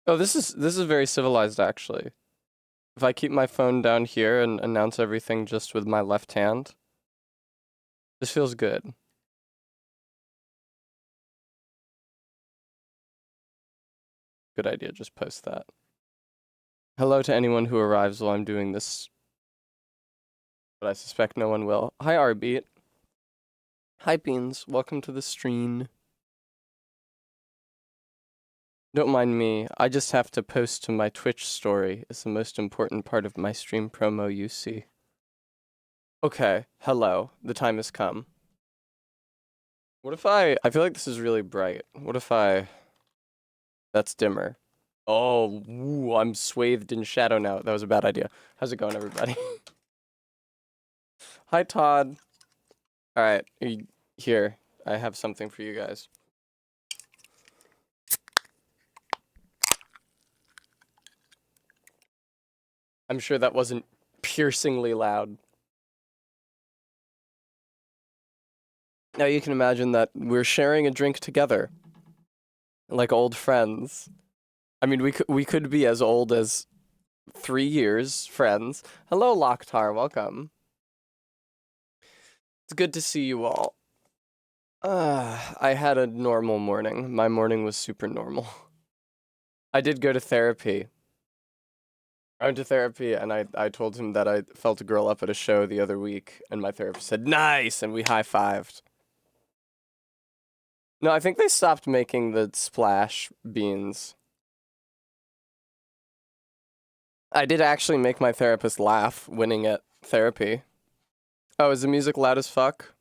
Oh, this is very civilized actually. If I keep my phone down here and announce everything just with my left hand, this feels good. Good idea, just post that. Hello to anyone who arrives while I'm doing this, but I suspect no one will. Hi, Arbeat. Hi, Beans. Welcome to the stream. Don't mind me. I just have to post to my Twitch story. It's the most important part of my stream promo you see. Okay, hello. The time has come. What if I feel like this is really bright. What if that's dimmer. Oh, ooh, I'm swathed in shadow now. That was a bad idea. How's it going, everybody? Hi, Todd. All right, here. I have something for you guys. I'm sure that wasn't piercingly loud. Now you can imagine that we're sharing a drink together, like old friends. I mean, we could be as old as 3 years friends. Hello, Locktar. Welcome. It's good to see you all. I had a normal morning. My morning was super normal. I did go to therapy. I went to therapy and I told him that I felt a girl up at a show the other week, and my therapist said, nice! And we high fived. No, I think they stopped making the splash beans. I did actually make my therapist laugh winning at therapy. Oh, is the music loud as fuck?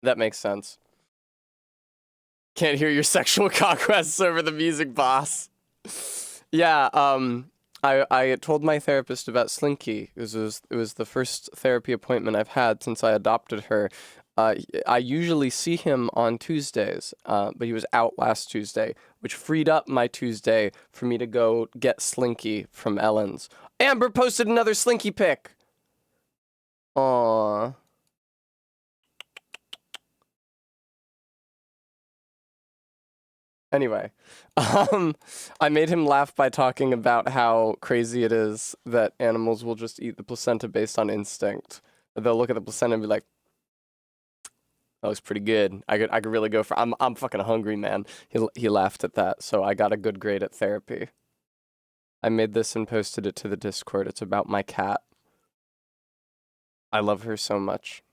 That makes sense. Can't hear your sexual conquests over the music, boss. Yeah, I told my therapist about Slinky. It was the first therapy appointment I've had since I adopted her. I usually see him on Tuesdays, but he was out last Tuesday, which freed up my Tuesday for me to go get Slinky from Ellen's. Amber posted another Slinky pic. Aww. Anyway, I made him laugh by talking about how crazy it is that animals will just eat the placenta based on instinct. They'll look at the placenta and be like, "That looks pretty good. I could really go for. I'm fucking hungry, man." He laughed at that, so I got a good grade at therapy. I made this and posted it to the Discord. It's about my cat. I love her so much.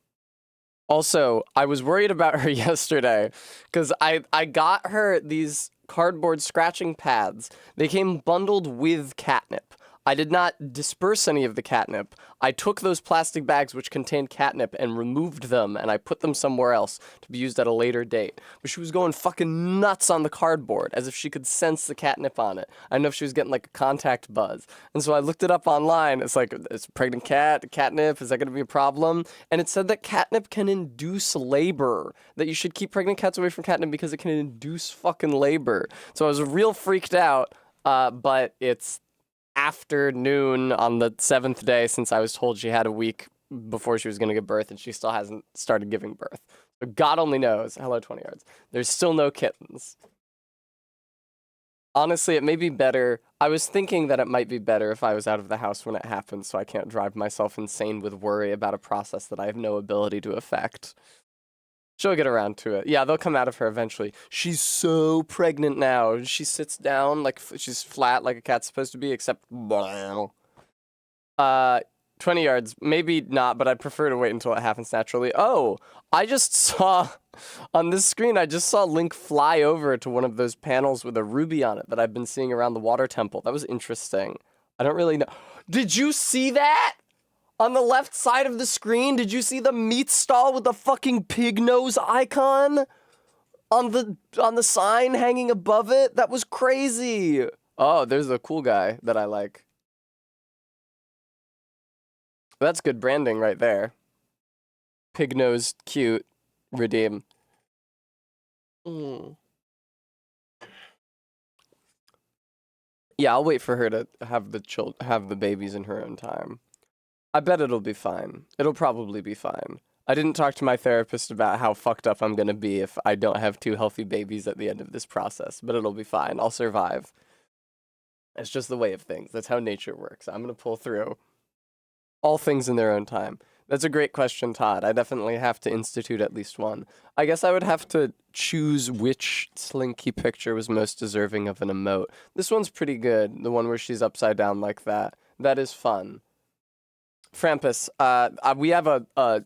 Also, I was worried about her yesterday because I got her these cardboard scratching pads. They came bundled with catnip. I did not disperse any of the catnip. I took those plastic bags which contained catnip and removed them, and I put them somewhere else to be used at a later date. But she was going fucking nuts on the cardboard as if she could sense the catnip on it. I don't know if she was getting like a contact buzz. And so I looked it up online. It's like, it's a pregnant cat, catnip, is that going to be a problem? And it said that catnip can induce labor, that you should keep pregnant cats away from catnip because it can induce fucking labor. So I was real freaked out, but it's afternoon on the 7th day since I was told she had a week before she was going to give birth, and she still hasn't started giving birth. So God only knows. Hello, 20 yards. There's still no kittens. Honestly, it may be better. I was thinking that it might be better if I was out of the house when it happens so I can't drive myself insane with worry about a process that I have no ability to affect. She'll get around to it. Yeah, they'll come out of her eventually. She's so pregnant now. She sits down like she's flat like a cat's supposed to be, except uh 20 yards. Maybe not, but I'd prefer to wait until it happens naturally. Oh, I just saw on this screen, I just saw Link fly over to one of those panels with a ruby on it that I've been seeing around the water temple. That was interesting. I don't really know. Did you see that? On the left side of the screen, did you see the meat stall with the fucking pig nose icon on the sign hanging above it? That was crazy. Oh, there's a cool guy that I like. That's good branding right there. Pig nose, cute, redeem. Mm. Yeah, I'll wait for her to have have the babies in her own time. I bet it'll be fine. It'll probably be fine. I didn't talk to my therapist about how fucked up I'm gonna be if I don't have two healthy babies at the end of this process, but it'll be fine. I'll survive. It's just the way of things. That's how nature works. I'm going to pull through all things in their own time. That's a great question, Todd. I definitely have to institute at least one. I guess I would have to choose which Slinky picture was most deserving of an emote. This one's pretty good, the one where she's upside down like that. That is fun. Frampus, we have a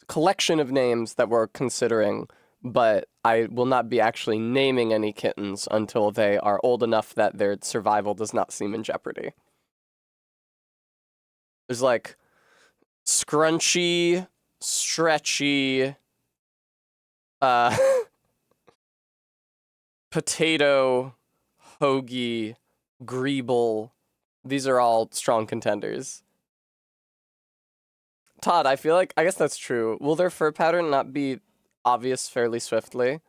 collection of names that we're considering, but I will not be actually naming any kittens until they are old enough that their survival does not seem in jeopardy. There's like Scrunchy, Stretchy, Potato, Hoagie, Greeble. These are all strong contenders. Todd, I feel like, I guess that's true. Will their fur pattern not be obvious fairly swiftly?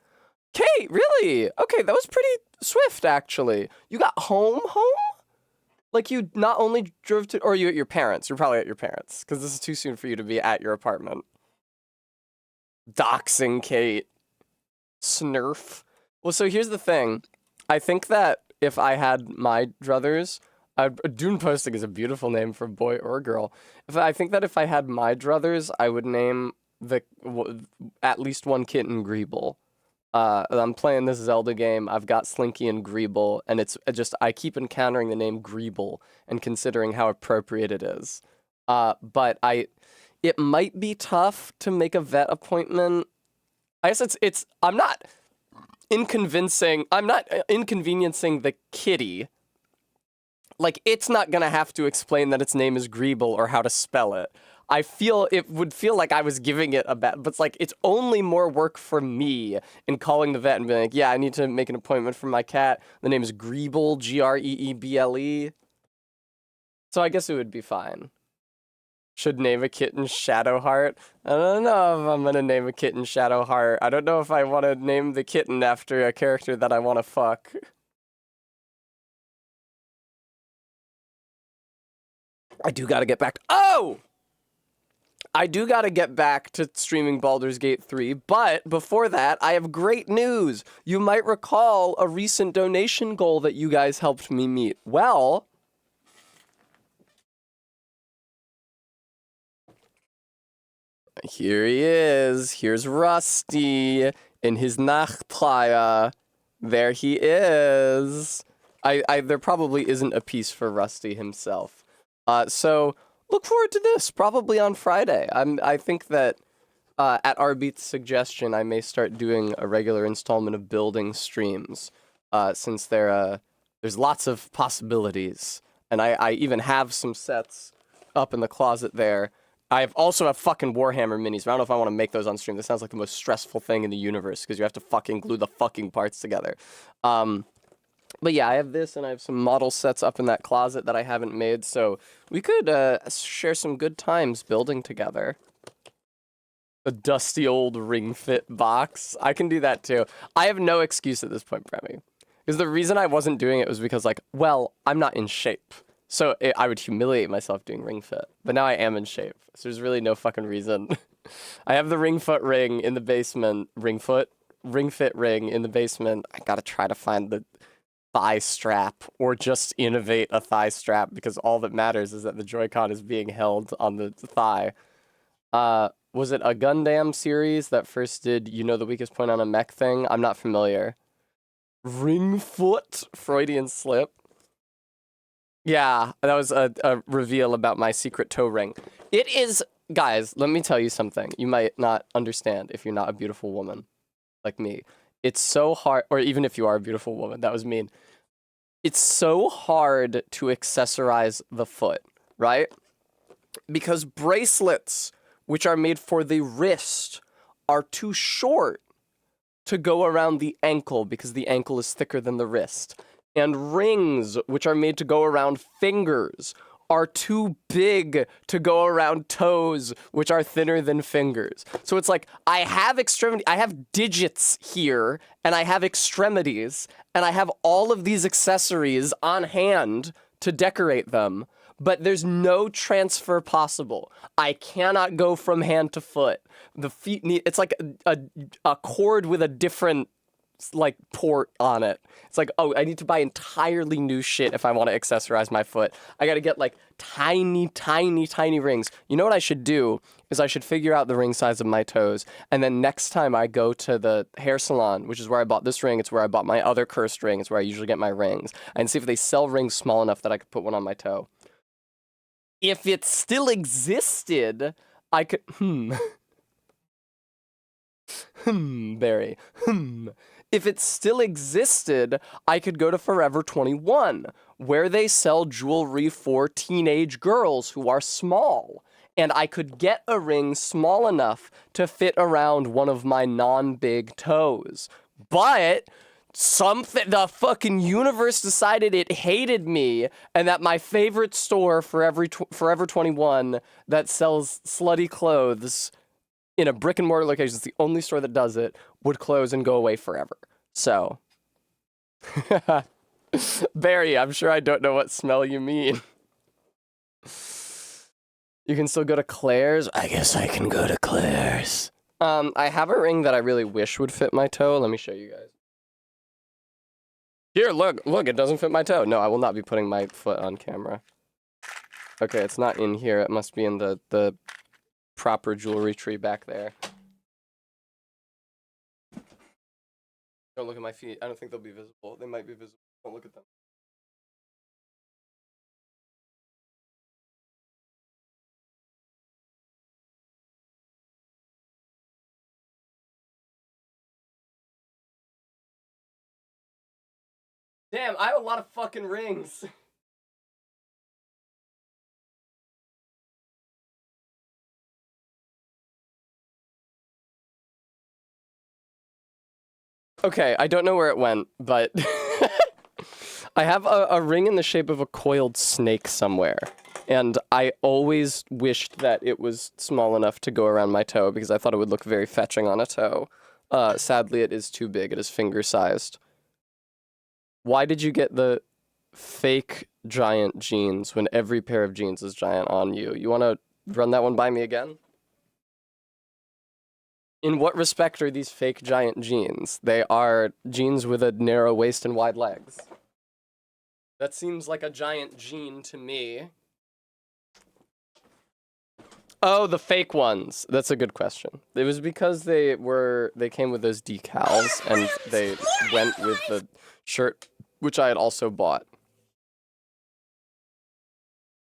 Kate, really? Okay, that was pretty swift, actually. You got home? Like, you not only drove to, or you at your parents'? You're probably at your parents', because this is too soon for you to be at your apartment. Doxing Kate. Snurf. Well, so here's the thing. I think that if I had my druthers, Dune Posting is a beautiful name for a boy or a girl. I think that if I had my druthers, I would name at least one kitten Greeble. I'm playing this Zelda game. I've got Slinky and Greeble, and it's just I keep encountering the name Greeble and considering how appropriate it is. But it might be tough to make a vet appointment. I guess I'm not inconveniencing the kitty. Like, it's not gonna have to explain that its name is Greeble or how to spell it. I feel it would feel like I was giving it a bet, but it's like it's only more work for me in calling the vet and being like, yeah, I need to make an appointment for my cat. The name is Greeble, Greeble. So I guess it would be fine. Should name a kitten Shadowheart. I don't know if I'm gonna name a kitten Shadowheart. I don't know if I want to name the kitten after a character that I want to fuck. I do gotta get back to streaming Baldur's Gate 3, but before that, I have great news. You might recall a recent donation goal that you guys helped me meet. Well, here he is. Here's Rusty in his Nachtreihe. There he is. There probably isn't a piece for Rusty himself. So look forward to this, probably on Friday. I think that at Arbeat's suggestion, I may start doing a regular installment of building streams, since there's lots of possibilities. And I even have some sets up in the closet there. I also have fucking Warhammer minis, but I don't know if I want to make those on stream. This sounds like the most stressful thing in the universe, because you have to fucking glue the fucking parts together. But yeah, I have this, and I have some model sets up in that closet that I haven't made, so we could share some good times building together. A dusty old Ring Fit box. I can do that too. I have no excuse at this point, Bremy. Because the reason I wasn't doing it was because, like, well, I'm not in shape. So I would humiliate myself doing Ring Fit. But now I am in shape, so there's really no fucking reason. I have the Ring Fit ring in the basement. Ring Fit ring in the basement. I gotta try to find the thigh strap, or just innovate a thigh strap, because all that matters is that the Joy-Con is being held on the thigh. Was it a Gundam series that first did the weakest point on a mech thing? I'm not familiar. Ring foot, Freudian slip. Yeah, that was a reveal about my secret toe ring. It is, guys, let me tell you something. You might not understand if you're not a beautiful woman like me. It's so hard, or even if you are a beautiful woman, that was mean. It's so hard to accessorize the foot, right? Because bracelets, which are made for the wrist, are too short to go around the ankle because the ankle is thicker than the wrist. And rings, which are made to go around fingers, are too big to go around toes, which are thinner than fingers. So it's like, I have digits here, and I have extremities, and I have all of these accessories on hand to decorate them, but there's no transfer possible. I cannot go from hand to foot. The feet it's like a cord with a different like port on it. It's like, oh, I need to buy entirely new shit if I want to accessorize my foot. I got to get like tiny, tiny, tiny rings. You know what I should do is I should figure out the ring size of my toes, and then next time I go to the hair salon, which is where I bought this ring, it's where I bought my other cursed ring, it's where I usually get my rings, and see if they sell rings small enough that I could put one on my toe. If it still existed, I could Barry. If it still existed, I could go to Forever 21, where they sell jewelry for teenage girls who are small. And I could get a ring small enough to fit around one of my non-big toes. But the fucking universe decided it hated me, and that my favorite store, Forever 21, that sells slutty clothes in a brick and mortar location, it's the only store that does it, would close and go away forever. So, Barry, I'm sure I don't know what smell you mean. You can still go to Claire's? I guess I can go to Claire's. I have a ring that I really wish would fit my toe. Let me show you guys. Here, look, it doesn't fit my toe. No, I will not be putting my foot on camera. Okay, it's not in here. It must be in the proper jewelry tree back there. Don't look at my feet. I don't think they'll be visible. They might be visible. Don't look at them. Damn, I have a lot of fucking rings. Okay, I don't know where it went, but I have a ring in the shape of a coiled snake somewhere. And I always wished that it was small enough to go around my toe because I thought it would look very fetching on a toe. Sadly, it is too big. It is finger-sized. Why did you get the fake giant jeans when every pair of jeans is giant on you? You want to run that one by me again? In what respect are these fake giant jeans? They are jeans with a narrow waist and wide legs. That seems like a giant jean to me. Oh, the fake ones. That's a good question. It was because they came with those decals and they went with the shirt, which I had also bought.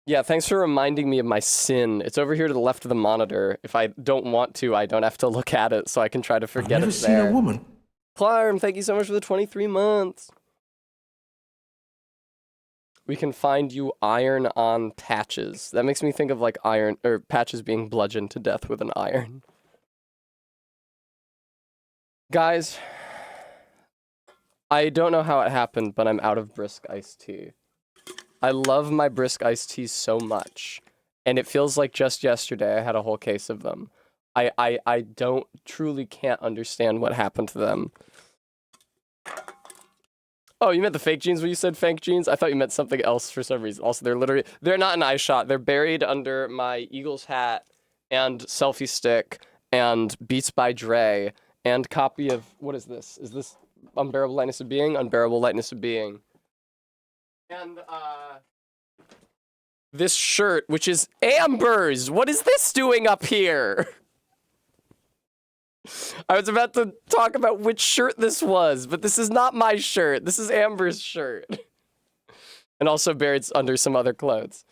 Yeah, thanks for reminding me of my sin. It's over here to the left of the monitor. If I don't want to, I don't have to look at it, so I can try to forget it's there. I've never seen a woman. Clarm, thank you so much for the 23 months. We can find you iron-on patches. That makes me think of like patches being bludgeoned to death with an iron. Guys, I don't know how it happened, but I'm out of brisk iced tea. I love my brisk iced teas so much, and it feels like just yesterday I had a whole case of them. I can't understand what happened to them. Oh, you meant the fake jeans when you said fake jeans? I thought you meant something else for some reason. Also, they're not an eye shot. They're buried under my Eagles hat and selfie stick and Beats by Dre and copy of, what is this? Is this Unbearable Lightness of Being? Unbearable Lightness of Being. And, this shirt, which is Amber's. What is this doing up here? I was about to talk about which shirt this was, but this is not my shirt. This is Amber's shirt. And also buried under some other clothes.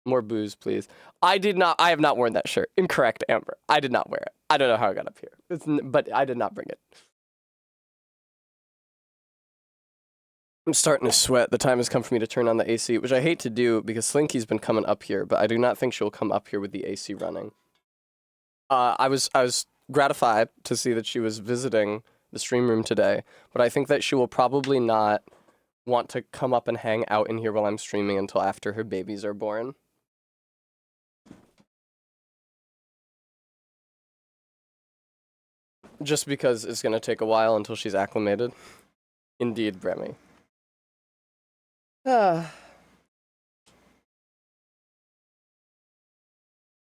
More booze, please. I have not worn that shirt. Incorrect, Amber. I did not wear it. I don't know how I got up here. But I did not bring it. I'm starting to sweat. The time has come for me to turn on the AC, which I hate to do because Slinky's been coming up here, but I do not think she'll come up here with the AC running. I was gratified to see that she was visiting the stream room today, but I think that she will probably not want to come up and hang out in here while I'm streaming until after her babies are born. Just because it's going to take a while until she's acclimated. Indeed, Bremy. Do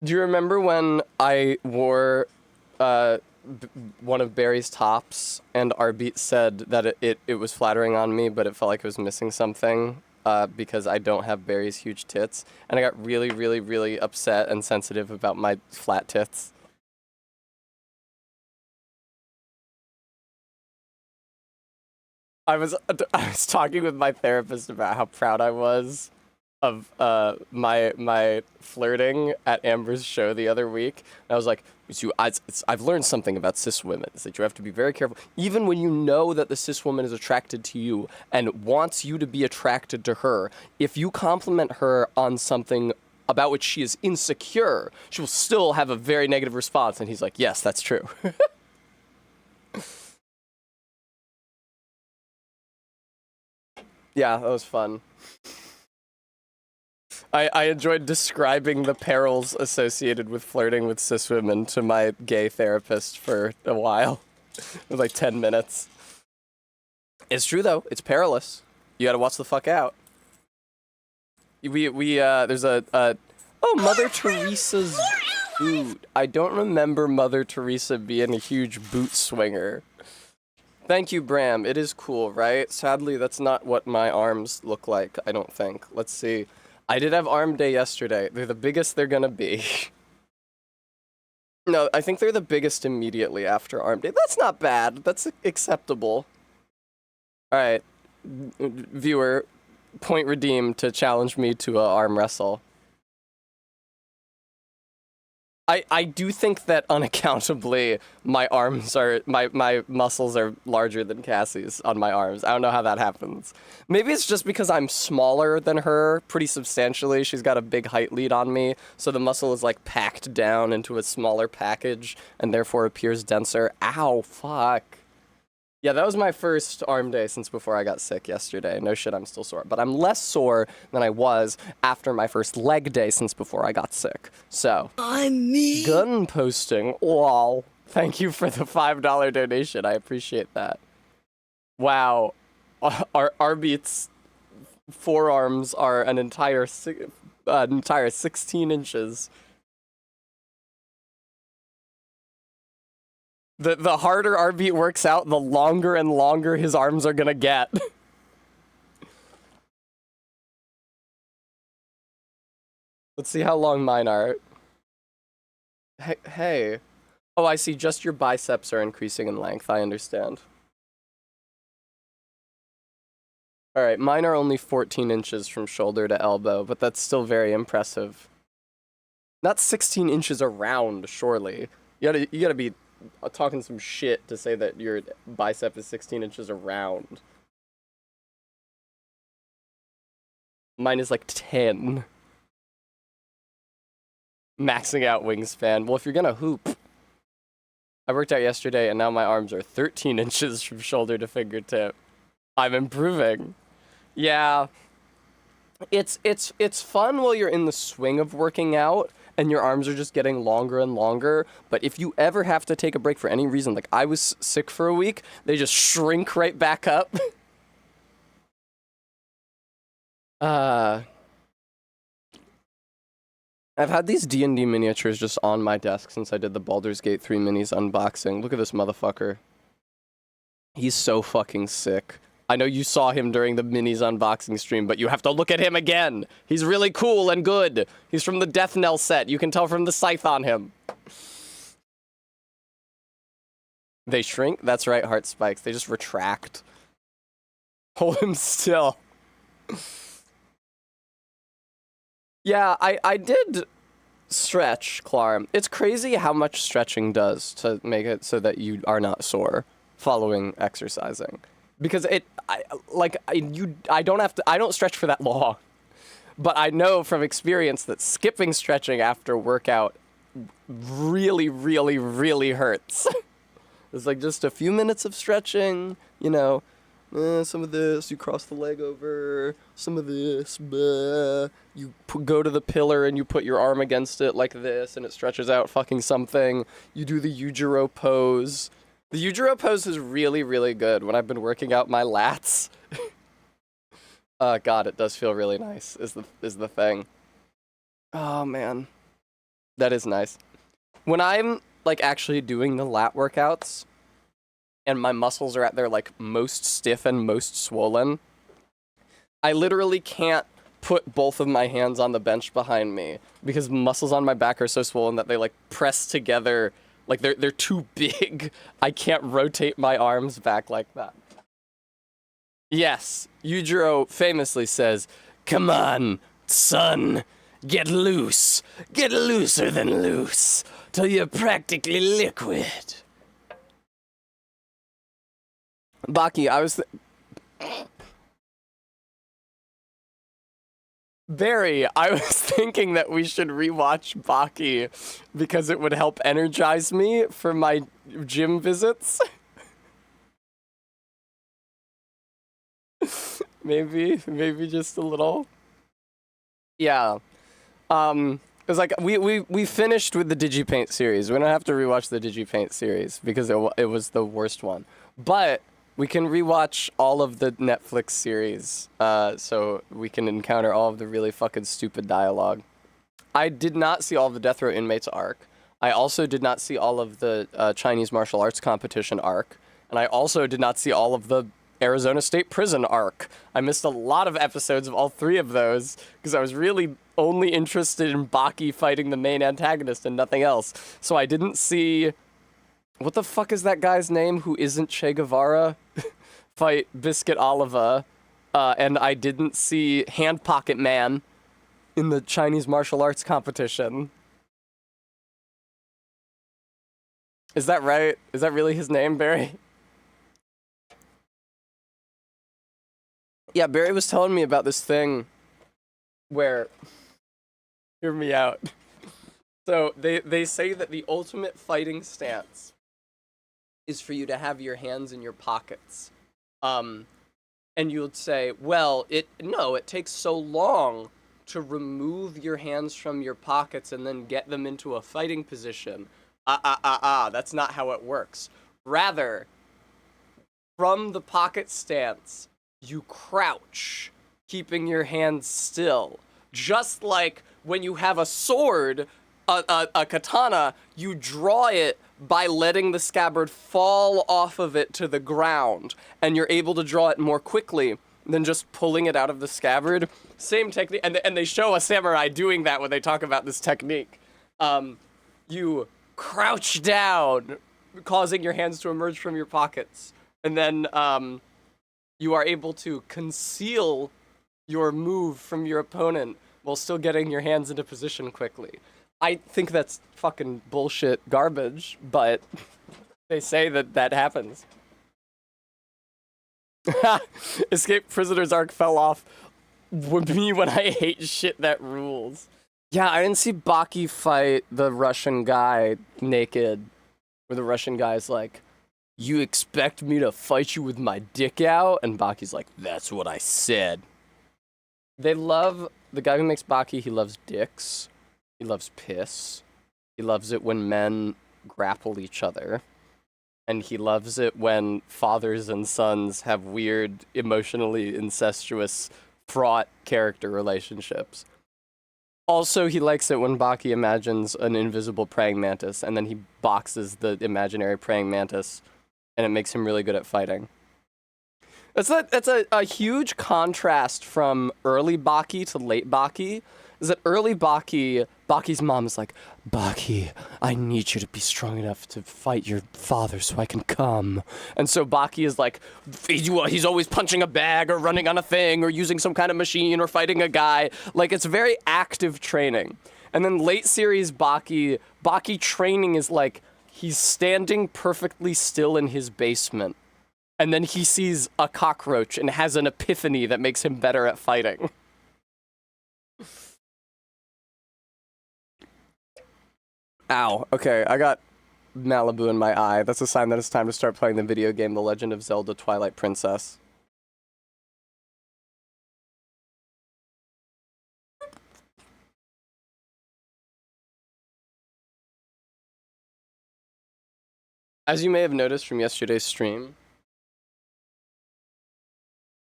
you remember when I wore one of Barry's tops, and Arbeat said that it was flattering on me, but it felt like it was missing something because I don't have Barry's huge tits. And I got really, really, really upset and sensitive about my flat tits. I was talking with my therapist about how proud I was of my flirting at Amber's show the other week. And I was like, I've learned something about cis women, is that you have to be very careful. Even when you know that the cis woman is attracted to you and wants you to be attracted to her, if you compliment her on something about which she is insecure, she will still have a very negative response. And he's like, yes, that's true. Yeah, that was fun. I enjoyed describing the perils associated with flirting with cis women to my gay therapist for a while. It was like 10 minutes. It's true, though. It's perilous. You gotta watch the fuck out. There's oh, Mother Teresa's boot. I don't remember Mother Teresa being a huge boot swinger. Thank you, Bram. It is cool, right? Sadly, that's not what my arms look like, I don't think. Let's see. I did have arm day yesterday. They're the biggest they're gonna be. No, I think they're the biggest immediately after arm day. That's not bad. That's acceptable. Alright. Viewer, point redeemed to challenge me to a arm wrestle. I do think that unaccountably my arms are, my muscles are larger than Cassie's on my arms. I don't know how that happens. Maybe it's just because I'm smaller than her pretty substantially. She's got a big height lead on me, so the muscle is like packed down into a smaller package and therefore appears denser. Ow, fuck. Yeah, that was my first arm day since before I got sick yesterday. No shit, I'm still sore. But I'm less sore than I was after my first leg day since before I got sick. So, I'm me. Gun posting. Lol. Thank you for the $5 donation. I appreciate that. Wow. Arbeat's forearms are an entire 16 inches. The harder Arbeat works out, the longer and longer his arms are gonna get. Let's see how long mine are. Hey. Oh, I see. Just your biceps are increasing in length. I understand. Alright, mine are only 14 inches from shoulder to elbow, but that's still very impressive. Not 16 inches around, surely. You gotta be talking some shit to say that your bicep is 16 inches around. Mine is like 10. Maxing out wingspan. Well, if you're gonna hoop. I worked out yesterday and now my arms are 13 inches from shoulder to fingertip. I'm improving. Yeah. It's fun while you're in the swing of working out and your arms are just getting longer and longer, but if you ever have to take a break for any reason, like I was sick for a week, they just shrink right back up. I've had these D&D miniatures just on my desk since I did the Baldur's Gate 3 minis unboxing. Look at this motherfucker. He's so fucking sick. I know you saw him during the minis unboxing stream, but you have to look at him again. He's really cool and good. He's from the Death Knell set. You can tell from the scythe on him. They shrink? That's right, heart spikes. They just retract. Hold him still. Yeah, I did stretch, Clarm. It's crazy how much stretching does to make it so that you are not sore following exercising. Because I don't stretch for that long. But I know from experience that skipping stretching after workout really, really, really hurts. It's like just a few minutes of stretching, you know, some of this, you cross the leg over, some of this, you go to the pillar and you put your arm against it like this and it stretches out fucking something. You do the Yujiro pose. The Yujiro pose is really, really good when I've been working out my lats. God, it does feel really nice, is the thing. Oh, man. That is nice. When I'm like actually doing the lat workouts and my muscles are at their like most stiff and most swollen, I literally can't put both of my hands on the bench behind me because muscles on my back are so swollen that they like press together, like they're too big. I can't rotate my arms back like that. Yes, Yujiro famously says, "Come on, son, get loose. Get looser than loose, till you're practically liquid." Baki, Barry, I was thinking that we should rewatch Baki because it would help energize me for my gym visits. maybe just a little. Yeah. It was like we finished with the Digipaint series. We don't have to rewatch the Digipaint series because it was the worst one. But we can rewatch all of the Netflix series, so we can encounter all of the really fucking stupid dialogue. I did not see all of the Death Row Inmates arc. I also did not see all of the Chinese martial arts competition arc. And I also did not see all of the Arizona State Prison arc. I missed a lot of episodes of all three of those because I was really only interested in Baki fighting the main antagonist and nothing else. So I didn't see... What the fuck is that guy's name who isn't Che Guevara? Fight Biscuit Oliva. And I didn't see Hand Pocket Man in the Chinese martial arts competition. Is that right? Is that really his name, Barry? Yeah, Barry was telling me about this thing where... Hear me out. So, they say that the ultimate fighting stance is for you to have your hands in your pockets. And you would say, well, it takes so long to remove your hands from your pockets and then get them into a fighting position. That's not how it works. Rather, from the pocket stance, you crouch, keeping your hands still. Just like when you have a sword, a katana, you draw it by letting the scabbard fall off of it to the ground, and you're able to draw it more quickly than just pulling it out of the scabbard. Same technique, and they show a samurai doing that when they talk about this technique. You crouch down, causing your hands to emerge from your pockets, and then you are able to conceal your move from your opponent while still getting your hands into position quickly. I think that's fucking bullshit garbage, but they say that happens. Escape Prisoner's arc fell off with me when I hate shit that rules. Yeah, I didn't see Baki fight the Russian guy naked, where the Russian guy's like, "You expect me to fight you with my dick out?" And Baki's like, "That's what I said." They love, the guy who makes Baki, he loves dicks. He loves piss. He loves it when men grapple each other. And he loves it when fathers and sons have weird, emotionally incestuous, fraught character relationships. Also, he likes it when Baki imagines an invisible praying mantis, and then he boxes the imaginary praying mantis, and it makes him really good at fighting. That's a huge contrast from early Baki to late Baki. Is that early Baki's mom is like, "Baki, I need you to be strong enough to fight your father so I can come." And so Baki is like, he's always punching a bag or running on a thing or using some kind of machine or fighting a guy. Like, it's very active training. And then late series Baki training is like, he's standing perfectly still in his basement. And then he sees a cockroach and has an epiphany that makes him better at fighting. Ow. Okay, I got Malibu in my eye. That's a sign that it's time to start playing the video game The Legend of Zelda Twilight Princess. As you may have noticed from yesterday's stream,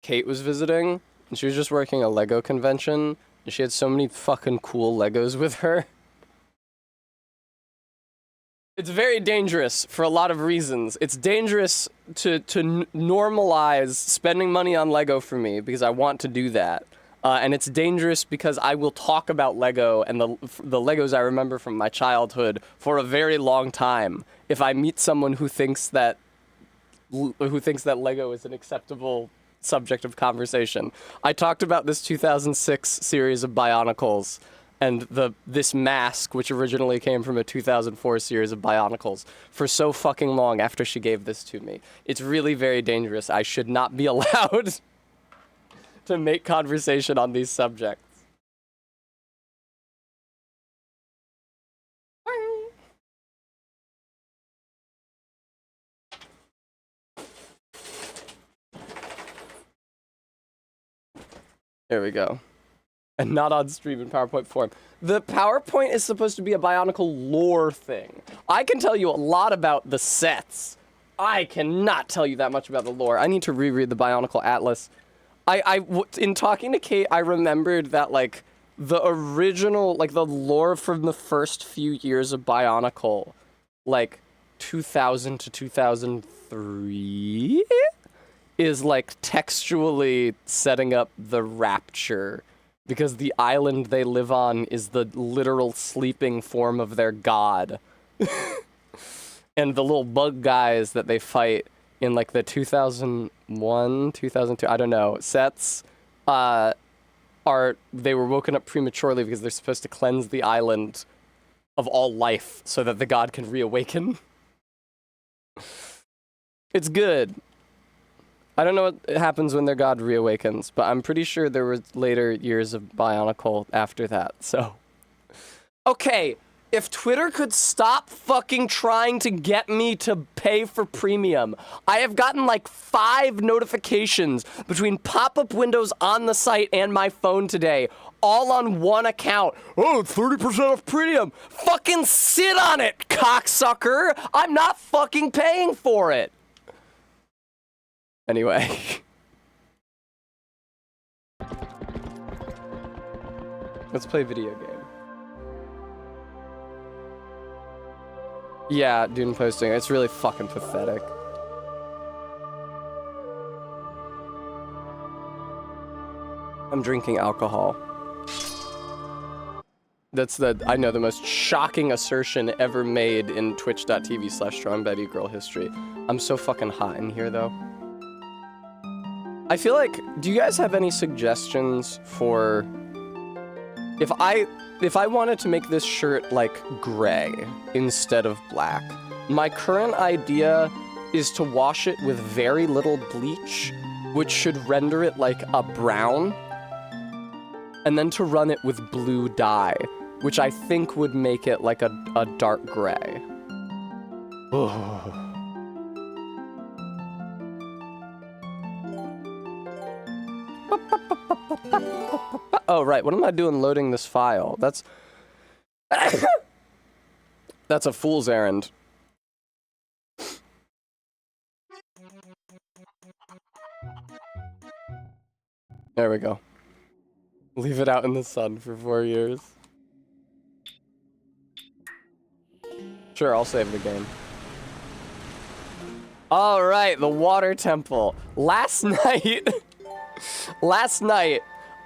Kate was visiting, and she was just working a Lego convention, and she had so many fucking cool Legos with her. It's very dangerous for a lot of reasons. It's dangerous to normalize spending money on Lego for me because I want to do that. And it's dangerous because I will talk about Lego and the Legos I remember from my childhood for a very long time if I meet someone who thinks that Lego is an acceptable subject of conversation. I talked about this 2006 series of Bionicles and this mask, which originally came from a 2004 series of Bionicles, for so fucking long after she gave this to me. It's really very dangerous. I should not be allowed to make conversation on these subjects. There we go. And not on stream in PowerPoint form. The PowerPoint is supposed to be a Bionicle lore thing. I can tell you a lot about the sets. I cannot tell you that much about the lore. I need to reread the Bionicle Atlas. In talking to Kate, I remembered that, like, the original, like, the lore from the first few years of Bionicle, like, 2000 to 2003, is, like, textually setting up the Rapture. Because the island they live on is the literal sleeping form of their god. And the little bug guys that they fight in, like, the 2001, 2002, I don't know, sets, they were woken up prematurely because they're supposed to cleanse the island of all life so that the god can reawaken. It's good. I don't know what happens when their god reawakens, but I'm pretty sure there were later years of Bionicle after that, so. Okay, if Twitter could stop fucking trying to get me to pay for premium. I have gotten like 5 notifications between pop-up windows on the site and my phone today, all on one account. Oh, 30% off premium. Fucking sit on it, cocksucker. I'm not fucking paying for it. Anyway. Let's play video game. Yeah, Dune posting. It's really fucking pathetic. I'm drinking alcohol. That's I know, the most shocking assertion ever made in twitch.tv/StrongBettyGirl history. I'm so fucking hot in here, though. I feel like, do you guys have any suggestions for if I wanted to make this shirt like gray instead of black? My current idea is to wash it with very little bleach, which should render it like a brown, and then to run it with blue dye, which I think would make it like a dark gray. Oh, right. What am I doing loading this file? That's a fool's errand. There we go. Leave it out in the sun for 4 years. Sure, I'll save the game. All right, the water temple. Last night,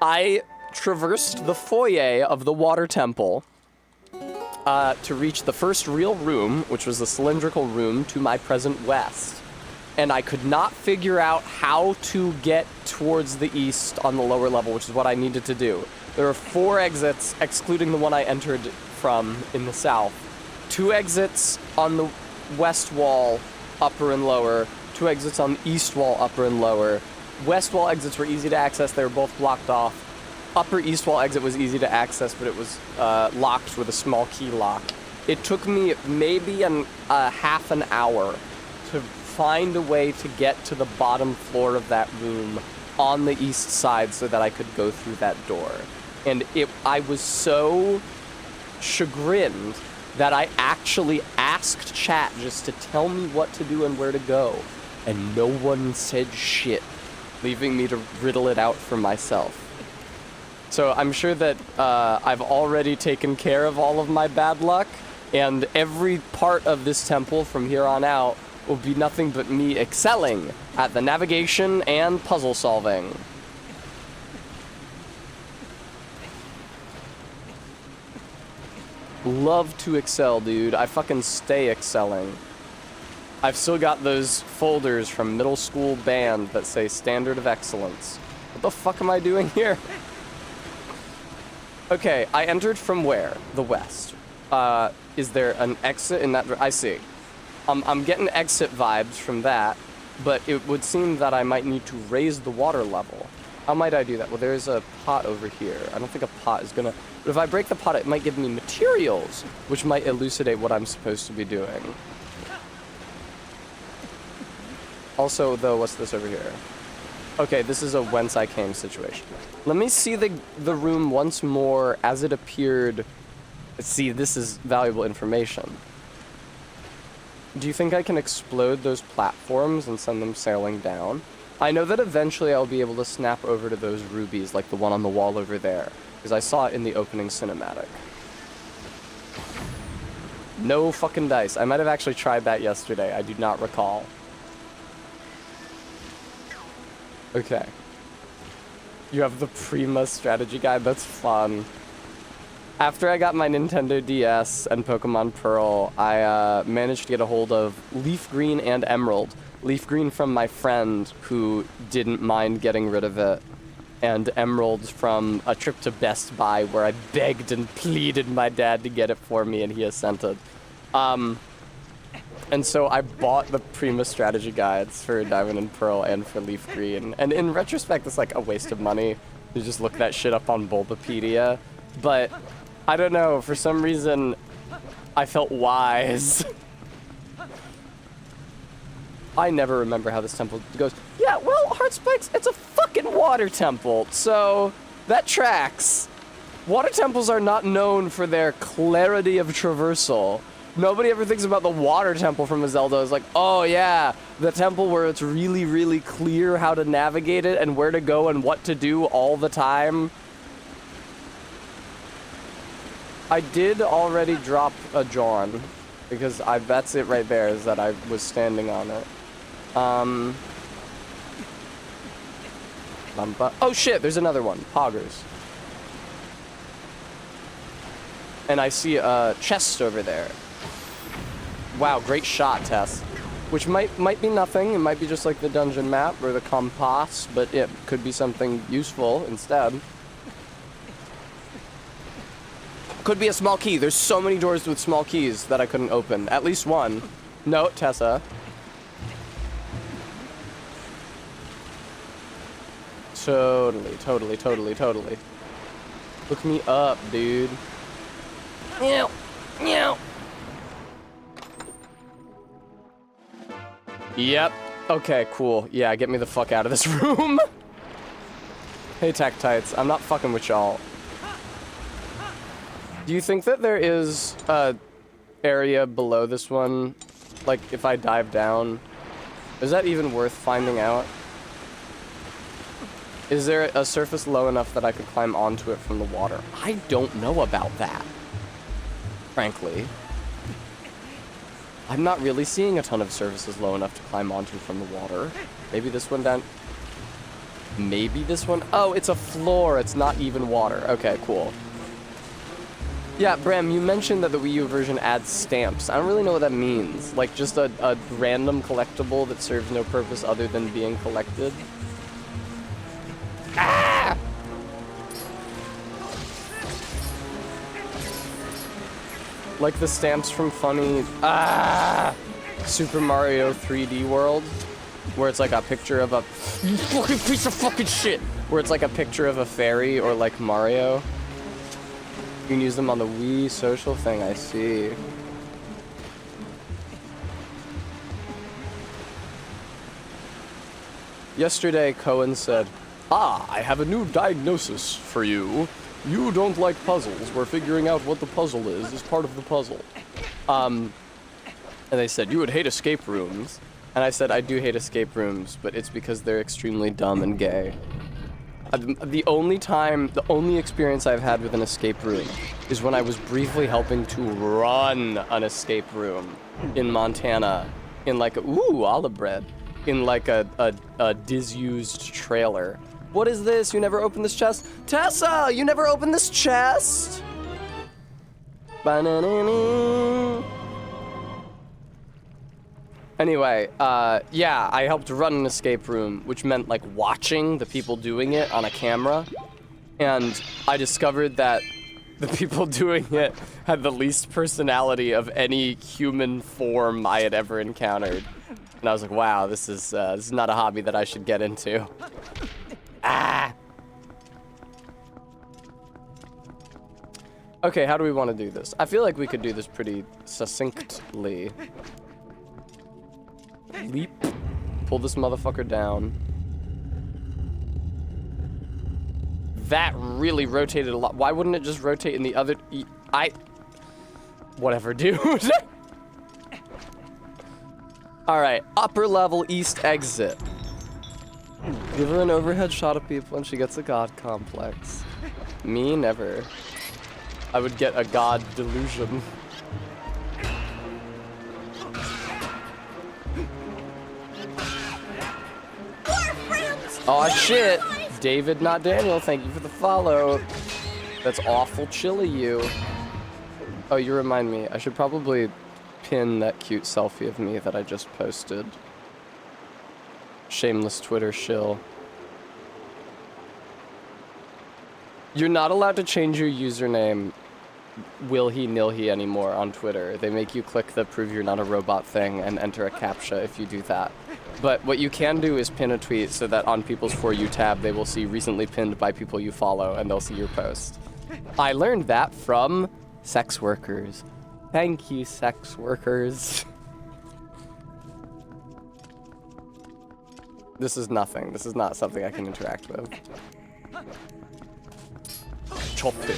I traversed the foyer of the water temple to reach the first real room, which was the cylindrical room to my present west. And I could not figure out how to get towards the east on the lower level, which is what I needed to do. There are 4 exits, excluding the one I entered from in the south. 2 exits on the west wall, upper and lower. 2 exits on the east wall, upper and lower. West wall exits were easy to access. They were both blocked off. Upper east wall exit was easy to access, but it was locked with a small key lock. It took me maybe half an hour to find a way to get to the bottom floor of that room on the east side so that I could go through that door. And I was so chagrined that I actually asked chat just to tell me what to do and where to go. And no one said shit, leaving me to riddle it out for myself. So I'm sure that I've already taken care of all of my bad luck, And every part of this temple from here on out will be nothing but me excelling at the navigation and puzzle solving. Love to excel, dude. I fucking stay excelling. I've still got those folders from middle school band that say Standard of Excellence. What the fuck am I doing here? Okay, I entered from where? The west. Is there an exit in that? I see. I'm getting exit vibes from that, but it would seem that I might need to raise the water level. How might I do that? Well, there's a pot over here. I don't think a pot is gonna... But if I break the pot, it might give me materials, which might elucidate what I'm supposed to be doing. Also, though, what's this over here? Okay, this is a whence I came situation. Let me see the room once more as it appeared. See, this is valuable information. Do you think I can explode those platforms and send them sailing down? I know that eventually I'll be able to snap over to those rubies, like the one on the wall over there, because I saw it in the opening cinematic. No fucking dice. I might have actually tried that yesterday. I do not recall. Okay. You have the Prima strategy guide? That's fun. After I got my Nintendo DS and Pokemon Pearl, I managed to get a hold of Leaf Green and Emerald. Leaf Green from my friend who didn't mind getting rid of it, and Emerald from a trip to Best Buy where I begged and pleaded my dad to get it for me and he assented. And so I bought the Prima strategy guides for Diamond and Pearl and for Leaf Green. And in retrospect, it's like a waste of money to just look that shit up on Bulbapedia. But I don't know, for some reason, I felt wise. I never remember how this temple goes. Yeah, well, Heartspikes, it's a fucking water temple, so that tracks. Water temples are not known for their clarity of traversal. Nobody ever thinks about the water temple from a Zelda as like, oh yeah, the temple where it's really, really clear how to navigate it and where to go and what to do all the time. I did already drop a John, because that's it right there, is that I was standing on it. Oh shit, there's another one. Poggers. And I see a chest over there. Wow, great shot, Tess. Which might be nothing. It might be just like the dungeon map or the compass, but it could be something useful instead. Could be a small key. There's so many doors with small keys that I couldn't open. At least one. No, Tessa. Totally. Look me up, dude. Meow. Meow. Yep. Okay, cool. Yeah, get me the fuck out of this room. Hey, Tactites. I'm not fucking with y'all. Do you think that there is a area below this one? Like, if I dive down, is that even worth finding out? Is there a surface low enough that I could climb onto it from the water? I don't know about that, frankly. I'm not really seeing a ton of surfaces low enough to climb onto from the water. Maybe this one down... Maybe this one... Oh, it's a floor. It's not even water. Okay, cool. Yeah, Bram, you mentioned that the Wii U version adds stamps. I don't really know what that means. Like, just a random collectible that serves no purpose other than being collected? Ah! Like the stamps from funny... Super Mario 3D World? Where it's like a picture of a... You fucking piece of fucking shit! Where it's like a picture of a fairy or like Mario. You can use them on the Wii social thing, I see. Yesterday, Cohen said, I have a new diagnosis for you. You don't like puzzles, where figuring out what the puzzle is part of the puzzle. And they said, you would hate escape rooms. And I said, I do hate escape rooms, but it's because they're extremely dumb and gay. The only experience I've had with an escape room is when I was briefly helping to run an escape room in Montana in like olive bread, in like a disused trailer. What is this? You never opened this chest? Tessa, you never opened this chest? Ba-na-na-na. Anyway, yeah, I helped run an escape room, which meant like watching the people doing it on a camera. And I discovered that the people doing it had the least personality of any human form I had ever encountered. And I was like, wow, this is not a hobby that I should get into. Ah! Okay, how do we want to do this? I feel like we could do this pretty succinctly. Leap. Pull this motherfucker down. That really rotated a lot. Why wouldn't it just rotate in the other... Whatever, dude. Alright, upper level east exit. Give her an overhead shot of people and she gets a god complex. Me, never. I would get a god delusion. Aw, shit. David, not Daniel, thank you for the follow. That's awful chilly, you. Oh, you remind me. I should probably pin that cute selfie of me that I just posted. Shameless Twitter shill. You're not allowed to change your username will he nil he anymore on Twitter. They make you click the prove you're not a robot thing and enter a CAPTCHA if you do that. But what you can do is pin a tweet so that on people's For You tab they will see recently pinned by people you follow and they'll see your post. I learned that from sex workers. Thank you, sex workers. This is nothing. This is not something I can interact with. Chop it.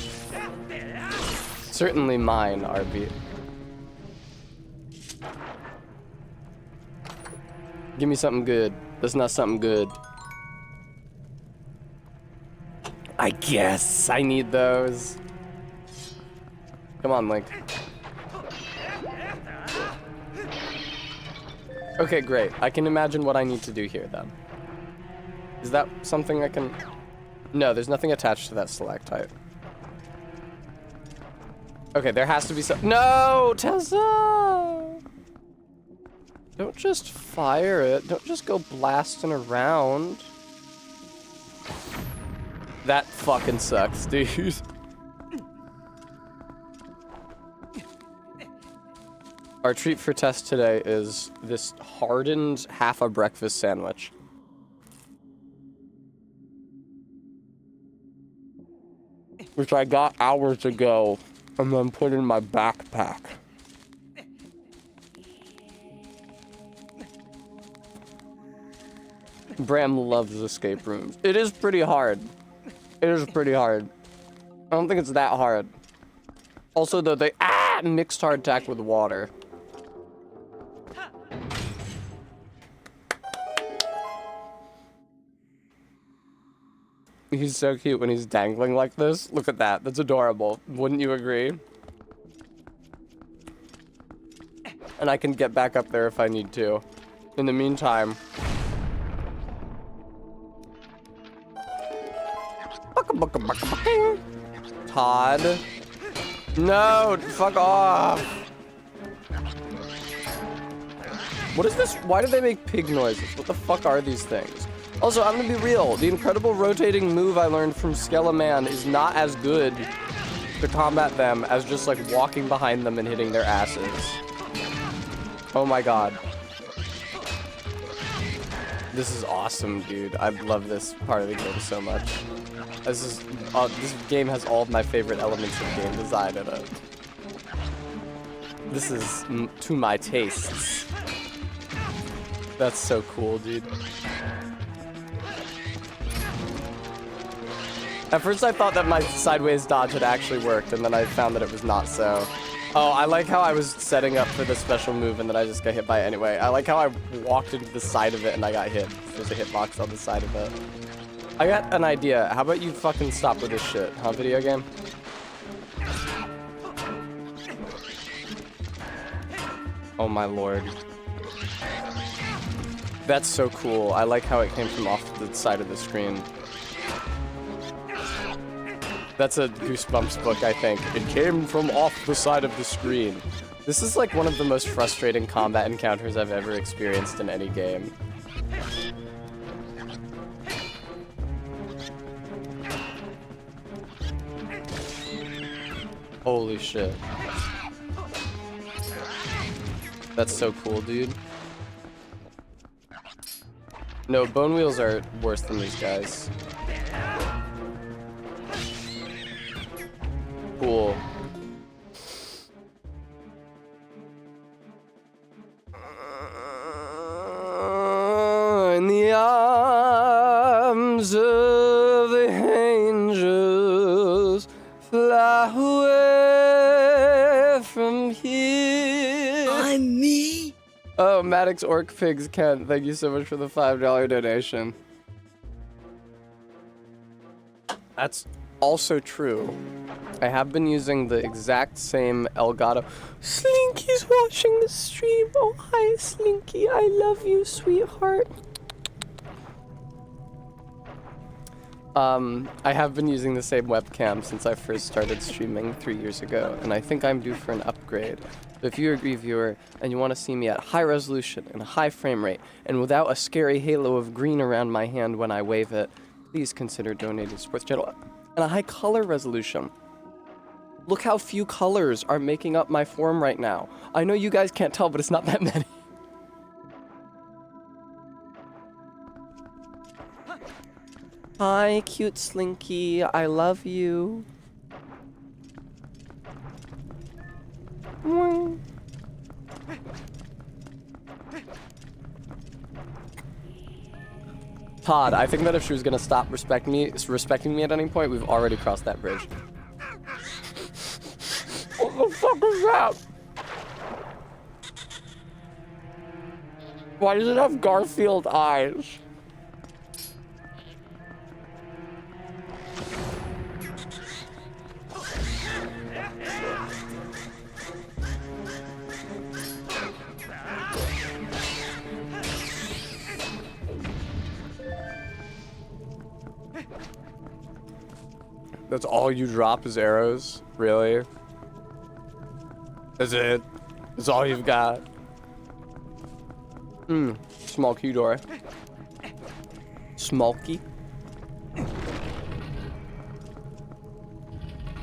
Certainly mine, RB. Give me something good. That's not something good. I guess I need those. Come on, Link. Okay, great. I can imagine what I need to do here, then. Is that something I can... No, there's nothing attached to that stalactite. Okay, there has to be some... No, Tessa! Don't just fire it. Don't just go blasting around. That fucking sucks, dude. Our treat for Tess today is this hardened half a breakfast sandwich. Which I got hours ago and then put in my backpack. Bram loves escape rooms. It is pretty hard. It is pretty hard. I don't think it's that hard. Also, though, they mixed hardtack with water. He's so cute when he's dangling like this. Look at that. That's adorable. Wouldn't you agree? And I can get back up there if I need to. In the meantime... Todd. No, fuck off. What is this? Why do they make pig noises? What the fuck are these things? Also, I'm gonna be real. The incredible rotating move I learned from Skeleman is not as good to combat them as just like walking behind them and hitting their asses. Oh my god. This is awesome, dude. I love this part of the game so much. This game has all of my favorite elements of game design in it. This is to my tastes. That's so cool, dude. At first I thought that my sideways dodge had actually worked, and then I found that it was not so. Oh, I like how I was setting up for the special move and then I just got hit by it anyway. I like how I walked into the side of it and I got hit. There's a hitbox on the side of it. I got an idea. How about you fucking stop with this shit, huh, video game? Oh my lord. That's so cool. I like how it came from off the side of the screen. That's a Goosebumps book, I think. It came from off the side of the screen. This is like one of the most frustrating combat encounters I've ever experienced in any game. Holy shit. That's so cool, dude. No, bone wheels are worse than these guys. Cool. In the arms of the angels, fly away from here. I'm me. Oh, Maddox Orc Pigs Kent, thank you so much for the $5 donation. That's also true. I have been using the exact same Elgato. Slinky's watching the stream. Oh, hi, Slinky. I love you, sweetheart. I have been using the same webcam since I first started streaming 3 years ago, and I think I'm due for an upgrade. So if you agree, viewer, and you want to see me at high resolution and a high frame rate, and without a scary halo of green around my hand when I wave it, please consider donating to Sports Channel. And a high color resolution. Look how few colors are making up my form right now. I know you guys can't tell, but it's not that many. Hi, cute Slinky. I love you. Todd, I think that if she was gonna stop respecting me at any point, we've already crossed that bridge. What the fuck is that? Why does it have Garfield eyes? That's all you drop is arrows? Really? That's it? That's all you've got? Small key door. Smolky?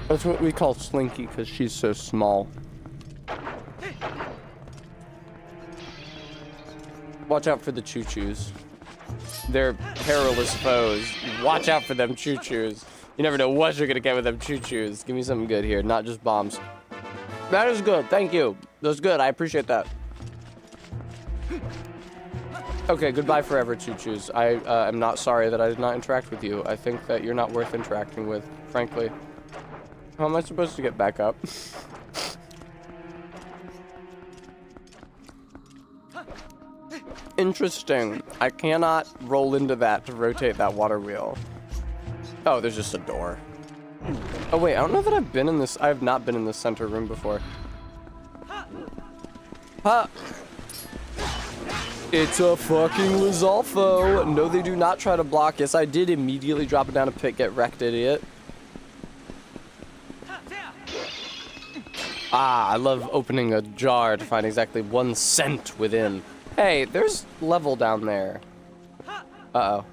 That's what we call Slinky because she's so small. Watch out for the choo-choos. They're perilous foes. Watch out for them choo-choos. You never know what you're gonna get with them choo-choos. Give me something good here, not just bombs. That is good, thank you. That's good, I appreciate that. Okay, goodbye forever, choo-choos. I am not sorry that I did not interact with you. I think that you're not worth interacting with, frankly. How am I supposed to get back up? Interesting. I cannot roll into that to rotate that water wheel. Oh, there's just a door. Oh wait, I don't know that I've been in this. I have not been in this center room before. Ha! It's a fucking Lizalfo. No, they do not try to block. Yes, I did immediately drop it down a pit. Get wrecked, idiot. Ah, I love opening a jar to find exactly 1 cent within. Hey, there's level down there. Uh-oh.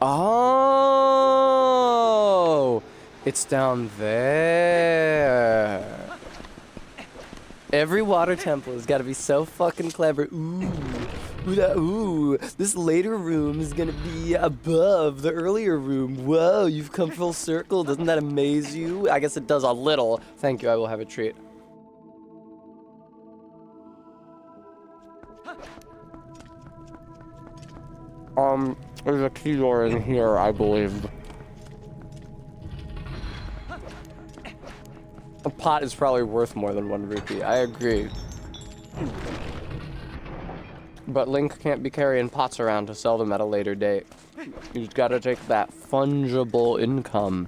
Oh, it's down there. Every water temple has got to be so fucking clever. Ooh, ooh, this later room is gonna be above the earlier room. Whoa, you've come full circle. Doesn't that amaze you? I guess it does a little. Thank you, I will have a treat. There's a key door in here, I believe. A pot is probably worth more than 1 rupee. I agree. But Link can't be carrying pots around to sell them at a later date. You just gotta take that fungible income.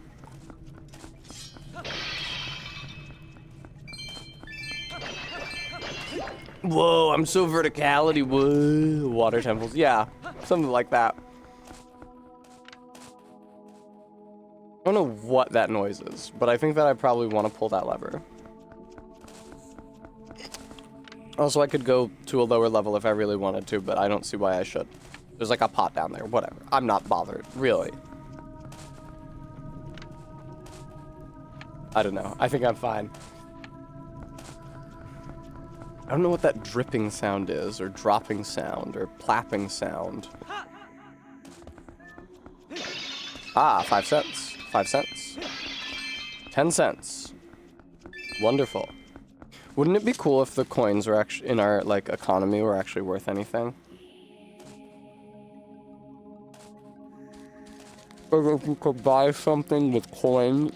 Whoa, I'm so verticality. Whoa, water temples. Yeah, something like that. I don't know what that noise is, but I think that I probably want to pull that lever. Also, I could go to a lower level if I really wanted to, but I don't see why I should. There's like a pot down there, whatever. I'm not bothered, really. I don't know. I think I'm fine. I don't know what that dripping sound is, or dropping sound, or plapping sound. Ah, 5 cents. 5 cents. 10 cents. Wonderful. Wouldn't it be cool if the coins were actually in our like economy were actually worth anything? Or if you could buy something with coins.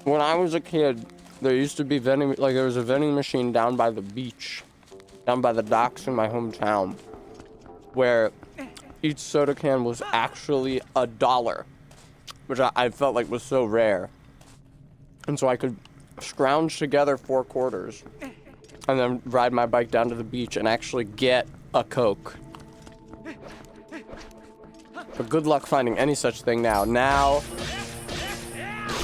When I was a kid, there used to be there was a vending machine down by the beach, down by the docks in my hometown, where each soda can was actually $1, which I felt like was so rare. And so I could scrounge together 4 quarters and then ride my bike down to the beach and actually get a Coke. But good luck finding any such thing now. Now,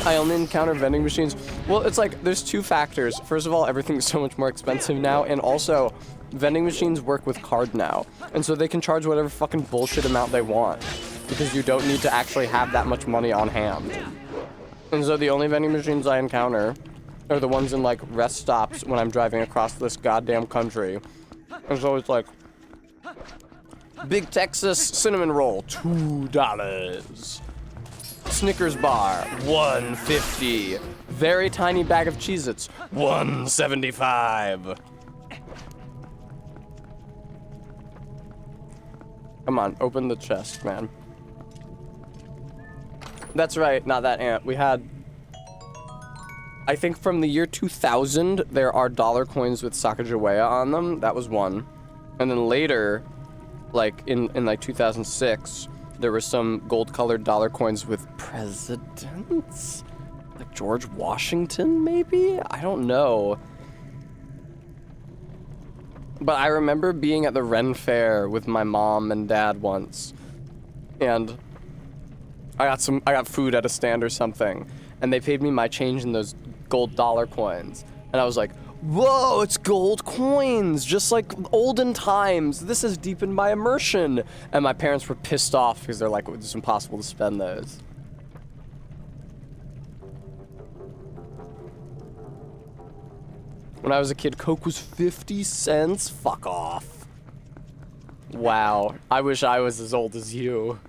I only encounter vending machines. Well, it's like, there's 2 factors. First of all, everything's so much more expensive now, and also, vending machines work with card now. And so they can charge whatever fucking bullshit amount they want, because you don't need to actually have that much money on hand. And so the only vending machines I encounter are the ones in like rest stops when I'm driving across this goddamn country. And so it's like, Big Texas cinnamon roll, $2. Snickers bar, $1.50. Very tiny bag of Cheez-Its, $1.75. Come on, open the chest, man. That's right, not that ant. We had, I think from the year 2000, there are dollar coins with Sacagawea on them. That was one. And then later, like in like 2006, there were some gold-colored dollar coins with presidents? Like George Washington, maybe? I don't know. But I remember being at the Ren Fair with my mom and dad once. And I got food at a stand or something. And they paid me my change in those gold dollar coins. And I was like, whoa, it's gold coins, just like olden times. This has deepened my immersion. And my parents were pissed off because they're like, it's impossible to spend those. When I was a kid, Coke was 50 cents? Fuck off. Wow, I wish I was as old as you.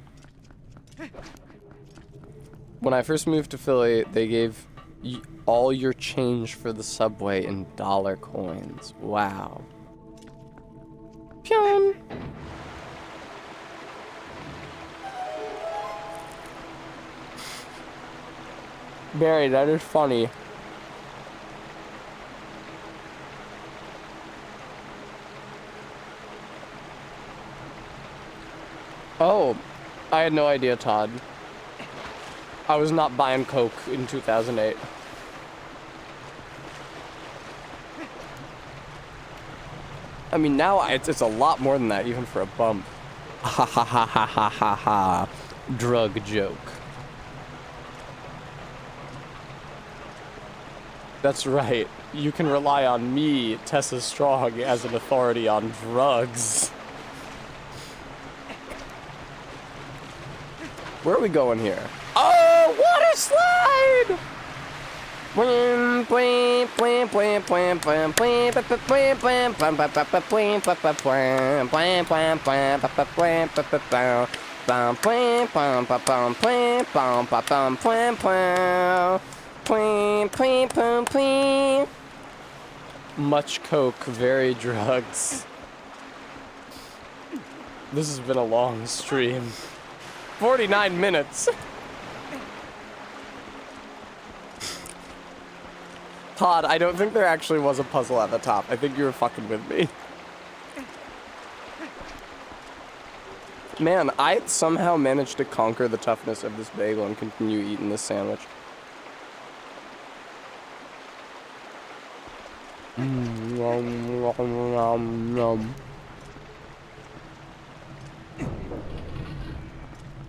When I first moved to Philly, they gave all your change for the subway in dollar coins. Wow. Pyong! Barry, that is funny. Oh, I had no idea, Todd. I was not buying Coke in 2008. I mean, now it's a lot more than that, even for a bump. Ha ha ha ha ha ha ha. Drug joke. That's right. You can rely on me, Tessa Strong, as an authority on drugs. Where are we going here? Oh, water slide! Much Coke, very drugs. This has been a long stream. 49 minutes. Todd, I don't think there actually was a puzzle at the top. I think you were fucking with me. Man, I somehow managed to conquer the toughness of this bagel and continue eating this sandwich.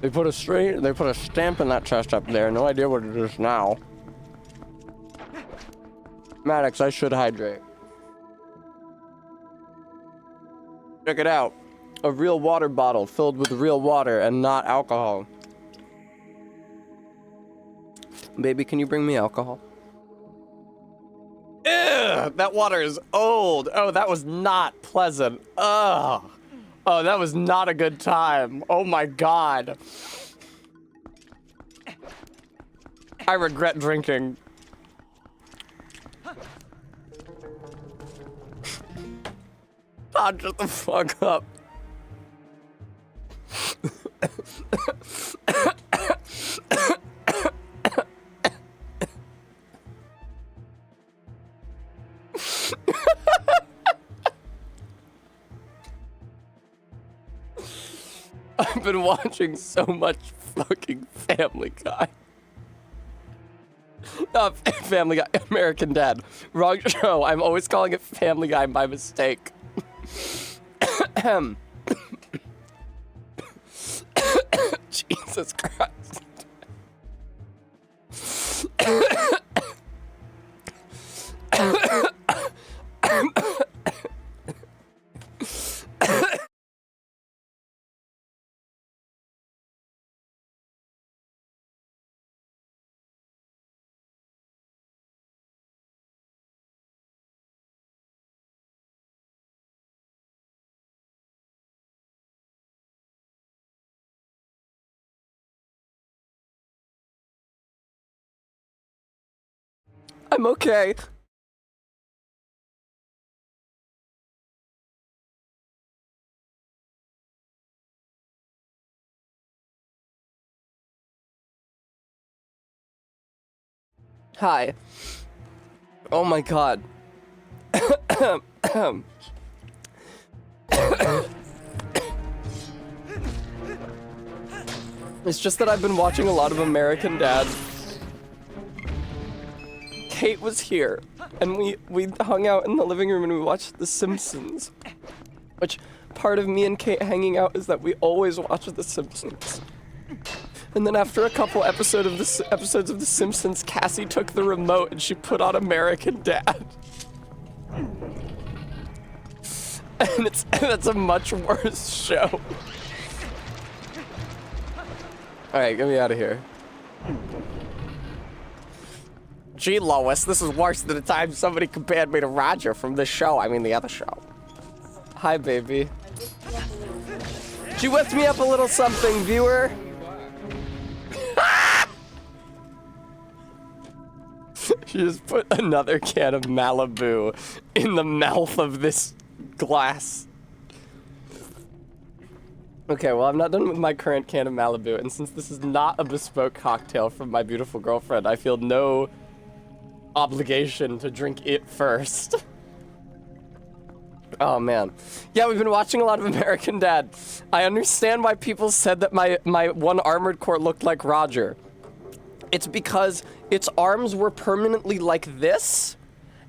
They put a stamp in that chest up there. No idea what it is now. Maddox, I should hydrate. Check it out. A real water bottle filled with real water and not alcohol. Baby, can you bring me alcohol? Ew, that water is old. Oh, that was not pleasant. Ugh. Oh, that was not a good time. Oh my god. I regret drinking. God, shut the fuck up. I've been watching so much fucking Family Guy. Not Family Guy, American Dad. Wrong show. I'm always calling it Family Guy by mistake. Jesus Christ. I'm okay. Hi. Oh my god. It's just that I've been watching a lot of American Dad. Kate was here, and we hung out in the living room and we watched The Simpsons. Which, part of me and Kate hanging out is that we always watch The Simpsons. And then after a couple episodes of The Simpsons, Cassie took the remote and she put on American Dad. And that's a much worse show. Alright, get me out of here. Gee, Lois, this is worse than the time somebody compared me to Roger from this show. I mean, the other show. Hi, baby. She whipped me up a little something, viewer. She just put another can of Malibu in the mouth of this glass. Okay, well, I'm not done with my current can of Malibu, and since this is not a bespoke cocktail from my beautiful girlfriend, I feel no obligation to drink it first. Oh man. Yeah, we've been watching a lot of American Dad. I understand why people said that my one armored core looked like Roger. It's because its arms were permanently like this,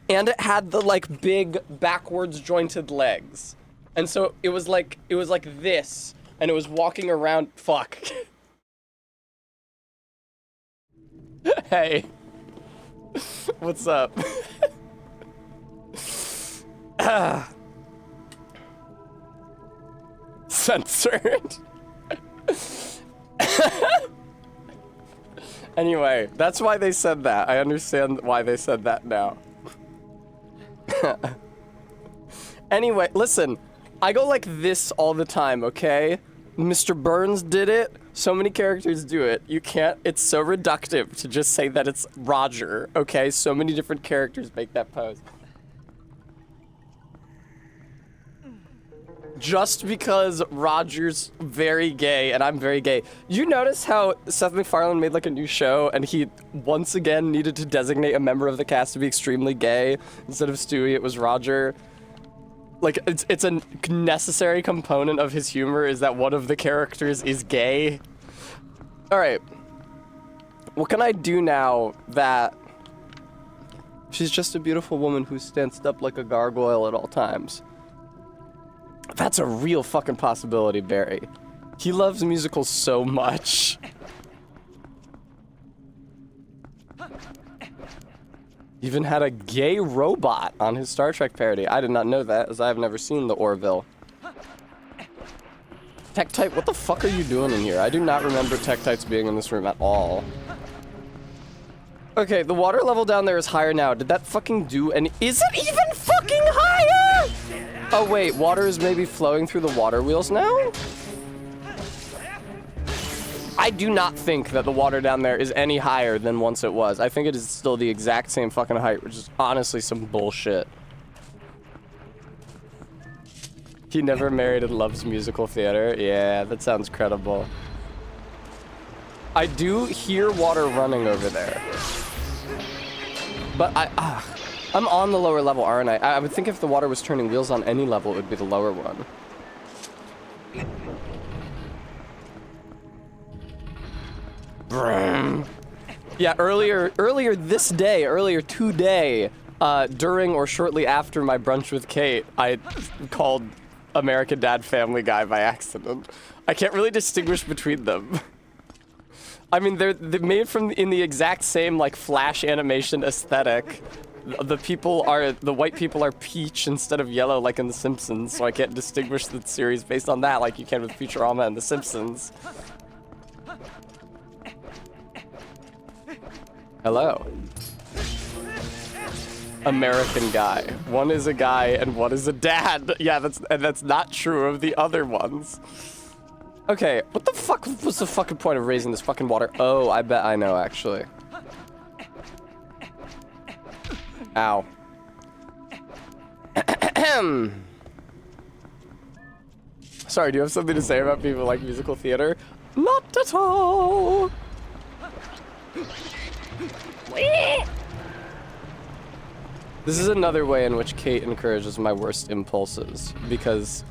and it had the like big backwards jointed legs. And so it was like this, and it was walking around. Fuck. Hey. What's up? Censored. Anyway, that's why they said that. I understand why they said that now. Anyway, listen. I go like this all the time, okay? Mr. Burns did it. So many characters do it. You can't, it's so reductive to just say that it's Roger, okay? So many different characters make that pose. Just because Roger's very gay and I'm very gay. You notice how Seth MacFarlane made like a new show and he once again needed to designate a member of the cast to be extremely gay? Instead of Stewie, it was Roger. Like, it's a necessary component of his humor is that one of the characters is gay. All right. What can I do now that she's just a beautiful woman who stands up like a gargoyle at all times? That's a real fucking possibility, Barry. He loves musicals so much. Even had a gay robot on his Star Trek parody. I did not know that, as I have never seen the Orville. Tektite, what the fuck are you doing in here? I do not remember Tektites being in this room at all. Okay, the water level down there is higher now. Did that fucking do any— Is it even fucking higher?! Oh wait, water is maybe flowing through the water wheels now? I do not think that the water down there is any higher than once it was. I think it is still the exact same fucking height, which is honestly some bullshit. He never married and loves musical theater. Yeah, that sounds credible. I do hear water running over there. But I'm on the lower level, aren't I? I would think if the water was turning wheels on any level, it would be the lower one. Yeah, earlier today, during or shortly after my brunch with Kate, I called American Dad Family Guy by accident. I can't really distinguish between them. I mean, they're made in the exact same, like, Flash animation aesthetic. The white people are peach instead of yellow, like in The Simpsons, so I can't distinguish the series based on that like you can with Futurama and The Simpsons. Hello. American guy. One is a guy and one is a dad. Yeah, that's not true of the other ones. Okay, what the fuck was the fucking point of raising this fucking water? Oh, I bet I know, actually. Ow. Sorry, do you have something to say about people like musical theater? Not at all. This is another way in which Kate encourages my worst impulses, because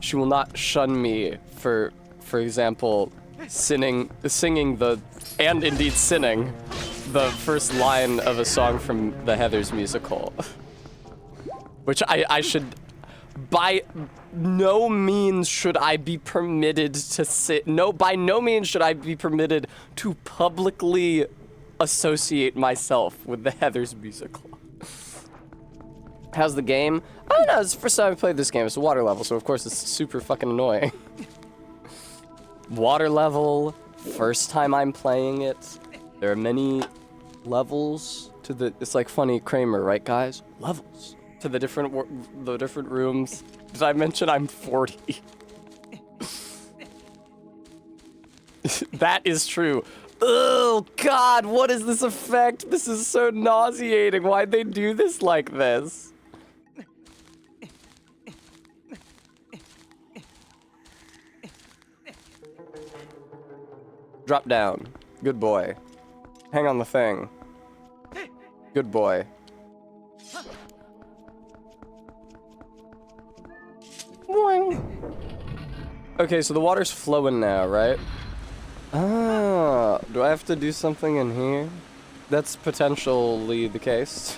she will not shun me for example, singing the first line of a song from the Heathers musical. Which I should, by no means should I be permitted to by no means should I be permitted to publicly associate myself with the Heathers musical. How's the game? I don't know, it's the first time I played this game. It's a water level, so of course it's super fucking annoying. Water level, first time I'm playing it. There are many levels to the, it's like Funny Kramer, right guys? Levels to the different rooms. Did I mention I'm 40? That is true. Oh God, what is this effect? This is so nauseating. Why'd they do this like this? Drop down. Good boy. Hang on the thing. Good boy. Boing. Okay, so the water's flowing now, right? Ah, do I have to do something in here? That's potentially the case.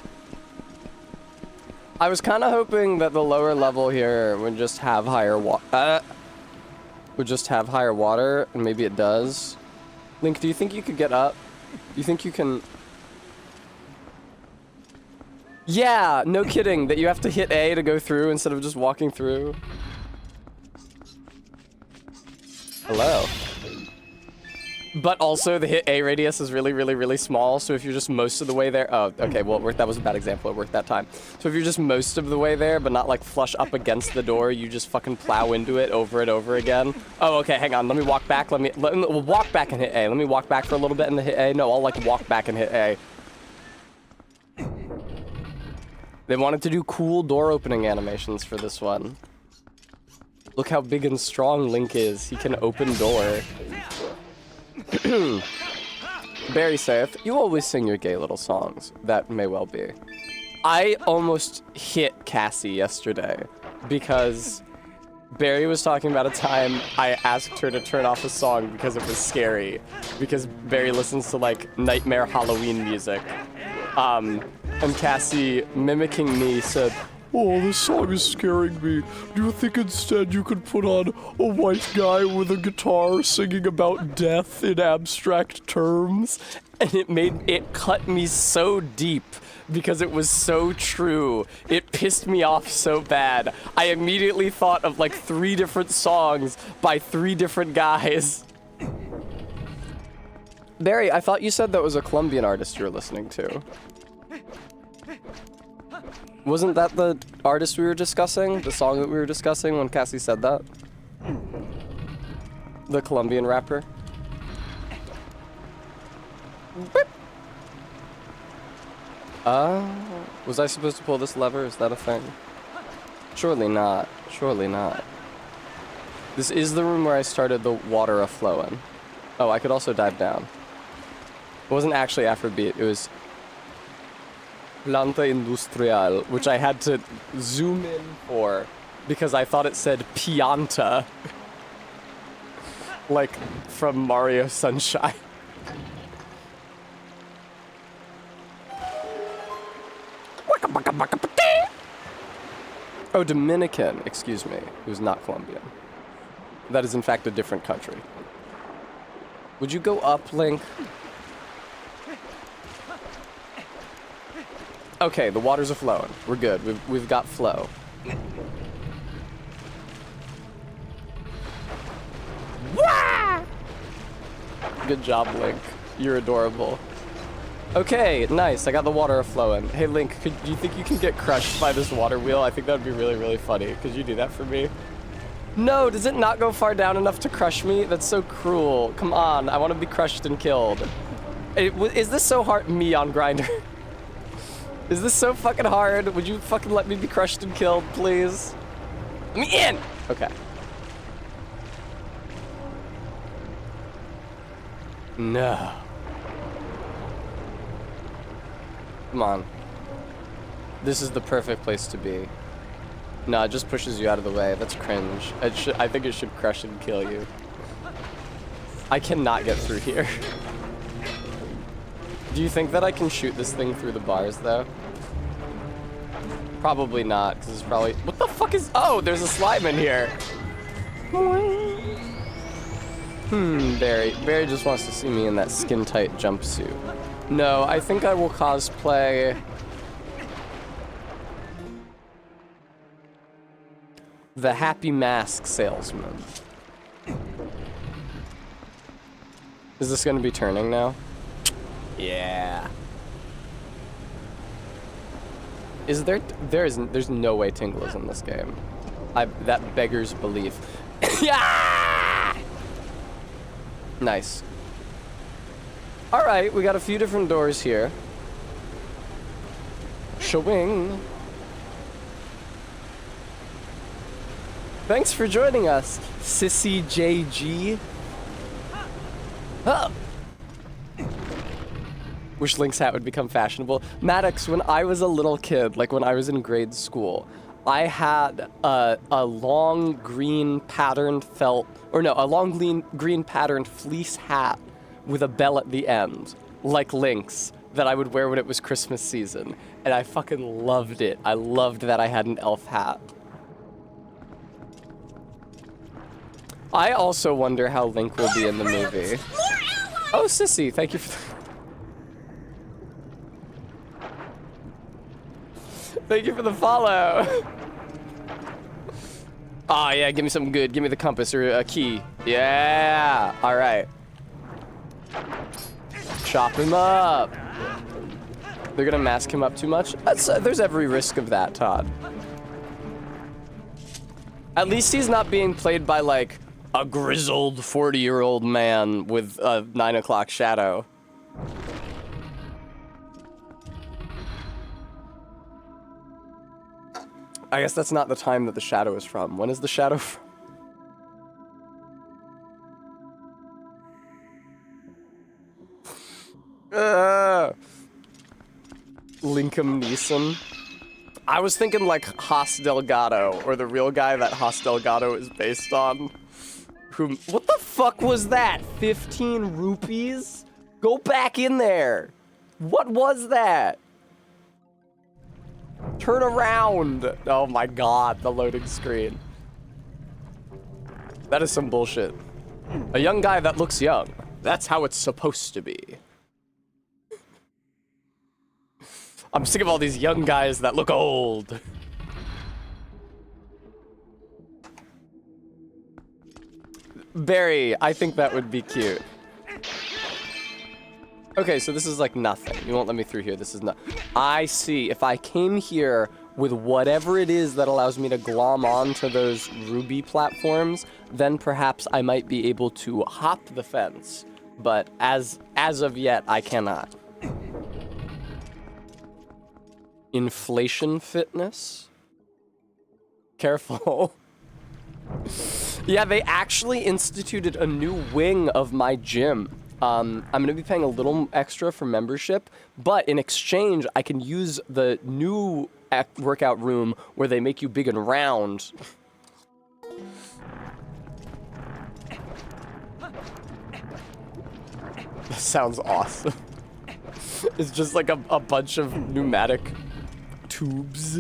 I was kind of hoping that the lower level here would just have higher water, and maybe it does. Link, do you think you could get up? Do you think you can? Yeah, no kidding, that you have to hit A to go through instead of just walking through. Hello. But also, the hit A radius is really, really, really small, so if you're just most of the way there— oh, okay, well, that was a bad example, it worked that time. So if you're just most of the way there, but not, like, flush up against the door, you just fucking plow into it over and over again. Oh, okay, hang on, let me walk back, we'll walk back and hit A. Let me walk back for a little bit and then hit A. No, I'll, like, walk back and hit A. They wanted to do cool door opening animations for this one. Look how big and strong Link is. He can open door. Barry saith, you always sing your gay little songs. That may well be. I almost hit Cassie yesterday because Barry was talking about a time I asked her to turn off a song because it was scary. Because Barry listens to like Nightmare Halloween music. And Cassie, mimicking me, said, "Oh, this song is scaring me. Do you think instead you could put on a white guy with a guitar singing about death in abstract terms?" And it cut me so deep because it was so true. It pissed me off so bad. I immediately thought of like 3 different songs by 3 different guys. Barry, I thought you said that was a Colombian artist you were listening to. Wasn't that the artist we were discussing? The song that we were discussing when Cassie said that? The Colombian rapper? Boop. Was I supposed to pull this lever? Is that a thing? Surely not. Surely not. This is the room where I started the water a-flowing. Oh, I could also dive down. It wasn't actually Afrobeat, it was Planta Industrial, which I had to zoom in for because I thought it said Pianta. Like from Mario Sunshine. Oh, Dominican, excuse me. It was not Colombian. That is in fact a different country. Would you go up, Link? Okay, the waters are flowing. We're good. We've got flow. Wah! Good job, Link. You're adorable. Okay, nice. I got the water flowing. Hey, Link, do you think you can get crushed by this water wheel? I think that would be really, really funny. Could you do that for me? No, does it not go far down enough to crush me? That's so cruel. Come on, I want to be crushed and killed. Is this so hard? Me on Grindr. Is this so fucking hard? Would you fucking let me be crushed and killed, please? Let me in! Okay. No. Come on. This is the perfect place to be. No, it just pushes you out of the way. That's cringe. I think it should crush and kill you. I cannot get through here. Do you think that I can shoot this thing through the bars, though? Probably not, because it's probably... What the fuck is... Oh, there's a slime in here. Barry. Barry just wants to see me in that skin-tight jumpsuit. No, I think I will cosplay... the Happy Mask Salesman. Is this going to be turning now? Yeah. Is there's no way Tingle is in this game. That beggars belief. Yeah! Nice. All right, we got a few different doors here. Showing. Thanks for joining us, Sissy JG. Oh. Wish Link's hat would become fashionable. Maddox, when I was a little kid, like when I was in grade school, I had a long green patterned green patterned fleece hat with a bell at the end, like Link's, that I would wear when it was Christmas season. And I fucking loved it. I loved that I had an elf hat. I also wonder how Link will be in the movie. Oh, Sissy, thank you for thank you for the follow. Oh yeah, give me something good. Give me the compass or a key. Yeah, all right. Chop him up. They're gonna mask him up too much? There's every risk of that, Todd. At least he's not being played by like a grizzled 40-year-old man with a 9 o'clock shadow. I guess that's not the time that the shadow is from. When is the shadow from? Liam Neeson. I was thinking like Haas Delgado, or the real guy that Haas Delgado is based on. What the fuck was that? 15 rupees? Go back in there. What was that? Turn around. Oh my god, the loading screen. That is some bullshit. A young guy that looks young. That's how it's supposed to be. I'm sick of all these young guys that look old. Barry, I think that would be cute. Okay, so this is like nothing. You won't let me through here. This is not. I see. If I came here with whatever it is that allows me to glom on to those ruby platforms, then perhaps I might be able to hop the fence. But as of yet, I cannot. Inflation fitness? Careful. Yeah, they actually instituted a new wing of my gym. I'm gonna be paying a little extra for membership, but in exchange, I can use the new workout room where they make you big and round. That sounds awesome. It's just like a bunch of pneumatic tubes.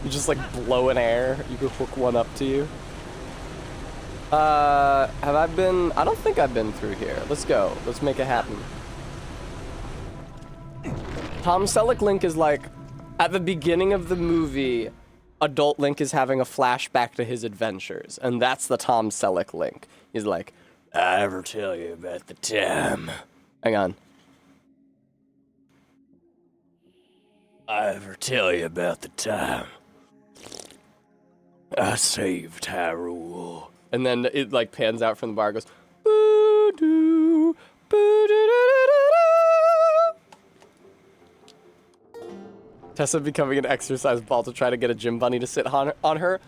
You just like blow in air. You can hook one up to you. Have I been? I don't think I've been through here. Let's go. Let's make it happen. Tom Selleck Link is like, at the beginning of the movie, adult Link is having a flashback to his adventures, and that's the Tom Selleck Link. He's like, I ever tell you about the time. Hang on. I ever tell you about the time I saved Hyrule. And then it like pans out from the bar and goes, boo-doo, boo-doo-doo-doo-doo. Tessa becoming an exercise ball to try to get a gym bunny to sit on her.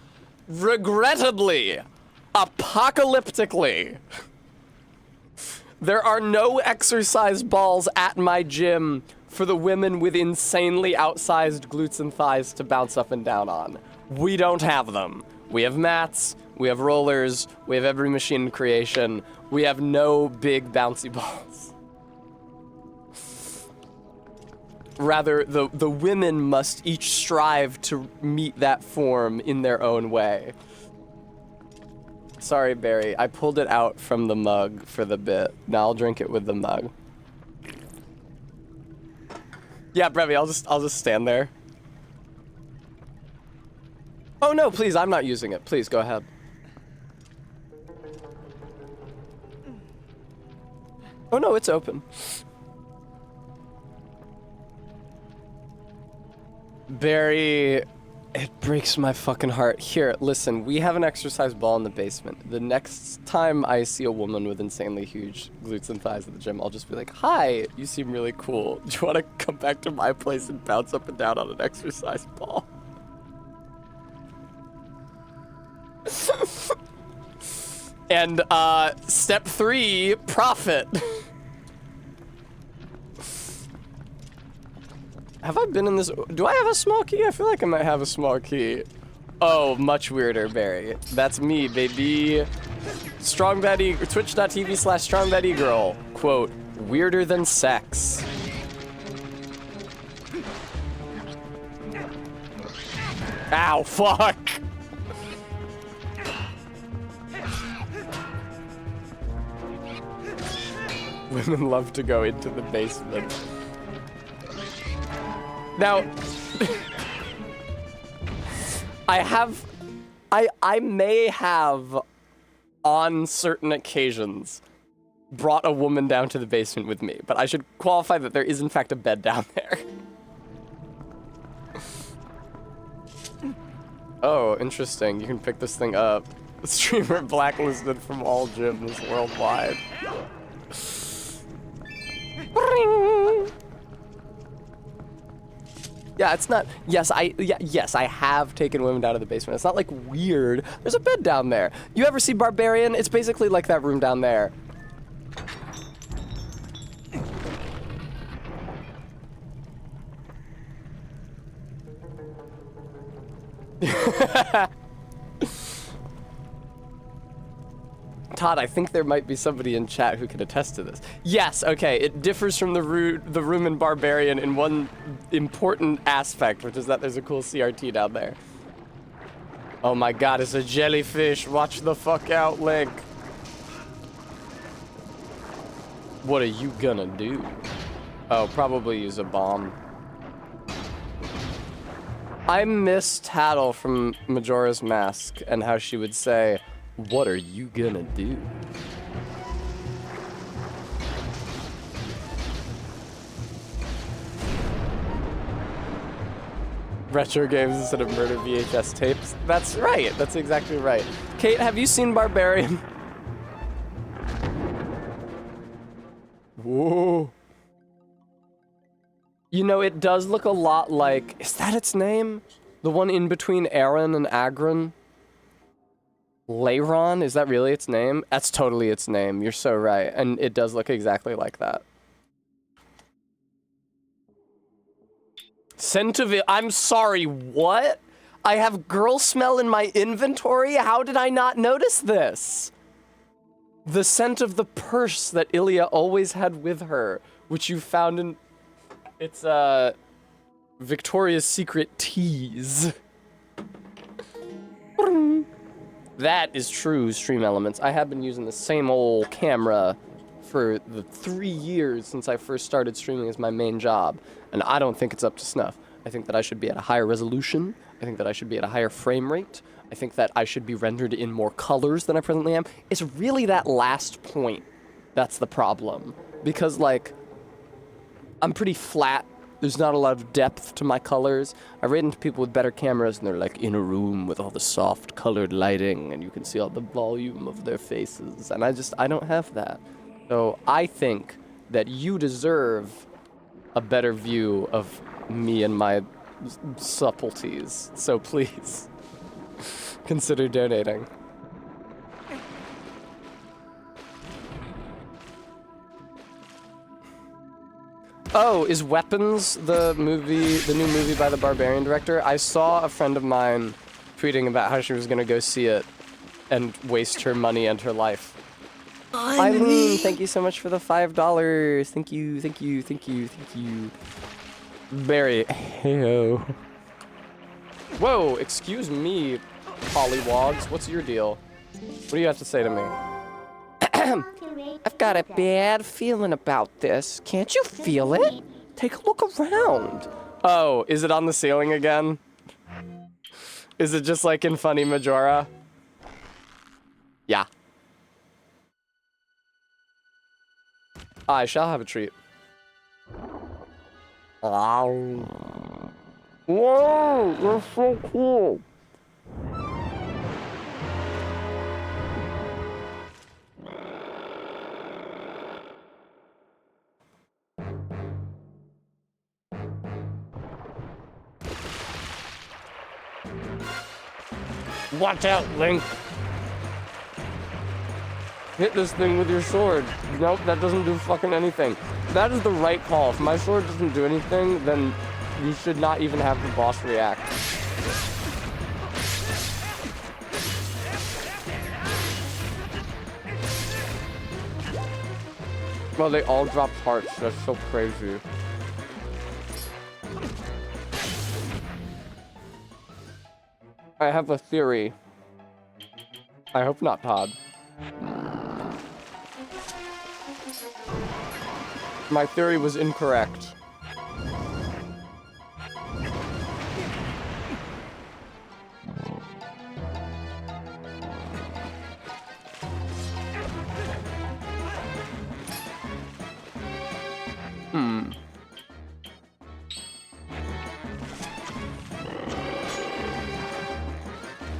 Regrettably, apocalyptically, there are no exercise balls at my gym for the women with insanely outsized glutes and thighs to bounce up and down on. We don't have them. We have mats, we have rollers, we have every machine in creation. We have no big bouncy balls. Rather, the women must each strive to meet that form in their own way. Sorry, Barry, I pulled it out from the mug for the bit. Now I'll drink it with the mug. Yeah, Brevi, I'll just stand there. Oh no, please, I'm not using it. Please, go ahead. Oh no, it's open. Barry, it breaks my fucking heart. Here, listen, we have an exercise ball in the basement. The next time I see a woman with insanely huge glutes and thighs at the gym, I'll just be like, hi, you seem really cool. Do you want to come back to my place and bounce up and down on an exercise ball? And step 3, profit. Have I been in this? Do I have a small key? I feel like I might have a small key. Oh, much weirder, Barry. That's me, baby. Strong Betty, twitch.tv/Strong Betty Girl. Quote, weirder than sex. Ow, fuck. Women love to go into the basement. Now, I may have, on certain occasions, brought a woman down to the basement with me, but I should qualify that there is in fact a bed down there. Oh, interesting. You can pick this thing up. Streamer blacklisted from all gyms worldwide. Yeah, it's not. Yes, I have taken women down to the basement. It's not like weird. There's a bed down there. You ever see Barbarian? It's basically like that room down there. Todd, I think there might be somebody in chat who can attest to this. Yes, okay, it differs from the room in Barbarian in one important aspect, which is that there's a cool CRT down there. Oh my god, it's a jellyfish. Watch the fuck out, Link. What are you gonna do? Oh, probably use a bomb. I miss Tattle from Majora's Mask and how she would say, "What are you gonna do?" Retro games instead of murder VHS tapes. That's right. That's exactly right. Kate, have you seen Barbarian? Whoa. You know, it does look a lot like... Is that its name? The one in between Aaron and Agron? Leiron? Is that really its name? That's totally its name. You're so right. And it does look exactly like that. Scent of it. I'm sorry, what? I have girl smell in my inventory? How did I not notice this? The scent of the purse that Ilya always had with her, which you found in... It's, Victoria's Secret tease. That is true, Stream Elements. I have been using the same old camera for the 3 years since I first started streaming as my main job, and I don't think it's up to snuff. I think that I should be at a higher resolution. I think that I should be at a higher frame rate. I think that I should be rendered in more colors than I presently am. It's really that last point that's the problem. Because, like, I'm pretty flat. There's not a lot of depth to my colors. I ran into people with better cameras, and they're, like, in a room with all the soft colored lighting, and you can see all the volume of their faces. And I don't have that. So I think that you deserve a better view of me and my subtleties. So please, consider donating. Oh, is Weapons the new movie by the Barbarian director? I saw a friend of mine tweeting about how she was gonna go see it and waste her money and her life. Eileen, thank you so much for the $5. Thank you, thank you, thank you, thank you. Barry, heyo. Whoa, excuse me, Pollywogs. What's your deal? What do you have to say to me? I've got a bad feeling about this. Can't you feel it? Take a look around. Oh, is it on the ceiling again? Is it just like in Funny Majora? Yeah. I shall have a treat. Whoa, you're so cool. Watch out, Link. Hit this thing with your sword. Nope, that doesn't do fucking anything. That is the right call. If my sword doesn't do anything, then you should not even have the boss react. Well, they all dropped hearts. That's so crazy. I have a theory. I hope not, Todd. My theory was incorrect.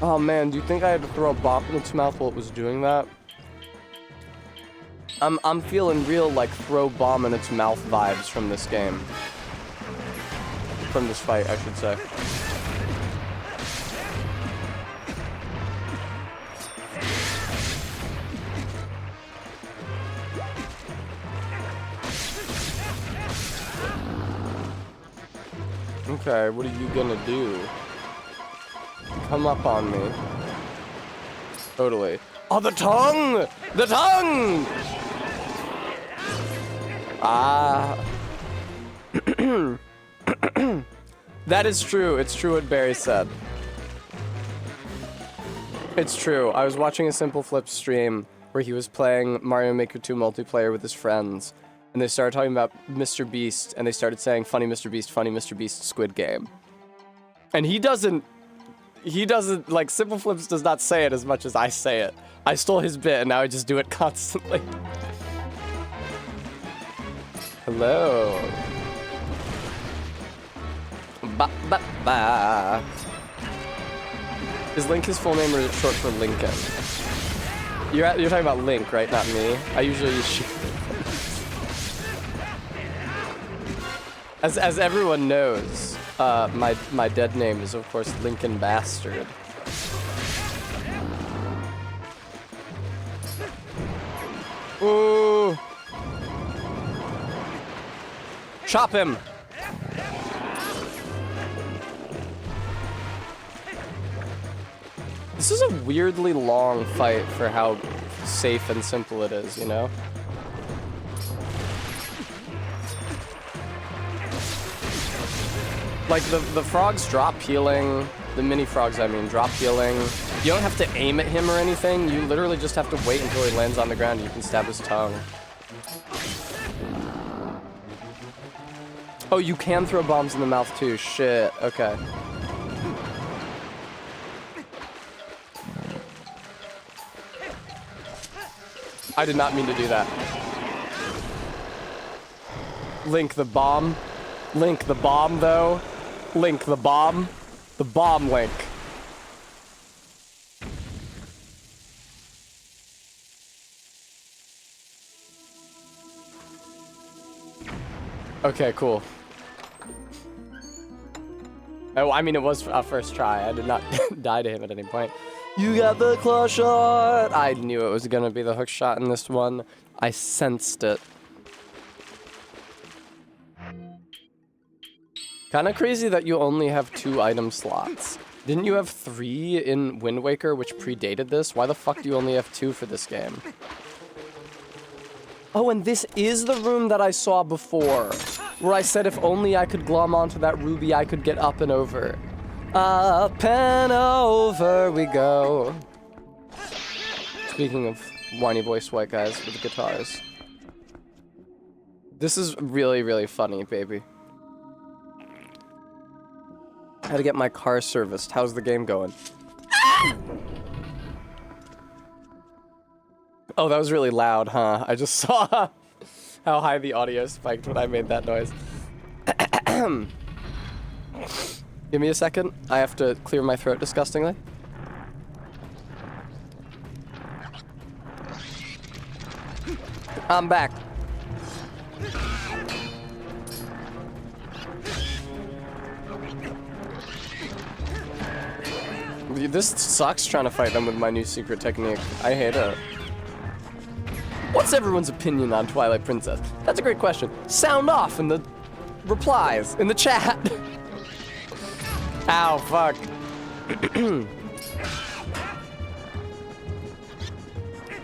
Oh man, do you think I had to throw a bop in its mouth while it was doing that? I'm feeling real like throw bomb in its mouth vibes from this game. From this fight, I should say. Okay, what are you gonna do? come up on me. Totally. Oh, the tongue! The tongue! Ah. That is true. It's true what Barry said. It's true. I was watching a Simple Flip stream where he was playing Mario Maker 2 multiplayer with his friends, and they started talking about Mr. Beast, and they started saying, funny Mr. Beast, Squid Game. And he doesn't, like, Simple Flips does not say it as much as I say it. I stole his bit, and now I just do it constantly. Hello. Ba ba ba. Is Link his full name or is it short for Lincoln? You're talking about Link, right? Not me. I usually use she. As everyone knows, my dead name is of course Lincoln Bastard. Ooh. Chop him. This is a weirdly long fight for how safe and simple it is, you know? Like, the frogs drop healing, the mini frogs, I mean, drop healing. You don't have to aim at him or anything, you literally just have to wait until he lands on the ground and you can stab his tongue. Oh, you can throw bombs in the mouth too, shit, okay. I did not mean to do that. Link the bomb. Link the bomb, though. Link the bomb. The bomb Link. Okay, cool. Oh, I mean, it was a first try. I did not die to him at any point. You got the claw shot! I knew it was gonna be the hook shot in this one. I sensed it. Kinda crazy that you only have 2 item slots. Didn't you have 3 in Wind Waker, which predated this? Why the fuck do you only have 2 for this game? Oh, and this is the room that I saw before, where I said if only I could glom onto that ruby, I could get up and over. Up and over we go. Speaking of whiny voiced white guys with guitars. This is really, really funny, baby. I had to get my car serviced. How's the game going? Oh, that was really loud, huh? I just saw how high the audio spiked when I made that noise. Give me a second. I have to clear my throat disgustingly. I'm back. This sucks trying to fight them with my new secret technique. I hate it. What's everyone's opinion on Twilight Princess? That's a great question. Sound off in the replies, in the chat. Ow, fuck.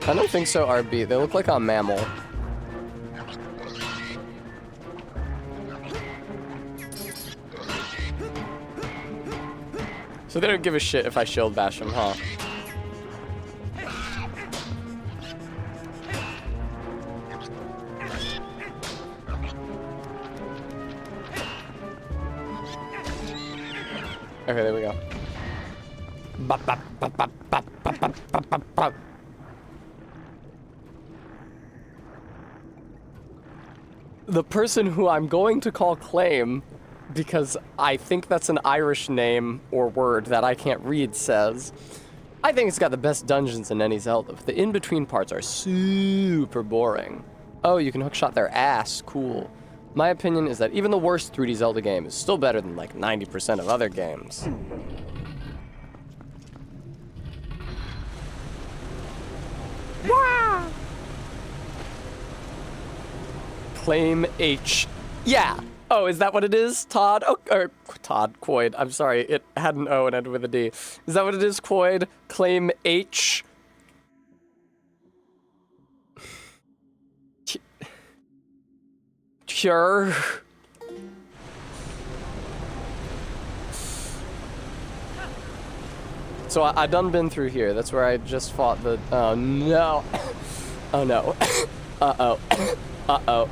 I don't think so, RB. They look like a mammal. So they don't give a shit if I shield bash them, huh? Okay, there we go. The person who I'm going to call Claim, because I think that's an Irish name or word that I can't read, says, I think it's got the best dungeons in any Zelda. The in-between parts are super boring. Oh, you can hookshot their ass. Cool. My opinion is that even the worst 3D Zelda game is still better than like 90% of other games. Claim H. Yeah, Oh, is that what it is, Todd? Oh, or Todd, Quoid. I'm sorry, it had an O and ended with a D. Is that what it is, Quoid? Claim H. Sure. So I done been through here. That's where I just fought the. Oh no. Oh no. Uh-oh. Uh-oh.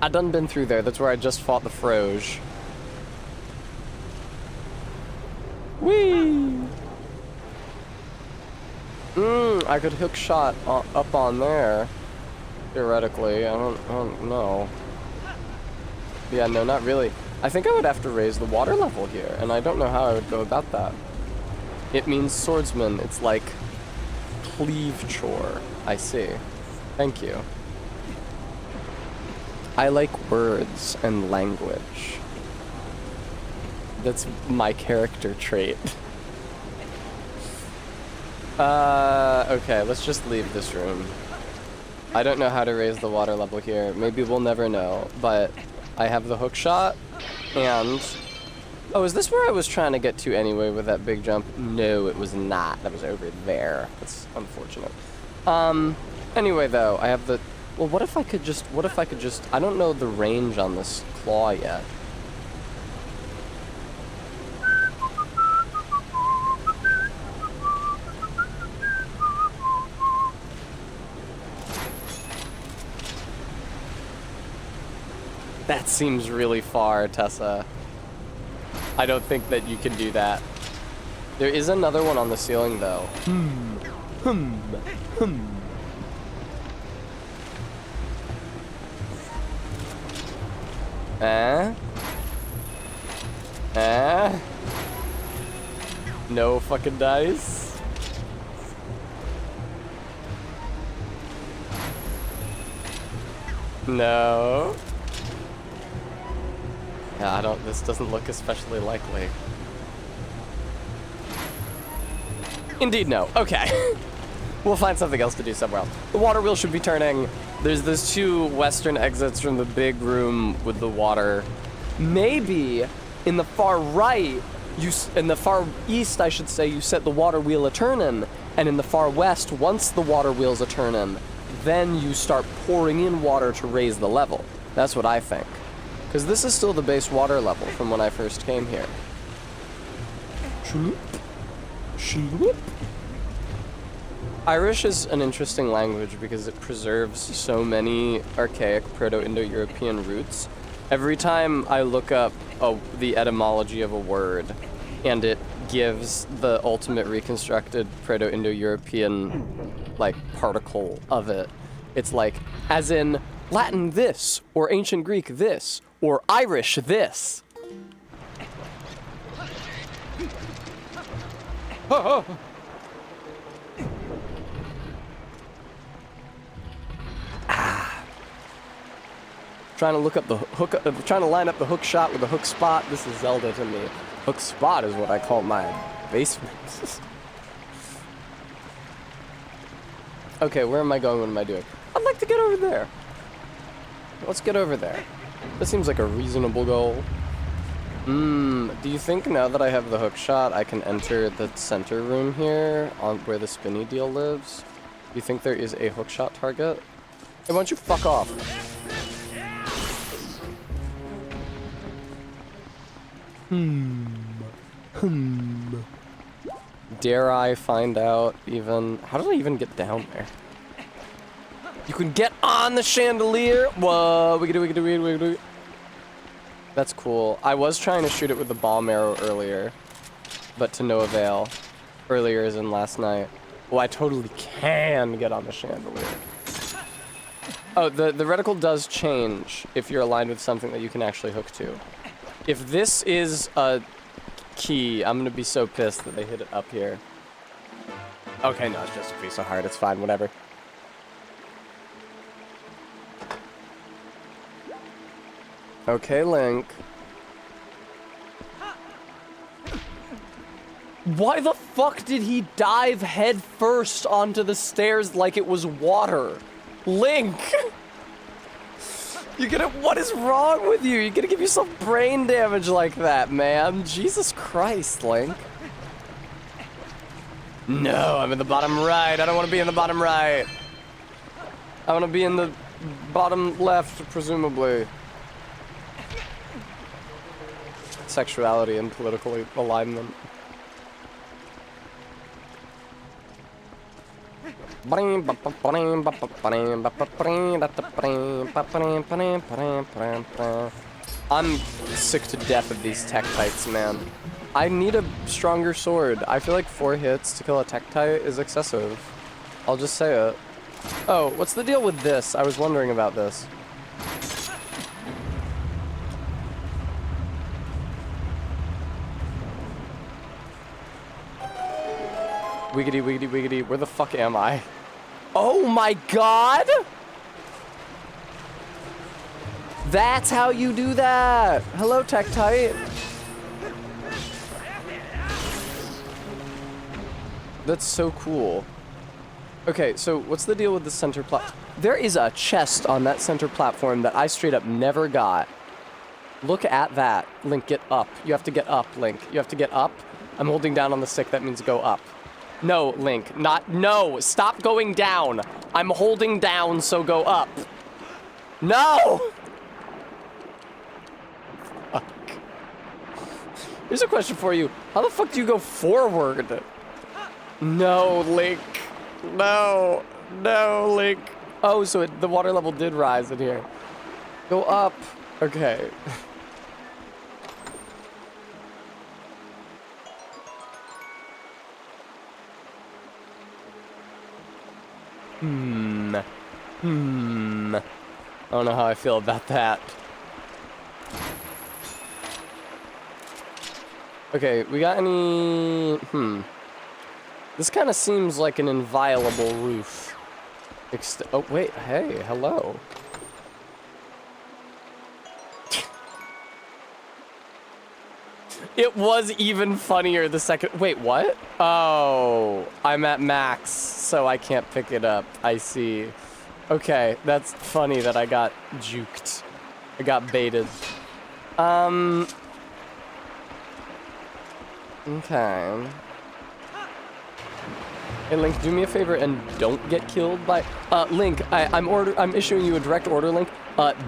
I done been through there. That's where I just fought the Froge. Whee! I could hook shot up on there. Theoretically. I don't know. Yeah, no, not really. I think I would have to raise the water level here, and I don't know how I would go about that. It means swordsman. It's like cleave chore. I see. Thank you. I like words and language. That's my character trait. Okay, let's just leave this room. I don't know how to raise the water level here. Maybe we'll never know, but I have the hook shot, and... Oh, is this where I was trying to get to anyway with that big jump? No, it was not. That was over there. That's unfortunate. Anyway, though, I have the... Well, what if I could just... I don't know the range on this claw yet. That seems really far, Tessa. I don't think that you can do that. There is another one on the ceiling, though. No fucking dice. No. Yeah, this doesn't look especially likely. Indeed, no. Okay. We'll find something else to do somewhere else. The water wheel should be turning. There's those two western exits from the big room with the water. Maybe in the far right, in the far east, I should say, you set the water wheel a turnin', and in the far west, once the water wheel's a turnin', then you start pouring in water to raise the level. That's what I think. Because this is still the base water level from when I first came here. Shloop. Shloop. Irish is an interesting language because it preserves so many archaic Proto-Indo-European roots. Every time I look up the etymology of a word, and it gives the ultimate reconstructed Proto-Indo-European, like, particle of it, it's like, as in Latin this, or Ancient Greek this, or Irish this. Trying to look up the hook, trying to line up the hook shot with the hook spot. This is Zelda to me. Hook spot is what I call my basement. Okay, where am I going? What am I doing? I'd like to get over there. Let's get over there. This seems like a reasonable goal. Do you think now that I have the hook shot, I can enter the center room here on where the spinny deal lives? Do you think there is a hook shot target? Hey, why don't you fuck off? Dare I find out even... How did I even get down there? You can get on the chandelier! Whoa, we can do. That's cool. I was trying to shoot it with the bomb arrow earlier, but to no avail. Earlier as in last night. Well, I totally can get on the chandelier. Oh, the reticle does change if you're aligned with something that you can actually hook to. If this is a key, I'm gonna be so pissed that they hit it up here. Okay, no, it's just a piece of heart. It's fine, whatever. Okay, Link. Why the fuck did he dive head first onto the stairs like it was water? Link! You gonna, what is wrong with you? You're gonna give yourself brain damage like that, man. Jesus Christ, Link. No, I'm in the bottom right. I don't want to be in the bottom right. I want to be in the bottom left, presumably. Sexuality and political alignment. I'm sick to death of these Tektites, man. I need a stronger sword. I feel like 4 hits to kill a Tektite is excessive. I'll just say it. Oh, what's the deal with this? I was wondering about this. Wiggity, wiggity, wiggity. Where the fuck am I? Oh my god! That's how you do that! Hello, Tektite. That's so cool. Okay, so what's the deal with the center There is a chest on that center platform that I straight up never got. Look at that. Link, get up. You have to get up, Link. You have to get up. I'm holding down on the stick. That means go up. No, Link. No! Stop going down! I'm holding down, so go up. No! Fuck. Here's a question for you. How the fuck do you go forward? No, Link. No. No, Link. Oh, so the water level did rise in here. Go up. Okay. I don't know how I feel about that. Okay, we got any... This kind of seems like an inviolable roof. Oh, wait, hey, hello. It was even funnier the second... Wait, what? Oh, I'm at max, so I can't pick it up. I see. Okay, that's funny that I got juked. I got baited. Okay. Hey, Link, do me a favor and don't get killed by... Link, I'm issuing you a direct order, Link.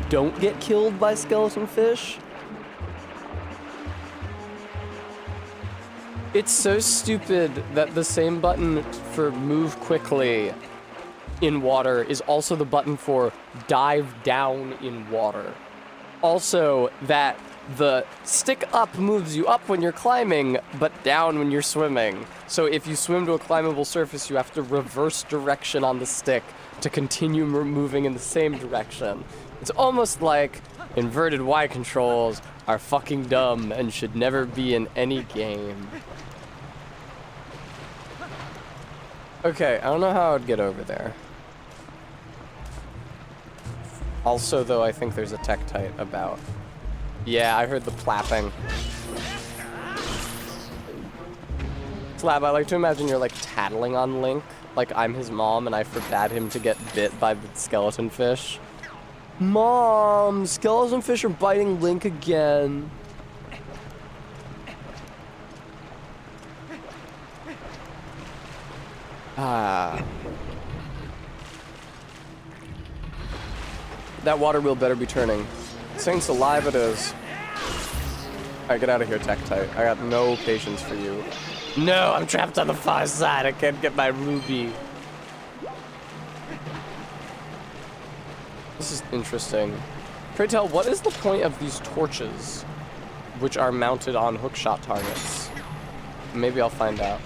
Don't get killed by skeleton fish. It's so stupid that the same button for move quickly in water is also the button for dive down in water. Also, that the stick up moves you up when you're climbing, but down when you're swimming. So if you swim to a climbable surface, you have to reverse direction on the stick to continue moving in the same direction. It's almost like inverted Y controls are fucking dumb and should never be in any game. Okay, I don't know how I would get over there. Also, though, I think there's a Tektite about. Yeah, I heard the plapping. Slab, I like to imagine you're like tattling on Link, like I'm his mom and I forbade him to get bit by the skeleton fish. Mom, skeleton fish are biting Link again. That water wheel better be turning. Saints alive it is. Alright, get out of here, Tektite. I got no patience for you. No, I'm trapped on the far side. I can't get my ruby. This is interesting. Pray tell, what is the point of these torches, which are mounted on hookshot targets? Maybe I'll find out.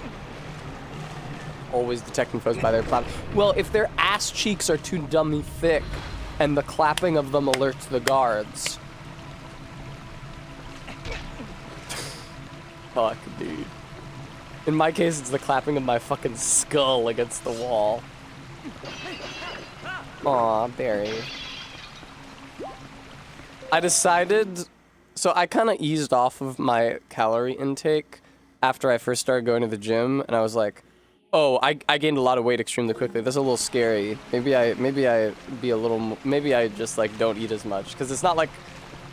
Always detecting foes by their clap. Well, if their ass cheeks are too dummy thick, and the clapping of them alerts the guards. Fuck, dude. In my case, it's the clapping of my fucking skull against the wall. Aw, Barry. I decided... So I kind of eased off of my calorie intake after I first started going to the gym, and I was like, Oh, I gained a lot of weight extremely quickly. That's a little scary. Maybe I be a little. Maybe I just like don't eat as much because it's not like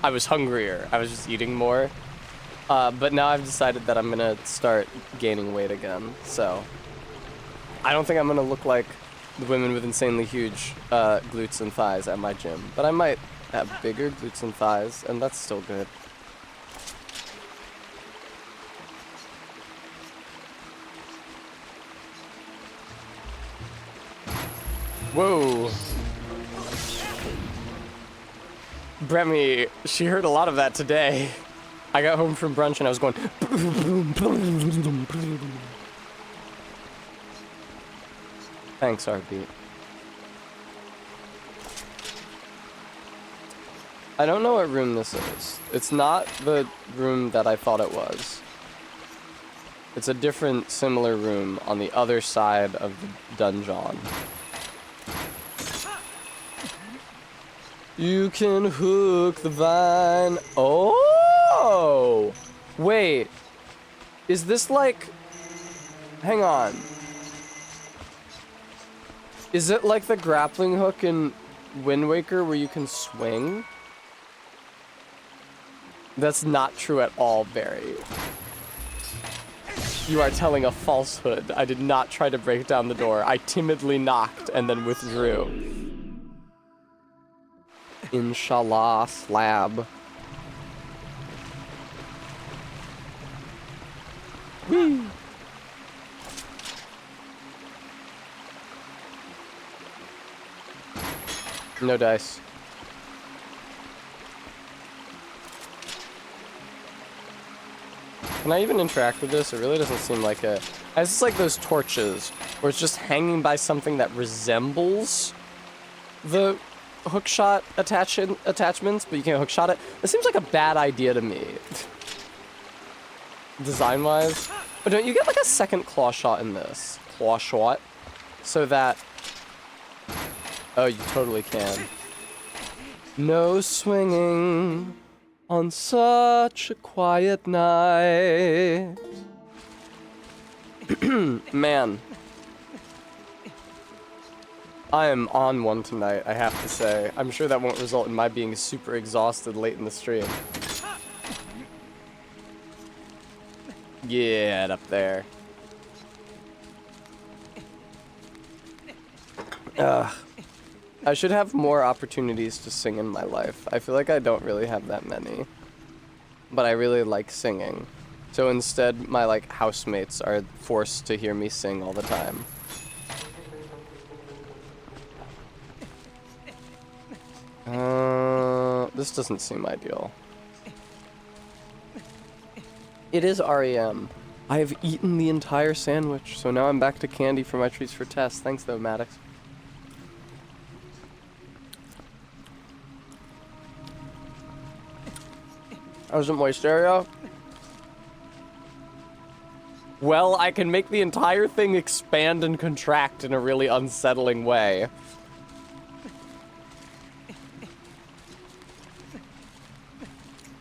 I was hungrier. I was just eating more. But now I've decided that I'm gonna start gaining weight again. So I don't think I'm gonna look like the women with insanely huge glutes and thighs at my gym, but I might have bigger glutes and thighs, and that's still good. Whoa. Bremy, she heard a lot of that today. I got home from brunch and I was going... Thanks, Heartbeat. I don't know what room this is. It's not the room that I thought it was. It's a different, similar room on the other side of the dungeon. You can hook the vine. Oh! Wait. Is this like... Hang on. Is it like the grappling hook in Wind Waker where you can swing? That's not true at all, Barry. You are telling a falsehood. I did not try to break down the door. I timidly knocked and then withdrew. Inshallah, slab. Whee! No dice. Can I even interact with this? It really doesn't seem like it. It's just like those torches, where it's just hanging by something that resembles the hookshot attachments, but you can't hookshot it. It seems like a bad idea to me. Design-wise. But don't you get like a second claw shot in this? Claw shot? So that... Oh, you totally can. No swinging on such a quiet night. Man. I am on one tonight, I have to say. I'm sure that won't result in my being super exhausted late in the stream. Get up there. Ugh. I should have more opportunities to sing in my life. I feel like I don't really have that many. But I really like singing. So instead, my like housemates are forced to hear me sing all the time. This doesn't seem ideal. It is REM. I have eaten the entire sandwich, so now I'm back to candy for my treats for Tess. Thanks though, Maddox. How's it, Moisterio? Well, I can make the entire thing expand and contract in a really unsettling way.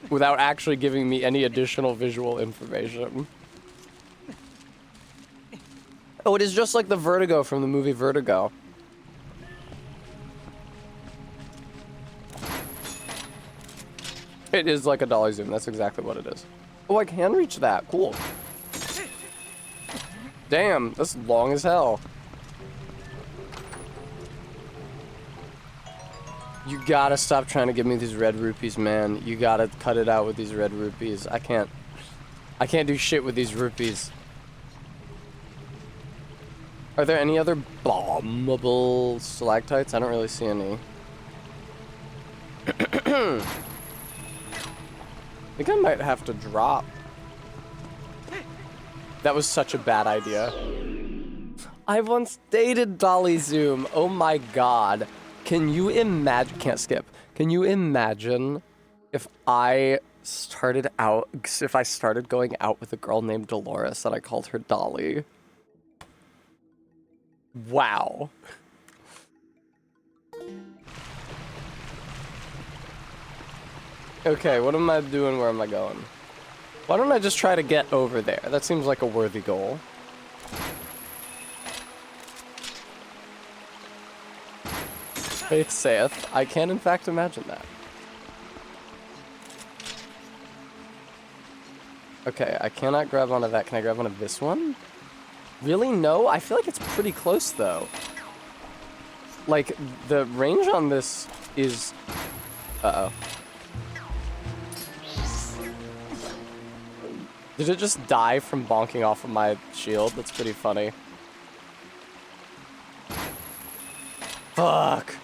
Without actually giving me any additional visual information. Oh, it is just like the Vertigo from the movie Vertigo. It is like a dolly zoom, that's exactly what it is. Oh, I can reach that, cool. Damn, that's long as hell. You gotta stop trying to give me these red rupees, man. You gotta cut it out with these red rupees. I can't do shit with these rupees. Are there any other bombable stalactites? I don't really see any. I think I might have to drop. That was such a bad idea. I once dated Dolly Zoom. Oh my god. Can you imagine? Can't skip. Can you imagine if I started going out with a girl named Dolores and I called her Dolly? Wow. Okay, what am I doing? Where am I going? Why don't I just try to get over there? That seems like a worthy goal. Faith saith, I can in fact imagine that. Okay, I cannot grab onto that. Can I grab onto this one? Really? No? I feel like it's pretty close, though. Like, the range on this is... Uh-oh. Did it just die from bonking off of my shield? That's pretty funny. Fuck!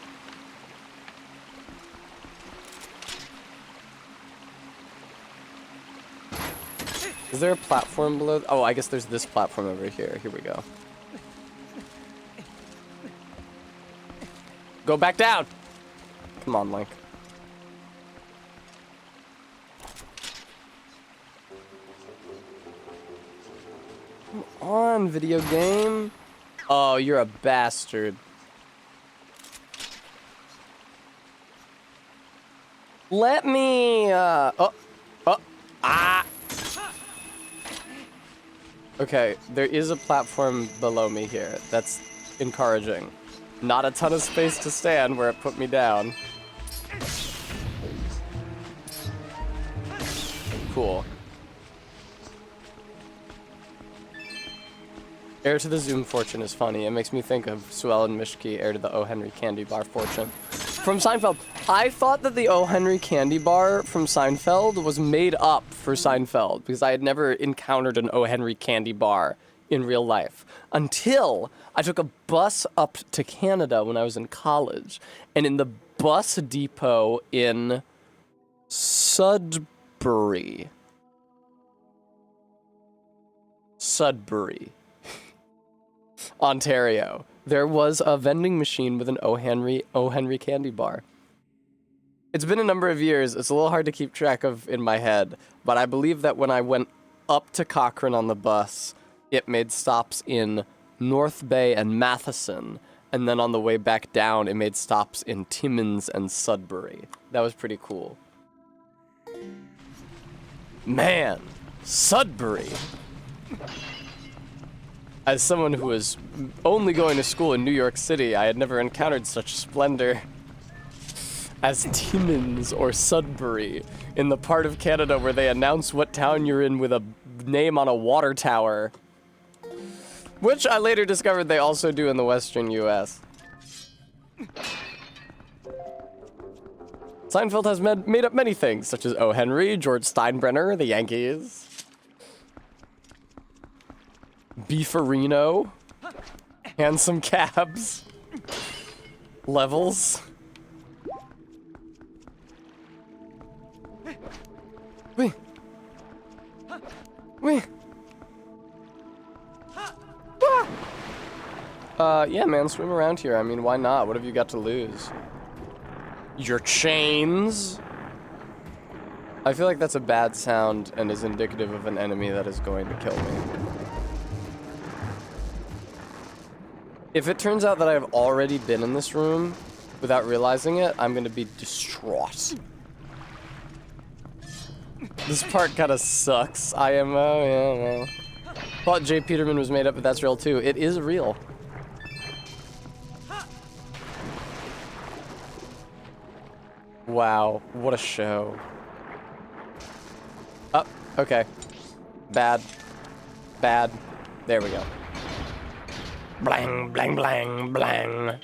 Is there a platform below? Oh, I guess there's this platform over here. Here we go. Go back down! Come on, Link. Come on, video game. Oh, you're a bastard. Let me, Okay, there is a platform below me here. That's encouraging. Not a ton of space to stand where it put me down. Cool. Heir to the Zoom fortune is funny. It makes me think of Suelle and Mishki, heir to the O. Henry candy bar fortune. From Seinfeld. I thought that the O. Henry candy bar from Seinfeld was made up for Seinfeld because I had never encountered an O. Henry candy bar in real life until I took a bus up to Canada when I was in college, and in the bus depot in Sudbury, Ontario, there was a vending machine with an O. Henry candy bar. It's been a number of years. It's a little hard to keep track of in my head, but I believe that when I went up to Cochrane on the bus, it made stops in North Bay and Matheson, and then on the way back down, it made stops in Timmins and Sudbury. That was pretty cool. Man, Sudbury. As someone who was only going to school in New York City, I had never encountered such splendor as Timmins or Sudbury, in the part of Canada where they announce what town you're in with a name on a water tower. Which I later discovered they also do in the Western US. Seinfeld has made up many things, such as O. Henry, George Steinbrenner, the Yankees, Beefarino, handsome cabs, levels. Wee. Yeah, man, swim around here. I mean, why not? What have you got to lose? Your chains? I feel like that's a bad sound and is indicative of an enemy that is going to kill me. If it turns out that I've already been in this room without realizing it, I'm gonna be distraught. This part kind of sucks. IMO, yeah, well. Thought J. Peterman was made up, but that's real too. It is real. Wow, what a show. Oh, okay. Bad. Bad. There we go. Blang, blang, blang, blang.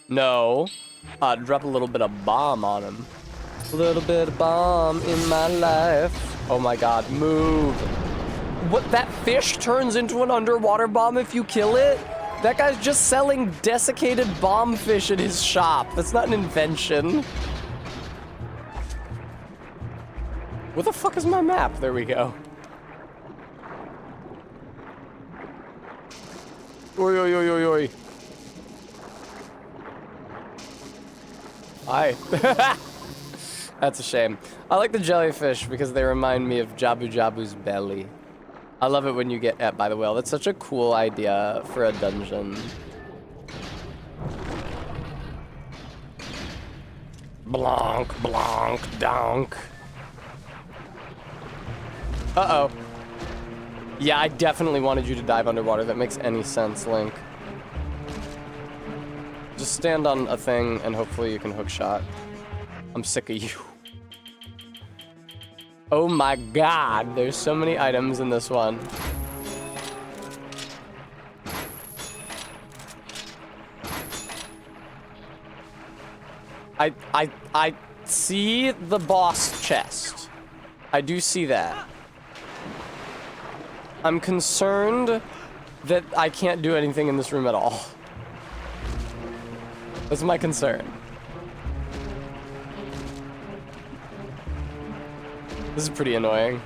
No. Drop a little bit of bomb on him. A little bit of bomb in my life. Oh my god, move. What, that fish turns into an underwater bomb if you kill it? That guy's just selling desiccated bomb fish at his shop. That's not an invention. What the fuck is my map? There we go. Oi, oi, oi, oi, oi. Hi. That's a shame. I like the jellyfish because they remind me of Jabu Jabu's belly. I love it when you get ate by the whale. That's such a cool idea for a dungeon. Blonk, blonk, donk. Uh-oh. Yeah, I definitely wanted you to dive underwater. That makes any sense, Link. Just stand on a thing and hopefully you can hook shot. I'm sick of you. Oh my god, there's so many items in this one. I see the boss chest. I do see that. I'm concerned that I can't do anything in this room at all. That's my concern. This is pretty annoying.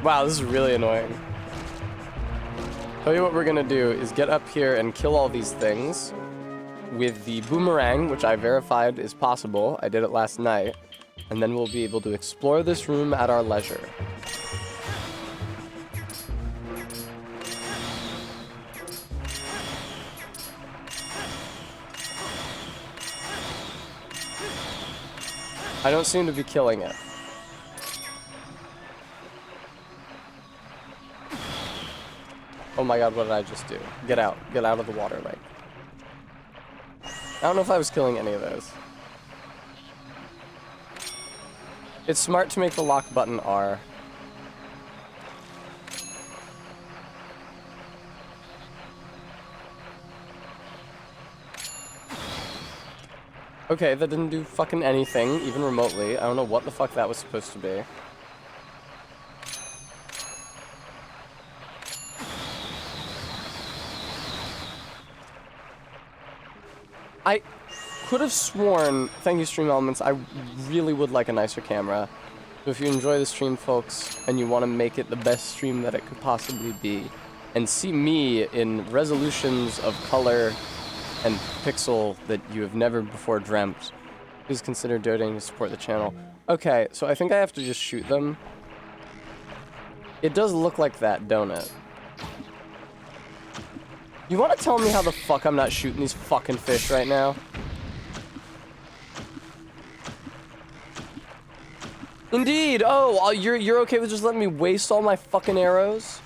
Wow, this is really annoying. Tell you what we're gonna do is get up here and kill all these things with the boomerang, which I verified is possible. I did it last night. And then we'll be able to explore this room at our leisure. I don't seem to be killing it. Oh my god, what did I just do? Get out. Get out of the water, like. I don't know if I was killing any of those. It's smart to make the lock button R. Okay, that didn't do fucking anything, even remotely. I don't know what the fuck that was supposed to be. I could have sworn, thank you Stream Elements, I really would like a nicer camera. So if you enjoy the stream, folks, and you want to make it the best stream that it could possibly be, and see me in resolutions of color and pixel that you have never before dreamt, please consider donating to support the channel. Okay, so I think I have to just shoot them. It does look like that, don't it? You want to tell me how the fuck I'm not shooting these fucking fish right now? Indeed! Oh, you're okay with just letting me waste all my fucking arrows?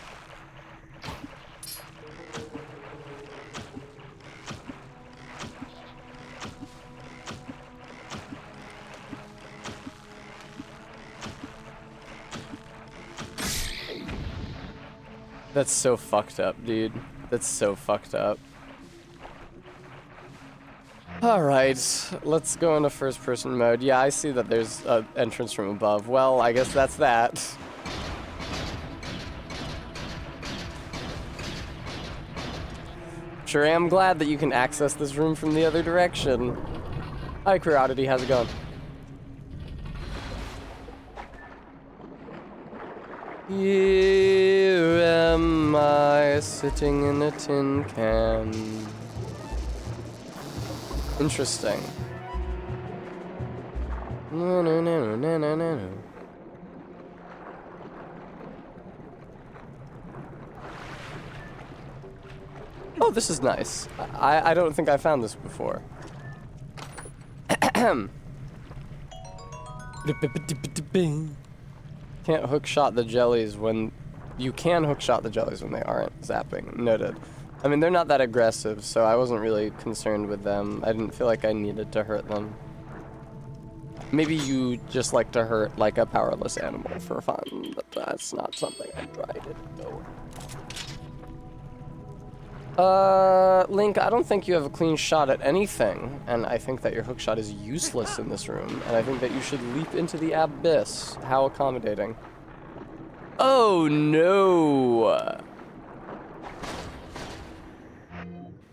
That's so fucked up, dude. That's so fucked up. Alright, let's go into first-person mode. Yeah, I see that there's an entrance from above. Well, I guess that's that. Sure am glad that you can access this room from the other direction. Hi, Curiosity, how's it going? Here am I, sitting in a tin can. Interesting. No, no, no, no, no, no, no. Oh, this is nice. I don't think I found this before. Can't hookshot the jellies when... You can hookshot the jellies when they aren't zapping. Noted. I mean, they're not that aggressive, so I wasn't really concerned with them. I didn't feel like I needed to hurt them. Maybe you just like to hurt, like, a powerless animal for fun, but that's not something I try to do. Link, I don't think you have a clean shot at anything, and I think that your hookshot is useless in this room, and I think that you should leap into the abyss. How accommodating. Oh, no!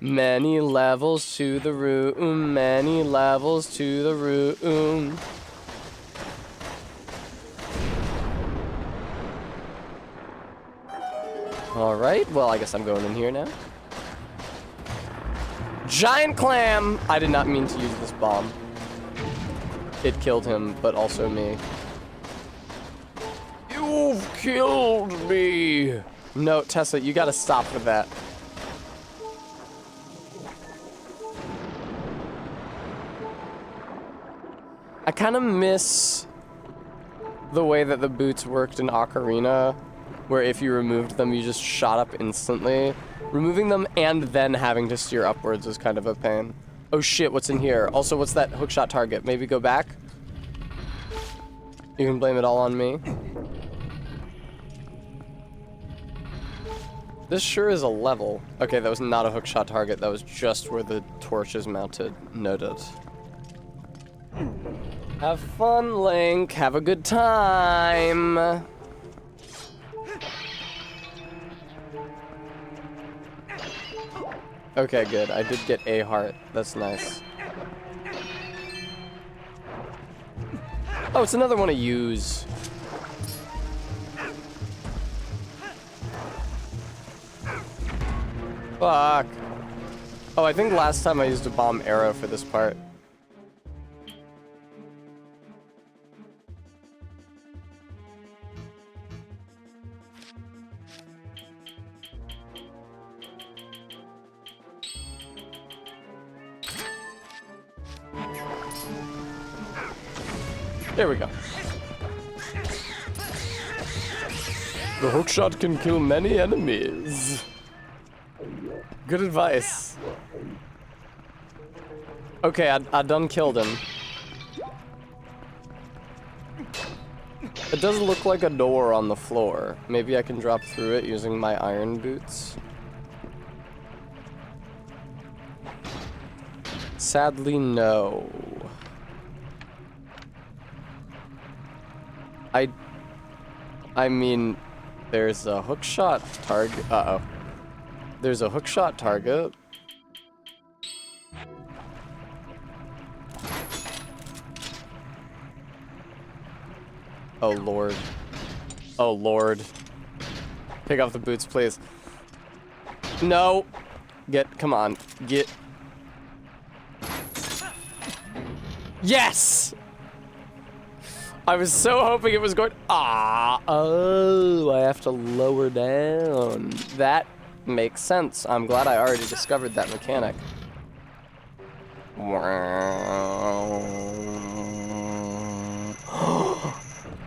Many levels to the room, many levels to the room. Alright, well, I guess I'm going in here now. Giant clam! I did not mean to use this bomb. It killed him, but also me. You've killed me! No, Tessa, you gotta stop with that. I kind of miss the way that the boots worked in Ocarina where if you removed them, you just shot up instantly. Removing them and then having to steer upwards is kind of a pain. Oh shit, what's in here? Also, what's that hookshot target? Maybe go back? You can blame it all on me. This sure is a level. Okay, that was not a hookshot target. That was just where the torch is mounted. Noted. Have fun, Link. Have a good time. Okay, good. I did get a heart. That's nice. Oh, it's another one to use. Fuck. Oh, I think last time I used a bomb arrow for this part. There we go. The hookshot can kill many enemies. Good advice. Okay, I done killed him. It does look like a door on the floor. Maybe I can drop through it using my iron boots. Sadly, no. I mean, there's a hookshot target. Uh-oh. There's a hookshot target. Oh, Lord. Oh, Lord. Take off the boots, please. No. Come on. Get. Yes! I was so hoping it was going. Oh, I have to lower down. That makes sense. I'm glad I already discovered that mechanic.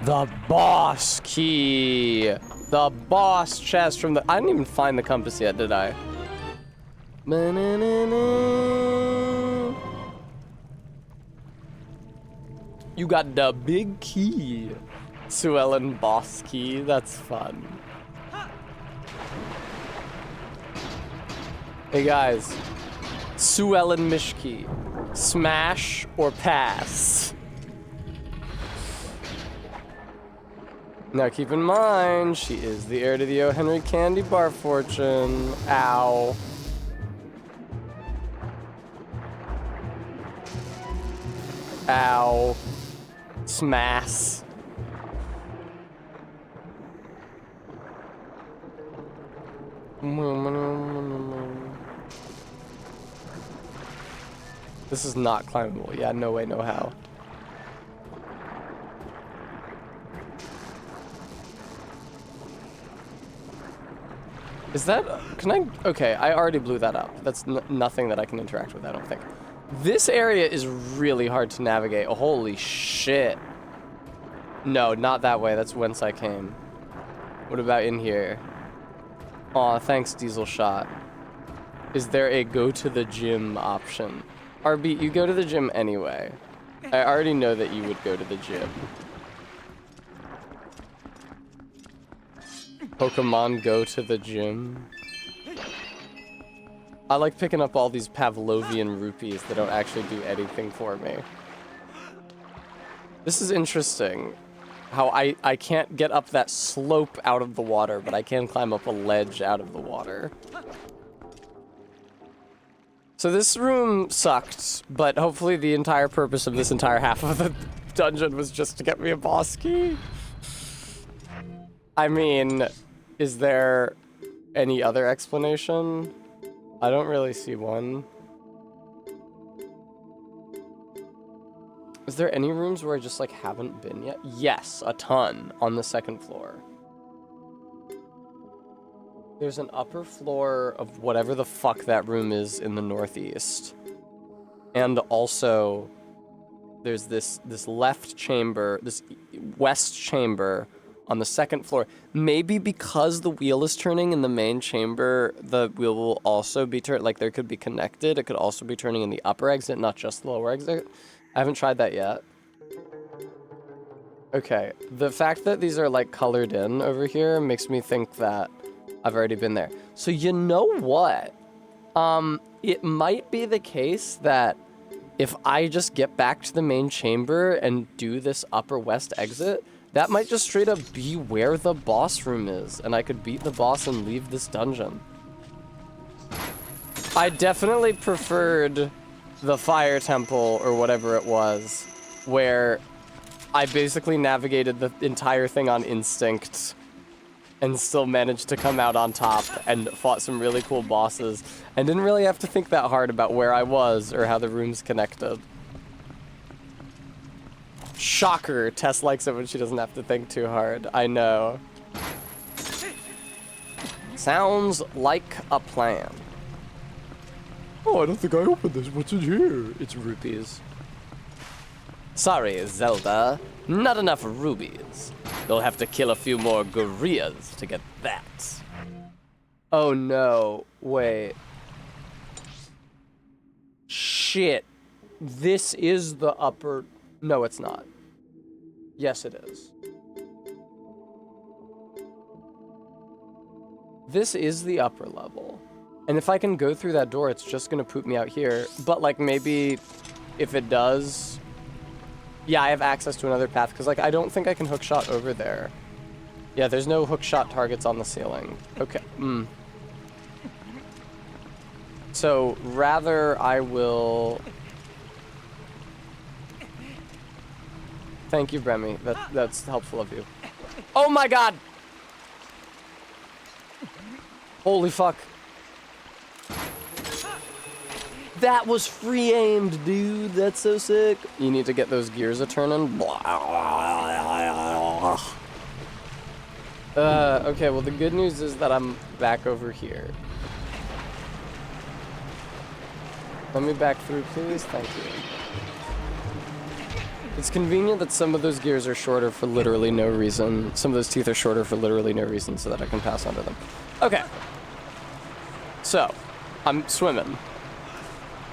The boss key. The boss chest from the. I didn't even find the compass yet, did I? You got the big key. Suellen boss key. That's fun. Hey guys. Suellen Mishki. Smash or pass? Now keep in mind, she is the heir to the O. Henry candy bar fortune. Ow. Ow. Smash. This is not climbable. Yeah, no way, no how. Is that, can I, okay, I already blew that up. That's nothing that I can interact with, I don't think. This area is really hard to navigate. Oh, holy shit. No, not that way. That's whence I came. What about in here? Aw, thanks, Diesel Shot. Is there a go to the gym option? RB, you go to the gym anyway. I already know that you would go to the gym. Pokemon go to the gym. I like picking up all these Pavlovian rupees that don't actually do anything for me. This is interesting. How I can't get up that slope out of the water, but I can climb up a ledge out of the water. So this room sucked, but hopefully the entire purpose of this entire half of the dungeon was just to get me a boss key. I mean, is there any other explanation? I don't really see one. Is there any rooms where I just, like, haven't been yet? Yes, a ton on the second floor. There's an upper floor of whatever the fuck that room is in the northeast. And also, there's this left chamber, this west chamber, on the second floor. Maybe because the wheel is turning in the main chamber, the wheel will also be turning, like there could be connected. It could also be turning in the upper exit, not just the lower exit. I haven't tried that yet. Okay, the fact that these are like colored in over here makes me think that I've already been there. So you know what? It might be the case that if I just get back to the main chamber and do this upper west exit, that might just straight up be where the boss room is, and I could beat the boss and leave this dungeon. I definitely preferred the fire temple or whatever it was, where I basically navigated the entire thing on instinct and still managed to come out on top and fought some really cool bosses and didn't really have to think that hard about where I was or how the rooms connected. Shocker, Tess likes it when she doesn't have to think too hard. I know. Sounds like a plan. Oh, I don't think I opened this. What's in here? It's rupees. Sorry, Zelda. Not enough rubies. You'll have to kill a few more gorillas to get that. Oh no. Wait. Shit. This is the upper... No, it's not. Yes, it is. This is the upper level. And if I can go through that door, it's just gonna poop me out here. But, like, maybe if it does... Yeah, I have access to another path, because, like, I don't think I can hookshot over there. Yeah, there's no hookshot targets on the ceiling. Okay, So, rather, I will... Thank you, Bremy. That's helpful of you. Oh my god! Holy fuck. That was free aimed, dude. That's so sick. You need to get those gears a turning. Okay, well the good news is that I'm back over here. Let me back through, please. Thank you. It's convenient that some of those gears are shorter for literally no reason. Some of those teeth are shorter for literally no reason so that I can pass under them. Okay. So, I'm swimming.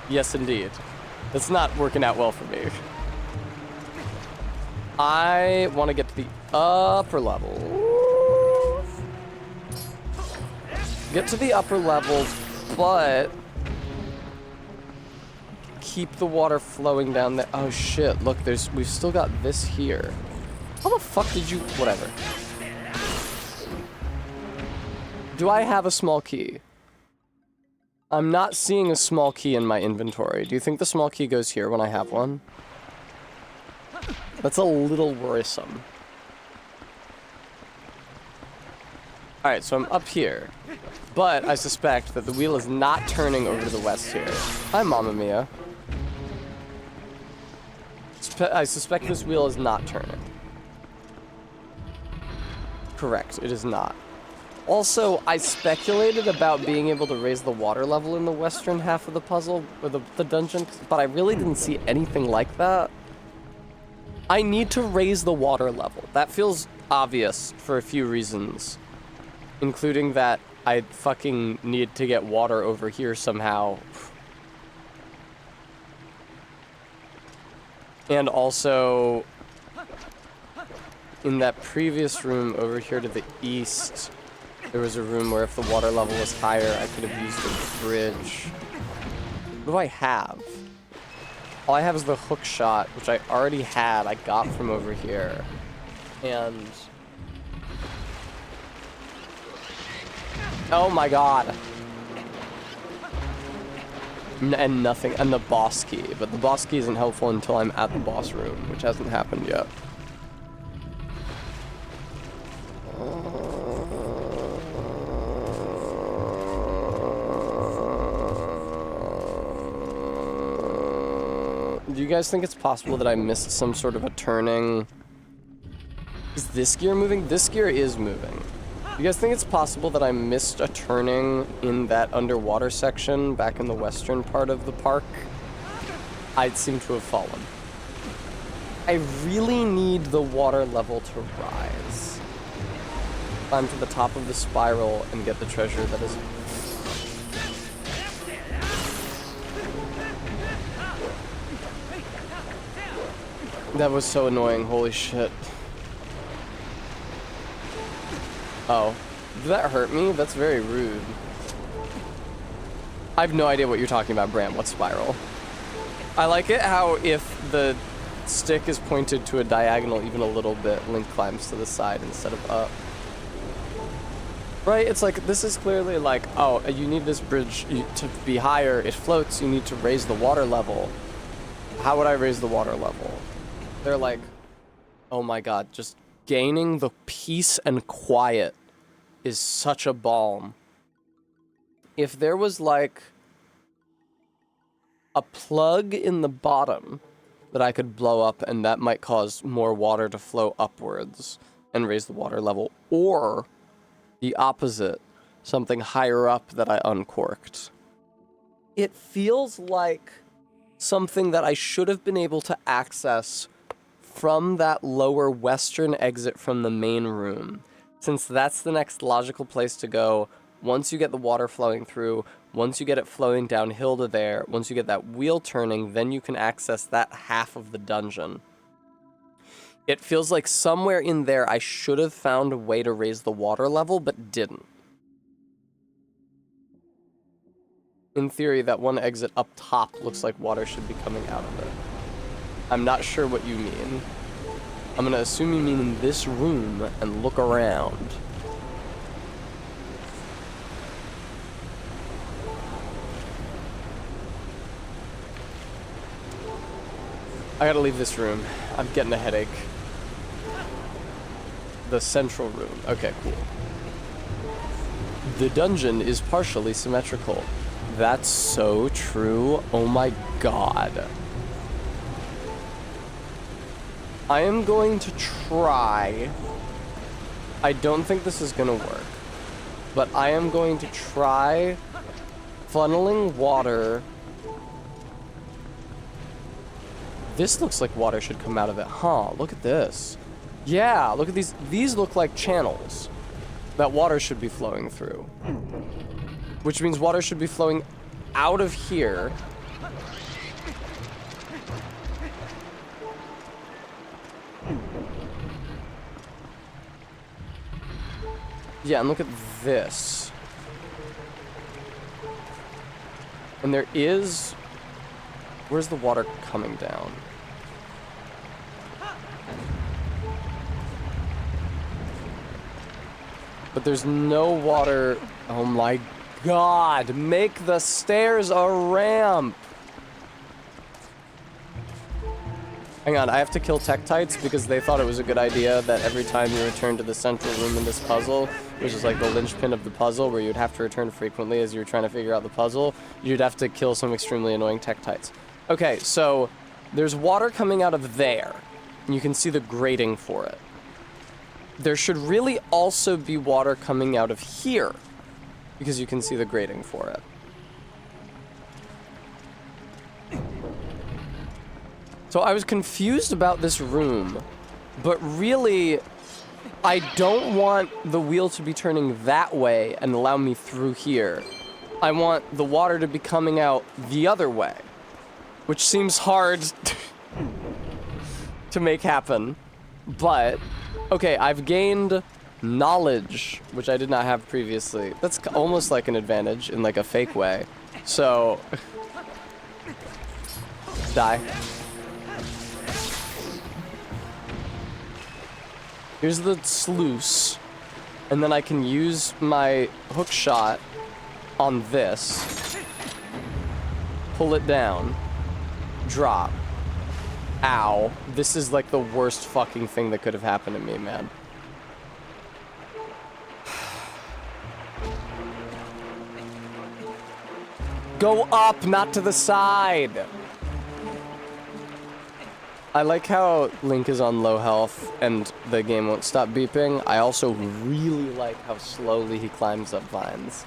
Yes, indeed. That's not working out well for me. I want to get to the upper level. Get to the upper level, but keep the water flowing down there. Oh shit, look, we've still got this here. How the fuck did you... Whatever. Do I have a small key? I'm not seeing a small key in my inventory. Do you think the small key goes here when I have one? That's a little worrisome. Alright, so I'm up here. But I suspect that the wheel is not turning over to the west here. Hi, Mamma Mia. I suspect this wheel is not turning. Correct, it is not. Also, I speculated about being able to raise the water level in the western half of the puzzle, or the dungeon, but I really didn't see anything like that. I need to raise the water level. That feels obvious for a few reasons, including that I fucking need to get water over here somehow. And also, in that previous room over here to the east, there was a room where if the water level was higher, I could have used a bridge. What do I have? All I have is the hook shot, which I already had. I got from over here. And... oh my god. And nothing. And the boss key. But the boss key isn't helpful until I'm at the boss room, which hasn't happened yet. Do you guys think it's possible that I missed some sort of a turning? Is this gear moving? This gear is moving. Do you guys think it's possible that I missed a turning in that underwater section back in the western part of the park? I'd seem to have fallen. I really need the water level to rise. climb to the top of the spiral and get the treasure that is... That was so annoying, holy shit. Oh. Did that hurt me? That's very rude. I have no idea what you're talking about, Bram. What spiral? I like it how if the stick is pointed to a diagonal even a little bit, Link climbs to the side instead of up. Right? It's like, this is clearly like, oh, you need this bridge to be higher. It floats. You need to raise the water level. How would I raise the water level? They're like, oh my god, just gaining the peace and quiet is such a balm. If there was like a plug in the bottom that I could blow up and that might cause more water to flow upwards and raise the water level, or the opposite, something higher up that I uncorked. It feels like something that I should have been able to access from that lower western exit from the main room, since that's the next logical place to go. Once you get the water flowing through, once you get it flowing downhill to there, once you get that wheel turning, then you can access that half of the dungeon. It feels like somewhere in there I should have found a way to raise the water level, but didn't. In theory, that one exit up top looks like water should be coming out of it. I'm not sure what you mean. I'm gonna assume you mean in this room and look around. I gotta leave this room. I'm getting a headache. The central room. Okay, cool. The dungeon is partially symmetrical. That's so true. Oh my god. I am going to try. I don't think this is gonna work, but I am going to try funneling water. This looks like water should come out of it, huh? Look at this. Yeah, look at these. These look like channels that water should be flowing through, which means water should be flowing out of here. Yeah, and look at this. And there is... Where's the water coming down? But there's no water... Oh my god! Make the stairs a ramp! Hang on, I have to kill Tektites because they thought it was a good idea that every time you return to the central room in this puzzle, which is like the linchpin of the puzzle where you'd have to return frequently as you were trying to figure out the puzzle, you'd have to kill some extremely annoying Tektites. Okay, so there's water coming out of there, and you can see the grating for it. There should really also be water coming out of here, because you can see the grating for it. So I was confused about this room, but really, I don't want the wheel to be turning that way and allow me through here. I want the water to be coming out the other way, which seems hard to make happen. But, okay, I've gained knowledge, which I did not have previously. That's almost like an advantage in like a fake way. So, die. Here's the sluice, and then I can use my hook shot on this, pull it down, drop. Ow. This is like the worst fucking thing that could have happened to me, man. Go up, not to the side! I like how Link is on low health and the game won't stop beeping. I also really like how slowly he climbs up vines.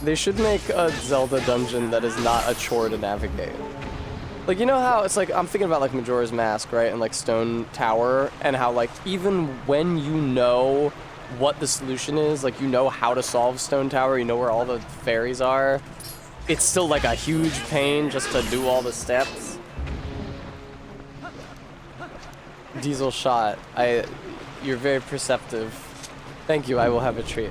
They should make a Zelda dungeon that is not a chore to navigate. Like, you know how it's like, I'm thinking about like Majora's Mask, right? And like Stone Tower, and how like even when you know what the solution is, like you know how to solve Stone Tower, you know where all the fairies are, it's still like a huge pain just to do all the steps. Diesel shot. You're very perceptive. Thank you, I will have a treat.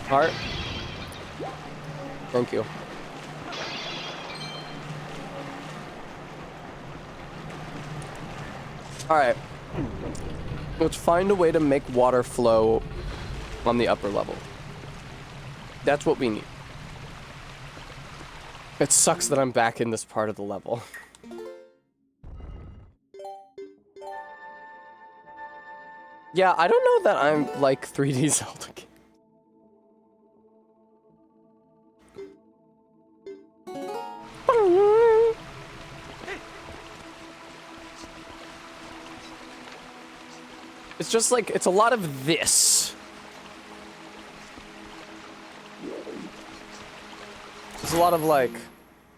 Heart. Thank you. Alright. Let's find a way to make water flow on the upper level. That's what we need. It sucks that I'm back in this part of the level. Yeah, I don't know that I'm like 3D Zelda game. It's just like, it's a lot of this. It's a lot of like,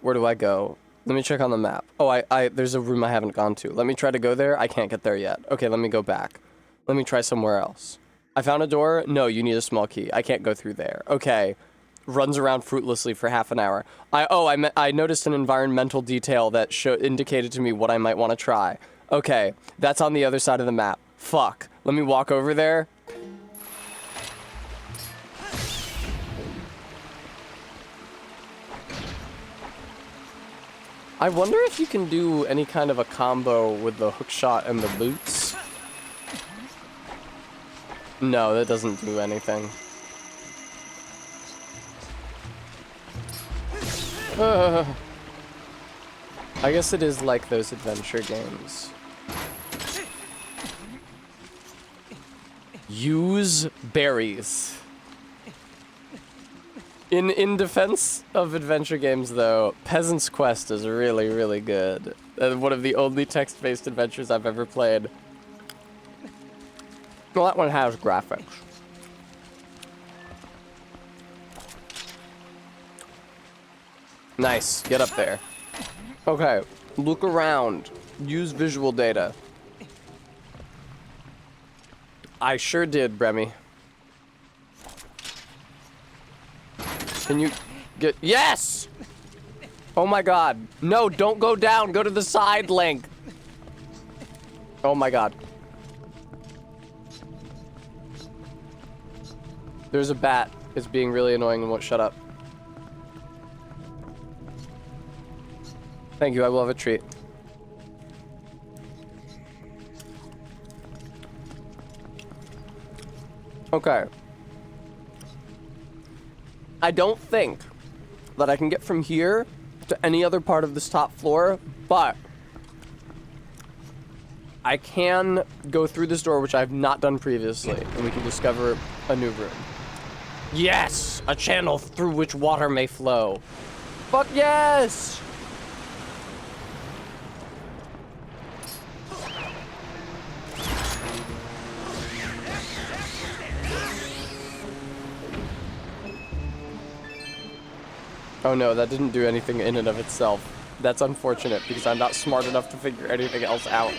where do I go? Let me check on the map. Oh, there's a room I haven't gone to. Let me try to go there. I can't get there yet. Okay, let me go back. Let me try somewhere else. I found a door. No, you need a small key. I can't go through there. Okay. Runs around fruitlessly for half an hour. I noticed an environmental detail that indicated to me what I might want to try. Okay, that's on the other side of the map. Fuck. Let me walk over there. I wonder if you can do any kind of a combo with the hookshot and the boots. No, that doesn't do anything. I guess it is like those adventure games. Use berries. In defense of adventure games, though, Peasant's Quest is really, really good. One of the only text-based adventures I've ever played. Well, that one has graphics. Nice. Get up there. Okay. Look around. Use visual data. I sure did, Bremy. Can you get... Yes! Oh my god. No, don't go down. Go to the side, Link. Oh my god. There's a bat. It's being really annoying and won't shut up. Thank you, I will have a treat. Okay. I don't think that I can get from here to any other part of this top floor, but I can go through this door, which I've not done previously, and we can discover a new room. Yes! A channel through which water may flow. Fuck yes! Oh no, that didn't do anything in and of itself. That's unfortunate, because I'm not smart enough to figure anything else out.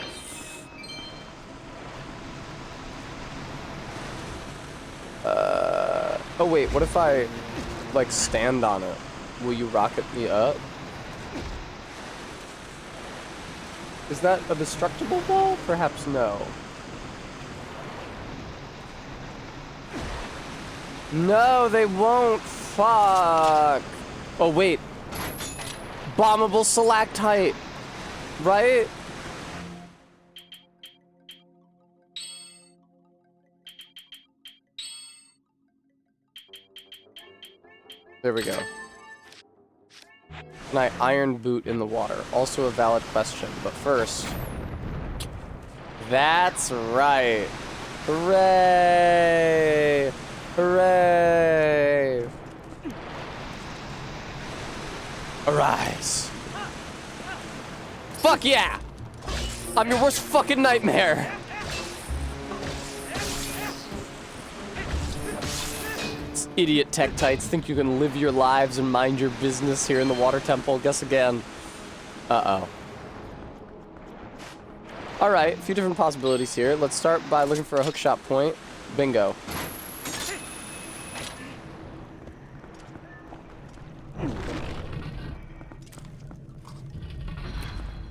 Oh wait, what if I, like, stand on it? Will you rocket me up? Is that a destructible wall? Perhaps no. No, they won't. Fuck. Oh, wait. Bombable stalactite. Right? There we go. Can I iron boot in the water? Also a valid question, but first... That's right. Hooray! Hooray! Arise. Fuck yeah! I'm your worst fucking nightmare. Idiot Tektites think you can live your lives and mind your business here in the water temple. Guess again. Uh-oh. Alright, a few different possibilities here. Let's start by looking for a hookshot point. Bingo.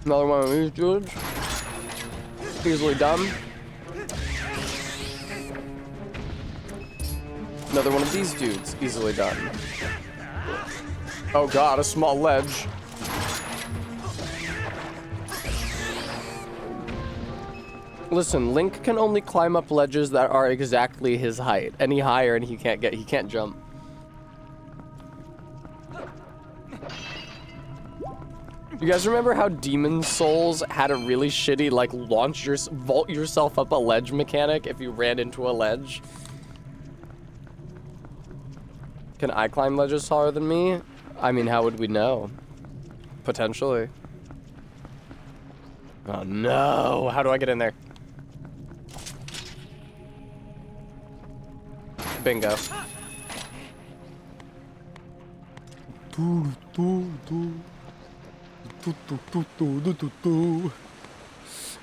Another one of these dudes. Easily done. Another one of these dudes. Easily done. Oh god, a small ledge. Listen, Link can only climb up ledges that are exactly his height. Any higher and he can't jump. You guys remember how Demon Souls had a really shitty, like, vault yourself up a ledge mechanic if you ran into a ledge? Can I climb ledges taller than me? I mean, how would we know? Potentially. Oh no, how do I get in there? Bingo.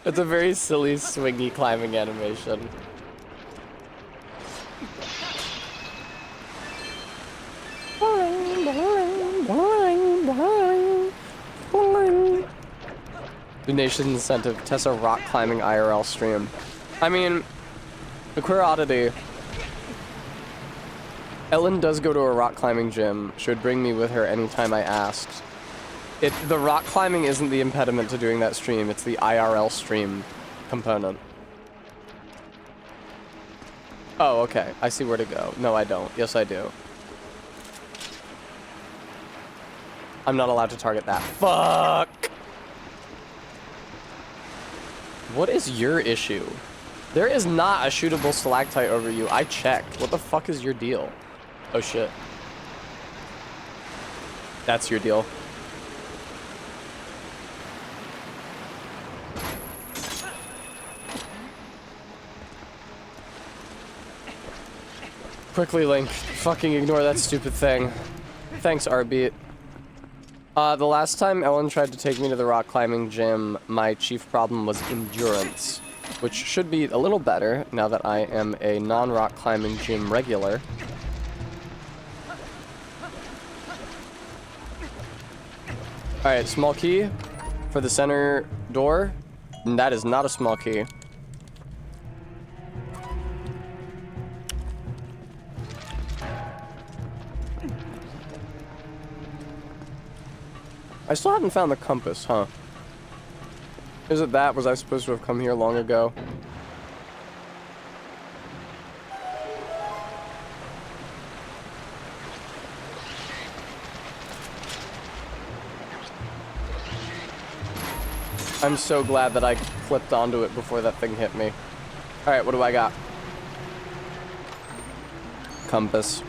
It's a very silly, swingy climbing animation. Donation incentive, Tessa rock climbing IRL stream. I mean, the queer oddity. Ellen does go to a rock climbing gym. She would bring me with her anytime I asked. The rock climbing isn't the impediment to doing that stream, it's the IRL stream component. Oh, okay. I see where to go. No, I don't. Yes, I do. I'm not allowed to target that. Fuck! What is your issue? There is not a shootable stalactite over you. I checked. What the fuck is your deal? Oh shit. That's your deal. Quickly, Link. Fucking ignore that stupid thing. Thanks, Arbeat. The last time Ellen tried to take me to the rock climbing gym, my chief problem was endurance, which should be a little better now that I am a non-rock climbing gym regular. Alright, small key for the center door. And that is not a small key. I still haven't found the compass, huh? Is it that? Was I supposed to have come here long ago? I'm so glad that I flipped onto it before that thing hit me. Alright, what do I got? Compass.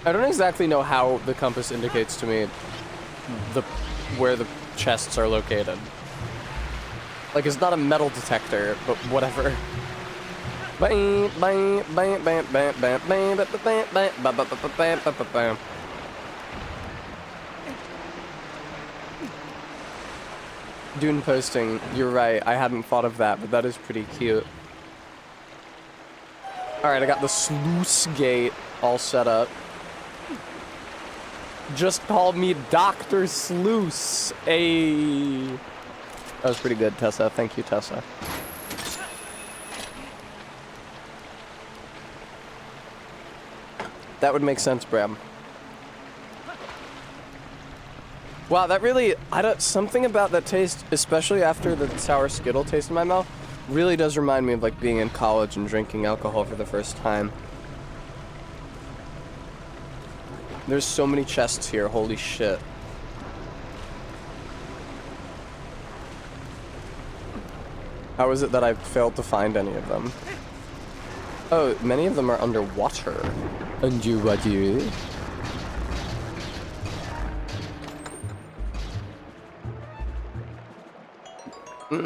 I don't exactly know how the compass indicates to me where the chests are located. Like, it's not a metal detector, but whatever. Dune posting, you're right, I hadn't thought of that, but that is pretty cute. Alright, I got the sluice gate all set up. Just call me Dr. Sluice. Ayy. That was pretty good, Tessa. Thank you, Tessa. That would make sense, Bram. Wow, that really, something about that taste, especially after the sour Skittle taste in my mouth, really does remind me of like being in college and drinking alcohol for the first time. There's so many chests here, holy shit. How is it that I failed to find any of them? Oh, many of them are underwater. Underwater. No.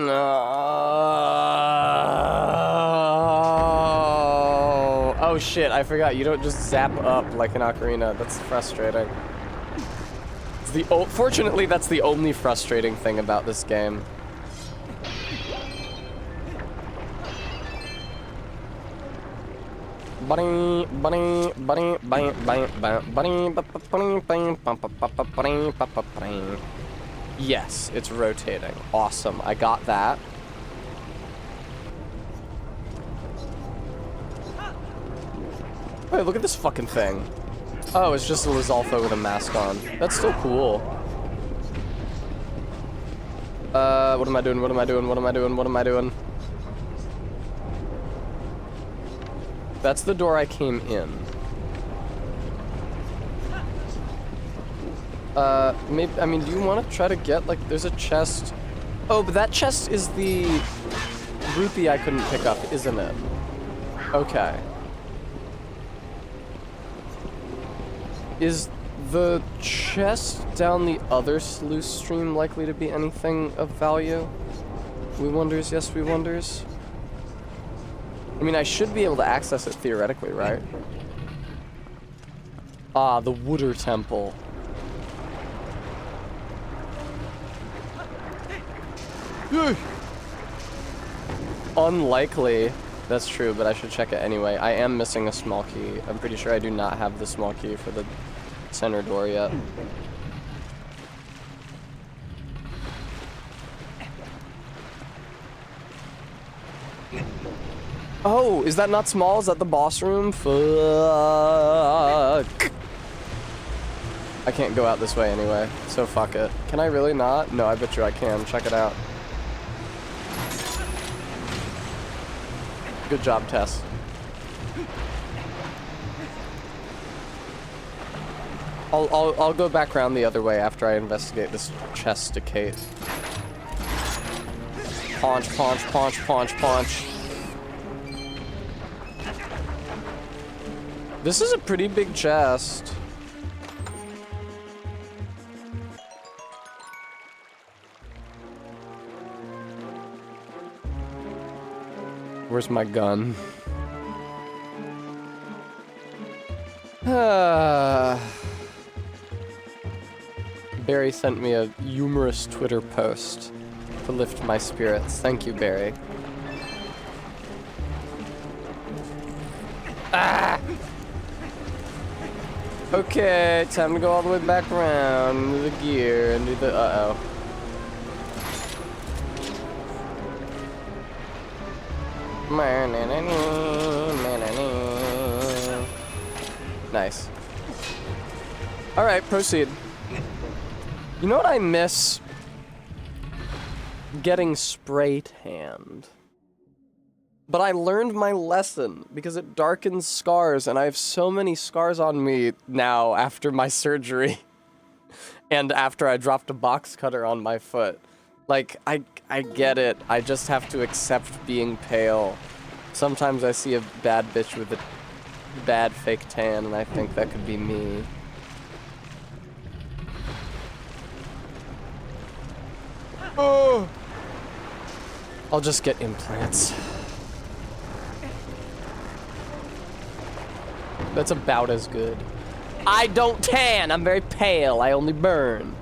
Oh shit, I forgot. You don't just zap up like an ocarina. That's frustrating. Fortunately, that's the only frustrating thing about this game. Yes, it's rotating. Awesome. I got that. Wait, look at this fucking thing. Oh, it's just a Lizalfo with a mask on. That's still cool. What am I doing? What am I doing? What am I doing? What am I doing? That's the door I came in. Maybe, I mean, do you want to try to get, like, there's a chest. Oh, but that chest is the rupee I couldn't pick up, isn't it? Okay. Is the chest down the other sluice stream likely to be anything of value? We wonders, yes, we wonders. I mean, I should be able to access it theoretically, right? Ah, the Wooder Temple. Unlikely. That's true, but I should check it anyway. I am missing a small key. I'm pretty sure I do not have the small key for the center door yet. Oh, is that not small? Is that the boss room? Fuck. I can't go out this way anyway, so fuck it. Can I really not? No, I bet you I can. Check it out. Good job, Tess. I'll go back around the other way after I investigate this chest decay. Punch, punch, punch, punch, punch. This is a pretty big chest. Where's my gun? Barry sent me a humorous Twitter post to lift my spirits. Thank you, Barry. Ah! Okay, time to go all the way back around into the gear and do the uh-oh. Nice. Alright, proceed. You know what I miss? Getting spray tanned. But I learned my lesson because it darkens scars, and I have so many scars on me now after my surgery. And after I dropped a box cutter on my foot. Like, I get it. I just have to accept being pale. Sometimes I see a bad bitch with a bad fake tan, and I think that could be me. Oh! I'll just get implants. That's about as good. I don't tan! I'm very pale. I only burn.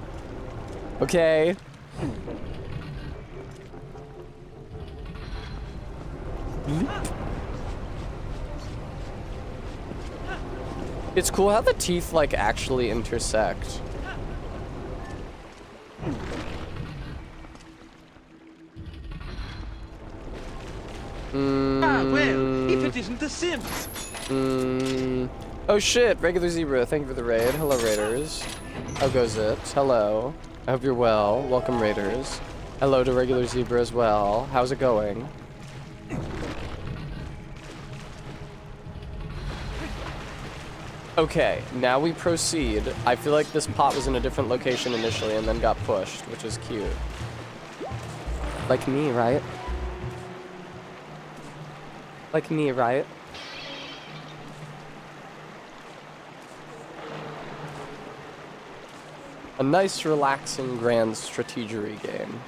Okay? It's cool how the teeth, like, actually intersect. Ah, well, if it isn't the Sims. Oh shit, regular zebra, thank you for the raid. Hello, raiders. How goes it? Hello. I hope you're well. Welcome, raiders. Hello to regular zebra as well. How's it going? Okay, now we proceed. I feel like this pot was in a different location initially and then got pushed, which is cute. Like me, right? Like me, right? A nice, relaxing, grand strategery game.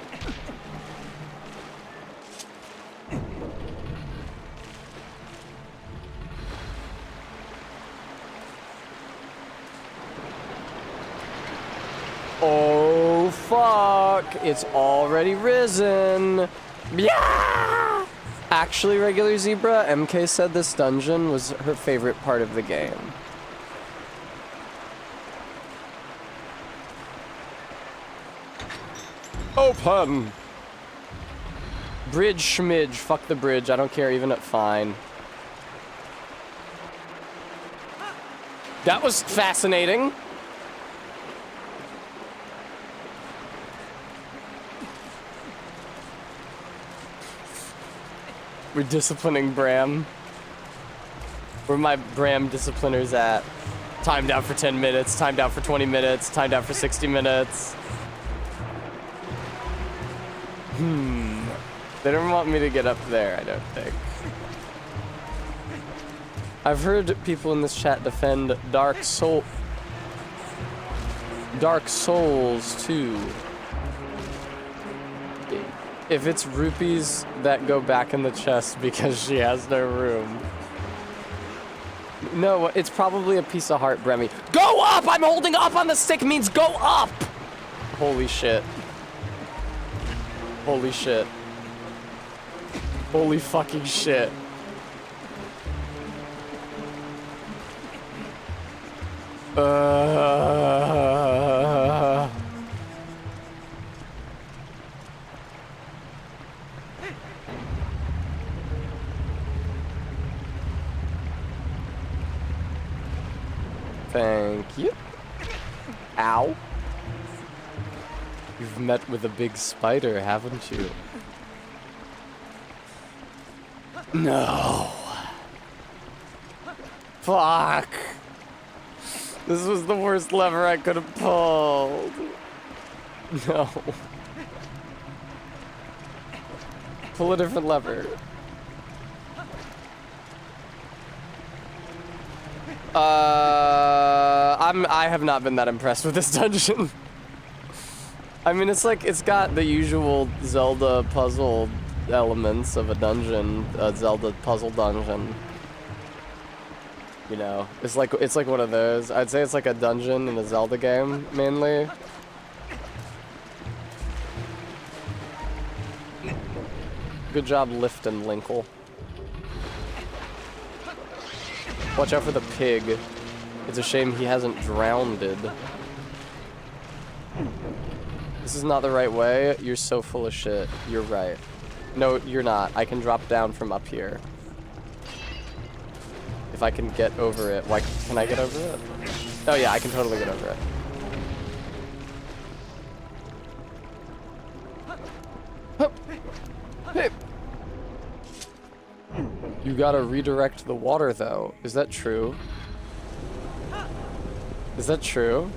Oh, fuck. It's already risen. Yeah! Actually, regular Zebra, MK said this dungeon was her favorite part of the game. Open! Bridge schmidge. Fuck the bridge. I don't care even at fine. That was fascinating. We're disciplining Bram. Where my Bram discipliners at? Timed out for 10 minutes, timed out for 20 minutes, timed out for 60 minutes. They don't want me to get up there, I don't think. I've heard people in this chat defend Dark Souls 2. If it's rupees that go back in the chest because she has no room. No, it's probably a piece of heart, Bremy. Go up! I'm holding up on the stick means go up! Holy shit. Holy shit. Holy fucking shit. Thank you. Ow. You've met with a big spider, haven't you? No. Fuck. This was the worst lever I could have pulled. No. Pull a different lever. I have not been that impressed with this dungeon. I mean, it's like, it's got the usual Zelda puzzle elements of a dungeon, a Zelda puzzle dungeon. You know, it's like one of those. I'd say it's like a dungeon in a Zelda game, mainly. Good job lifting, Linkle. Watch out for the pig. It's a shame he hasn't drowned-ed. This is not the right way. You're so full of shit. You're right. No, you're not. I can drop down from up here. If I can get over it. Why can I get over it? Oh yeah, I can totally get over it. Hey. You gotta redirect the water though. Is that true? Is that true?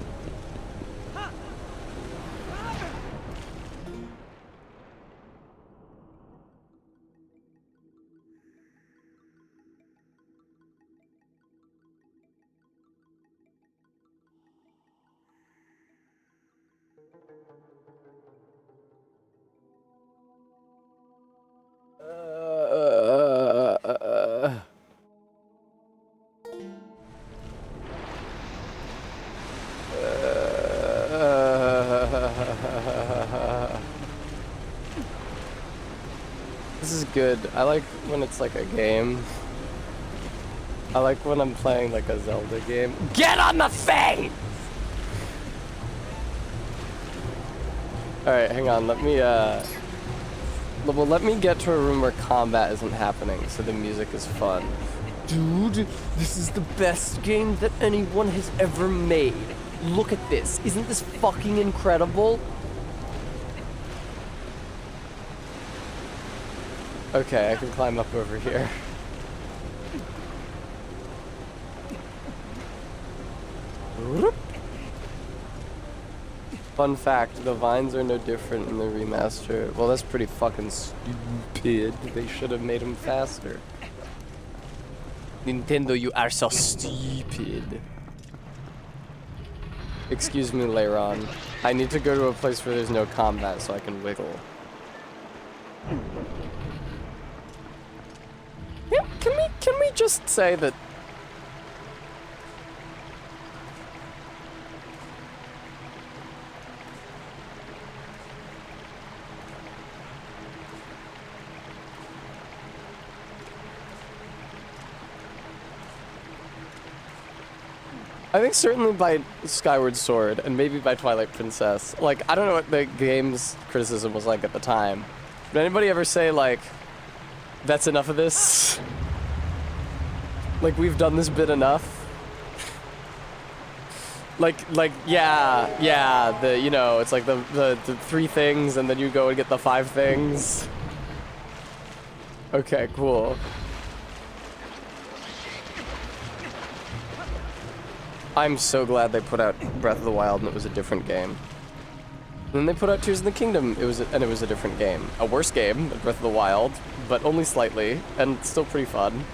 This is good. I like when it's like a game. I like when I'm playing like a Zelda game. Get on the thing! Alright, hang on. Let me get to a room where combat isn't happening, so the music is fun. Dude, this is the best game that anyone has ever made. Look at this. Isn't this fucking incredible? Okay, I can climb up over here. Fun fact, the vines are no different in the remaster. Well, that's pretty fucking stupid. They should have made them faster. Nintendo, you are so stupid. Excuse me, Leiron. I need to go to a place where there's no combat so I can wiggle. Yeah, can we just say that I think certainly by Skyward Sword and maybe by Twilight Princess. Like, I don't know what the game's criticism was like at the time. Did anybody ever say, like, that's enough of this? Like, we've done this bit enough? Like, yeah, you know, it's like the 3 things and then you go and get the 5 things. Okay, cool. I'm so glad they put out Breath of the Wild and it was a different game. And then they put out Tears of the Kingdom, it was a different game. A worse game than Breath of the Wild, but only slightly, and still pretty fun.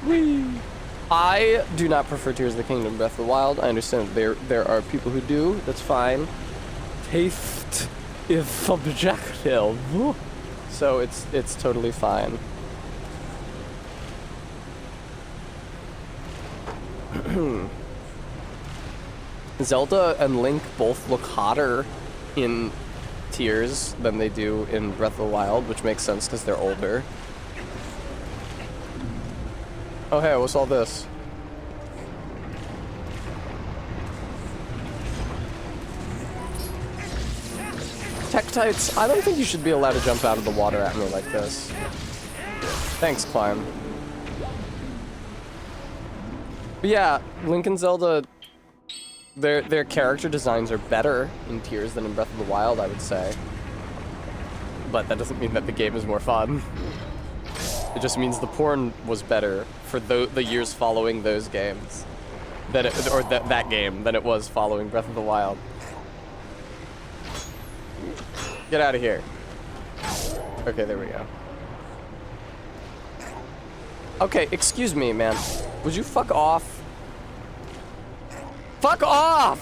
Whee! I do not prefer Tears of the Kingdom Breath of the Wild. I understand there are people who do. That's fine. Taste is subjective. So it's totally fine. Zelda and Link both look hotter in Tears than they do in Breath of the Wild, which makes sense because they're older. Oh hey, what's all this? Tektites, I don't think you should be allowed to jump out of the water at me like this. Thanks, Climb. But yeah, Link and Zelda, their character designs are better in Tears than in Breath of the Wild, I would say. But that doesn't mean that the game is more fun. It just means the porn was better for the years following those games, that game, than it was following Breath of the Wild. Get out of here. Okay, there we go. Okay, excuse me, man. Would you fuck off? Fuck off!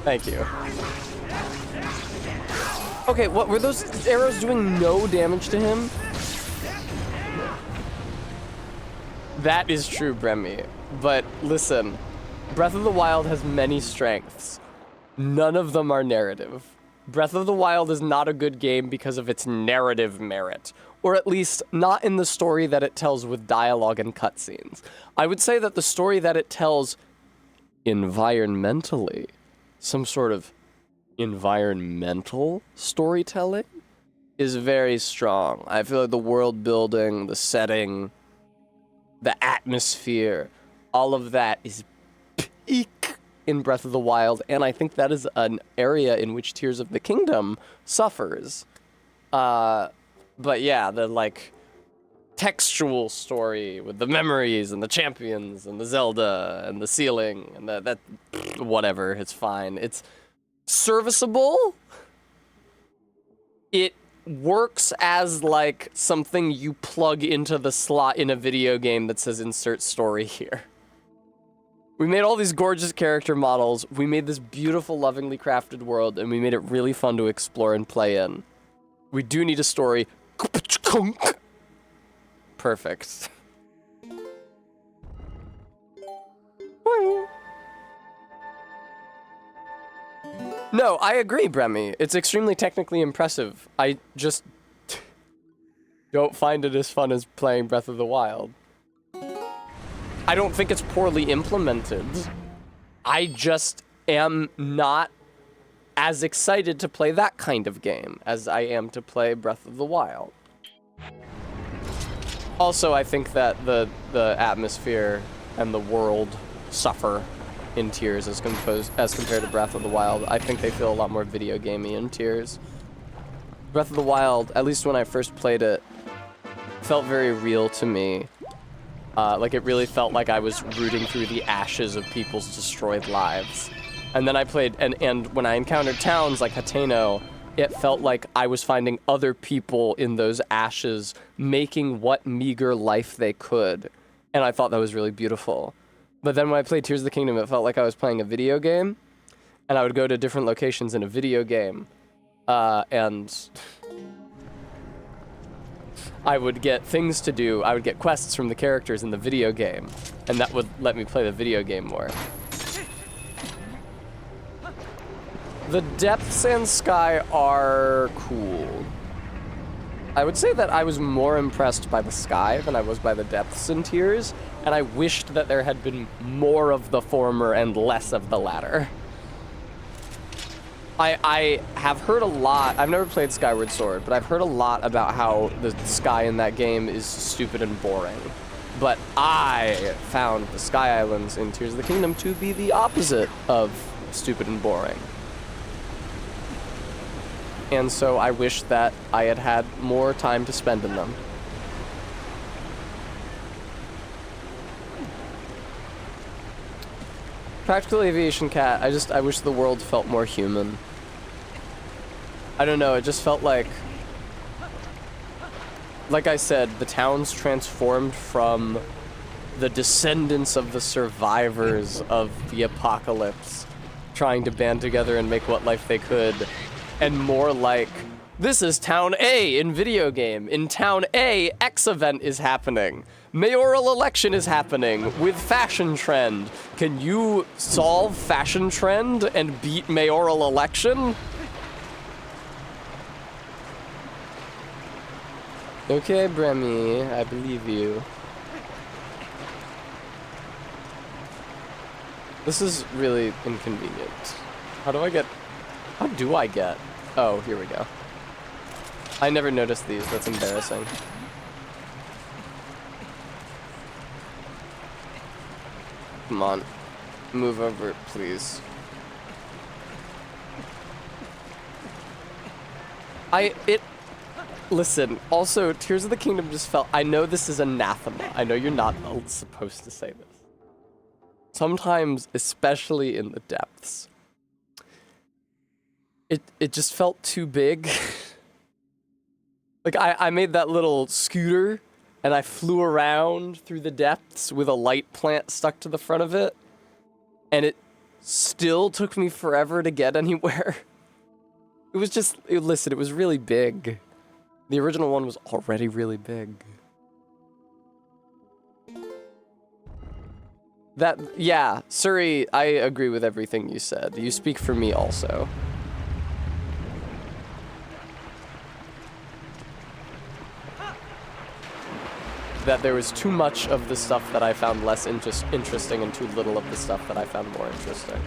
Thank you. Okay, what were those arrows doing? No damage to him? That is true, Bremy. But listen, Breath of the Wild has many strengths. None of them are narrative. Breath of the Wild is not a good game because of its narrative merit, or at least not in the story that it tells with dialogue and cutscenes. I would say that the story that it tells environmentally, some sort of environmental storytelling, is very strong. I feel like the world building, the setting, the atmosphere, all of that is peak in Breath of the Wild, and I think that is an area in which Tears of the Kingdom suffers. But yeah, the like textual story with the memories and the champions and the Zelda and the ceiling and that whatever, it's fine. It's serviceable. It works as like something you plug into the slot in a video game that says insert story here. We made all these gorgeous character models, we made this beautiful, lovingly crafted world, and we made it really fun to explore and play in. We do need a story. Perfect. No, I agree, Bremy. It's extremely technically impressive. I just don't find it as fun as playing Breath of the Wild. I don't think it's poorly implemented. I just am not as excited to play that kind of game as I am to play Breath of the Wild. Also, I think that the atmosphere and the world suffer in Tears as compared to Breath of the Wild. I think they feel a lot more video gamey in Tears. Breath of the Wild, at least when I first played it, felt very real to me. Like it really felt like I was rooting through the ashes of people's destroyed lives. And then I played, and when I encountered towns like Hateno, it felt like I was finding other people in those ashes making what meager life they could. And I thought that was really beautiful. But then when I played Tears of the Kingdom, it felt like I was playing a video game, and I would go to different locations in a video game, and I would get things to do. I would get quests from the characters in the video game, and that would let me play the video game more. The depths and sky are cool. I would say that I was more impressed by the sky than I was by the depths and tiers, and I wished that there had been more of the former and less of the latter. I have heard a lot, I've never played Skyward Sword, but I've heard a lot about how the sky in that game is stupid and boring. But I found the Sky Islands in Tears of the Kingdom to be the opposite of stupid and boring. And so I wish that I had had more time to spend in them. Practical Aviation Cat, I wish the world felt more human. I don't know, it just felt like I said, the town's transformed from the descendants of the survivors of the apocalypse, trying to band together and make what life they could, and more like, this is Town A in video game. In Town A, X event is happening. Mayoral election is happening with fashion trend. Can you solve fashion trend and beat mayoral election? Okay, Bremy, I believe you. This is really inconvenient. How do I get... Oh, here we go. I never noticed these, that's embarrassing. Come on. Move over, please. Listen, also, Tears of the Kingdom just felt... I know this is anathema. I know you're not supposed to say this. Sometimes, especially in the depths, it just felt too big. Like, I made that little scooter, and I flew around through the depths with a light plant stuck to the front of it, and it still took me forever to get anywhere. It was just... Listen, it was really big. The original one was already really big. Yeah, Suri, I agree with everything you said. You speak for me also. That there was too much of the stuff that I found less interesting and too little of the stuff that I found more interesting.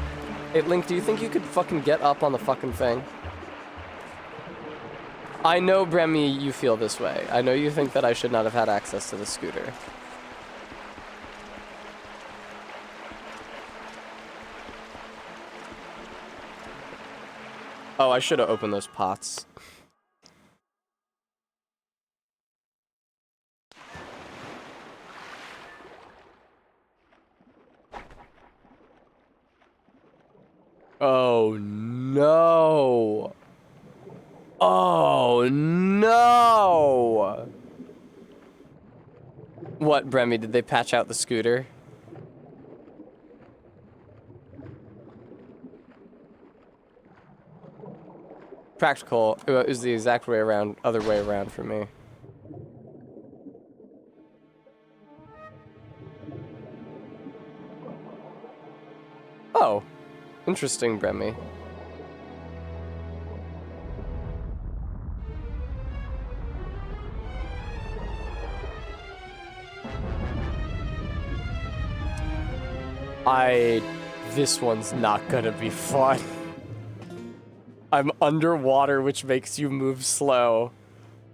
Hey, Link, do you think you could fucking get up on the fucking thing? I know, Bremy, you feel this way. I know you think that I should not have had access to the scooter. Oh, I should have opened those pots. Oh, no. Oh, no! What, Bremy, did they patch out the scooter? Practical is the exact way around, other way around for me. Oh, interesting, Bremy. This one's not gonna be fun. I'm underwater, which makes you move slow.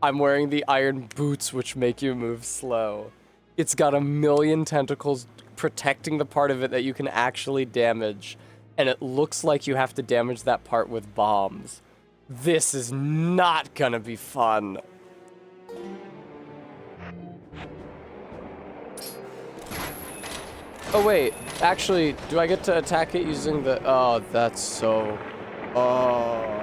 I'm wearing the iron boots, which make you move slow. It's got a million tentacles protecting the part of it that you can actually damage, and it looks like you have to damage that part with bombs. This is not gonna be fun. Oh wait, actually, do I get to attack it using the... Oh, that's so... Oh...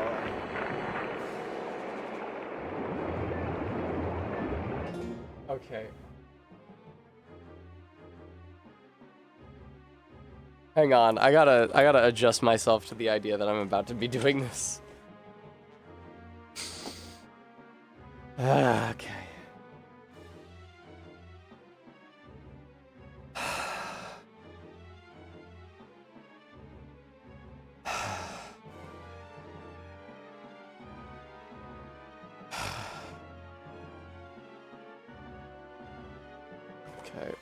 Okay. Hang on, I gotta adjust myself to the idea that I'm about to be doing this. Okay. Okay.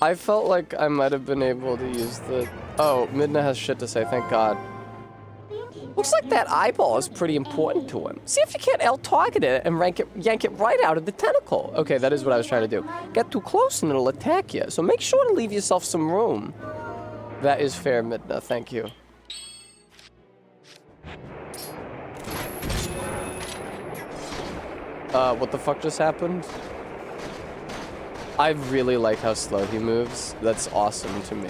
I felt like I might have been able to use the... Oh, Midna has shit to say, thank God. Looks like that eyeball is pretty important to him. See if you can't out-target it and yank it right out of the tentacle. Okay, that is what I was trying to do. Get too close and it'll attack you, so make sure to leave yourself some room. That is fair, Midna, thank you. What the fuck just happened? I really like how slow he moves. That's awesome to me.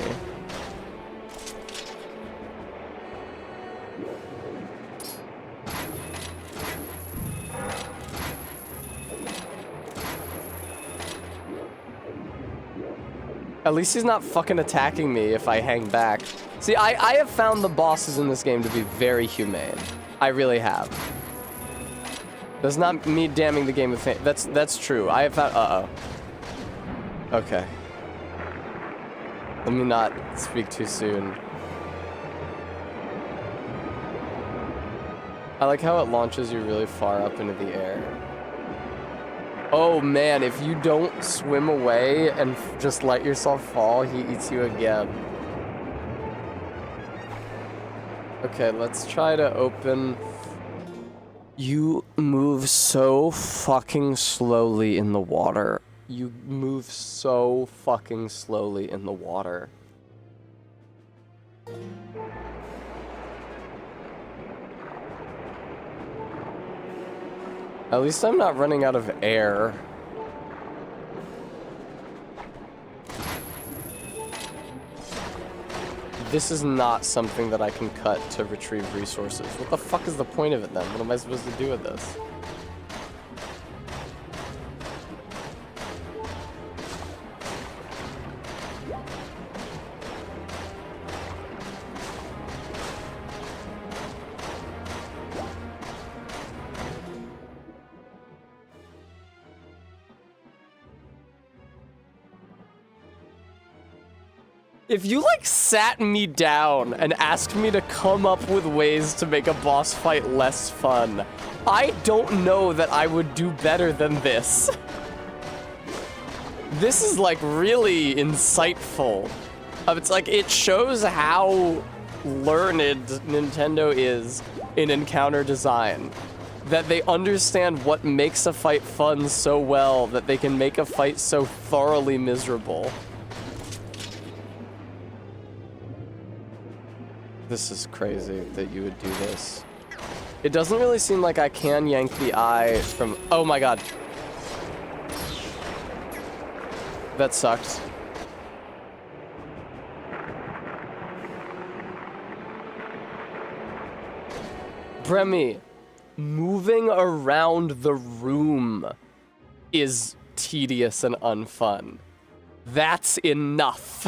At least he's not fucking attacking me if I hang back. See, I have found the bosses in this game to be very humane. I really have. That's not me damning the game with fame. That's true. I have found... Uh-oh. Okay. Let me not speak too soon. I like how it launches you really far up into the air. Oh man, if you don't swim away and just let yourself fall, he eats you again. Okay, let's try to open... You move so fucking slowly in the water. You move so fucking slowly in the water. At least I'm not running out of air. This is not something that I can cut to retrieve resources. What the fuck is the point of it then? What am I supposed to do with this? If you, like, sat me down and asked me to come up with ways to make a boss fight less fun, I don't know that I would do better than this. This is, like, really insightful. It's like, it shows how learned Nintendo is in encounter design. That they understand what makes a fight fun so well that they can make a fight so thoroughly miserable. This is crazy that you would do this. It doesn't really seem like I can yank the eye from... Oh my god. That sucked. Bremy, moving around the room is tedious and unfun. That's enough.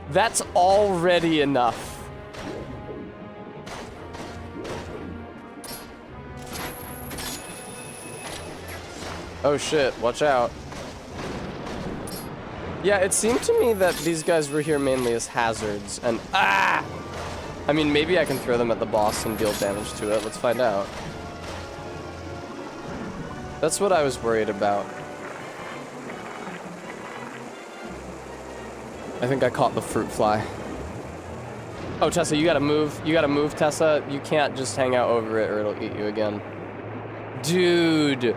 That's already enough. Oh shit, watch out. Yeah, it seemed to me that these guys were here mainly as hazards, and ah! I mean, maybe I can throw them at the boss and deal damage to it. Let's find out. That's what I was worried about. I think I caught the fruit fly. Oh, Tessa, you gotta move. You gotta move, Tessa. You can't just hang out over it or it'll eat you again. Dude,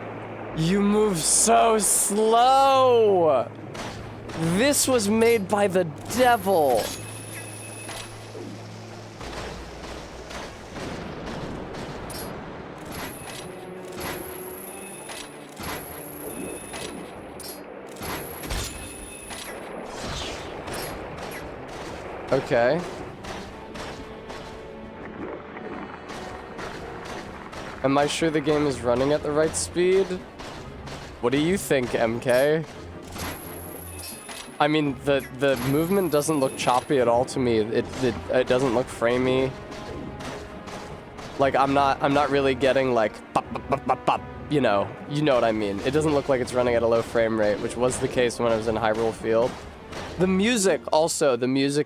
you move so slow. This was made by the devil. Okay. Am I sure the game is running at the right speed? What do you think, MK? I mean, the movement doesn't look choppy at all to me. It doesn't look framey. Like I'm not really getting like pop, pop, pop, pop, pop, you know what I mean. It doesn't look like it's running at a low frame rate, which was the case when I was in Hyrule Field. The music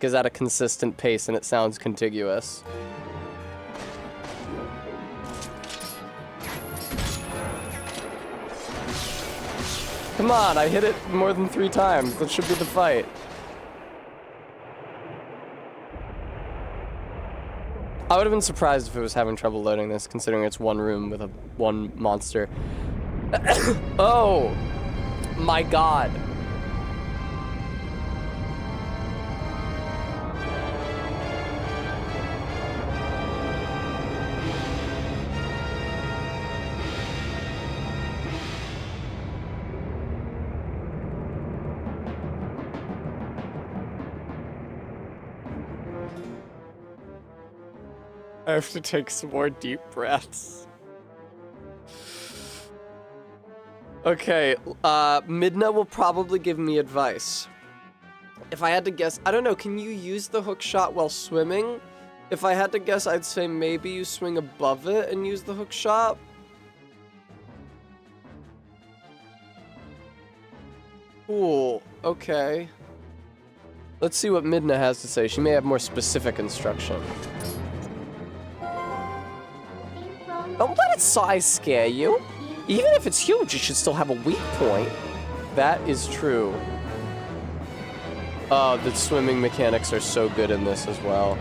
is at a consistent pace and it sounds contiguous. Come on, I hit it more than 3 times. That should be the fight. I would have been surprised if it was having trouble loading this, considering it's one room with one monster. Oh my god. I have to take some more deep breaths. Okay, Midna will probably give me advice. If I had to guess, I don't know, can you use the hook shot while swimming? If I had to guess, I'd say maybe you swing above it and use the hook shot. Cool, okay. Let's see what Midna has to say. She may have more specific instruction. Don't let its size scare you. Even if it's huge, it should still have a weak point. That is true. Oh, the swimming mechanics are so good in this as well.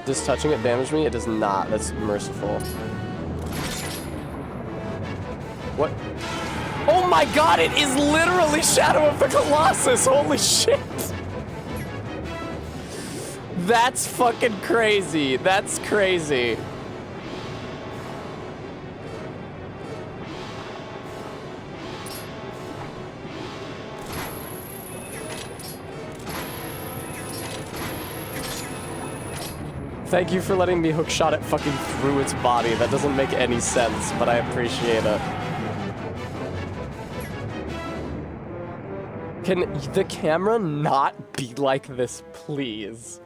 Does touching it damage me? It does not. That's merciful. What? Oh my god, it is literally Shadow of the Colossus! Holy shit! That's fucking crazy. That's crazy. Thank you for letting me hook shot it fucking through its body. That doesn't make any sense, but I appreciate it. Can the camera not be like this, please?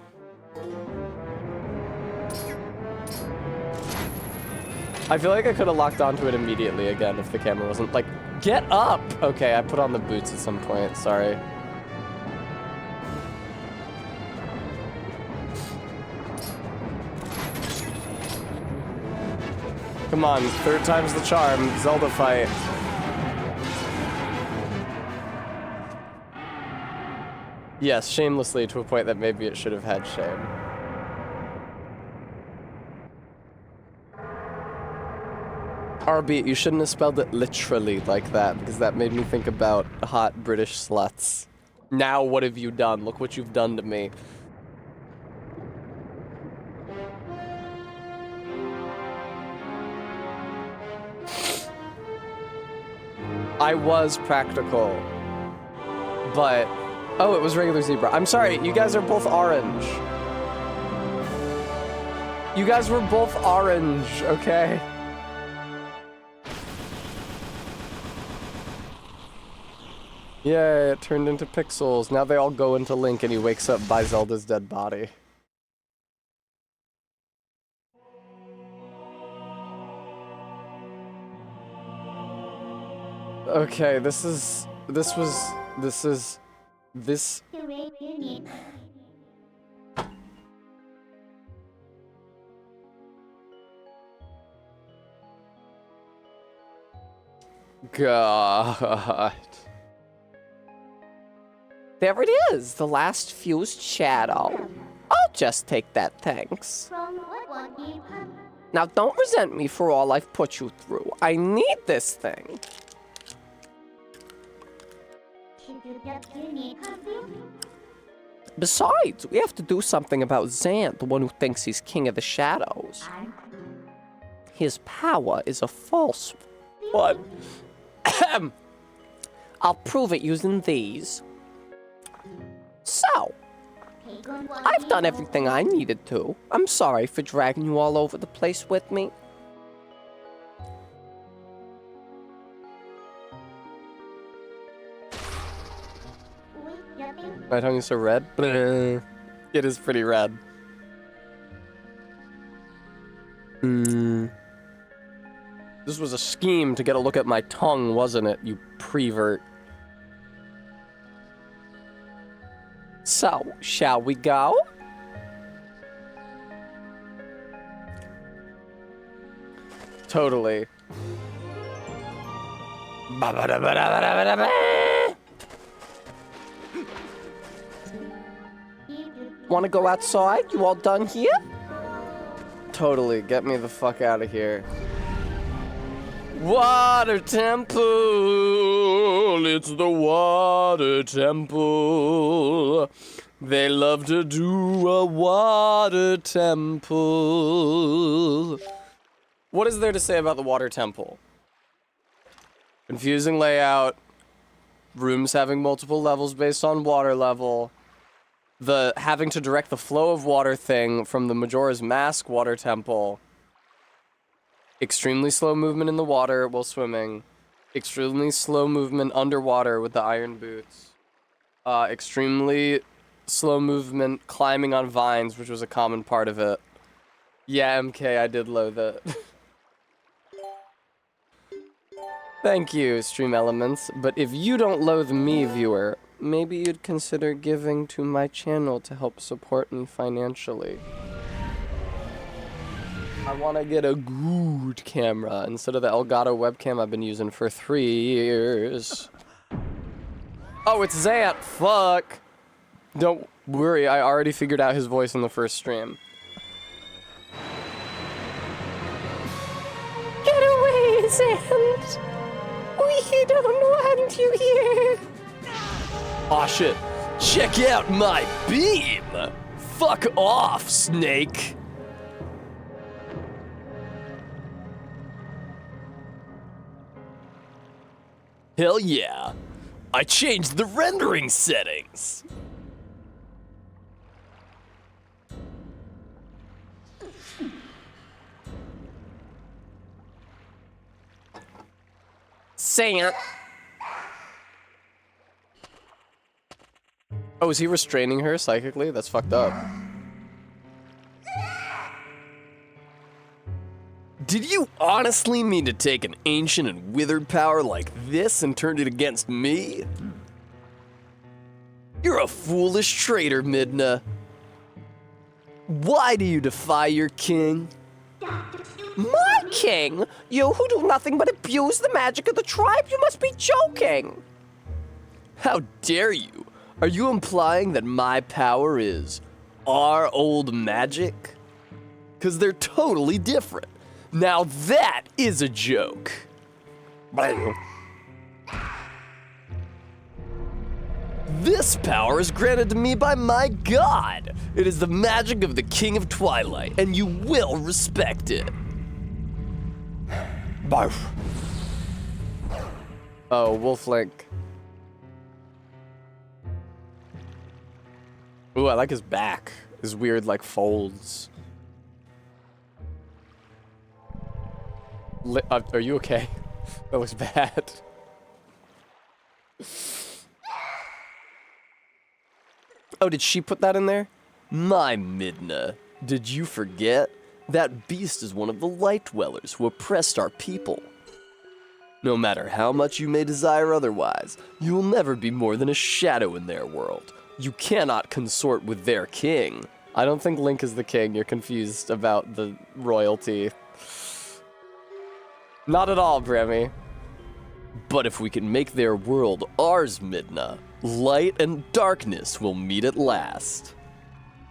I feel like I could have locked onto it immediately again if the camera wasn't like, get up! Okay, I put on the boots at some point, sorry. Come on, 3rd time's the charm, Zelda fight. Yes, shamelessly to a point that maybe it should have had shame. RB, you shouldn't have spelled it literally like that, because that made me think about hot British sluts. Now what have you done? Look what you've done to me. I was practical, but... Oh, it was regular zebra. I'm sorry, you guys are both orange. You guys were both orange, okay? Yeah, it turned into pixels. Now they all go into Link and he wakes up by Zelda's dead body. Okay, this. God. There it is, the last fused shadow. I'll just take that, thanks. Now don't resent me for all I've put you through. I need this thing. Besides, we have to do something about Zant, the one who thinks he's king of the shadows. His power is a false one. I'll prove it using these. So, I've done everything I needed to. I'm sorry for dragging you all over the place with me. My tongue is so red. It is pretty red. This was a scheme to get a look at my tongue, wasn't it, you prevert? So, shall we go? Totally. Want to go outside? You all done here? Totally. Get me the fuck out of here. Water temple. It's the water temple. They love to do a water temple. What is there to say about the water temple? Confusing layout. Rooms having multiple levels based on water level. The having to direct the flow of water thing from the Majora's Mask water temple. Extremely slow movement in the water while swimming. Extremely slow movement underwater with the iron boots. Extremely slow movement climbing on vines, which was a common part of it. Yeah, MK, I did loathe it. Thank you, Stream Elements. But if you don't loathe me, viewer, maybe you'd consider giving to my channel to help support me financially. I want to get a good camera instead of the Elgato webcam I've been using for 3 years. Oh, it's Zant. Fuck. Don't worry, I already figured out his voice in the first stream. Get away, Zant. We don't want you here. Aw, shit. Check out my beam. Fuck off, Snake. Hell yeah. I changed the rendering settings. Sant. Oh, is he restraining her psychically? That's fucked up. Did you honestly mean to take an ancient and withered power like this and turn it against me? You're a foolish traitor, Midna. Why do you defy your king? My king? You who do nothing but abuse the magic of the tribe? You must be joking! How dare you? Are you implying that my power is our old magic? 'Cause they're totally different. Now that is a joke. This power is granted to me by my god. It is the magic of the King of Twilight, and you will respect it. Oh, Wolf Link. Ooh, I like his back. His weird, like, folds. Are you okay? That was bad. Oh, did she put that in there? My Midna, did you forget? That beast is one of the light dwellers who oppressed our people. No matter how much you may desire otherwise, you will never be more than a shadow in their world. You cannot consort with their king. I don't think Link is the king. You're confused about the royalty. Not at all, Bremy. But if we can make their world ours, Midna, light and darkness will meet at last.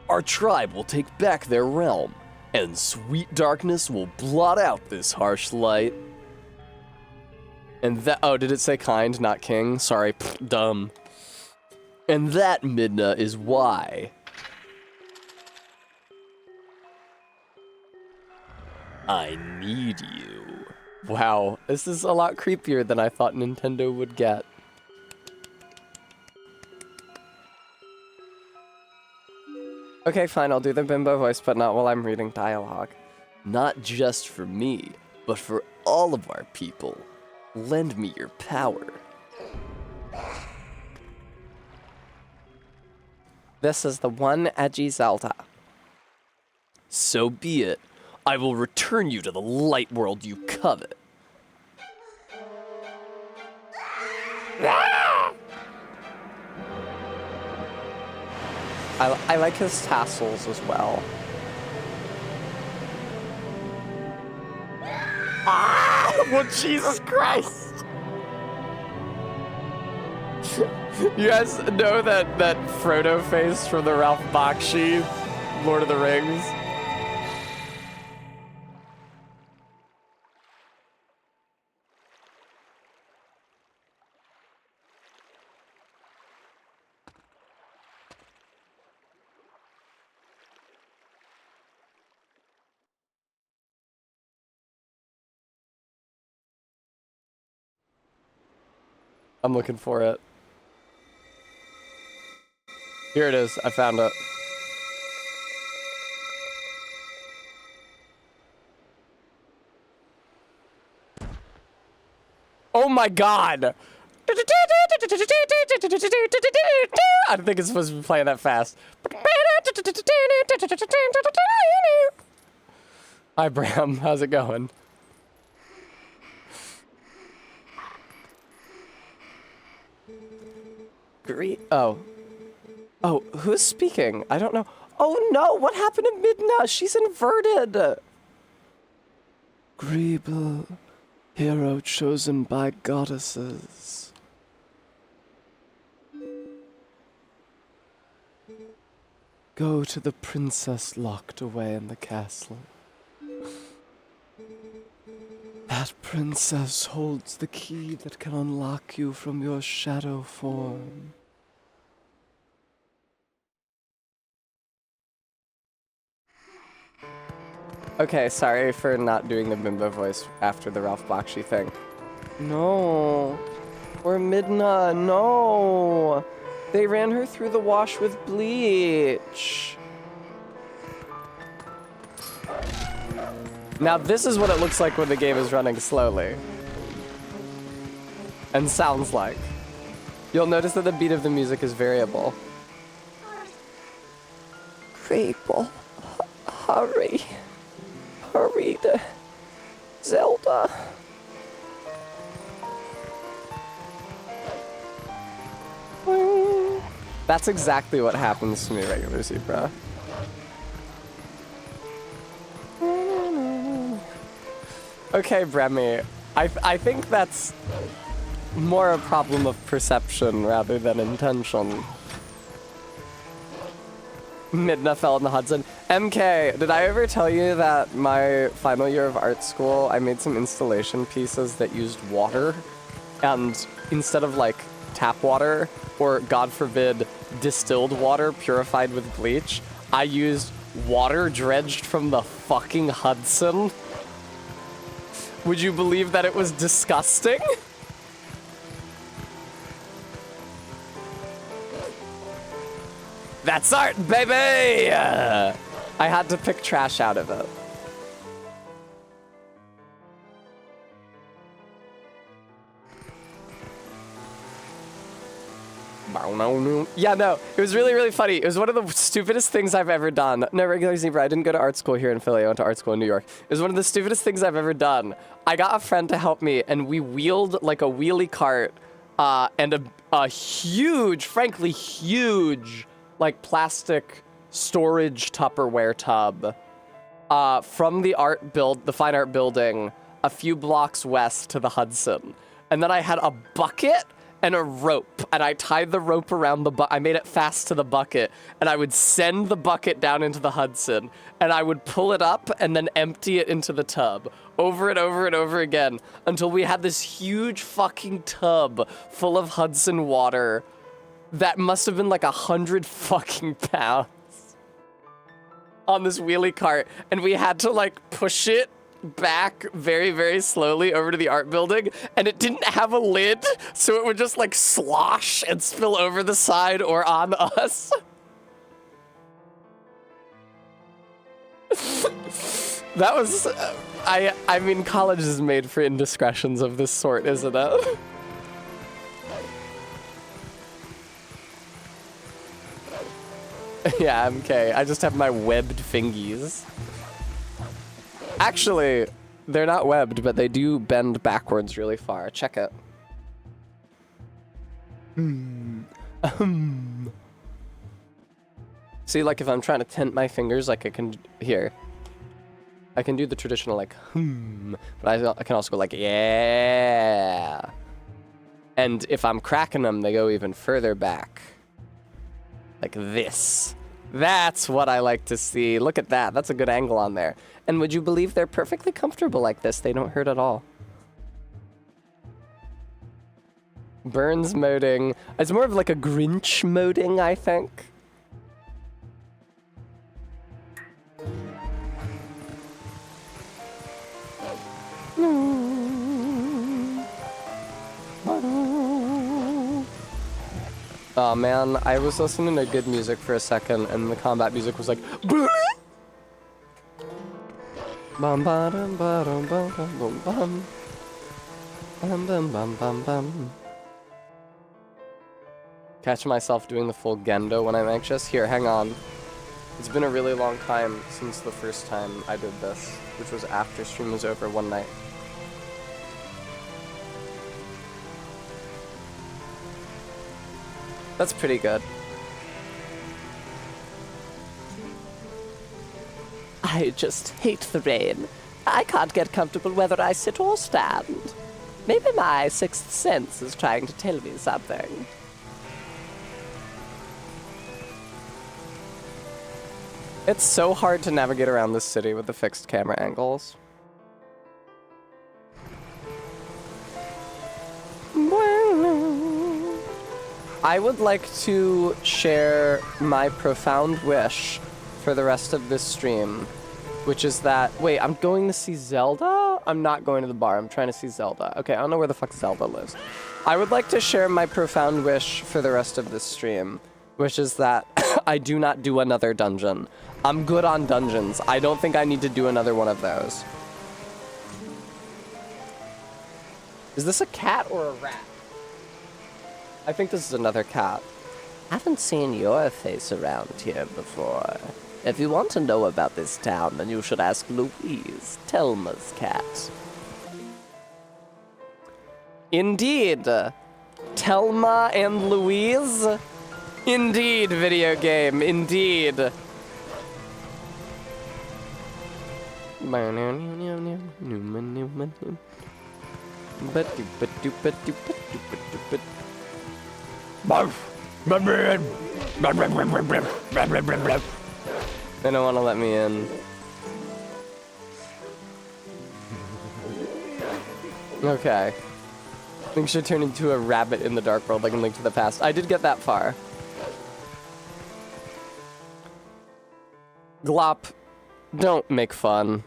Our tribe will take back their realm, and sweet darkness will blot out this harsh light. And that— oh, did it say kind, not king? Sorry, dumb. And that, Midna, is why I need you. Wow, this is a lot creepier than I thought Nintendo would get. Okay, fine, I'll do the bimbo voice, but not while I'm reading dialogue. Not just for me, but for all of our people. Lend me your power. This is the one edgy Zelda. So be it. I will return you to the light world you covet. I like his tassels as well. Ah! Well, Jesus Christ! You guys know that Frodo face from the Ralph Bakshi Lord of the Rings? I'm looking for it. Here it is. I found it. Oh my god! I don't think it's supposed to be playing that fast. Hi, Bram. How's it going? Oh. Oh, who's speaking? I don't know. Oh no, what happened to Midna? She's inverted. Greeble, hero chosen by goddesses. Go to the princess locked away in the castle. That princess holds the key that can unlock you from your shadow form. Okay, sorry for not doing the bimbo voice after the Ralph Bakshi thing. No. Or Midna, no. They ran her through the wash with bleach. Now this is what it looks like when the game is running slowly. And sounds like. You'll notice that the beat of the music is variable. Creeple, hurry. Hurry to Zelda. That's exactly what happens to me, regular Zebra. Okay, Bremy. I think that's more a problem of perception rather than intention. Midna fell in the Hudson. MK, did I ever tell you that my final year of art school, I made some installation pieces that used water? And instead of like tap water, or God forbid, distilled water purified with bleach, I used water dredged from the fucking Hudson. Would you believe that it was disgusting? That's art, baby! I had to pick trash out of it. Yeah, no, it was really, really funny. It was one of the stupidest things I've ever done. No, regular Zebra, I didn't go to art school here in Philly. I went to art school in New York. It was one of the stupidest things I've ever done. I got a friend to help me, and we wheeled like a wheelie cart and a huge, frankly huge, like plastic storage Tupperware tub from the fine art building a few blocks west to the Hudson. And then I had a bucket and a rope, and I tied the rope around the I made it fast to the bucket, and I would send the bucket down into the Hudson, and I would pull it up and then empty it into the tub over and over and over again until we had this huge fucking tub full of Hudson water that must have been like 100 fucking pounds on this wheelie cart, and we had to like push it back very, very slowly over to the art building, and it didn't have a lid, so it would just like slosh and spill over the side or on us. That was, I mean, college is made for indiscretions of this sort, isn't it? Yeah, MK. I just have my webbed fingies. Actually, they're not webbed, but they do bend backwards really far. Check it. See, like if I'm trying to tent my fingers, like I can, here. I can do the traditional like, but I can also go like, yeah. And if I'm cracking them, they go even further back. Like this. That's what I like to see. Look at that. That's a good angle on there. And would you believe they're perfectly comfortable like this? They don't hurt at all. Burns moding. It's more of like a Grinch moding, I think. Oh man, I was listening to good music for a second and the combat music was like bum ba dum ba dum bum bum bum bum bum bum bum bum. Catch myself doing the full Gendo when I'm anxious. Here, hang on. It's been a really long time since the first time I did this, which was after stream was over one night. That's pretty good. I just hate the rain. I can't get comfortable whether I sit or stand. Maybe my sixth sense is trying to tell me something. It's so hard to navigate around this city with the fixed camera angles. I would like to share my profound wish for the rest of this stream, which is that, wait, I'm going to see Zelda? I'm not going to the bar, I'm trying to see Zelda. Okay, I don't know where the fuck Zelda lives. I would like to share my profound wish for the rest of this stream, which is that I do not do another dungeon. I'm good on dungeons. I don't think I need to do another one of those. Is this a cat or a rat? I think this is another cat. Haven't seen your face around here before. If you want to know about this town, then you should ask Louise, Telma's cat. Indeed. Telma and Louise? Indeed, video game, indeed. They don't want to let me in. Okay. Things should turn into a rabbit in the dark world like in Link to the Past. I did get that far. Glop, don't make fun.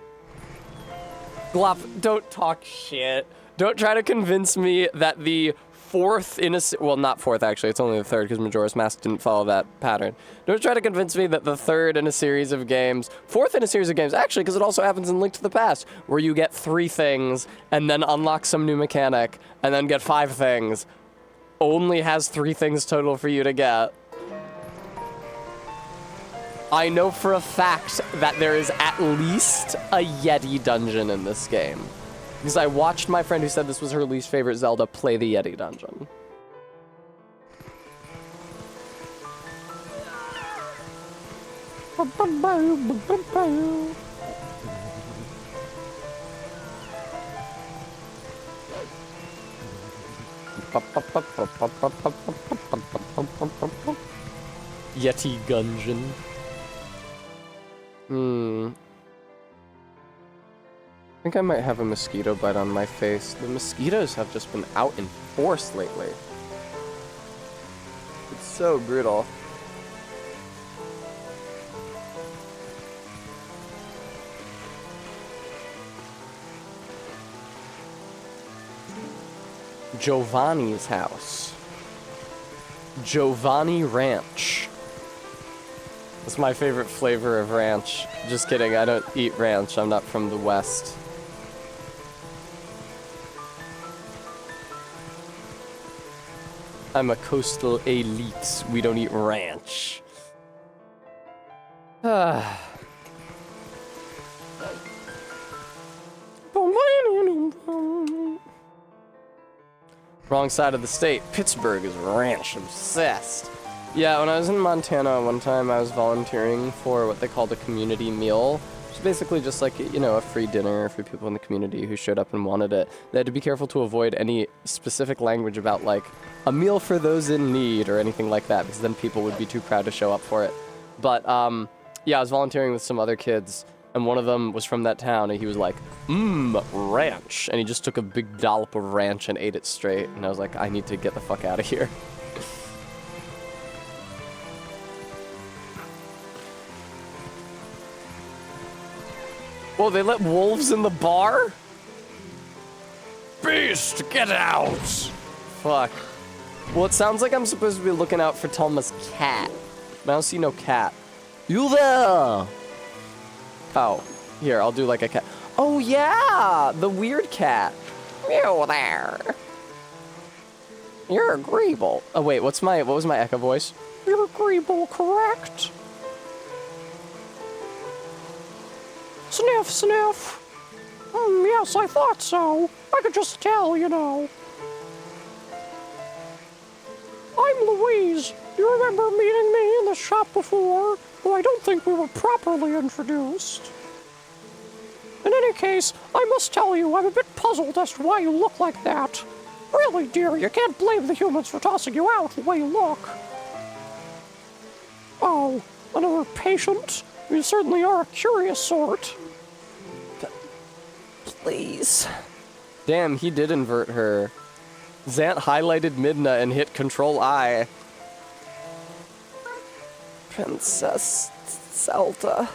Glop, don't talk shit. Don't try to convince me that the fourth in a... Well, not fourth, actually. It's only the third, because Majora's Mask didn't follow that pattern. Don't try to convince me that the third in a series of games... Fourth in a series of games, actually, because it also happens in Link to the Past, where you get 3 things, and then unlock some new mechanic, and then get 5 things. Only has 3 things total for you to get. I know for a fact that there is at least a Yeti dungeon in this game. Because I watched my friend who said this was her least favorite Zelda play the Yeti dungeon. Yeti Gungeon. I think I might have a mosquito bite on my face. The mosquitoes have just been out in force lately. It's so brutal. Giovanni's house. Giovanni Ranch. That's my favorite flavor of ranch. Just kidding, I don't eat ranch. I'm not from the West. I'm a coastal elite. We don't eat ranch. Wrong side of the state. Pittsburgh is ranch obsessed. Yeah, when I was in Montana one time, I was volunteering for what they called a community meal, It's basically just like, you know, a free dinner for people in the community who showed up and wanted it. They had to be careful to avoid any specific language about, like, a meal for those in need or anything like that, because then people would be too proud to show up for it. But, yeah, I was volunteering with some other kids, and one of them was from that town, and he was like, ranch. And he just took a big dollop of ranch and ate it straight. And I was like, I need to get the fuck out of here. Whoa, they let wolves in the bar? Beast, get out! Fuck. Well, it sounds like I'm supposed to be looking out for Telma's cat. But I don't see no cat. You there? Oh, here, I'll do like a cat. Oh yeah, the weird cat. You there. You're agreeable. Oh wait, what was my echo voice? You're agreeable, correct? Sniff, sniff. Yes, I thought so. I could just tell, you know. I'm Louise. Do you remember meeting me in the shop before? Though I don't think we were properly introduced. In any case, I must tell you I'm a bit puzzled as to why you look like that. Really, dear, you can't blame the humans for tossing you out the way you look. Oh, another patient? You certainly are a curious sort. Please. Damn, he did invert her. Zant highlighted Midna and hit Control-I. Princess Zelda.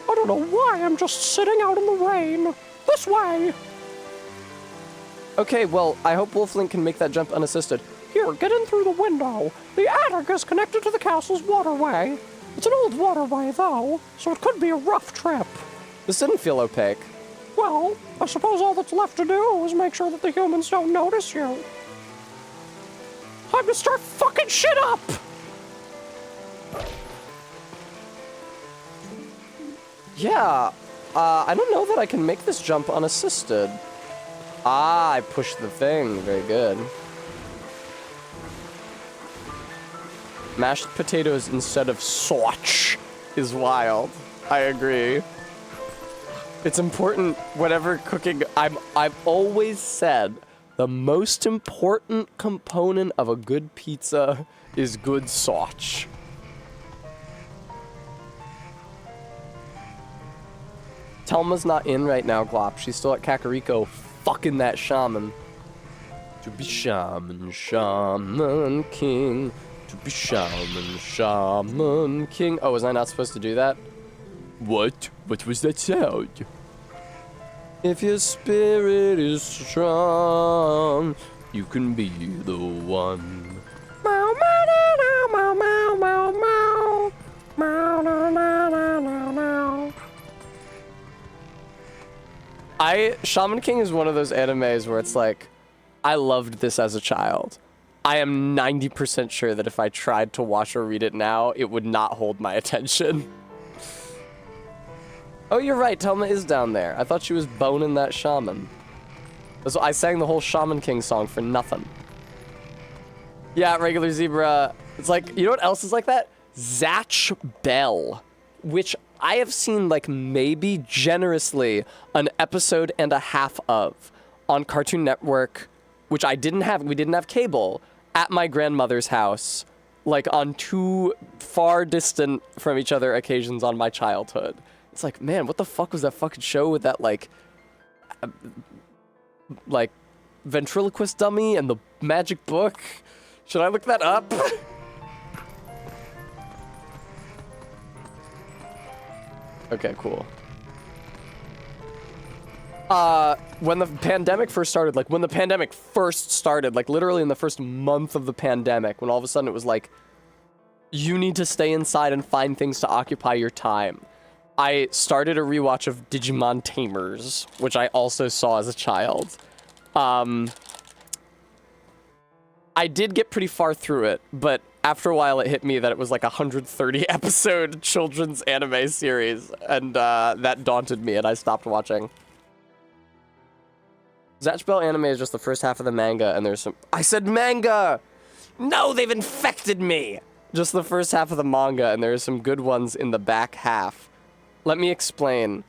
I don't know why I'm just sitting out in the rain. This way. Okay, well, I hope Wolflink can make that jump unassisted. Here, get in through the window. The attic is connected to the castle's waterway. It's an old waterway, though, so it could be a rough trip. This didn't feel opaque. Well, I suppose all that's left to do is make sure that the humans don't notice you. Time to start fucking shit up! Yeah, I don't know that I can make this jump unassisted. Ah, I pushed the thing. Very good. Mashed potatoes instead of sausage is wild. I agree. It's important whenever cooking. I've always said the most important component of a good pizza is good sausage. Telma's not in right now, Glop. She's still at Kakariko fucking that shaman. To be shaman, shaman king. To be shaman, shaman king. Oh, was I not supposed to do that? What? What was that sound? If your spirit is strong, you can be the one. Meow, meow, meow, meow, meow, meow. Meow, meow, meow, meow, meow. Shaman King is one of those animes where it's like, I loved this as a child. I am 90% sure that if I tried to watch or read it now, it would not hold my attention. Oh, you're right, Telma is down there. I thought she was boning that shaman. So I sang the whole Shaman King song for nothing. Yeah, regular zebra. It's like, you know what else is like that? Zatch Bell, which I have seen like maybe generously an episode and a half of on Cartoon Network, which we didn't have cable, at my grandmother's house, like on two far distant from each other occasions on my childhood. It's like, man, what the fuck was that fucking show with that like ventriloquist dummy and the magic book? Should I look that up? Okay, cool. When the pandemic first started, like literally in the first month of the pandemic, when all of a sudden it was like, you need to stay inside and find things to occupy your time. I started a rewatch of Digimon Tamers, which I also saw as a child. I did get pretty far through it, but after a while it hit me that it was like a 130 episode children's anime series, and that daunted me and I stopped watching. Zatch Bell anime is just the first half of the manga, and there's some— I said manga! No, they've infected me! just the first half of the manga, and there are some good ones in the back half. Let me explain.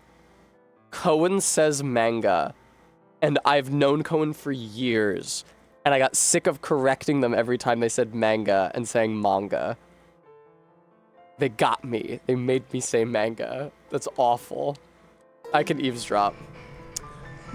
Cohen says manga, and I've known Cohen for years, and I got sick of correcting them every time they said manga and saying manga. They got me. They made me say manga. That's awful. I can eavesdrop.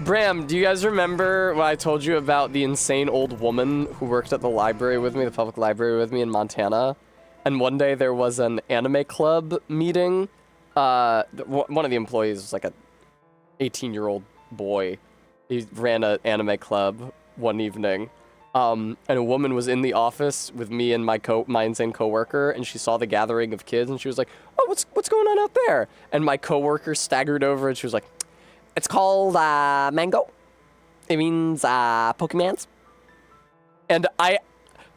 Bram, do you guys remember when I told you about the insane old woman who worked at the library with me, the public library with me in Montana? And one day there was an anime club meeting. One of the employees was like a 18-year-old boy. He ran an anime club one evening. And a woman was in the office with me and my insane coworker, and she saw the gathering of kids, and she was like, "Oh, what's going on out there?" And my coworker staggered over, and she was like, "It's called mango. It means Pokemans." And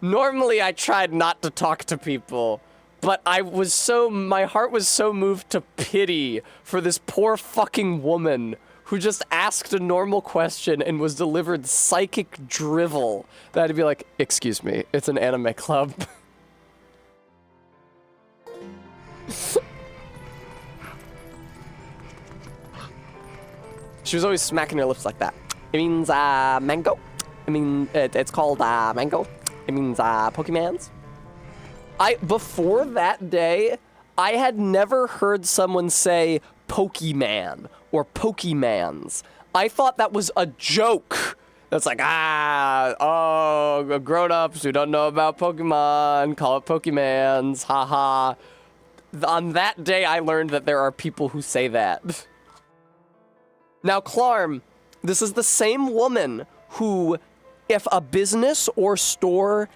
normally I tried not to talk to people, but my heart was so moved to pity for this poor fucking woman who just asked a normal question and was delivered psychic drivel that I had to be like, "Excuse me, it's an anime club." She was always smacking her lips like that. It means mango. I mean, it's called mango. It means Pokemans. Before that day, I had never heard someone say Pokemon or Pokemans. I thought that was a joke. That's like, grown-ups who don't know about Pokemon, call it Pokemans, haha. On that day, I learned that there are people who say that. Now, Clarm, this is the same woman who, if a business or store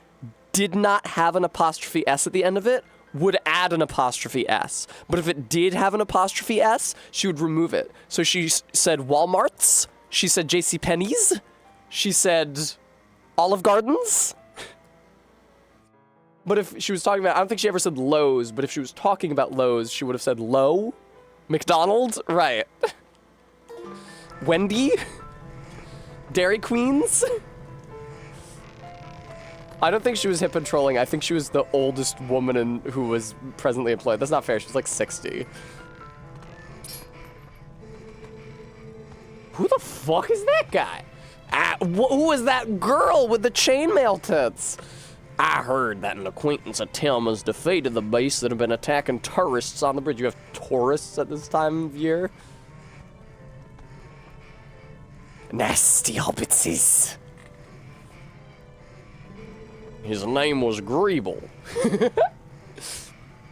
did not have an apostrophe S at the end of it, would add an apostrophe S. But if it did have an apostrophe S, she would remove it. So she said Walmart's, she said JCPenney's, she said Olive Gardens. But if she was talking about, I don't think she ever said Lowe's, but if she was talking about Lowe's, she would have said Low, McDonald's, right. Wendy, Dairy Queens. I don't think she was hip and trolling. I think she was the oldest woman who was presently employed. That's not fair. She was like 60. Who the fuck is that guy? Who is that girl with the chainmail tits? I heard that an acquaintance of Telma's defeated the base that have been attacking tourists on the bridge. You have tourists at this time of year? Nasty hobbitses. His name was Greeble.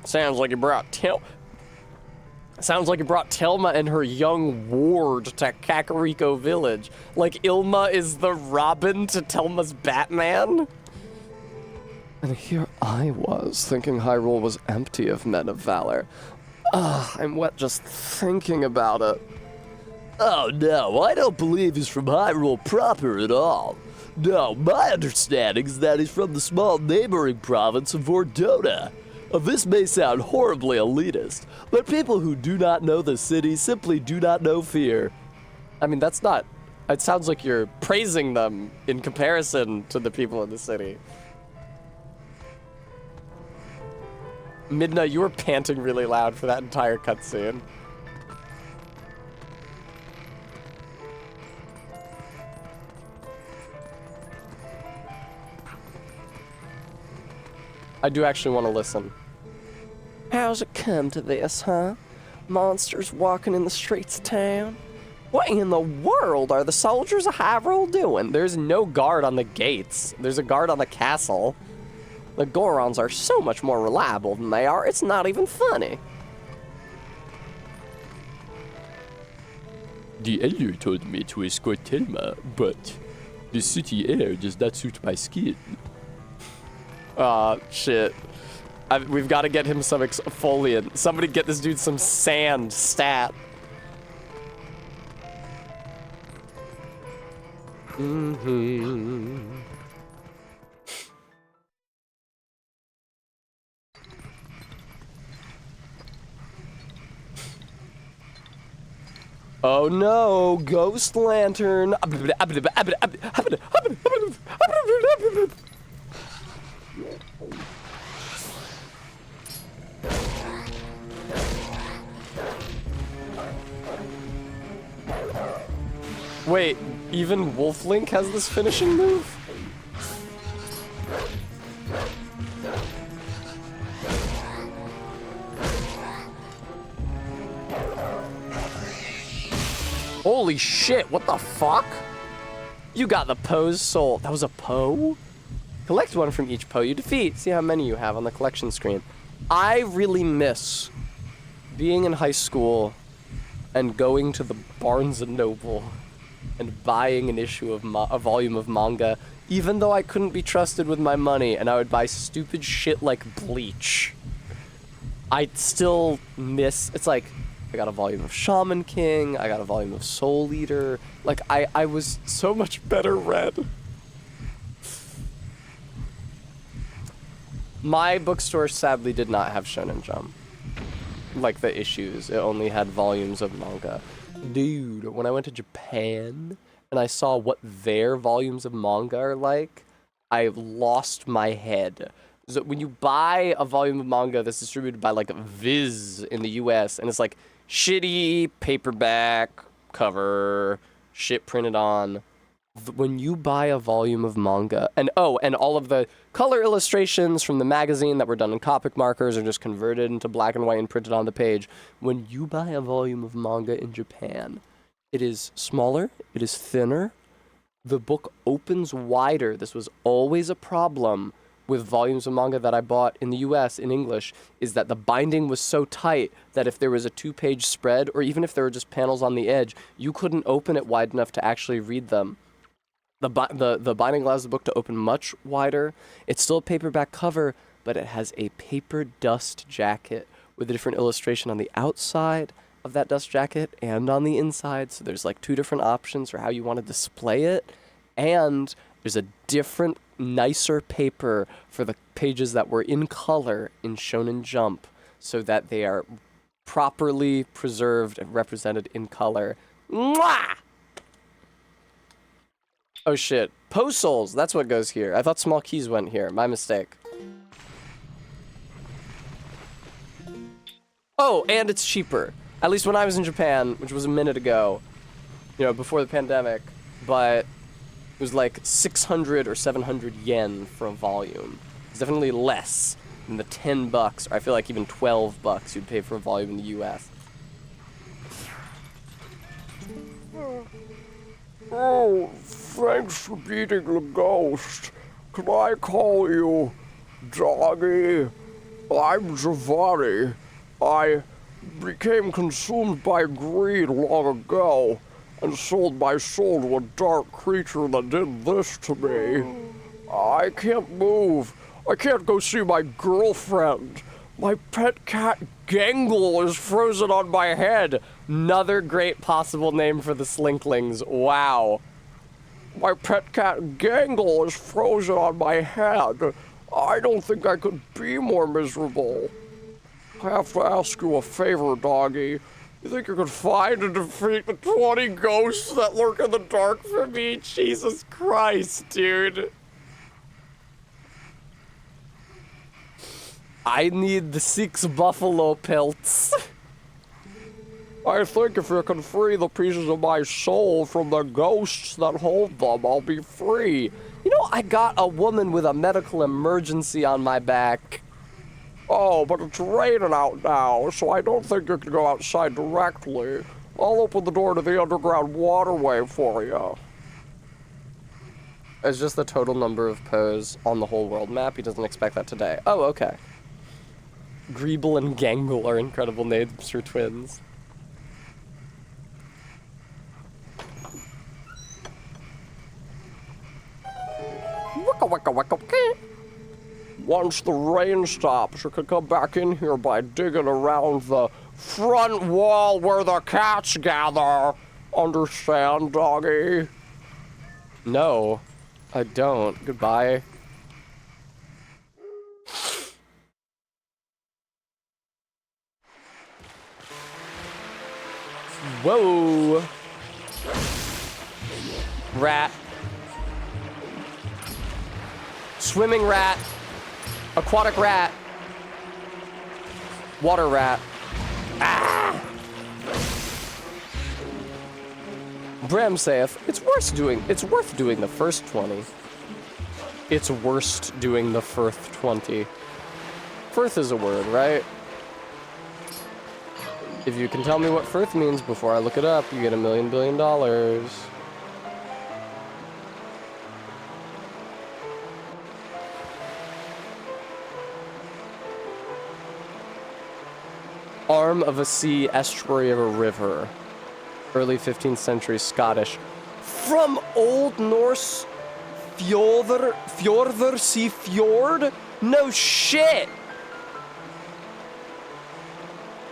Sounds like he brought Telma and her young ward to Kakariko Village. Like Ilma is the Robin to Telma's Batman? And here I was, thinking Hyrule was empty of men of valor. I'm wet just thinking about it. Oh no, I don't believe he's from Hyrule proper at all. No, my understanding is that he's from the small neighboring province of Ordona. This may sound horribly elitist, but people who do not know the city simply do not know fear. I mean, that's not... It sounds like you're praising them in comparison to the people in the city. Midna, you were panting really loud for that entire cutscene. I do actually want to listen. How's it come to this, huh? Monsters walking in the streets of town? What in the world are the soldiers of Hyrule doing? There's no guard on the gates. There's a guard on the castle. The Gorons are so much more reliable than they are, it's not even funny. The elder told me to escort Telma, but the city air does not suit my skin. Aw, shit. We've got to get him some exfoliant. Somebody get this dude some sand stat. Oh no, ghost lantern. Wait, even Wolf Link has this finishing move? Holy shit, what the fuck? You got the Poe's soul. That was a Poe? Collect one from each Poe you defeat. See how many you have on the collection screen. I really miss being in high school and going to the Barnes & Noble and buying an issue of a volume of manga, even though I couldn't be trusted with my money, and I would buy stupid shit like Bleach. I still miss, it's like, I got a volume of Shaman King, I got a volume of Soul Eater, like, I was so much better read. My bookstore sadly did not have Shonen Jump. Like the issues, it only had volumes of manga. Dude, when I went to Japan and I saw what their volumes of manga are like, I lost my head. So when you buy a volume of manga that's distributed by like Viz in the US, and it's like shitty paperback cover, shit printed on. When you buy a volume of manga, and all of the color illustrations from the magazine that were done in Copic markers are just converted into black and white and printed on the page. When you buy a volume of manga in Japan, it is smaller, it is thinner, the book opens wider. This was always a problem with volumes of manga that I bought in the US in English, is that the binding was so tight that if there was a 2-page spread, or even if there were just panels on the edge, you couldn't open it wide enough to actually read them. The binding allows the book to open much wider. It's still a paperback cover, but it has a paper dust jacket with a different illustration on the outside of that dust jacket and on the inside. So there's like 2 different options for how you want to display it. And there's a different, nicer paper for the pages that were in color in Shonen Jump, so that they are properly preserved and represented in color. Mwah! Oh shit. Poe Souls, that's what goes here. I thought Small Keys went here. My mistake. Oh, and it's cheaper. At least when I was in Japan, which was a minute ago, you know, before the pandemic, but it was like 600 or 700 yen for a volume. It's definitely less than the $10, or I feel like even $12 you'd pay for a volume in the US. Oh, thanks for beating the ghost. Can I call you Doggy? I'm Giovanni. I became consumed by greed long ago and sold my soul to a dark creature that did this to me. I can't move. I can't go see my girlfriend. My pet cat Gangle is frozen on my head. Another great possible name for the Slinklings. Wow. My pet cat Gangle is frozen on my head. I don't think I could be more miserable. I have to ask you a favor, Doggy. You think you could find and defeat the 20 ghosts that lurk in the dark for me? Jesus Christ, dude. I need the 6 buffalo pelts. I think if you can free the pieces of my soul from the ghosts that hold them, I'll be free. You know, I got a woman with a medical emergency on my back. Oh, but it's raining out now, so I don't think you can go outside directly. I'll open the door to the underground waterway for you. It's just the total number of Poes on the whole world map. He doesn't expect that today. Oh, okay. Greeble and Gangle are incredible names for twins. Wicka, wicka, wicka, wicka. Once the rain stops, you can come back in here by digging around the front wall where the cats gather. Understand, Doggy? No, I don't. Goodbye. Whoa. Rat. Swimming rat. Aquatic rat. Water rat. Ah! Bram saith, it's worth doing the first 20. It's worst doing the first 20. Firth is a word, right? If you can tell me what Firth means before I look it up, you get $1 million. Arm of a sea, estuary of a river. Early 15th century Scottish. From Old Norse fjordur sea fjord? No shit!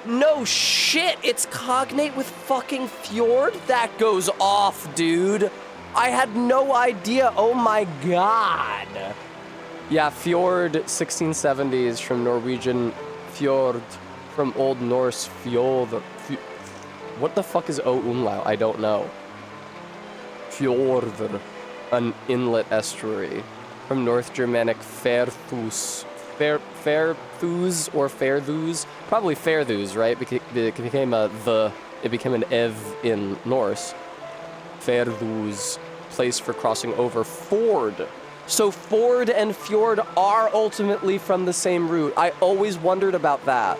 No shit! It's cognate with fucking fjord? That goes off, dude. I had no idea. Oh my god. Yeah, fjord, 1670s from Norwegian fjord. From Old Norse fjord. What the fuck is O umlaut? I don't know. Fjordur, an inlet estuary. From North Germanic fairthus. Fairthus or fairthus? Probably fairthus, right? It became it became an ev in Norse. Fairthus, place for crossing over. Ford. So ford and fjord are ultimately from the same root. I always wondered about that.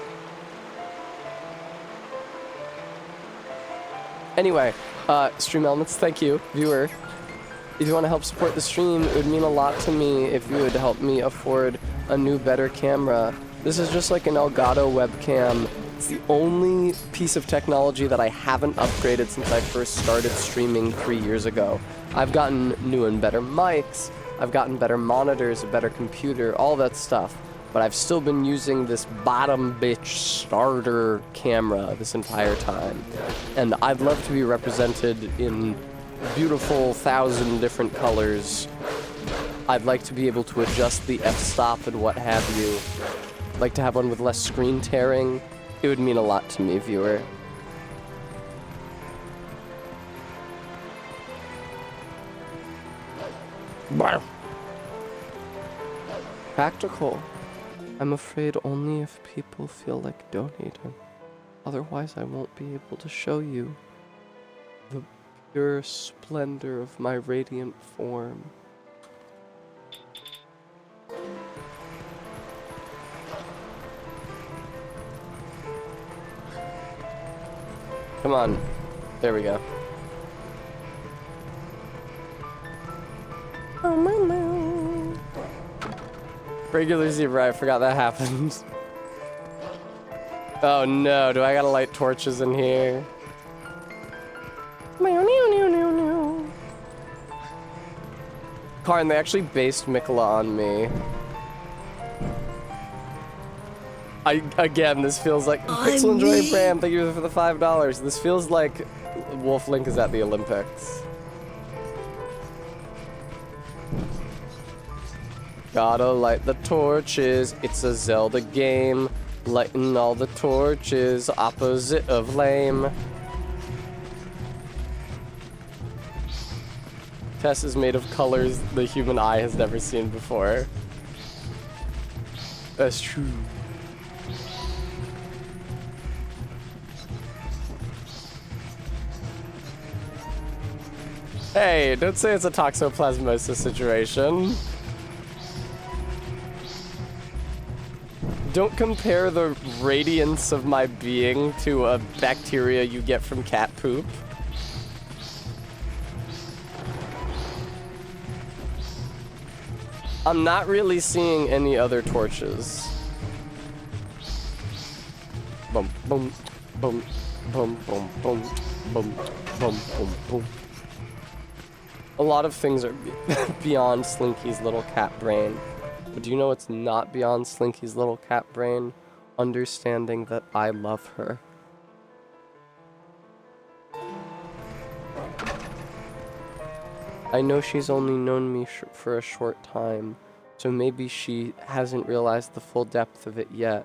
Anyway, Stream Elements, thank you, viewer. If you want to help support the stream, it would mean a lot to me if you would help me afford a new, better camera. This is just like an Elgato webcam. It's the only piece of technology that I haven't upgraded since I first started streaming 3 years ago. I've gotten new and better mics, I've gotten better monitors, a better computer, all that stuff. But I've still been using this bottom bitch starter camera this entire time. And I'd love to be represented in beautiful 1,000 different colors. I'd like to be able to adjust the f-stop and what have you. I'd like to have one with less screen tearing. It would mean a lot to me, viewer. Practical. I'm afraid only if people feel like donating. Otherwise, I won't be able to show you the pure splendor of my radiant form. Come on. There we go. Oh, mama. Regular zebra, I forgot that happened. Oh no, do I gotta light torches in here? Karn, they actually based Mikola on me. Again, this feels like Pixel Enjoy Bram, thank you for the $5. This feels like Wolf Link is at the Olympics. Gotta light the torches, it's a Zelda game. Lighting all the torches, opposite of lame. Tess is made of colors the human eye has never seen before. That's true. Hey, don't say it's a toxoplasmosis situation. Don't compare the radiance of my being to a bacteria you get from cat poop. I'm not really seeing any other torches. Boom, boom, boom, boom, boom, boom, boom, boom, boom, boom. A lot of things are beyond Slinky's little cat brain. But do you know what's not beyond Slinky's little cat brain? Understanding that I love her. I know she's only known me for a short time, so maybe she hasn't realized the full depth of it yet,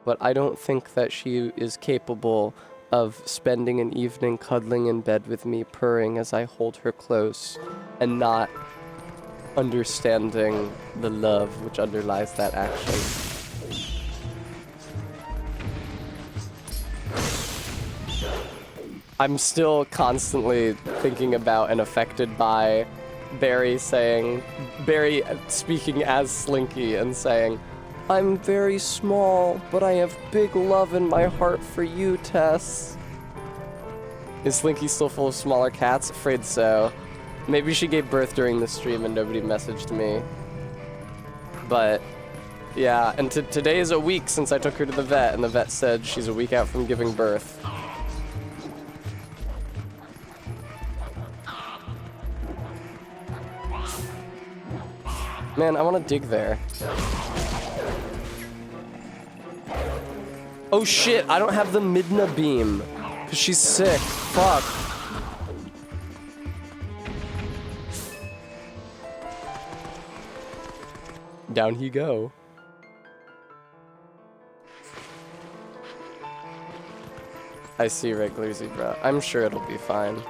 but I don't think that she is capable of spending an evening cuddling in bed with me, purring as I hold her close, and not understanding the love which underlies that action. I'm still constantly thinking about and affected by Barry speaking as Slinky and saying, I'm very small, but I have big love in my heart for you, Tess. Is Slinky still full of smaller cats? Afraid so. Maybe she gave birth during the stream and nobody messaged me. But, yeah, and today is a week since I took her to the vet, and the vet said she's a week out from giving birth. Man, I want to dig there. Oh shit, I don't have the Midna beam. Cause she's sick. Fuck. Down he go. I see regular zebra. I'm sure it'll be fine.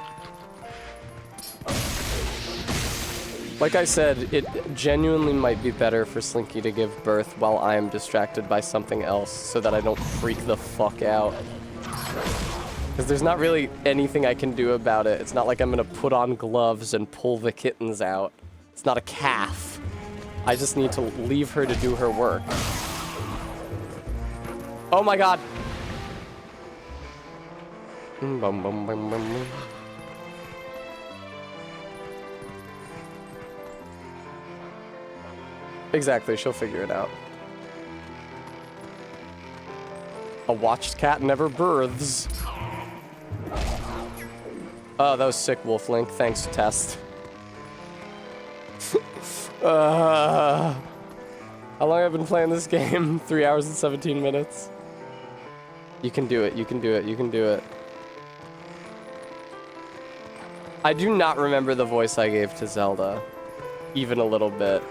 Like I said, it genuinely might be better for Slinky to give birth while I am distracted by something else so that I don't freak the fuck out. Because there's not really anything I can do about it. It's not like I'm gonna put on gloves and pull the kittens out. It's not a calf. I just need to leave her to do her work. Oh my god! Exactly, she'll figure it out. A watched cat never births. Oh, that was sick, Wolflink. Thanks, Test. How long have I been playing this game? 3 hours and 17 minutes. You can do it, you can do it, you can do it. I do not remember the voice I gave to Zelda. Even a little bit.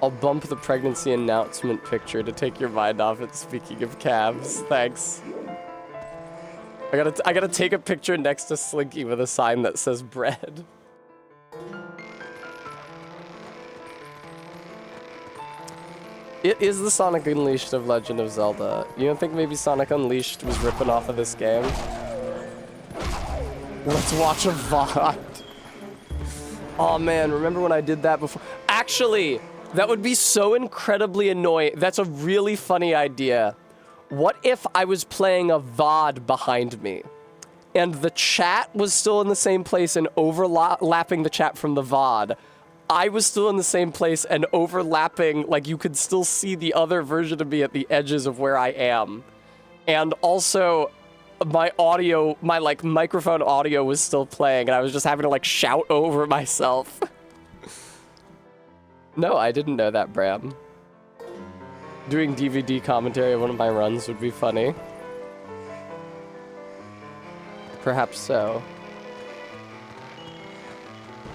I'll bump the pregnancy announcement picture to take your mind off it, speaking of calves. Thanks. I gotta take a picture next to Slinky with a sign that says bread. It is the Sonic Unleashed of Legend of Zelda. You don't think maybe Sonic Unleashed was ripping off of this game? Let's watch a VOD. Oh man, remember when I did that before? Actually, that would be so incredibly annoying. That's a really funny idea. What if I was playing a VOD behind me and the chat was still in the same place and overlapping the chat from the VOD? I was still in the same place and overlapping, like you could still see the other version of me at the edges of where I am. And also my audio, my like microphone audio was still playing and I was just having to like shout over myself. No, I didn't know that, Bram. Doing DVD commentary of one of my runs would be funny. Perhaps so.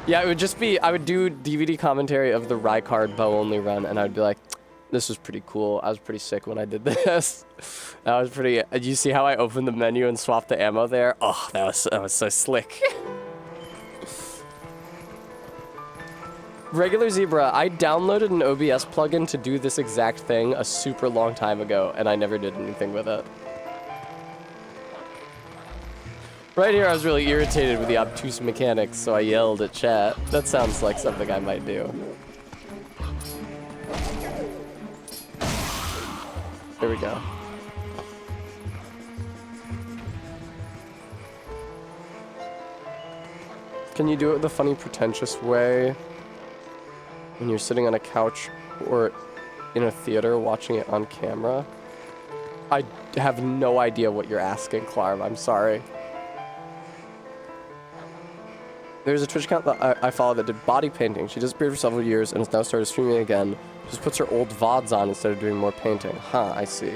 Yeah, it would just be, I would do DVD commentary of the Rykard bow-only run, and I would be like, this was pretty cool. I was pretty sick when I did this. That was pretty, you see how I opened the menu and swapped the ammo there? Oh, that was so slick. Regular Zebra, I downloaded an OBS plugin to do this exact thing a super long time ago, and I never did anything with it. Right here, I was really irritated with the obtuse mechanics, so I yelled at chat. That sounds like something I might do. Here we go. Can you do it the funny, pretentious way when you're sitting on a couch or in a theater watching it on camera? I have no idea what you're asking, Clarm. I'm sorry. There's a Twitch account that I follow that did body painting. She disappeared for several years and has now started streaming again. She just puts her old VODs on instead of doing more painting. Huh, I see.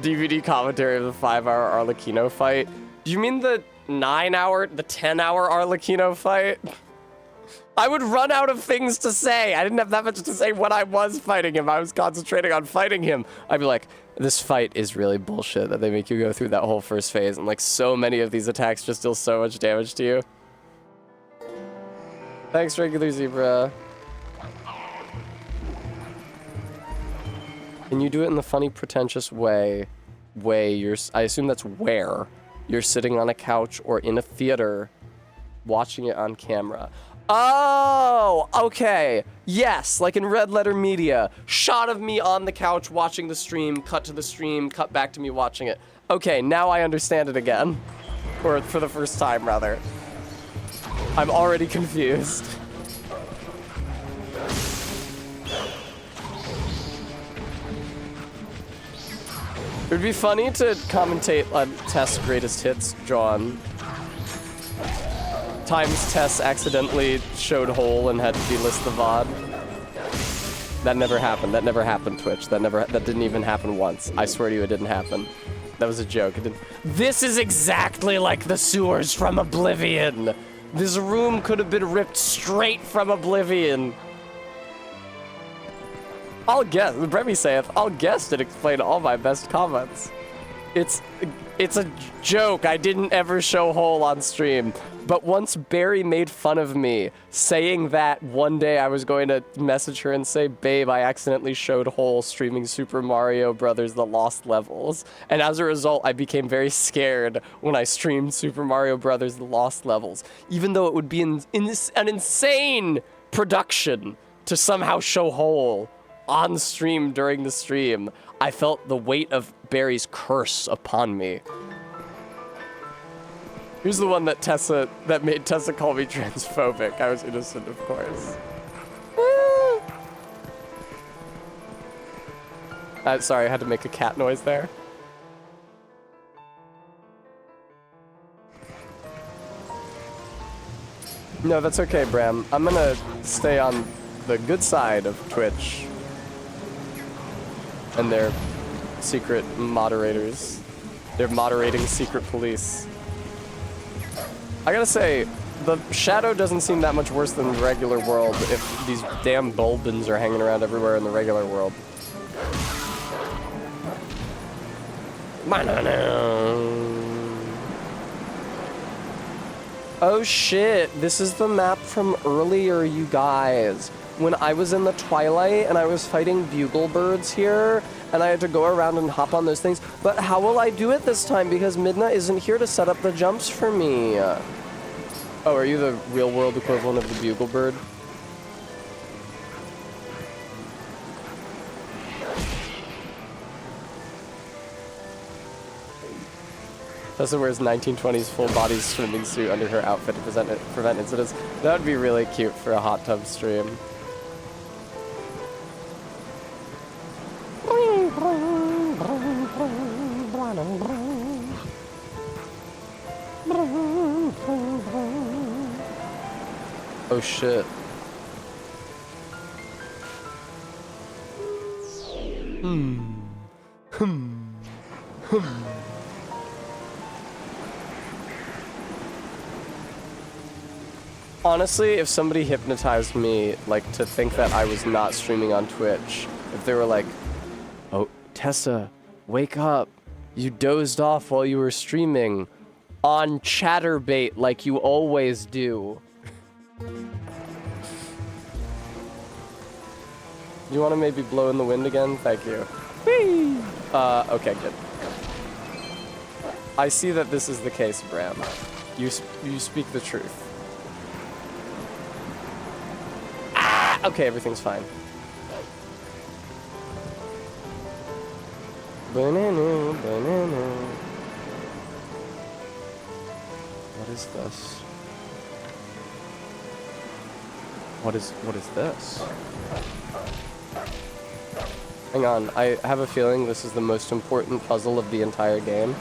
DVD commentary of the 5-hour Arlecchino fight. Do you mean the 9-hour, the 10-hour Arlecchino fight? I would run out of things to say. I didn't have that much to say when I was fighting him. I was concentrating on fighting him. I'd be like, this fight is really bullshit that they make you go through that whole first phase. And like so many of these attacks just deal so much damage to you. Thanks, Regular Zebra. Can you do it in the funny, pretentious way? I assume that's where. you're sitting on a couch or in a theater watching it on camera. Oh, okay. Yes, like in Red Letter Media. Shot of me on the couch watching the stream, cut to the stream, cut back to me watching it. Okay, now I understand it again. Or for the first time, rather. I'm already confused. It would be funny to commentate on Tess' greatest hits, John. Times Tess accidentally showed hole and had to delist the VOD. That never happened. That never happened, Twitch. That didn't even happen once. I swear to you, it didn't happen. That was a joke. It didn't. This is exactly like the sewers from Oblivion. This room could have been ripped straight from Oblivion. I'll guess. Bremy saith, I'll guess and explain all my best comments. It's a joke. I didn't ever show hole on stream. But once Barry made fun of me, saying that one day I was going to message her and say, babe, I accidentally showed hole streaming Super Mario Brothers The Lost Levels. And as a result, I became very scared when I streamed Super Mario Brothers The Lost Levels. Even though it would be an insane production to somehow show hole on stream during the stream, I felt the weight of Barry's curse upon me. Here's the one that made Tessa call me transphobic. I was innocent, of course. Sorry, I had to make a cat noise there. No, that's okay, Bram. I'm gonna stay on the good side of Twitch and their secret moderators. They're moderating secret police. I gotta say, the shadow doesn't seem that much worse than the regular world if these damn Bulbins are hanging around everywhere in the regular world. Oh shit, this is the map from earlier, you guys. When I was in the Twilight and I was fighting bugle birds here, and I had to go around and hop on those things. But how will I do it this time? Because Midna isn't here to set up the jumps for me. Oh, are you the real world equivalent of the bugle bird? Tessa wears 1920s full body swimming suit under her outfit to prevent incidents. That would be really cute for a hot tub stream. Oh shit. Honestly, if somebody hypnotized me, like, to think that I was not streaming on Twitch, if they were like, oh, Tessa, wake up. You dozed off while you were streaming on Chatterbait like you always do. You want to maybe blow in the wind again? Thank you. Whee! Okay, good. I see that this is the case, Bram. You speak the truth. Ah! Okay, everything's fine. Banana, banana. What is this? What is this? Hang on, I have a feeling this is the most important puzzle of the entire game.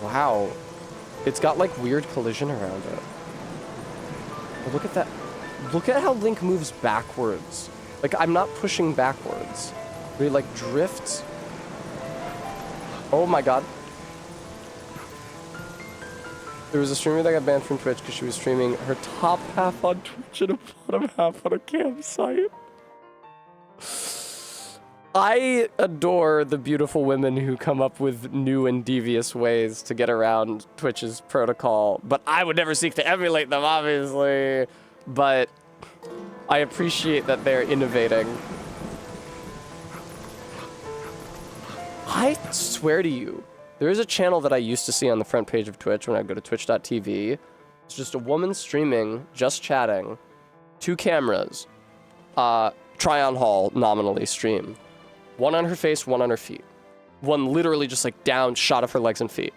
Wow. It's got like weird collision around it. Oh, look at that. Look at how Link moves backwards. Like, I'm not pushing backwards. But he like drifts. Oh my god. There was a streamer that got banned from Twitch because she was streaming her top half on Twitch and a bottom half on a campsite. I adore the beautiful women who come up with new and devious ways to get around Twitch's protocol, but I would never seek to emulate them, obviously. But I appreciate that they're innovating. I swear to you, there is a channel that I used to see on the front page of Twitch when I go to twitch.tv. It's just a woman streaming, just chatting, 2 cameras, try on haul, nominally stream. One on her face, one on her feet. One literally just like down shot of her legs and feet.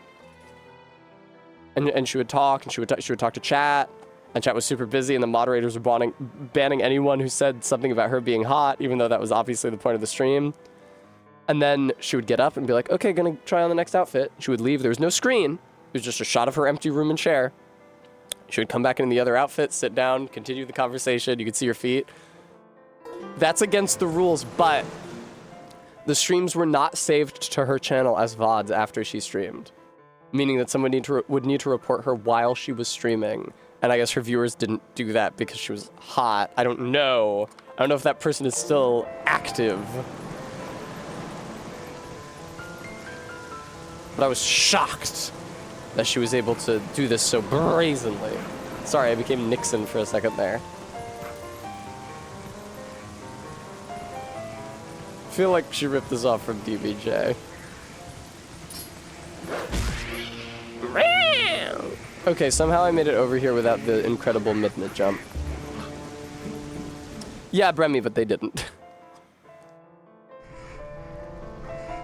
And she would talk, and she would talk to chat, and chat was super busy, and the moderators were banning anyone who said something about her being hot, even though that was obviously the point of the stream. And then she would get up and be like, okay, gonna try on the next outfit. She would leave. There was no screen. It was just a shot of her empty room and chair. She would come back in the other outfit, sit down, continue the conversation. You could see her feet. That's against the rules, but the streams were not saved to her channel as VODs after she streamed, meaning that someone would need to report her while she was streaming. And I guess her viewers didn't do that because she was hot. I don't know. I don't know if that person is still active. But I was shocked that she was able to do this so brazenly. Sorry, I became Nixon for a second there. I feel like she ripped this off from DBJ. Okay, somehow I made it over here without the incredible midnight jump. Yeah, Bremy, but they didn't.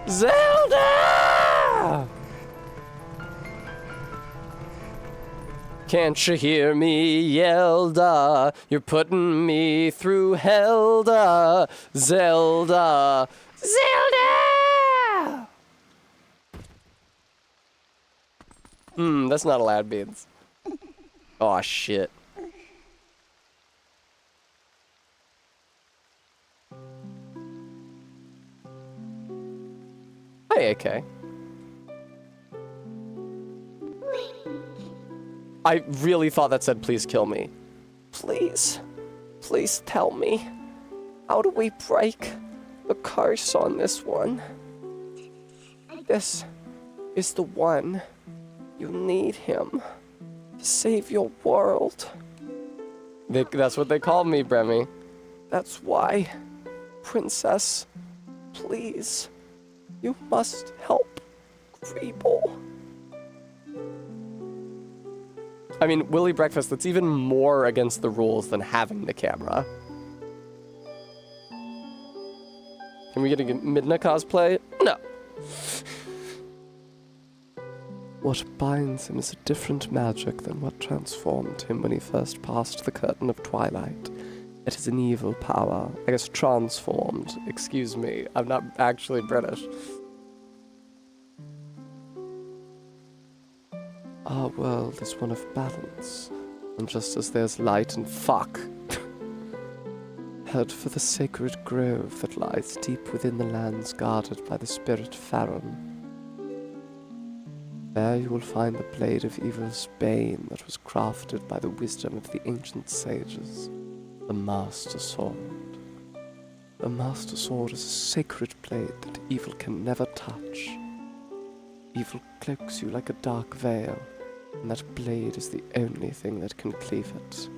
Zelda! Can't you hear me, Yelda? You're putting me through hell-da. Zelda! Zelda! That's not allowed, Beans. Aw, shit. Hi, AK. I really thought that said, please kill me. Please. Please tell me. How do we break the curse on this one? This is the one. You need him to save your world. That's what they called me, Bremy. That's why. Princess, please. You must help Greeble. I mean, Willy Breakfast, that's even more against the rules than having the camera. Can we get a Midna cosplay? No. What binds him is a different magic than what transformed him when he first passed the curtain of Twilight. It is an evil power. I guess transformed. Excuse me, I'm not actually British. Our world is one of balance, and just as there's light and fuck, head for the sacred grove that lies deep within the lands guarded by the spirit Farron. There you will find the blade of evil's bane that was crafted by the wisdom of the ancient sages, the Master Sword. The Master Sword is a sacred blade that evil can never touch. Evil cloaks you like a dark veil, and that blade is the only thing that can cleave it.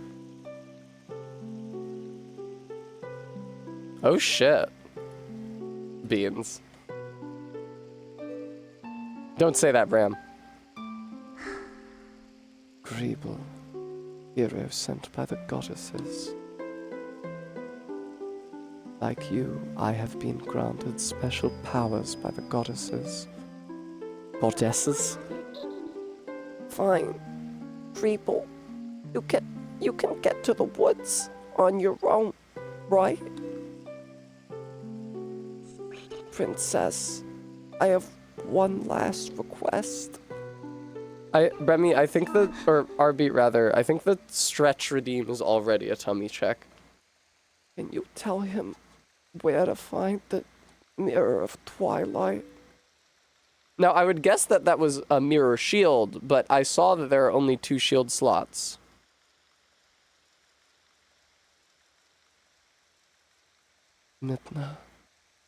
Oh shit. Beans. Don't say that, Bram. Greeble, hero sent by the goddesses. Like you, I have been granted special powers by the goddesses. Goddesses? Fine. Greeble, you can get to the woods on your own, right? Princess, I have one last request. Bremy, I think that, or Arbeat rather, I think that stretch redeem is already a tummy check. Can you tell him where to find the Mirror of Twilight? Now, I would guess that that was a mirror shield, but I saw that there are only 2 shield slots. Midna,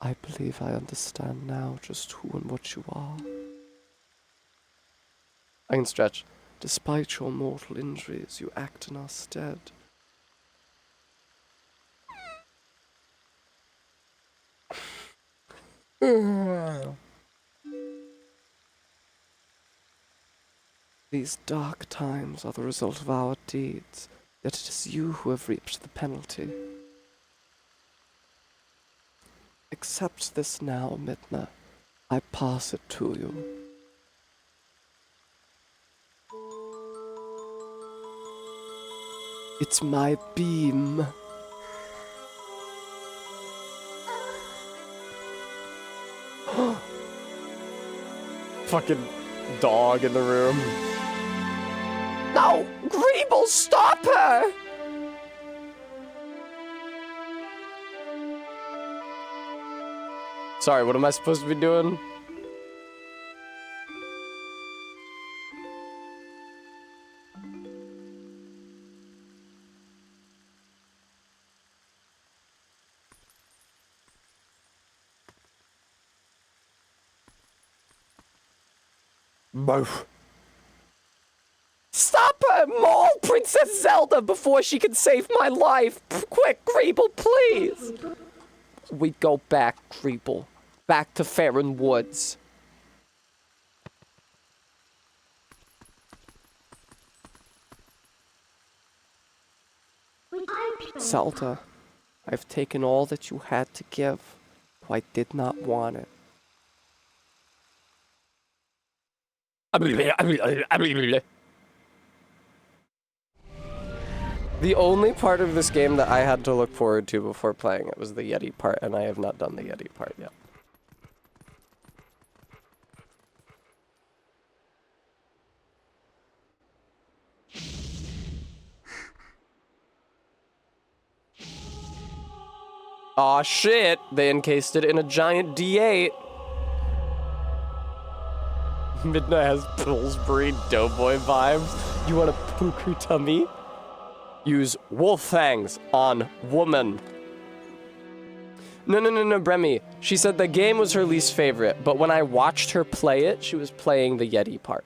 I believe I understand now just who and what you are. I can stretch. Despite your mortal injuries, you act in our stead. These dark times are the result of our deeds, yet it is you who have reaped the penalty. Accept this now, Midna. I pass it to you. It's my beam. Fucking dog in the room. No! Greeble, stop her! Sorry, what am I supposed to be doing? Both. Stop her! Maul Princess Zelda before she can save my life! Quick, Greeble, please! We go back, Greeble. Back to Farron Woods. Zelda, I've taken all that you had to give, though I did not want it. The only part of this game that I had to look forward to before playing it was the Yeti part, and I have not done the Yeti part yet. Aw shit, they encased it in a giant D8. Midna has Pillsbury Doughboy vibes. You wanna poke her tummy? Use wolf fangs on woman. No, Bremy. She said the game was her least favorite, but when I watched her play it, she was playing the Yeti part.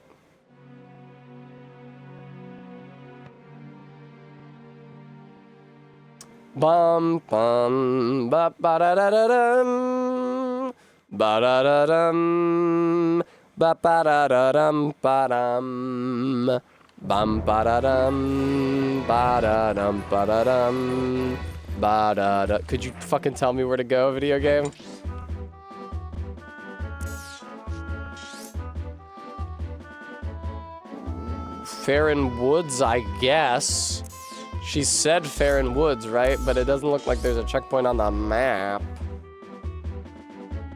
Bum bum ba ba da da da dum ba da da dum ba ba da da dum ba dum bum ba da dum ba da dum ba da dum ba da da. Could you fucking tell me where to go, video game? Farron Woods, I guess. She said Farron Woods, right? But it doesn't look like there's a checkpoint on the map.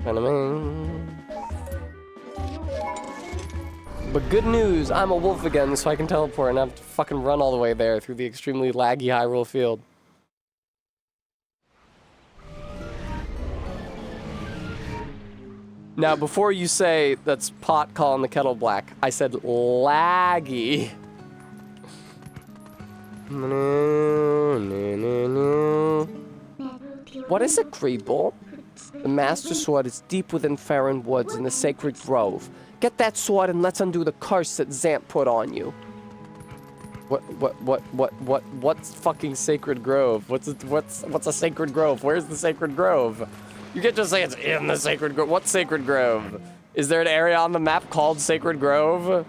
You know what I mean? But good news, I'm a wolf again, so I can teleport and have to fucking run all the way there through the extremely laggy Hyrule field. Now, before you say that's pot calling the kettle black, I said laggy. What is a Greeble? The Master Sword is deep within Farron Woods in the Sacred Grove. Get that sword and let's undo the curse that Zamp put on you. What's fucking Sacred Grove? What's a Sacred Grove? Where's the Sacred Grove? You can't just say it's in the Sacred Grove. What's Sacred Grove? Is there an area on the map called Sacred Grove?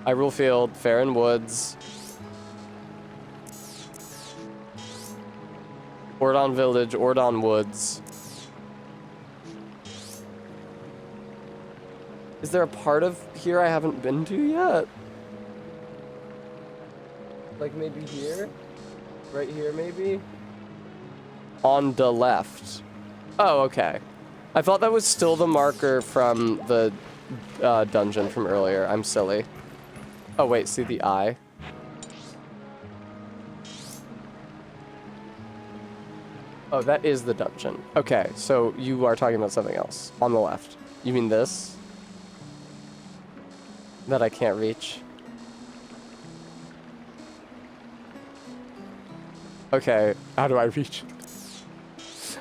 Hyrule Field, Farron Woods. Ordon Village, Ordon Woods. Is there a part of here I haven't been to yet? Like maybe here? Right here maybe? On the left. Oh, okay. I thought that was still the marker from the dungeon from earlier. I'm silly. Oh wait, see the eye? Oh, that is the dungeon. Okay, so you are talking about something else. On the left. You mean this? That I can't reach? Okay, how do I reach it?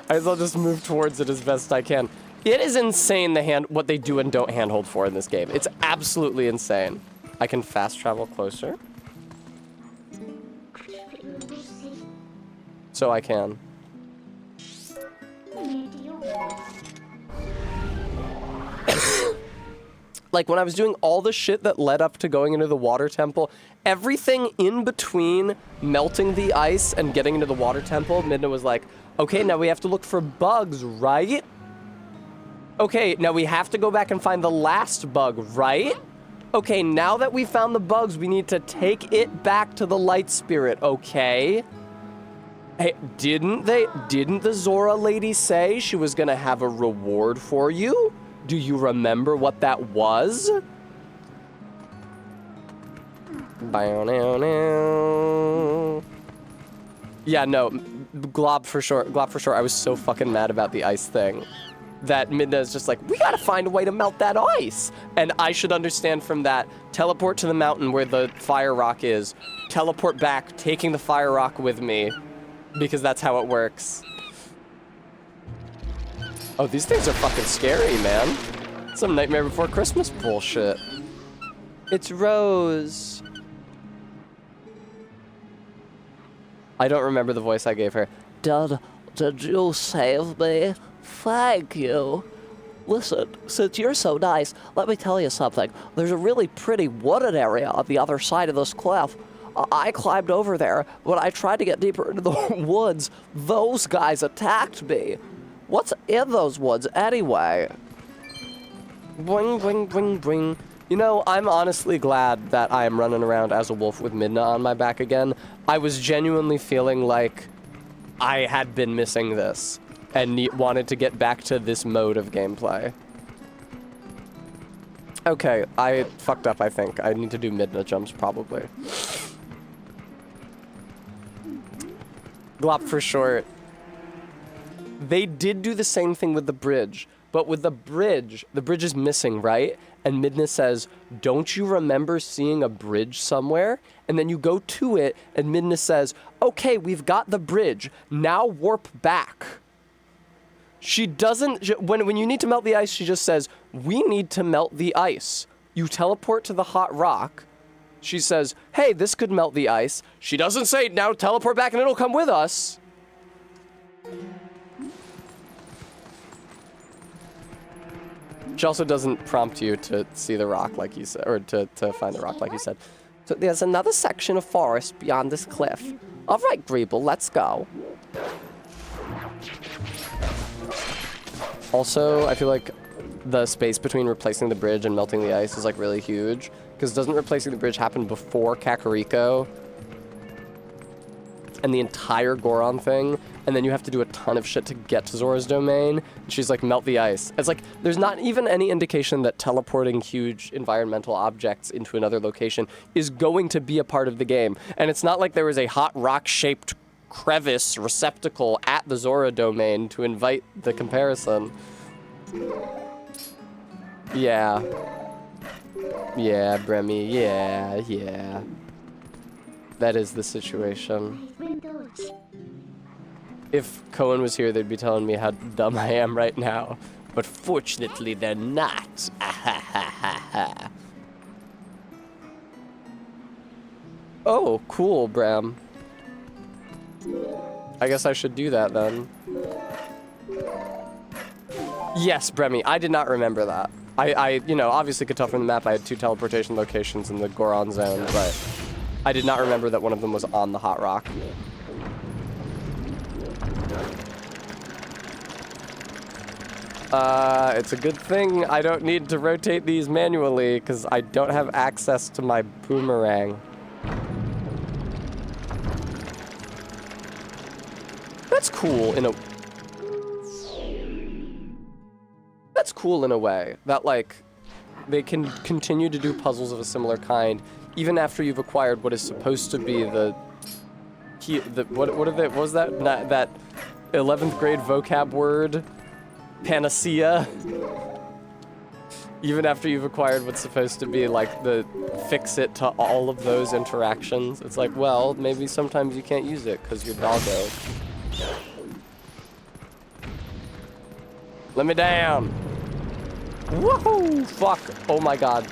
I guess I'll just move towards it as best I can. It is insane what they do and don't handhold for in this game. It's absolutely insane. I can fast travel closer. So I can. Like, when I was doing all the shit that led up to going into the water temple, everything in between melting the ice and getting into the water temple, Midna was like, okay, now we have to look for bugs, right? Okay, now we have to go back and find the last bug, right? Okay, now that we found the bugs, we need to take it back to the light spirit, okay? Hey, didn't the Zora lady say she was gonna have a reward for you? Do you remember what that was? Yeah, no, Glob for sure. Glob for sure. I was so fucking mad about the ice thing that Midna is just like, we gotta find a way to melt that ice. And I should understand from that, teleport to the mountain where the fire rock is, teleport back, taking the fire rock with me, because that's how it works. Oh, these things are fucking scary, man. Some Nightmare Before Christmas bullshit. It's Rose. I don't remember the voice I gave her. Did you save me? Thank you. Listen, since you're so nice, let me tell you something. There's a really pretty wooded area on the other side of this cliff. I climbed over there. When I tried to get deeper into the woods, those guys attacked me. What's in those woods anyway? Boing, boing, boing, boing. You know, I'm honestly glad that I am running around as a wolf with Midna on my back again. I was genuinely feeling like I had been missing this and wanted to get back to this mode of gameplay. Okay, I fucked up, I think. I need to do Midna jumps, probably. Glop for short. They did do the same thing with the bridge, but with the bridge is missing, right? And Midna says, don't you remember seeing a bridge somewhere? And then you go to it, and Midna says, okay, we've got the bridge. Now warp back. She doesn't, when you need to melt the ice, she just says, we need to melt the ice. You teleport to the hot rock. She says, hey, this could melt the ice. She doesn't say, now teleport back and it'll come with us. She also doesn't prompt you to see the rock like you said, or to find the rock like you said. So there's another section of forest beyond this cliff. All right, Greeble, let's go. Also, I feel like the space between replacing the bridge and melting the ice is like really huge, because doesn't replacing the bridge happen before Kakariko and the entire Goron thing, and then you have to do a ton of shit to get to Zora's domain, and she's like, melt the ice. It's like, there's not even any indication that teleporting huge environmental objects into another location is going to be a part of the game. And it's not like there was a hot rock-shaped crevice receptacle at the Zora domain to invite the comparison. Yeah. Yeah, Bremy, yeah. That is the situation. If Cohen was here, they'd be telling me how dumb I am right now. But fortunately, they're not. Oh, cool, Bram. I guess I should do that then. Yes, Bremy, I did not remember that. I you know, obviously could tell from the map I had 2 teleportation locations in the Goron zone, but I did not remember that one of them was on the hot rock. It's a good thing I don't need to rotate these manually, because I don't have access to my boomerang. That's cool in a... That's cool in a way, that, like, they can continue to do puzzles of a similar kind, even after you've acquired what is supposed to be what was that? That 11th grade vocab word? Panacea. Even after you've acquired what's supposed to be like the fix-it to all of those interactions. It's like, well, maybe sometimes you can't use it because you're doggo. Let me down. Woohoo! Fuck. Oh my god.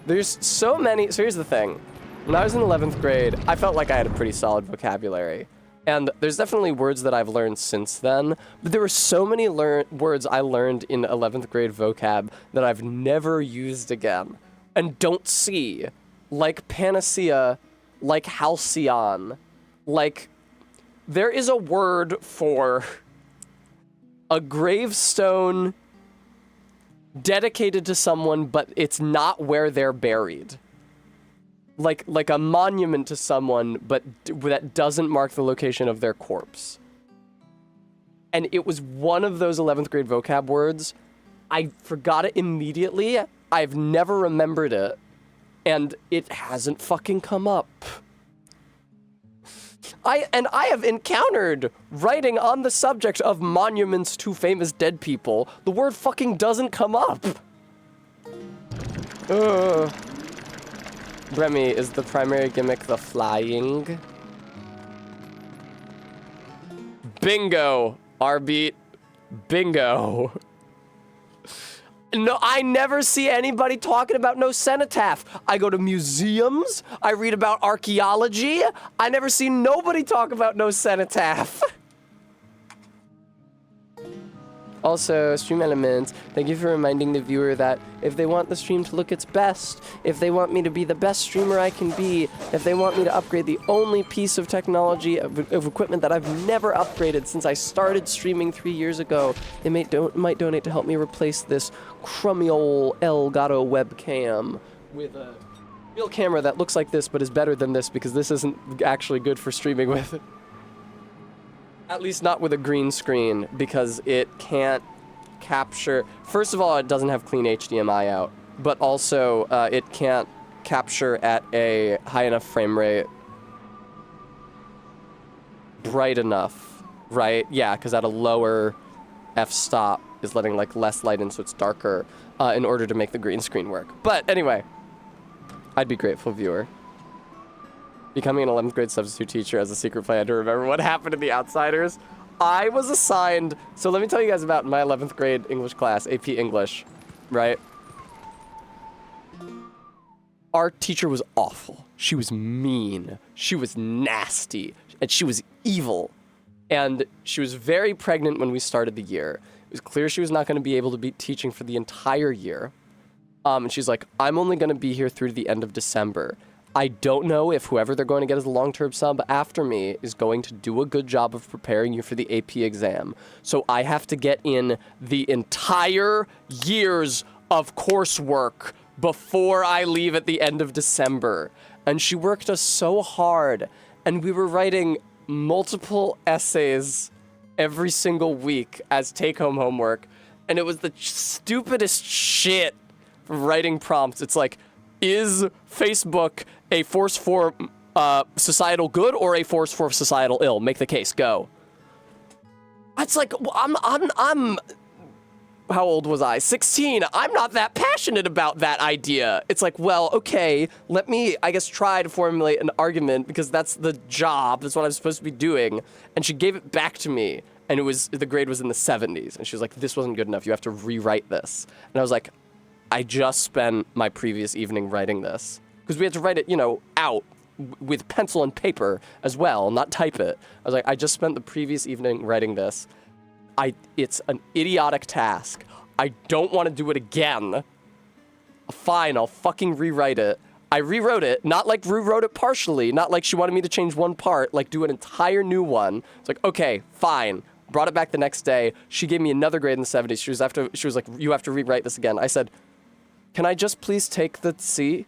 There's so many. So here's the thing. When I was in 11th grade, I felt like I had a pretty solid vocabulary. And there's definitely words that I've learned since then, but there were so many words I learned in 11th grade vocab that I've never used again and don't see. Like panacea, like halcyon, like there is a word for a gravestone dedicated to someone, but it's not where they're buried. Like a monument to someone, but that doesn't mark the location of their corpse. And it was one of those 11th grade vocab words. I forgot it immediately. I've never remembered it. And it hasn't fucking come up. I have encountered writing on the subject of monuments to famous dead people. The word fucking doesn't come up. Remy, is the primary gimmick the flying? Bingo, R-beat. Bingo. No, I never see anybody talking about no cenotaph. I go to museums. I read about archaeology. I never see nobody talk about no cenotaph. Also, stream elements, thank you for reminding the viewer that if they want the stream to look its best, if they want me to be the best streamer I can be, if they want me to upgrade the only piece of technology, of equipment that I've never upgraded since I started streaming 3 years ago, they might donate to help me replace this crummy old Elgato webcam with a real camera that looks like this but is better than this because this isn't actually good for streaming with. At least not with a green screen, because it can't capture... First of all, it doesn't have clean HDMI out, but also it can't capture at a high enough frame rate. Bright enough, right? Yeah, because at a lower f-stop is letting like less light in so it's darker in order to make the green screen work. But anyway, I'd be grateful, viewer. Becoming an 11th grade substitute teacher as a secret plan to remember what happened to the Outsiders. I was assigned, so let me tell you guys about my 11th grade English class, AP English, right? Our teacher was awful. She was mean. She was nasty. And she was evil. And she was very pregnant when we started the year. It was clear she was not going to be able to be teaching for the entire year. And she's like, I'm only going to be here through the end of December. I don't know if whoever they're going to get as a long-term sub after me is going to do a good job of preparing you for the AP exam. So I have to get in the entire years of coursework before I leave at the end of December. And she worked us so hard. And we were writing multiple essays every single week as take-home homework. And it was the stupidest shit for writing prompts. It's like, is Facebook a force for societal good or a force for societal ill? Make the case. Go. It's like, I'm how old was I? 16. I'm not that passionate about that idea. It's like, well, okay, let me, I guess, try to formulate an argument because that's the job. That's what I'm supposed to be doing. And she gave it back to me. And the grade was in the 70s. And she was like, this wasn't good enough. You have to rewrite this. And I was like, I just spent my previous evening writing this. Because we had to write it, out with pencil and paper as well, not type it. I was like, I just spent the previous evening writing this. It's an idiotic task. I don't want to do it again. Fine, I'll fucking rewrite it. I rewrote it, not like rewrote it partially, not like she wanted me to change one part, like do an entire new one. It's like, okay, fine. Brought it back the next day. She gave me another grade in the 70s. She was like, you have to rewrite this again. I said, can I just please take the C?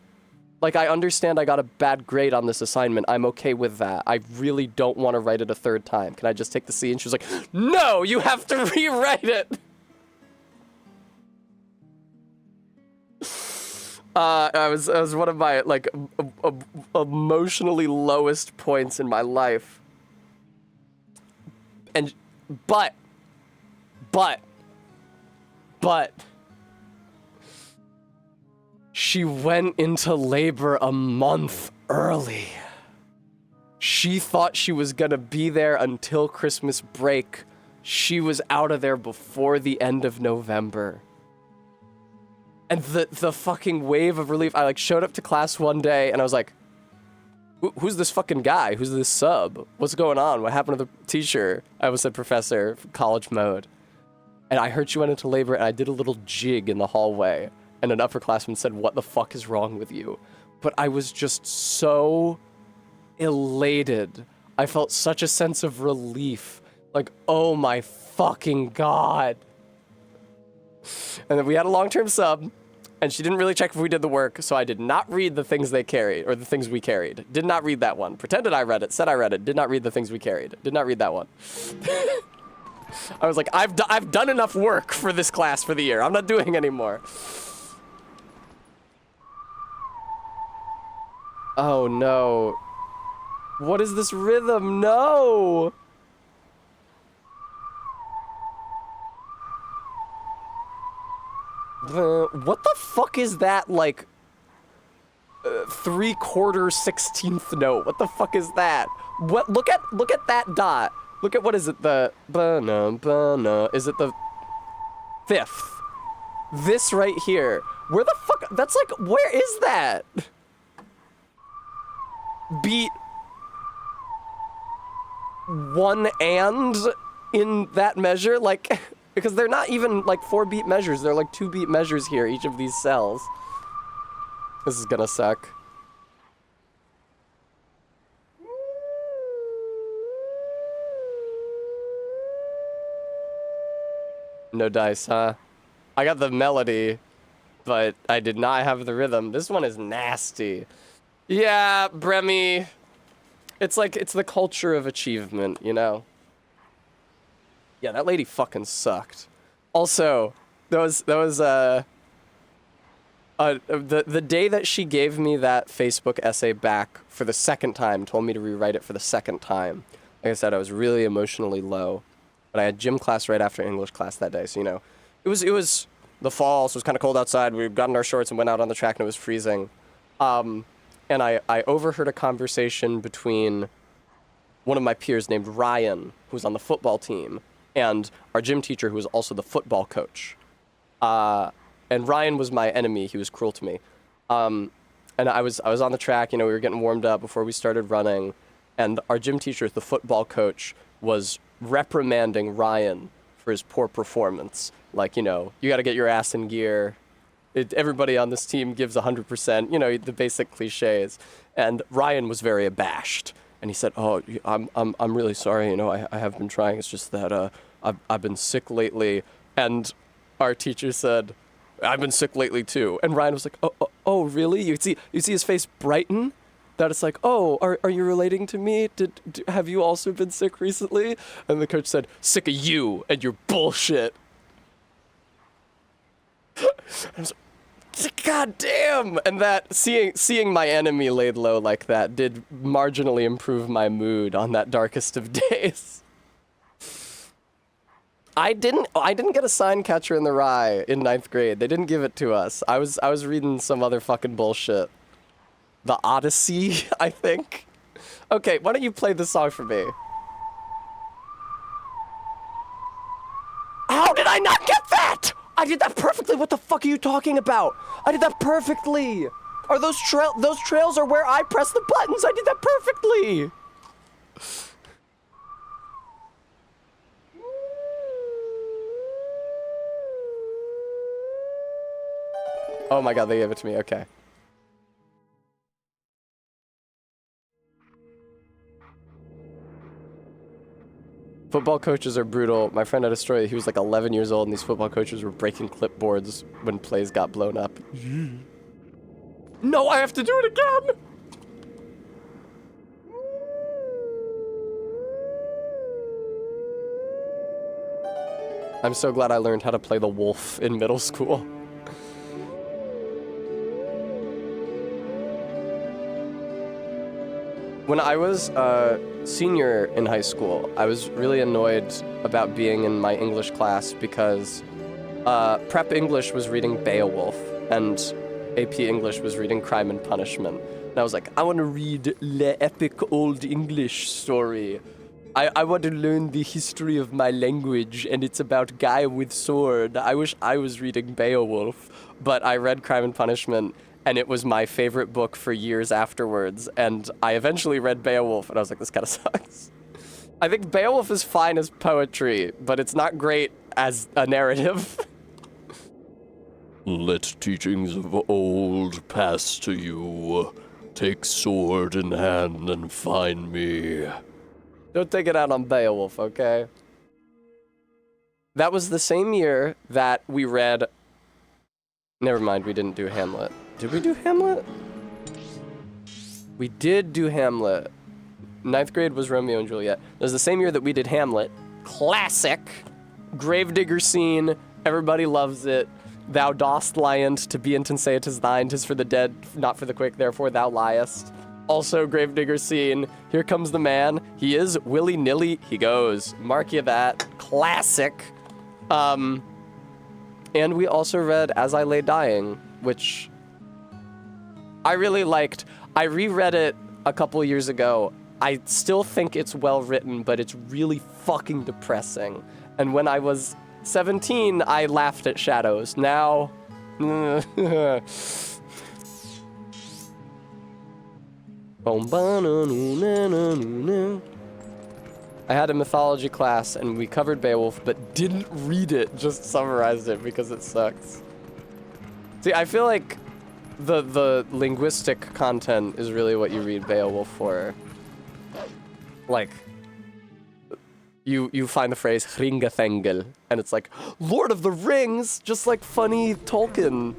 Like, I understand I got a bad grade on this assignment. I'm okay with that. I really don't want to write it a third time. Can I just take the C? And she was like, no, you have to rewrite it. It was one of my, like, emotionally lowest points in my life. And, but, she went into labor a month early. She thought she was gonna be there until Christmas break. She was out of there before the end of November. And the fucking wave of relief, I like showed up to class one day and I was like, Who's this fucking guy? Who's this sub? What's going on? What happened to the teacher? I almost said professor, college mode. And I heard she went into labor, and I did a little jig in the hallway. And an upperclassman said, "What the fuck is wrong with you?" But I was just so elated. I felt such a sense of relief. Like, oh my fucking God. And then we had a long-term sub, and she didn't really check if we did the work, so I did not read the things they carried, or the things we carried. Did not read that one. Pretended I read it, said I read it, did not read the things we carried. Did not read that one. I was like, I've done enough work for this class for the year. I'm not doing anymore. Oh no. What is this rhythm? No! What the fuck is that, like, 3/4 16th note? What the fuck is that? What? Look at that dot. Look at, what is it? The ba-na. Is it the 5th? This right here. Where the fuck? That's like, where is that? Beat 1 and in that measure, like, because they're not even like 4-beat measures. They're like 2-beat measures here, each of these cells. This is gonna suck. No dice, huh? I got the melody, but I did not have the rhythm. This one is nasty. Yeah, Bremy. It's like, it's the culture of achievement, you know? Yeah, that lady fucking sucked. Also, the day that she gave me that Facebook essay back for the second time, told me to rewrite it for the second time. Like I said, I was really emotionally low. But I had gym class right after English class that day, so, you know, it was the fall, so it was kind of cold outside. We got in our shorts and went out on the track, and it was freezing. And I overheard a conversation between one of my peers named Ryan, who's on the football team, and our gym teacher, who was also the football coach. And Ryan was my enemy. He was cruel to me. And I was on the track, you know, we were getting warmed up before we started running, and our gym teacher, the football coach, was reprimanding Ryan for his poor performance. Like, you know, you got to get your ass in gear. Everybody on this team gives 100%, you know, the basic cliches. And Ryan was very abashed. And he said, "Oh, I'm really sorry, you know, I have been trying. It's just that I've been sick lately." And our teacher said, "I've been sick lately too." And Ryan was like, "Oh, really?" You see his face brighten. That it's like, "Oh, are you relating to me? Have you also been sick recently?" And the coach said, "Sick of you and your bullshit." I was like, God damn! And that seeing my enemy laid low like that did marginally improve my mood on that darkest of days. I didn't get a sign catcher in the rye in 9th grade. They didn't give it to us. I was reading some other fucking bullshit. The Odyssey, I think. Okay, why don't you play this song for me? How did I not get that? I did that perfectly. What the fuck are you talking about? I did that perfectly. Are those trails are where I press the buttons? I did that perfectly. Oh my God, they gave it to me. Okay. Football coaches are brutal. My friend had a story. He was like 11 years old, and these football coaches were breaking clipboards when plays got blown up. No, I have to do it again! I'm so glad I learned how to play the wolf in middle school. When I was a senior in high school, I was really annoyed about being in my English class because Prep English was reading Beowulf and AP English was reading Crime and Punishment. And I was like, I want to read the epic old English story. I want to learn the history of my language, and it's about guy with sword. I wish I was reading Beowulf, but I read Crime and Punishment, and it was my favorite book for years afterwards. And I eventually read Beowulf, and I was like, this kind of sucks. I think Beowulf is fine as poetry, but it's not great as a narrative. Let teachings of old pass to you. Take sword in hand and find me. Don't take it out on Beowulf, okay? That was the same year that we read... Never mind, we didn't do Hamlet. Did we do Hamlet? We did do Hamlet. 9th grade was Romeo and Juliet. It was the same year that we did Hamlet. Classic. Gravedigger scene. Everybody loves it. Thou dost liant, to be and say it is thine, 'tis for the dead, not for the quick, therefore thou liest. Also, Gravedigger scene. Here comes the man. He is willy-nilly. He goes. Mark you that. Classic. And we also read As I Lay Dying, which I really liked. I reread it a couple years ago. I still think it's well written, but it's really fucking depressing. And when I was 17, I laughed at shadows. Now... I had a mythology class and we covered Beowulf, but didn't read it, just summarized it because it sucks. See, I feel like the linguistic content is really what you read Beowulf for. Like, you find the phrase Hringathengel, and it's like, Lord of the Rings, just like funny Tolkien.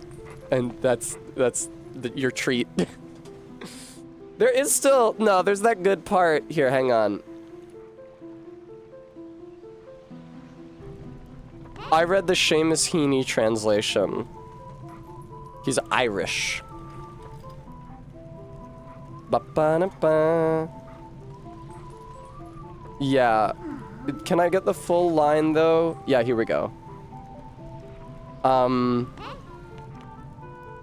And that's your treat. There is still, no, there's that good part. Here, hang on. I read the Seamus Heaney translation. He's Irish. Ba-ba-na-ba. Yeah. Can I get the full line, though? Yeah, here we go.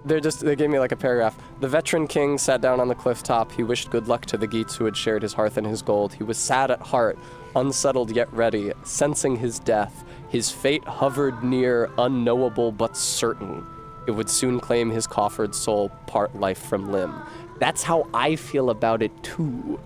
They gave me like a paragraph. The veteran king sat down on the cliff top. He wished good luck to the Geats who had shared his hearth and his gold. He was sad at heart, unsettled yet ready, sensing his death. His fate hovered near, unknowable but certain. It would soon claim his coffered soul, part life from limb. That's how I feel about it too.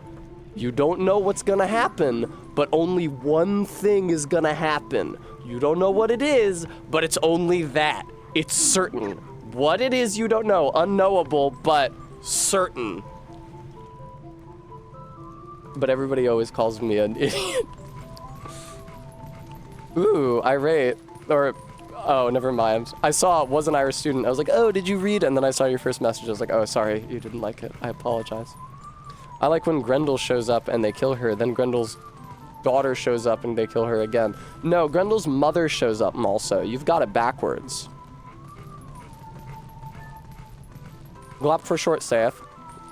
You don't know what's gonna happen, but only one thing is gonna happen. You don't know what it is, but it's only that. It's certain. What it is you don't know, unknowable, but certain. But everybody always calls me an idiot. Ooh, irate. Or, oh, never mind. I saw was an Irish student. I was like, oh, did you read? And then I saw your first message. I was like, oh, sorry, you didn't like it. I apologize. I like when Grendel shows up and they kill her. Then Grendel's daughter shows up and they kill her again. No, Grendel's mother shows up also. You've got it backwards. Glop for short saith.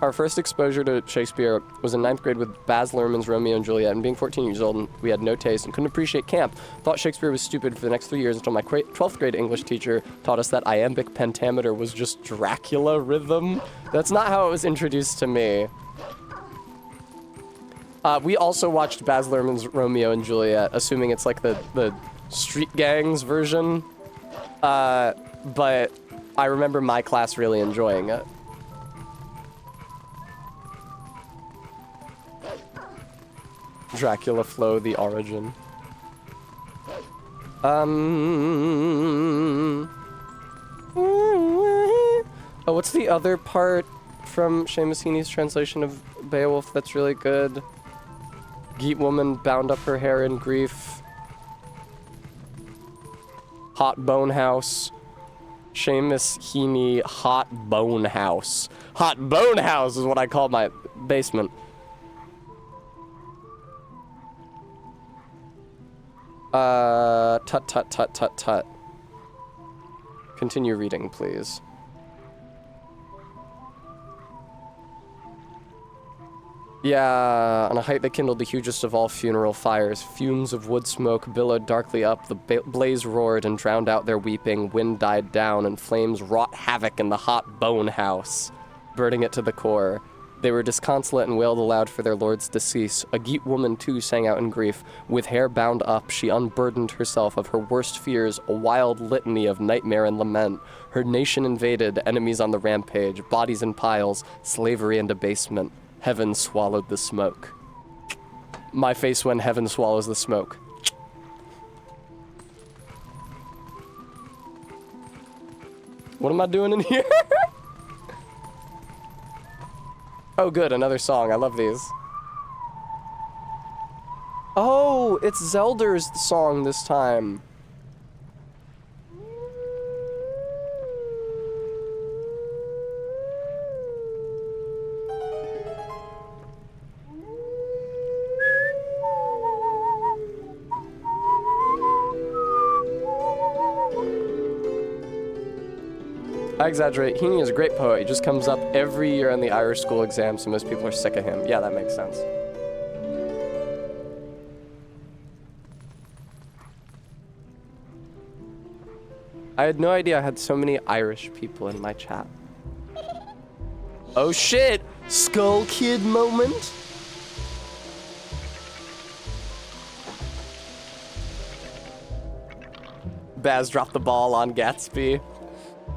Our first exposure to Shakespeare was in 9th grade with Baz Luhrmann's Romeo and Juliet, and being 14 years old, and we had no taste and couldn't appreciate camp. Thought Shakespeare was stupid for the next 3 years until my 12th grade English teacher taught us that iambic pentameter was just Dracula rhythm. That's not how it was introduced to me. We also watched Baz Luhrmann's Romeo and Juliet, assuming it's like the Street Gangs version. But I remember my class really enjoying it. Dracula Flow, the origin. Oh, what's the other part from Seamus Heaney's translation of Beowulf that's really good? Geat woman bound up her hair in grief. Hot Bone House. Seamus Heaney Hot Bone House. Hot Bone House is what I call my basement. Tut. Continue reading, please. Yeah, on a height that kindled the hugest of all funeral fires, fumes of wood smoke billowed darkly up, the blaze roared and drowned out their weeping, wind died down, and flames wrought havoc in the hot bone house, burning it to the core. They were disconsolate and wailed aloud for their lord's decease. A Geat woman, too, sang out in grief. With hair bound up, she unburdened herself of her worst fears, a wild litany of nightmare and lament. Her nation invaded, enemies on the rampage, bodies in piles, slavery and debasement. Heaven swallowed the smoke. My face when heaven swallows the smoke. What am I doing in here? Oh, good, another song. I love these. Oh, it's Zelda's song this time. I exaggerate. Heaney is a great poet. He just comes up every year on the Irish school exam, so most people are sick of him. Yeah, that makes sense. I had no idea I had so many Irish people in my chat. Oh shit! Skull Kid moment? Baz dropped the ball on Gatsby.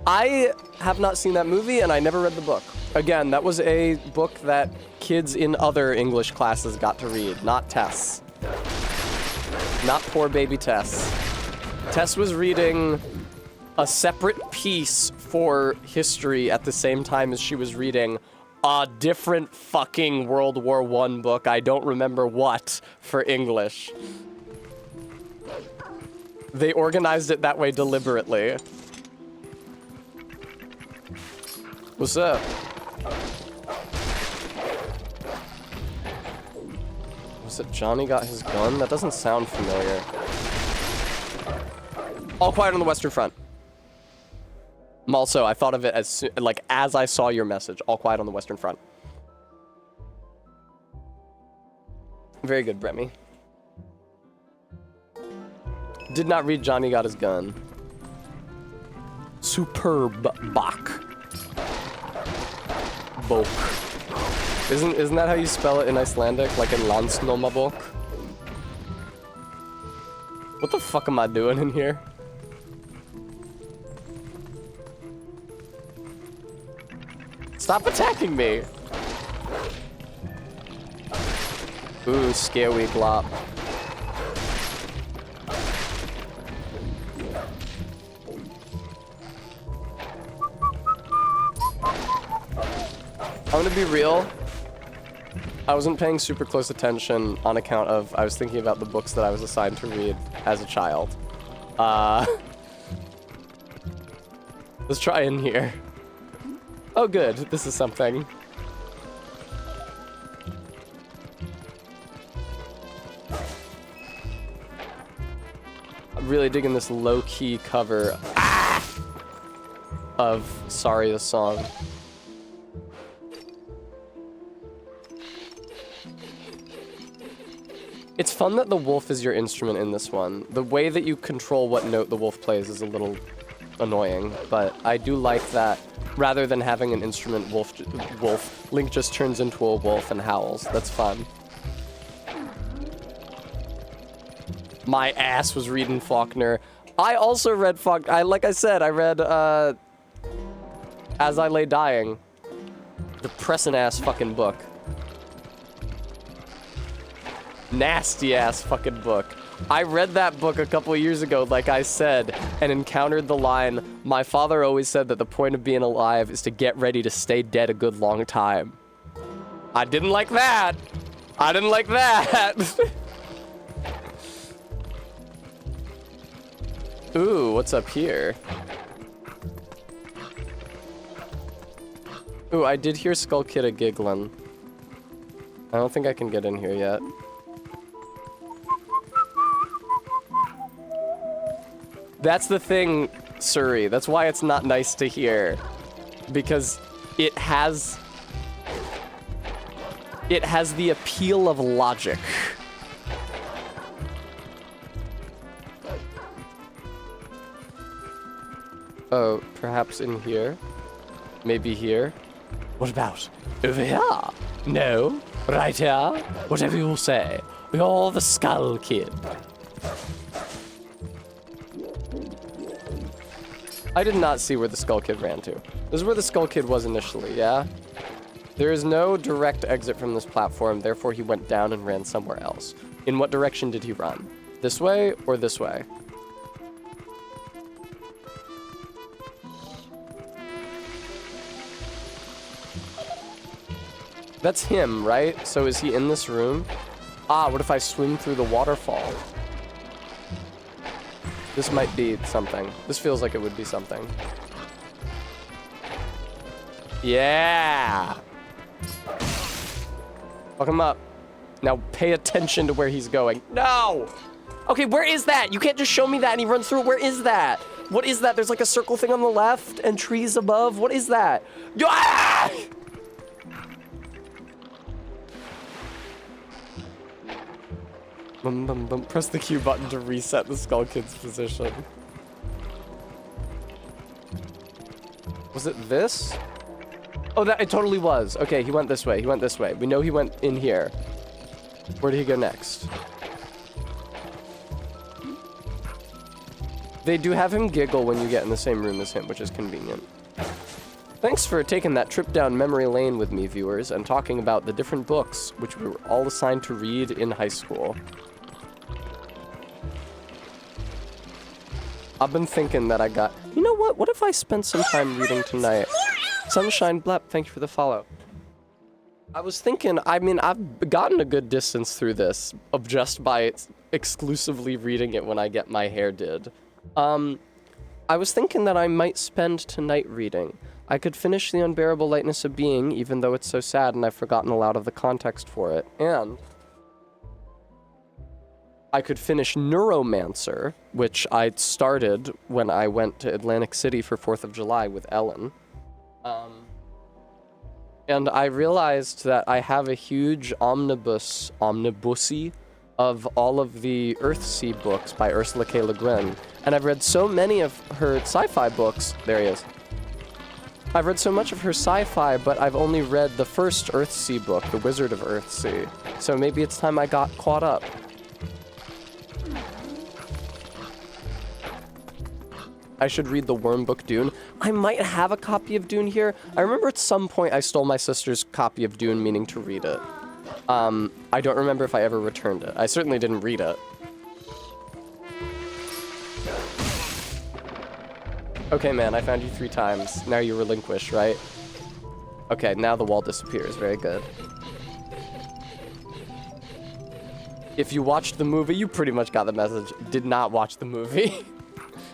I have not seen that movie, and I never read the book. Again, that was a book that kids in other English classes got to read, not Tess. Not poor baby Tess. Tess was reading a separate piece for history at the same time as she was reading a different fucking World War I book, I don't remember what, for English. They organized it that way deliberately. What's up? Was it Johnny got his gun? That doesn't sound familiar. All Quiet on the Western Front. Also, I thought of it as as I saw your message. All Quiet on the Western Front. Very good, Bremy. Did not read Johnny Got His Gun. Superb Bach. Bok. Isn't that how you spell it in Icelandic? Like in Landsnomabok? What the fuck am I doing in here? Stop attacking me! Ooh, scary glop. I'm gonna be real. I wasn't paying super close attention on account of I was thinking about the books that I was assigned to read as a child. Let's try in here. Oh good, this is something. I'm really digging this low-key cover of Sorry the Song. It's fun that the wolf is your instrument in this one. The way that you control what note the wolf plays is a little annoying, but I do like that rather than having an instrument wolf, Link just turns into a wolf and howls. That's fun. My ass was reading Faulkner. I also read Faulkner. Like I said, I read As I Lay Dying. Depressing ass fucking book. Nasty ass fucking book. I read that book a couple of years ago, like I said, and encountered the line, my father always said that the point of being alive is to get ready to stay dead a good long time. I didn't like that. I didn't like that. Ooh, what's up here? Ooh, I did hear Skull Kid a giggling. I don't think I can get in here yet. That's the thing, Suri. That's why it's not nice to hear. Because it has the appeal of logic. Oh, perhaps in here? Maybe here? What about over here? No? Right here? Whatever you say. You're the Skull Kid. I did not see where the Skull Kid ran to. This is where the Skull Kid was initially, yeah? There is no direct exit from this platform, therefore he went down and ran somewhere else. In what direction did he run? This way or this way? That's him, right? So is he in this room? Ah, what if I swim through the waterfall? This might be something. This feels like it would be something. Yeah! Fuck him up. Now pay attention to where he's going. No! Okay, where is that? You can't just show me that and he runs through it. Where is that? What is that? There's like a circle thing on the left and trees above. What is that? Ah! Bum, bum, bum. Press the Q button to reset the Skull Kid's position. Was it this? Oh, that it totally was. Okay, he went this way. He went this way. We know he went in here. Where did he go next? They do have him giggle when you get in the same room as him, which is convenient. Thanks for taking that trip down memory lane with me, viewers, and talking about the different books which we were all assigned to read in high school. I've been thinking that I got... You know what? What if I spent some time reading tonight? Sunshine Blep, thank you for the follow. I was thinking, I mean, I've gotten a good distance through this of just by exclusively reading it when I get my hair did. I was thinking that I might spend tonight reading. I could finish The Unbearable Lightness of Being, even though it's so sad and I've forgotten a lot of the context for it. And I could finish Neuromancer, which I started when I went to Atlantic City for 4th of July with Ellen. And I realized that I have a huge omnibusy of all of the Earthsea books by Ursula K. Le Guin. And I've read so many of her sci-fi books. There he is. I've read so much of her sci-fi, but I've only read the first Earthsea book, The Wizard of Earthsea. So maybe it's time I got caught up. I should read the Worm Book Dune. I might have a copy of Dune here. I remember at some point I stole my sister's copy of Dune, meaning to read it. I don't remember if I ever returned it. I certainly didn't read it. Okay, man, I found you 3 times. Now you relinquish, right? Okay, now the wall disappears. Very good. If you watched the movie, you pretty much got the message. Did not watch the movie.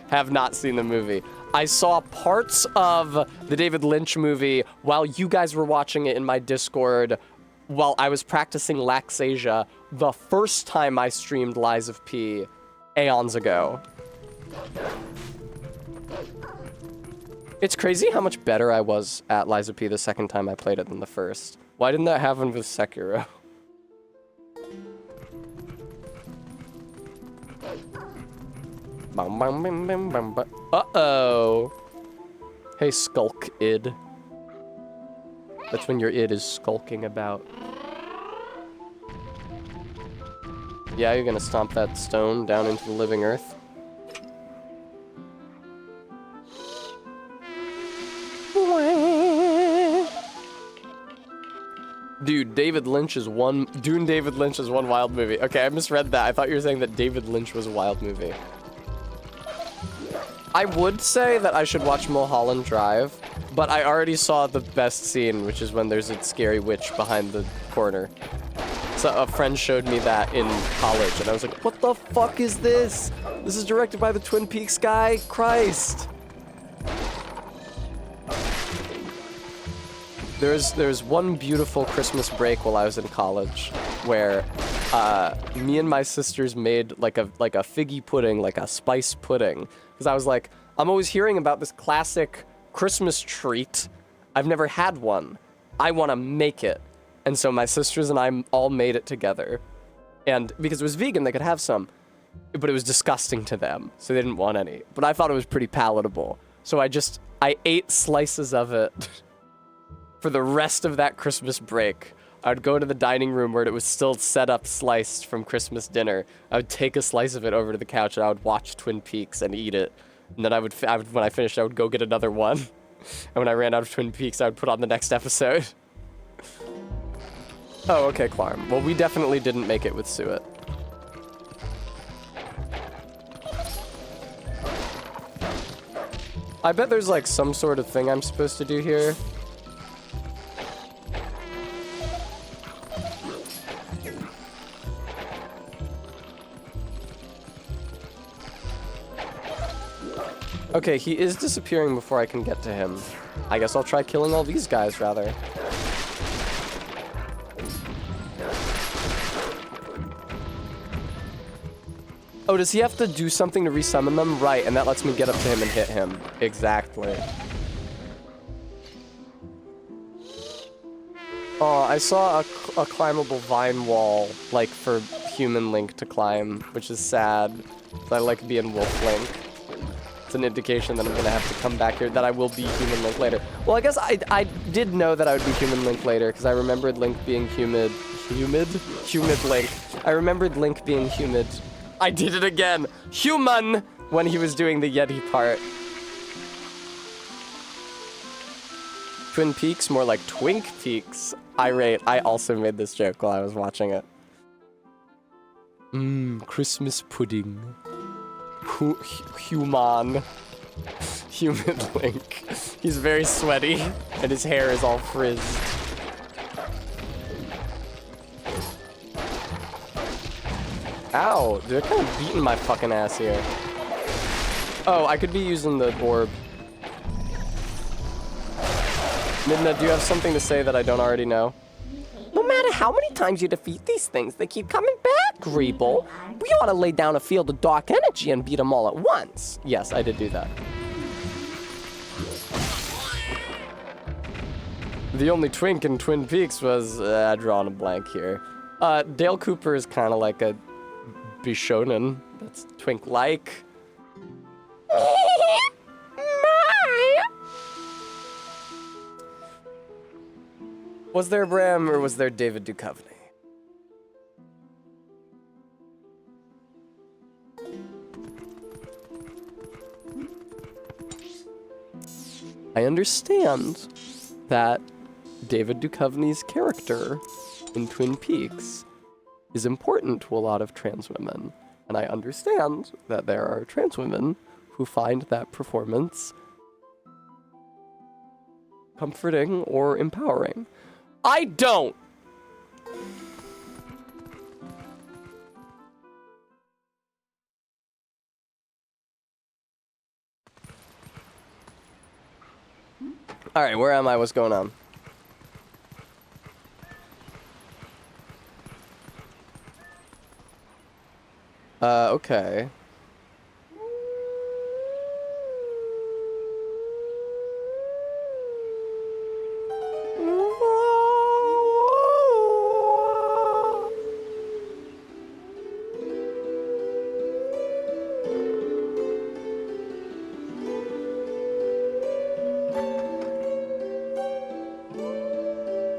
Have not seen the movie. I saw parts of the David Lynch movie while you guys were watching it in my Discord while I was practicing Laxasia the first time I streamed Lies of P aeons ago. It's crazy how much better I was at Lies of P the second time I played it than the first. Why didn't that happen with Sekiro? Uh-oh. Hey, skulk id. That's when your id is skulking about. Yeah, you're gonna stomp that stone down into the living earth. Dude, David Lynch is one... Dune David Lynch is one wild movie. Okay, I misread that. I thought you were saying that David Lynch was a wild movie. I would say that I should watch Mulholland Drive, but I already saw the best scene, which is when there's a scary witch behind the corner. So a friend showed me that in college, and I was like, what the fuck is this? This is directed by the Twin Peaks guy? Christ. There's one beautiful Christmas break while I was in college where me and my sisters made like a figgy pudding, like a spice pudding. Because I was like, I'm always hearing about this classic Christmas treat. I've never had one. I want to make it. And so my sisters and I all made it together. And because it was vegan, they could have some. But it was disgusting to them, so they didn't want any. But I thought it was pretty palatable. So I ate slices of it for for the rest of that Christmas break, I would go to the dining room where it was still set up sliced from Christmas dinner. I would take a slice of it over to the couch and I would watch Twin Peaks and eat it. And then I would when I finished, I would go get another one. And when I ran out of Twin Peaks, I would put on the next episode. Oh, okay, Clarm. Well, we definitely didn't make it with Suet. I bet there's like some sort of thing I'm supposed to do here. Okay, he is disappearing before I can get to him. I guess I'll try killing all these guys, rather. Oh, does he have to do something to resummon them? Right, and that lets me get up to him and hit him. Exactly. Oh, I saw a climbable vine wall, like, for human Link to climb, which is sad. I like being Wolf Link. It's an indication that I'm gonna have to come back here, that I will be human Link later. Well, I guess I did know that I would be human Link later, because I remembered Link being humid Link. I remembered Link being humid. I did it again! Human! When he was doing the Yeti part. Twin Peaks, more like Twink Peaks. Irate. I also made this joke while I was watching it. Christmas pudding. Human. Human Link. He's very sweaty, and his hair is all frizzed. Ow, dude, they're kind of beating my fucking ass here. Oh, I could be using the orb. Midna, do you have something to say that I don't already know? No matter how many times you defeat these things, they keep coming back, Greeble. We ought to lay down a field of dark energy and beat them all at once. Yes, I did do that. The only twink in Twin Peaks was, drawing a blank here. Dale Cooper is kind of like a Bishonen. That's twink-like. Was there Bram or was there David Duchovny? I understand that David Duchovny's character in Twin Peaks is important to a lot of trans women. And I understand that there are trans women who find that performance comforting or empowering. I don't! Alright, where am I? What's going on? Okay.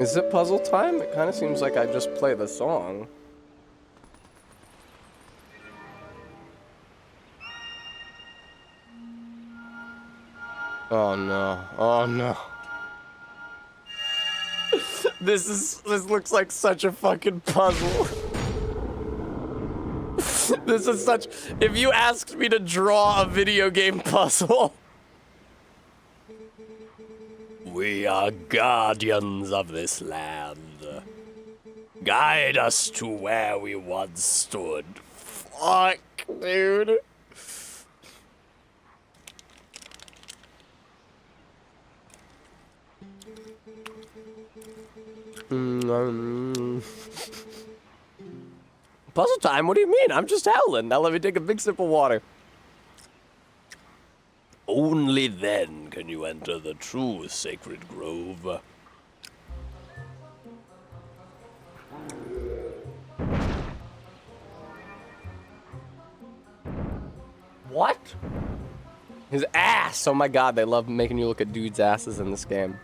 Is it puzzle time? It kind of seems like I just play the song. Oh no. Oh no. This looks like such a fucking puzzle. This is such, if you asked me to draw a video game puzzle. We are guardians of this land. Guide us to where we once stood. Fuck, dude. Puzzle time? What do you mean? I'm just howling. Now let me take a big sip of water. Only then can you enter the true sacred grove. What? His ass! Oh my god, they love making you look at dudes' asses in this game.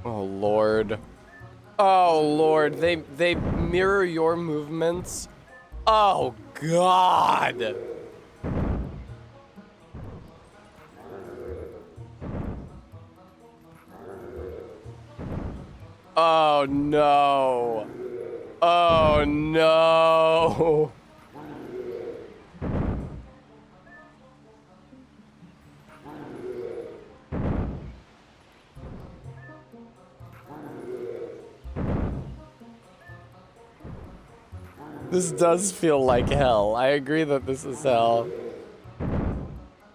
Oh lord. Oh lord, they mirror your movements. Oh god. Oh no. Oh no. This does feel like hell. I agree that this is hell.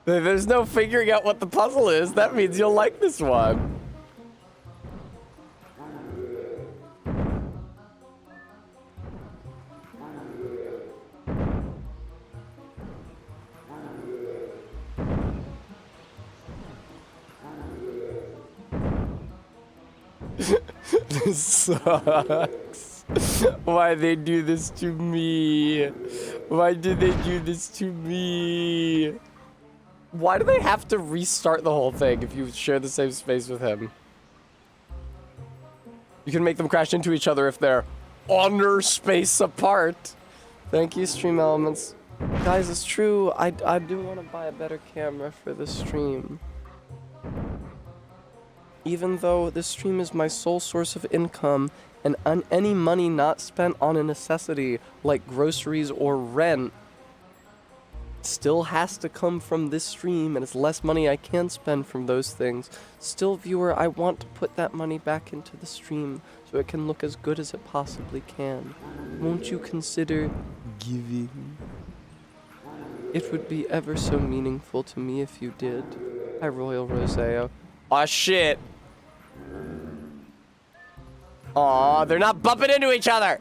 There's no figuring out what the puzzle is. That means you'll like this one. This sucks. Why they do this to me? Why did they do this to me? Why do they have to restart the whole thing if you share the same space with him? You can make them crash into each other if they're honor space apart. Thank you, Stream Elements. Guys, it's true. I do want to buy a better camera for the stream. Even though this stream is my sole source of income, and any money not spent on a necessity like groceries or rent still has to come from this stream, and it's less money I can spend from those things. Still, viewer, I want to put that money back into the stream so it can look as good as it possibly can. Won't you consider giving? It would be ever so meaningful to me if you did. Hi, Royal Roseo. Aw, shit. Aw, they're not bumping into each other.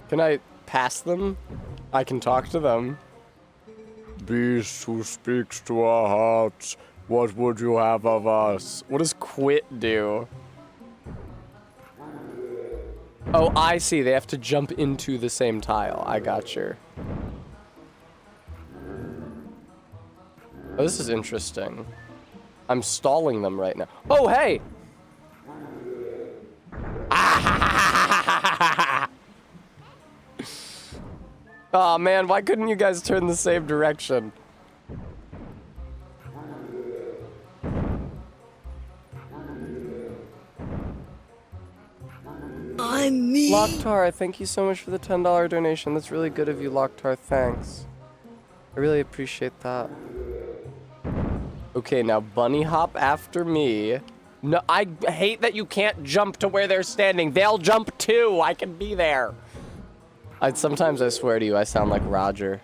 Can I pass them? I can talk to them. Beast who speaks to our hearts, what would you have of us? What does quit do? Oh, I see. They have to jump into the same tile. I got you. Oh, this is interesting. I'm stalling them right now. Oh, hey! Oh man, why couldn't you guys turn the same direction? I'm me. Locktar, thank you so much for the $10 donation. That's really good of you, Locktar. Thanks. I really appreciate that. Okay, now bunny hop after me. No, I hate that you can't jump to where they're standing. They'll jump too. I can be there. Sometimes I swear to you, I sound like Roger.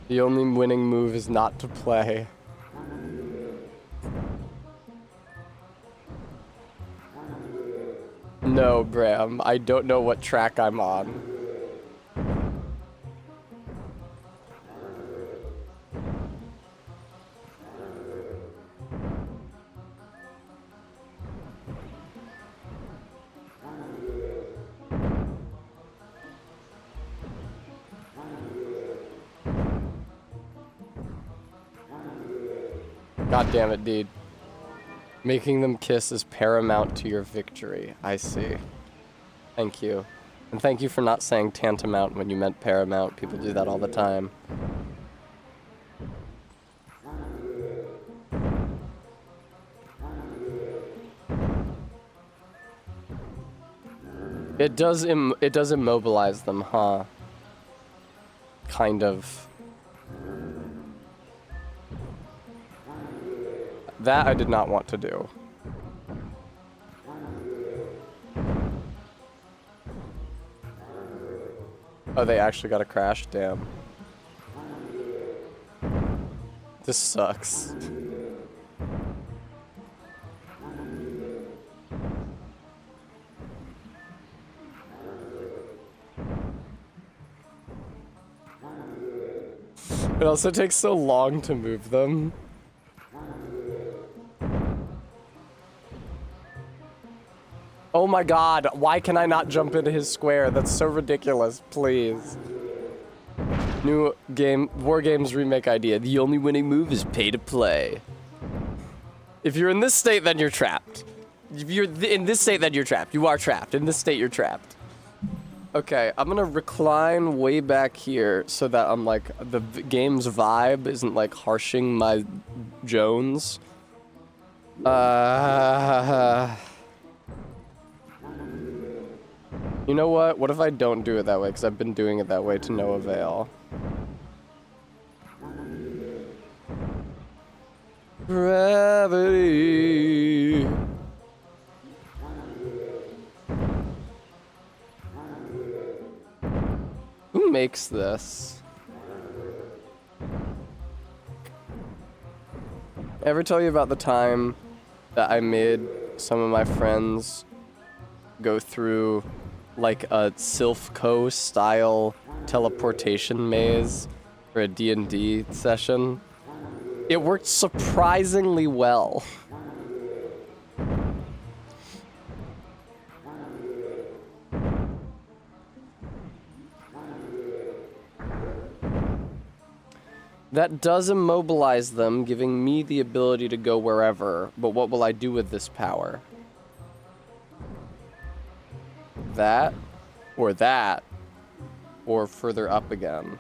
The only winning move is not to play. No, Bram, I don't know what track I'm on. God damn it, dude. Making them kiss is paramount to your victory. I see. Thank you. And thank you for not saying tantamount when you meant paramount. People do that all the time. It does immobilize them, huh? Kind of. That I did not want to do. Oh, they actually got a crash? Damn. This sucks. It also takes so long to move them. Oh my god, why can I not jump into his square? That's so ridiculous, please. New game, War Games remake idea. The only winning move is pay to play. If you're in this state, then you're trapped. If you're in this state, then you're trapped. You are trapped. In this state, you're trapped. Okay, I'm gonna recline way back here so that I'm like, the game's vibe isn't like harshing my Jones. You know what? What if I don't do it that way? Because I've been doing it that way to no avail. Gravity. Who makes this? Ever tell you about the time that I made some of my friends go through like a Silphco style teleportation maze for a D&D session? It worked surprisingly well. That does immobilize them, giving me the ability to go wherever, but what will I do with this power? That, or further up again.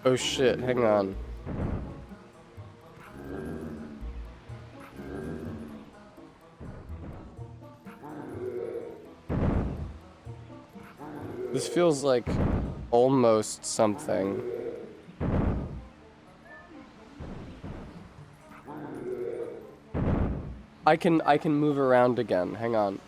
Oh shit, hang on. This feels like almost something. I can move around again. Hang on.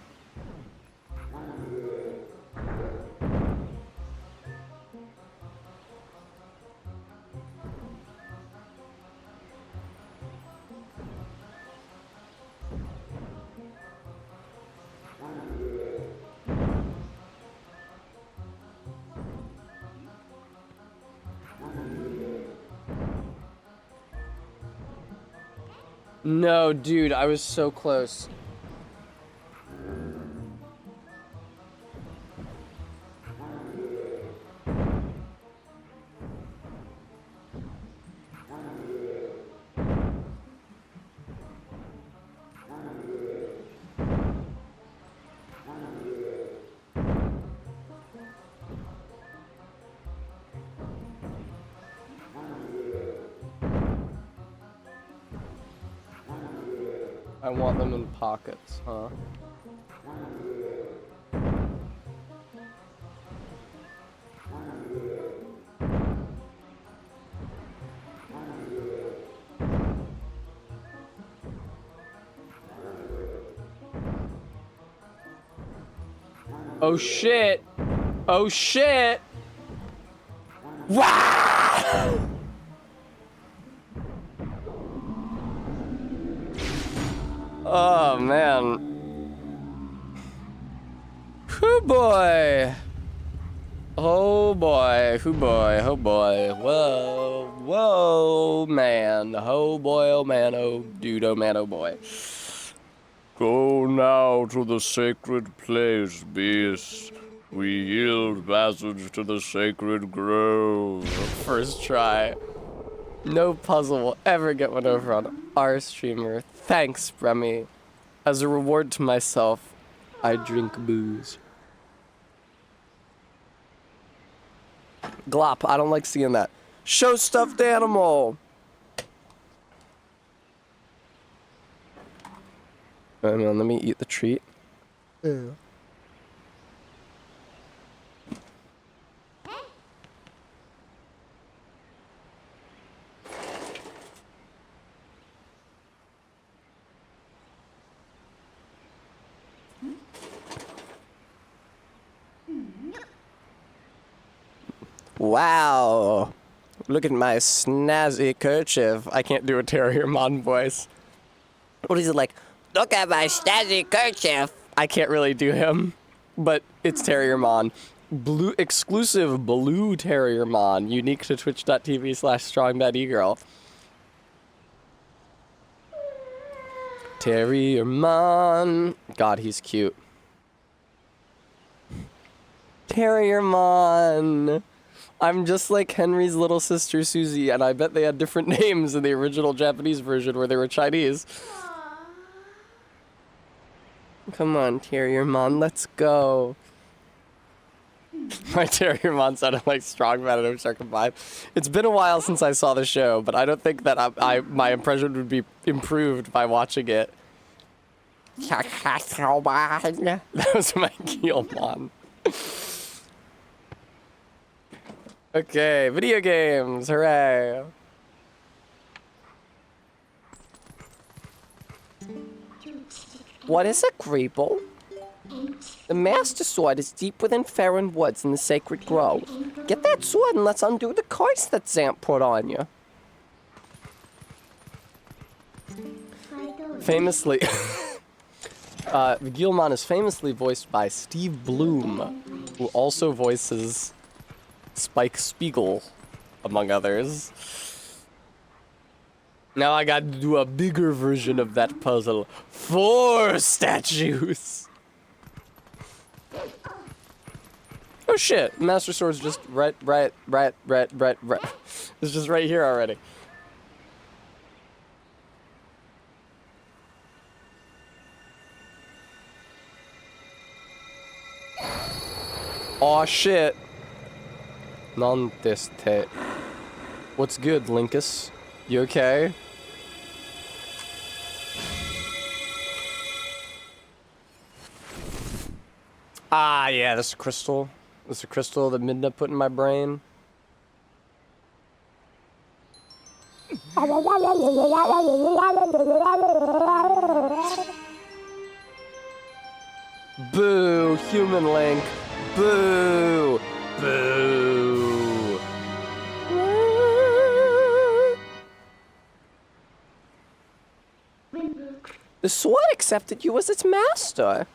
No, dude, I was so close. I want them in pockets, huh? Oh shit! Oh shit! Wow! Oh man. Hoo boy. Oh boy, hoo boy, oh boy. Whoa, whoa, man. Oh boy, oh man, oh dude, oh man, oh boy. Go now to the sacred place, beast. We yield passage to the sacred grove. First try. No puzzle will ever get one over on our streamer. Thanks, Remy. As a reward to myself, I drink booze. Glop, I don't like seeing that. Show stuffed animal! Hang on, let me eat the treat. Ew. Wow. Look at my snazzy kerchief. I can't do a Terriermon voice. What is it like? Look at my snazzy kerchief. I can't really do him, but it's Terriermon. Blue exclusive blue Terriermon, unique to twitch.tv/strongbadegirl. Terriermon. God, he's cute. Terriermon. I'm just like Henry's little sister Susie, and I bet they had different names in the original Japanese version where they were Chinese. Come on, Terriermon, let's go. My Terriermon sounded like Strongman and Ozark combined. It's been a while since I saw the show, but I don't think that my impression would be improved by watching it. That was my Guilmon. Okay, video games, hooray. What is a Greeble? The Master Sword is deep within Farron Woods in the Sacred Grove. Get that sword and let's undo the curse that Zamp put on you. Famously, Guilmon is famously voiced by Steve Bloom, who also voices Spike Spiegel, among others. Now I got to do a bigger version of that puzzle. 4 statues! Oh shit, Master Sword's just right. It's just right here already. Aw shit. Non-test. What's good, Linkus? You okay? Ah, yeah, this is crystal. This is a crystal that Midna put in my brain. Boo, human Link. Boo. Boo. The sword accepted you as its master.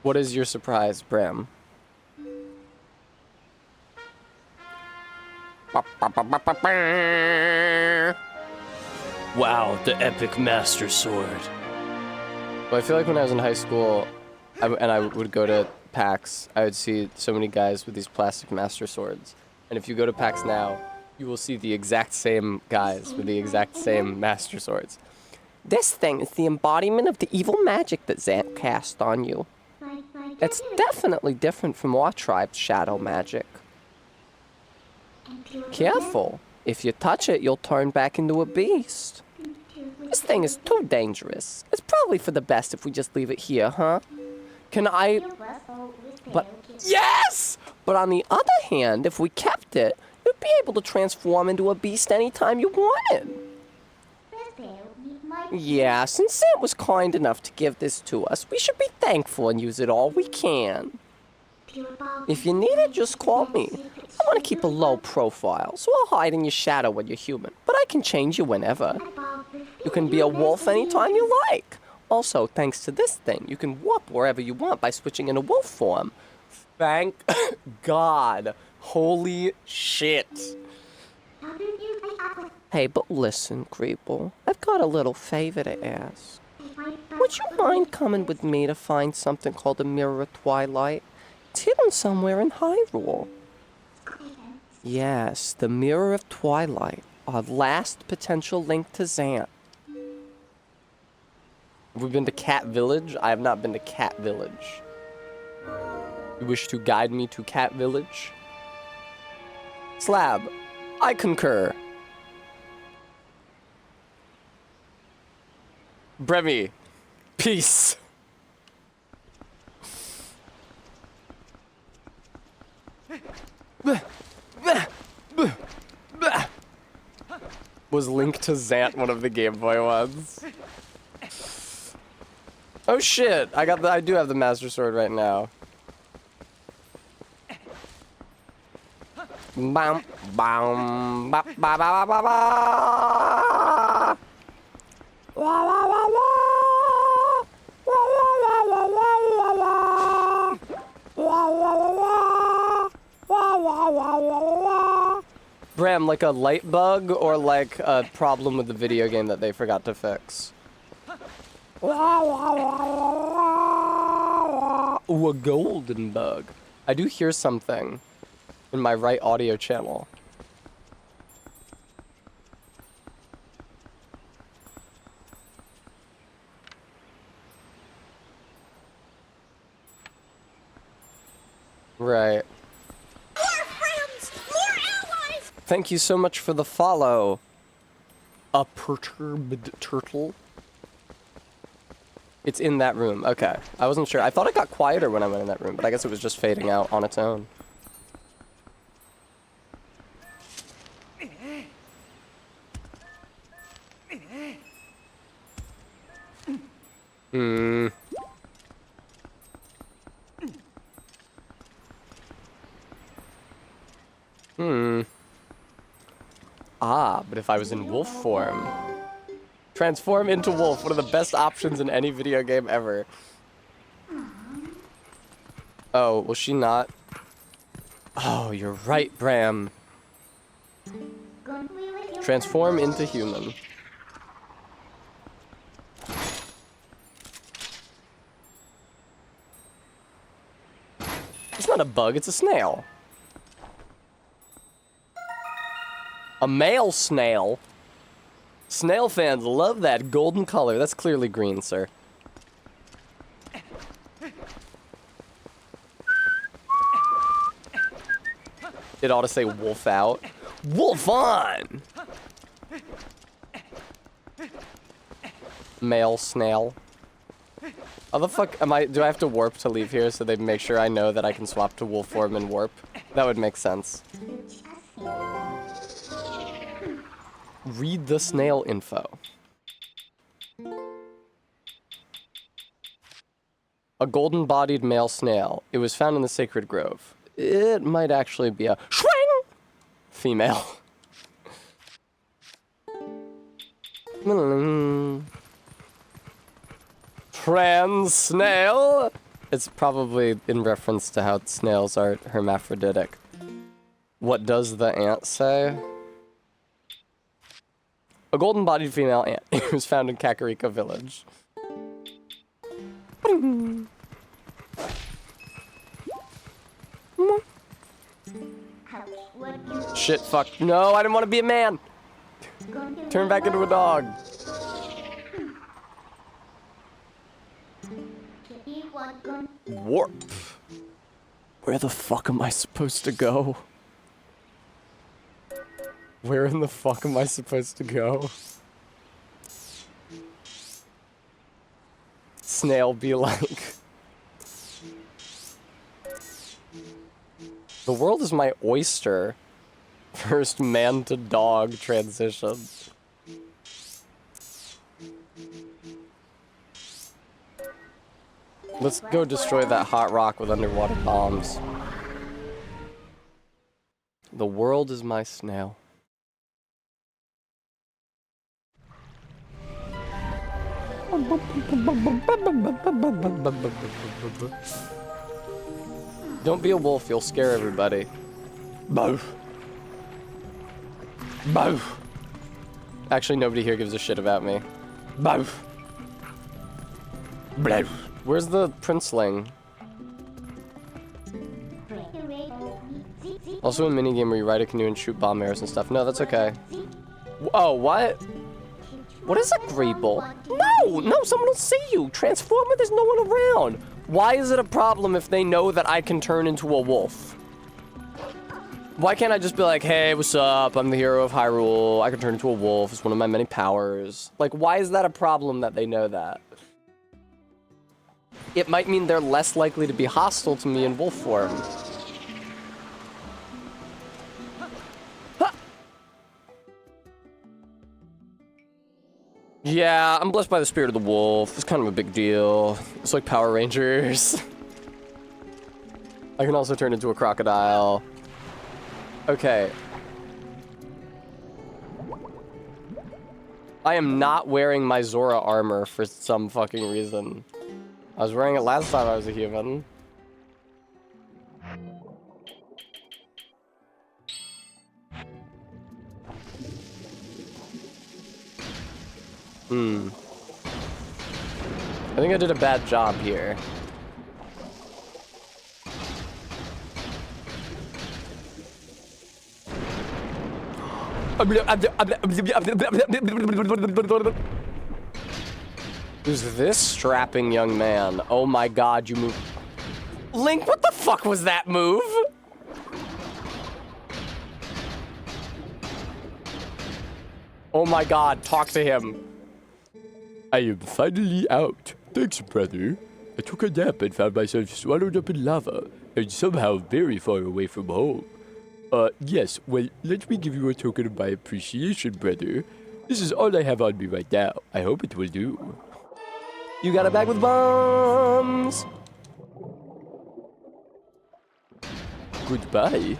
What is your surprise, Bram? Wow, the epic Master Sword. Well, I feel like when I was in high school, I would go to PAX, I would see so many guys with these plastic Master Swords. And if you go to PAX now, you will see the exact same guys with the exact same Master Swords. This thing is the embodiment of the evil magic that Zant cast on you. It's definitely different from our tribe's shadow magic. Careful. If you touch it, you'll turn back into a beast. This thing is too dangerous. It's probably for the best if we just leave it here, huh? Can I... But... Yes! But on the other hand, if we kept it, you'd be able to transform into a beast anytime you wanted. Yeah, since Sam was kind enough to give this to us, we should be thankful and use it all we can. If you need it, just call me. I want to keep a low profile, so I'll hide in your shadow when you're human, but I can change you whenever. You can be a wolf anytime you like. Also, thanks to this thing, you can warp wherever you want by switching into wolf form. Thank God. Holy shit. Hey, but listen, Greeble. I've got a little favor to ask. Would you mind coming with me to find something called the Mirror of Twilight? It's hidden somewhere in Hyrule. Yes, the Mirror of Twilight. Our last potential link to Zant. Have we been to Cat Village? I have not been to Cat Village. You wish to guide me to Cat Village? Slab, I concur. Bremy, peace. Was Link to Zant one of the Game Boy ones? Oh shit! I do have the Master Sword right now. Bam, bam, ba, ba, ba, ba, ba, ba. Wah, wah, wah, wah. Wah, wah, wah, wah, wah, wah, wah. Wah, wah, wah, wah. Wah, wah, wah, wah, wah. Bram, like a light bug or like a problem with the video game that they forgot to fix? Ooh, a golden bug. I do hear something in my right audio channel. Right. More friends! More allies! Thank you so much for the follow. A perturbed turtle. It's in that room. Okay. I wasn't sure. I thought it got quieter when I went in that room, but I guess it was just fading out on its own. Hmm. Hmm. Ah, but if I was in wolf form. Transform into wolf, one of the best options in any video game ever. Oh, will she not? Oh, you're right, Bram. Transform into human. It's not a bug, it's a snail. A male snail? Snail fans love that golden color. That's clearly green, sir. It ought to say wolf out. Wolf on! Male snail. How the fuck am I? Do I have to warp to leave here so they make sure I know that I can swap to wolf form and warp? That would make sense. Read the snail info. A golden-bodied male snail. It was found in the sacred grove. It might actually be a shwing female. Trans snail. It's probably in reference to how snails are hermaphroditic. What does the ant say? A golden-bodied female ant. It was found in Kakariko Village. Shit, fuck. No, I didn't want to be a man. Turn back into a dog. Warp. Where the fuck am I supposed to go? Where in the fuck am I supposed to go? Snail be like. The world is my oyster. First man to dog transition. Let's go destroy that hot rock with underwater bombs. The world is my snail. Don't be a wolf, you'll scare everybody. Boof. Boof. Actually, nobody here gives a shit about me. Boof. Boof. Where's the princeling? Also a minigame where you ride a canoe and shoot bomb arrows and stuff. No, that's okay. Oh, what? What is a Greeble? No, someone will see you. Transform when there's no one around. Why is it a problem if they know that I can turn into a wolf? Why can't I just be like, hey, what's up? I'm the hero of Hyrule. I can turn into a wolf. It's one of my many powers. Like, why is that a problem that they know that? It might mean they're less likely to be hostile to me in wolf form. Yeah, I'm blessed by the spirit of the wolf. It's kind of a big deal. It's like Power Rangers. I can also turn into a crocodile. Okay. I am not wearing my Zora armor for some fucking reason. I was wearing it last time I was a human. I think I did a bad job here. Who's this strapping young man? Oh my god, you move. Link, what the fuck was that move? Oh my god, talk to him. I am finally out. Thanks, brother. I took a nap and found myself swallowed up in lava, and somehow very far away from home. Yes, well, let me give you a token of my appreciation, brother. This is all I have on me right now. I hope it will do. You got a bag with bombs. Goodbye.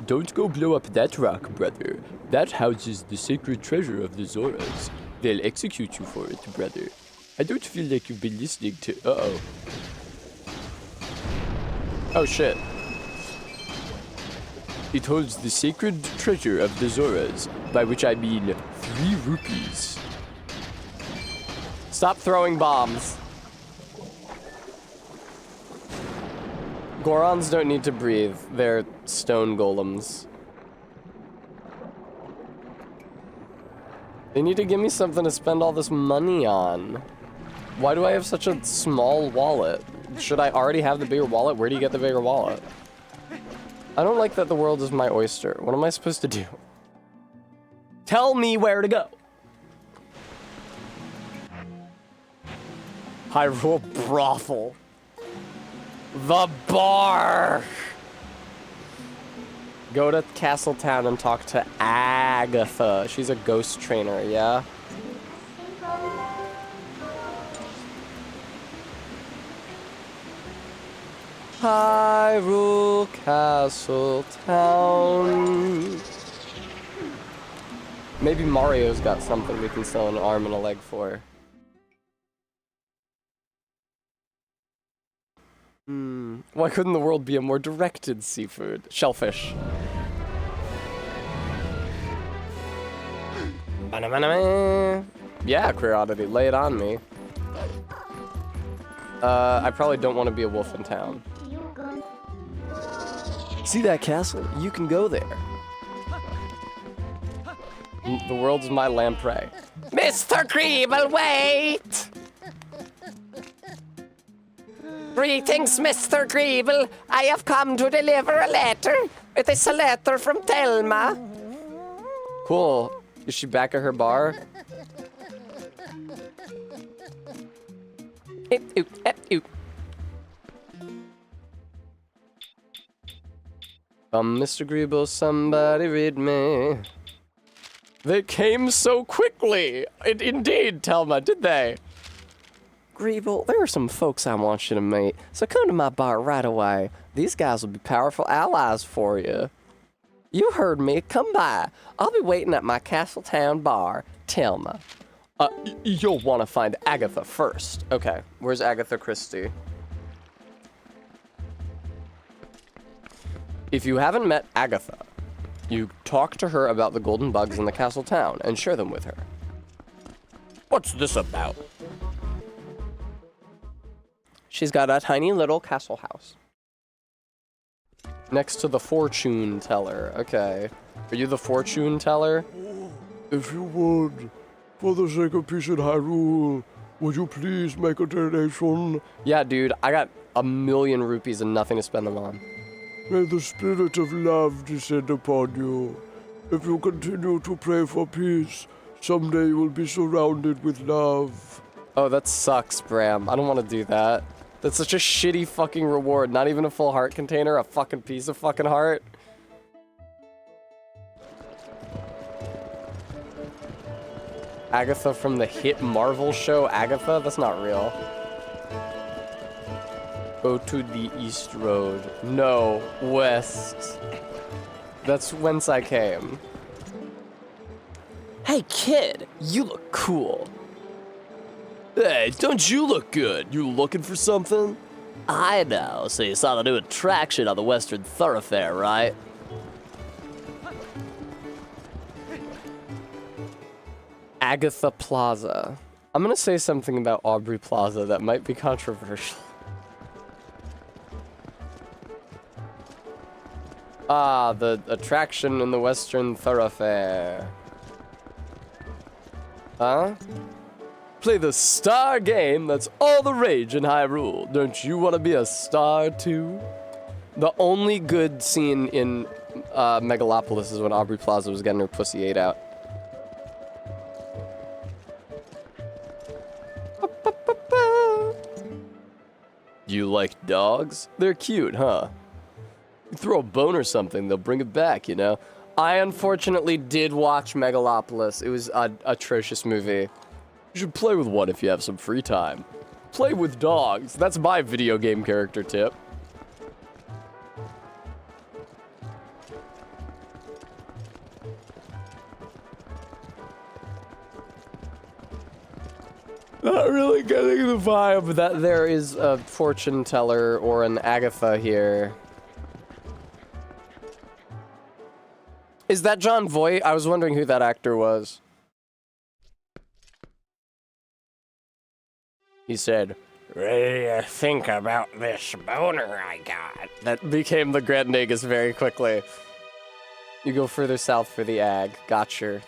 Don't go blow up that rock, brother. That houses the sacred treasure of the Zoras. They'll execute you for it, brother. I don't feel like you've been listening to... Uh-oh. Oh shit. It holds the sacred treasure of the Zoras, by which I mean 3 rupees. Stop throwing bombs. Gorons don't need to breathe. They're stone golems. They need to give me something to spend all this money on. Why do I have such a small wallet? Should I already have the bigger wallet? Where do you get the bigger wallet? I don't like that the world is my oyster. What am I supposed to do? Tell me where to go. Hyrule Brothel. The bar! Go to Castletown and talk to Agatha. She's a ghost trainer, yeah? Hyrule Castletown. Maybe Mario's got something we can sell an arm and a leg for. Why couldn't the world be a more directed seafood? Shellfish. Yeah, Queer Oddity, lay it on me. I probably don't want to be a wolf in town. See that castle? You can go there. The world's my lamprey. Mr. Greeble, wait! Greetings, Mr. Greeble. I have come to deliver a letter. It is a letter from Thelma. Cool. Is she back at her bar? Mr. Greeble, somebody read me. They came so quickly. Indeed, Thelma, did they? Greeble, there are some folks I want you to meet, so come to my bar right away. These guys will be powerful allies for you. You heard me. Come by. I'll be waiting at my Castletown bar. Thelma. You'll want to find Agatha first. Okay, where's Agatha Christie? If you haven't met Agatha, you talk to her about the golden bugs in the Castletown and share them with her. What's this about? She's got a tiny little castle house. Next to the fortune teller. Okay. Are you the fortune teller? If you would, for the sake of peace in Hyrule, would you please make a donation? Yeah, dude. I got 1,000,000 rupees and nothing to spend them on. May the spirit of love descend upon you. If you continue to pray for peace, someday you will be surrounded with love. Oh, that sucks, Bram. I don't want to do that. That's such a shitty fucking reward. Not even a full heart container, a fucking piece of fucking heart. Agatha from the hit Marvel show Agatha? That's not real. Go to the east road. No, west. That's whence I came. Hey, kid, you look cool. Hey, don't you look good? You looking for something? I know. So you saw the new attraction on the Western Thoroughfare, right? Agatha Plaza. I'm gonna say something about Aubrey Plaza that might be controversial. Ah, the attraction in the Western Thoroughfare. Huh? Play the star game that's all the rage in Hyrule. Don't you want to be a star too? The only good scene in Megalopolis is when Aubrey Plaza was getting her pussy ate out. You like dogs? They're cute, huh? You throw a bone or something, they'll bring it back, you know? I unfortunately did watch Megalopolis. It was an atrocious movie. You should play with one if you have some free time. Play with dogs. That's my video game character tip. Not really getting the vibe that there is a fortune teller or an Agatha here. Is that John Voight? I was wondering who that actor was. He said, "Ready to think about this boner I got." That became the Grand Nagus very quickly. You go further south for the ag. Gotcha.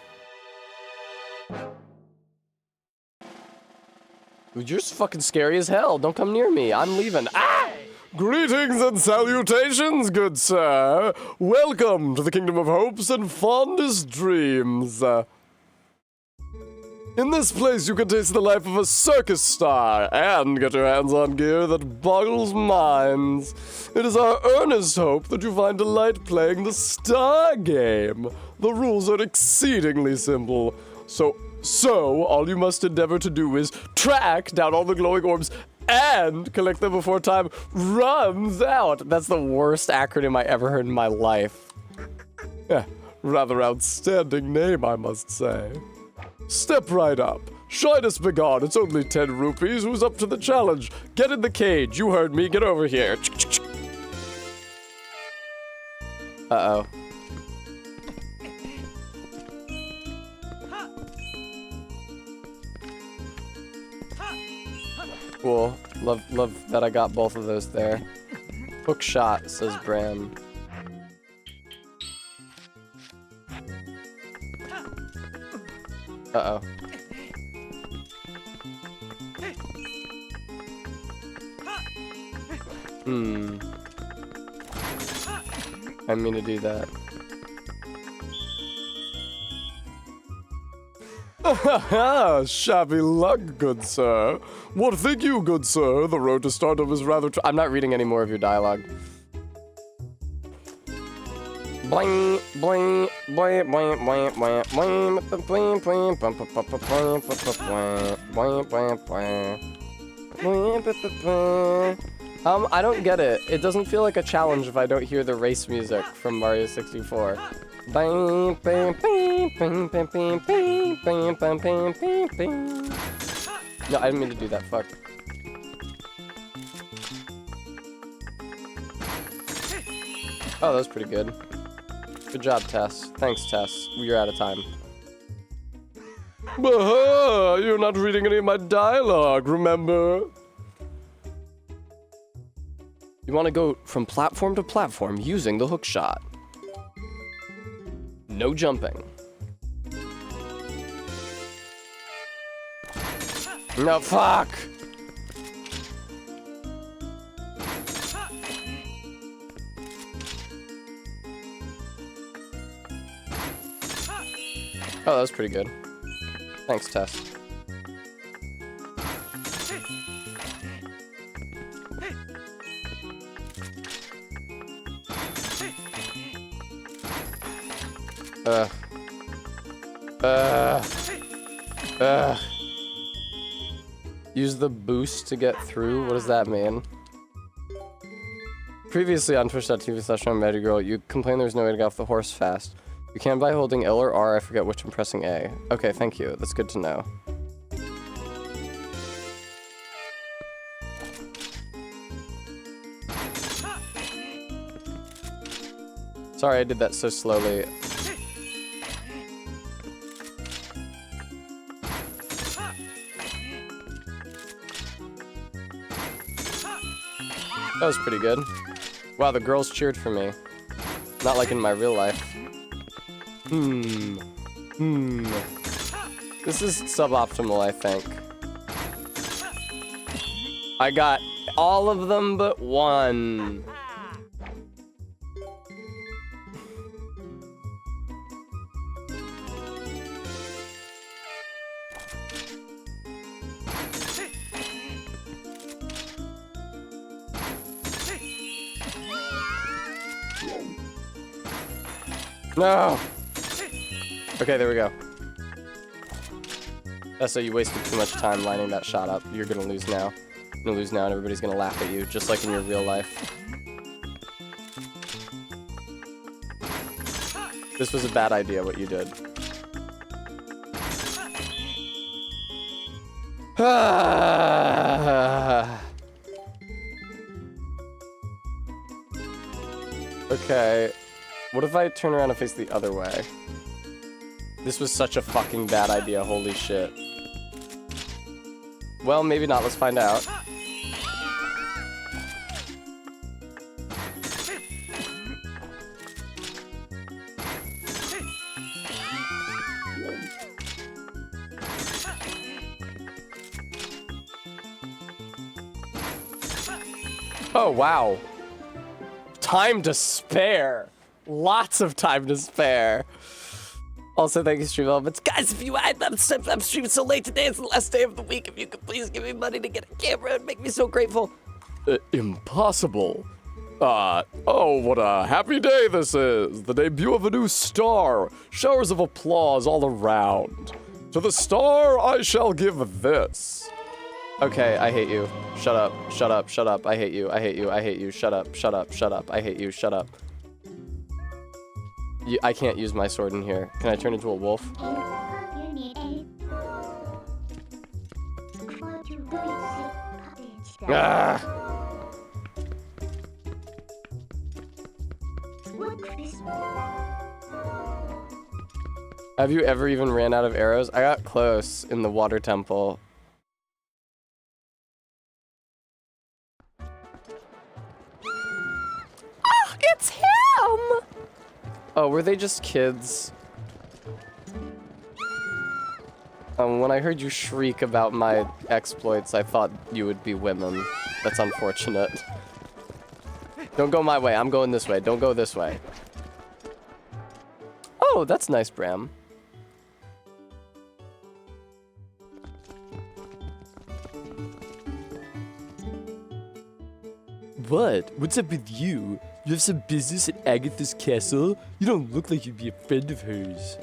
Dude, you're just fucking scary as hell. Don't come near me. I'm leaving. Ah! Greetings and salutations, good sir. Welcome to the Kingdom of Hopes and Fondest Dreams. In this place, you can taste the life of a circus star and get your hands on gear that boggles minds. It is our earnest hope that you find delight playing the star game. The rules are exceedingly simple. So all you must endeavor to do is track down all the glowing orbs and collect them before time runs out. That's the worst acronym I ever heard in my life. Yeah, rather outstanding name, I must say. Step right up. Shyness begone. It's only 10 rupees. Who's up to the challenge? Get in the cage. You heard me. Get over here. Uh-oh. Cool. Love that I got both of those there. Hook shot, says Bram. Uh-oh. I mean to do that. Shabby luck, good sir. What think you, good sir? The road to stardom is rather I'm not reading any more of your dialogue. Bling, bling, bling, bling, bling, bling, bling, bling, bling, bling, I don't get it. It doesn't feel like a challenge if I don't hear the race music from Mario 64. No, I didn't mean to do that. Fuck. Oh, that was pretty good. Good job, Tess. Thanks, Tess. You're out of time. You're not reading any of my dialogue, remember? You want to go from platform to platform using the hook shot. No jumping. No, fuck! Oh, that was pretty good. Thanks, Tess. Use the boost to get through? What does that mean? Previously on twitch.tv/MegaGirl, you complained there was no way to get off the horse fast. You can by holding L or R, I forget which, and pressing A. Okay, thank you. That's good to know. Sorry I did that so slowly. That was pretty good. Wow, the girls cheered for me. Not like in my real life. This is suboptimal, I think. I got all of them but one. No! Okay, there we go. That's so you wasted too much time lining that shot up. You're gonna lose now. You're gonna lose now and everybody's gonna laugh at you, just like in your real life. This was a bad idea, what you did. Okay. What if I turn around and face the other way? This was such a fucking bad idea, holy shit. Well, maybe not, let's find out. Oh, wow. Time to spare. Lots of time to spare. Also, thank you, Stream Elements. Guys, if you I'm streaming so late today, it's the last day of the week. If you could please give me money to get a camera, it'd make me so grateful. Impossible. Oh, what a happy day this is. The debut of a new star. Showers of applause all around. To the star, I shall give this. Okay, I hate you. Shut up, shut up, shut up. I hate you, I hate you, I hate you. Shut up, shut up, shut up. I hate you, shut up. I can't use my sword in here. Can I turn into a wolf? Ah! Have you ever even ran out of arrows? I got close in the water temple. Oh, it's him! Oh, were they just kids? When I heard you shriek about my exploits, I thought you would be women. That's unfortunate. Don't go my way, I'm going this way. Don't go this way. Oh, that's nice, Bram. What? What's up with you? You have some business at Agatha's castle? You don't look like you'd be a friend of hers.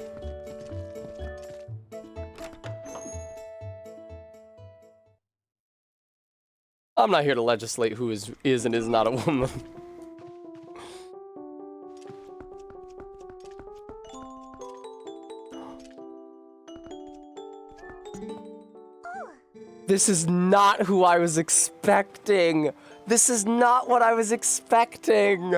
I'm not here to legislate who is and is not a woman. This is not who I was expecting. This is not what I was expecting.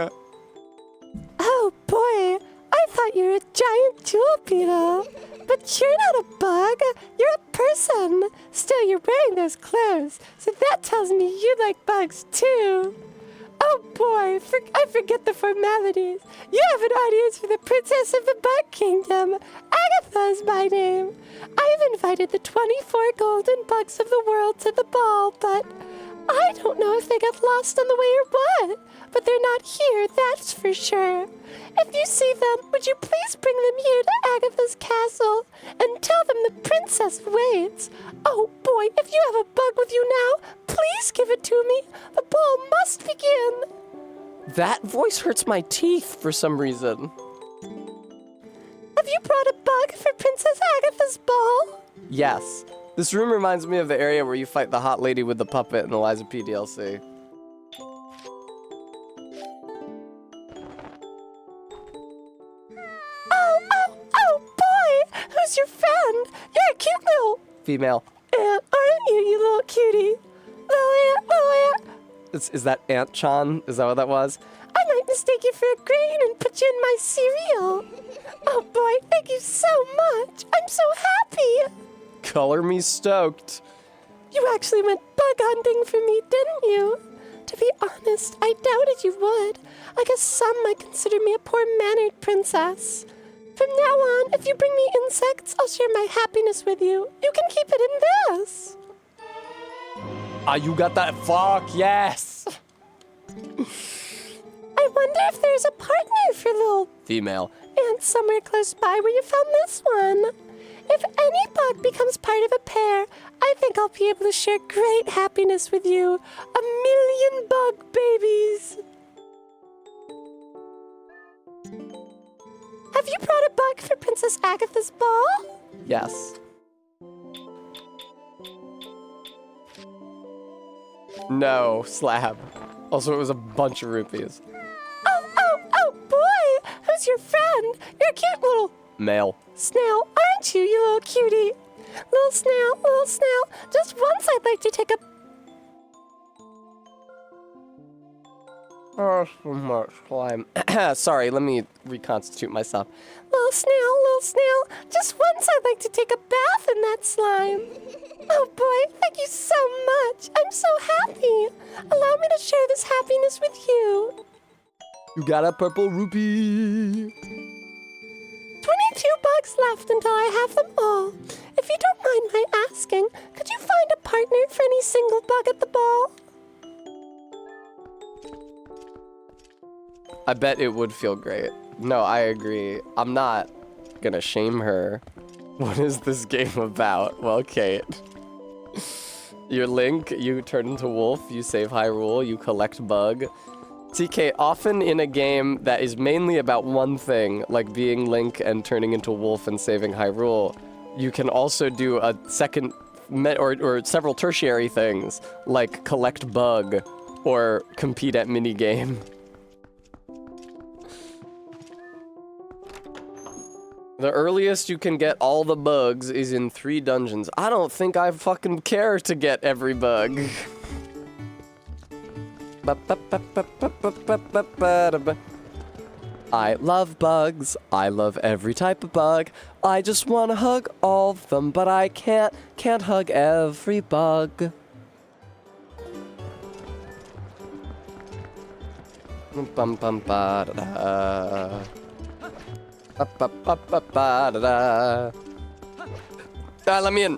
Oh boy, I thought you were a giant jewel beetle. But you're not a bug, you're a person. Still, you're wearing those clothes, so that tells me you like bugs too. Oh boy, I forget the formalities. You have an audience for the Princess of the Bug Kingdom. Agatha is my name. I've invited the 24 golden bugs of the world to the ball, but I don't know if they got lost on the way or what. But they're not here, that's for sure. If you see them, would you please bring them here to Agatha's castle and tell them the princess waits? Oh boy, if you have a bug with you now, please give it to me. The ball must begin. That voice hurts my teeth for some reason. Have you brought a bug for Princess Agatha's ball? Yes. This room reminds me of the area where you fight the hot lady with the puppet in the Liza P DLC. who's your friend? You're a cute little Female. ant, aren't you, you little cutie? Little ant. Is that Aunt Chan? Is that what that was? I might mistake you for a grain and put you in my cereal. Oh boy, thank you so much. I'm so happy. Color me stoked. You actually went bug hunting for me, didn't you? To be honest, I doubted you would. I guess some might consider me a poor-mannered princess. From now on, if you bring me insects, I'll share my happiness with you. You can keep it in this. Ah, you got that? Fuck yes. I wonder if there's a partner for little Female. ants somewhere close by where you found this one. If any bug becomes part of a pair, I think I'll be able to share great happiness with you. 1,000,000 bug babies. Have you brought a bug for Princess Agatha's ball? Yes. No, slab. Also, it was a bunch of rupees. Oh, boy! Who's your friend? You're a cute little Male. snail, aren't you, you little cutie? Little snail, just once I'd like to take a... Oh, so much slime. Sorry, let me reconstitute myself. Little snail, just once I'd like to take a bath in that slime. Oh boy, thank you so much. I'm so happy. Allow me to share this happiness with you. You got a purple rupee. 22 bugs left until I have them all. If you don't mind my asking, could you find a partner for any single bug at the ball? I bet it would feel great. No, I agree. I'm not gonna shame her. What is this game about? Well, Kate. You're Link, you turn into Wolf, you save Hyrule, you collect Bug. See, Kate, often in a game that is mainly about one thing, like being Link and turning into Wolf and saving Hyrule, you can also do a second, or several tertiary things, like collect Bug, or compete at minigame. The earliest you can get all the bugs is in 3 dungeons. I don't think I fucking care to get every bug. I love bugs. I love every type of bug. I just want to hug all of them, but I can't hug every bug. Bum bum ba da da. Let me in.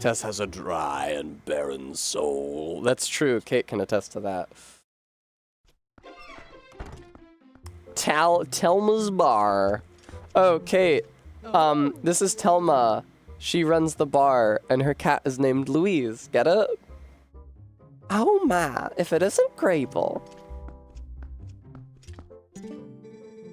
Tess has a dry and barren soul. That's true. Kate can attest to that. Telma's bar. Oh, Kate. This is Telma. She runs the bar, and her cat is named Louise. Get it? Oh my, if it isn't Grable.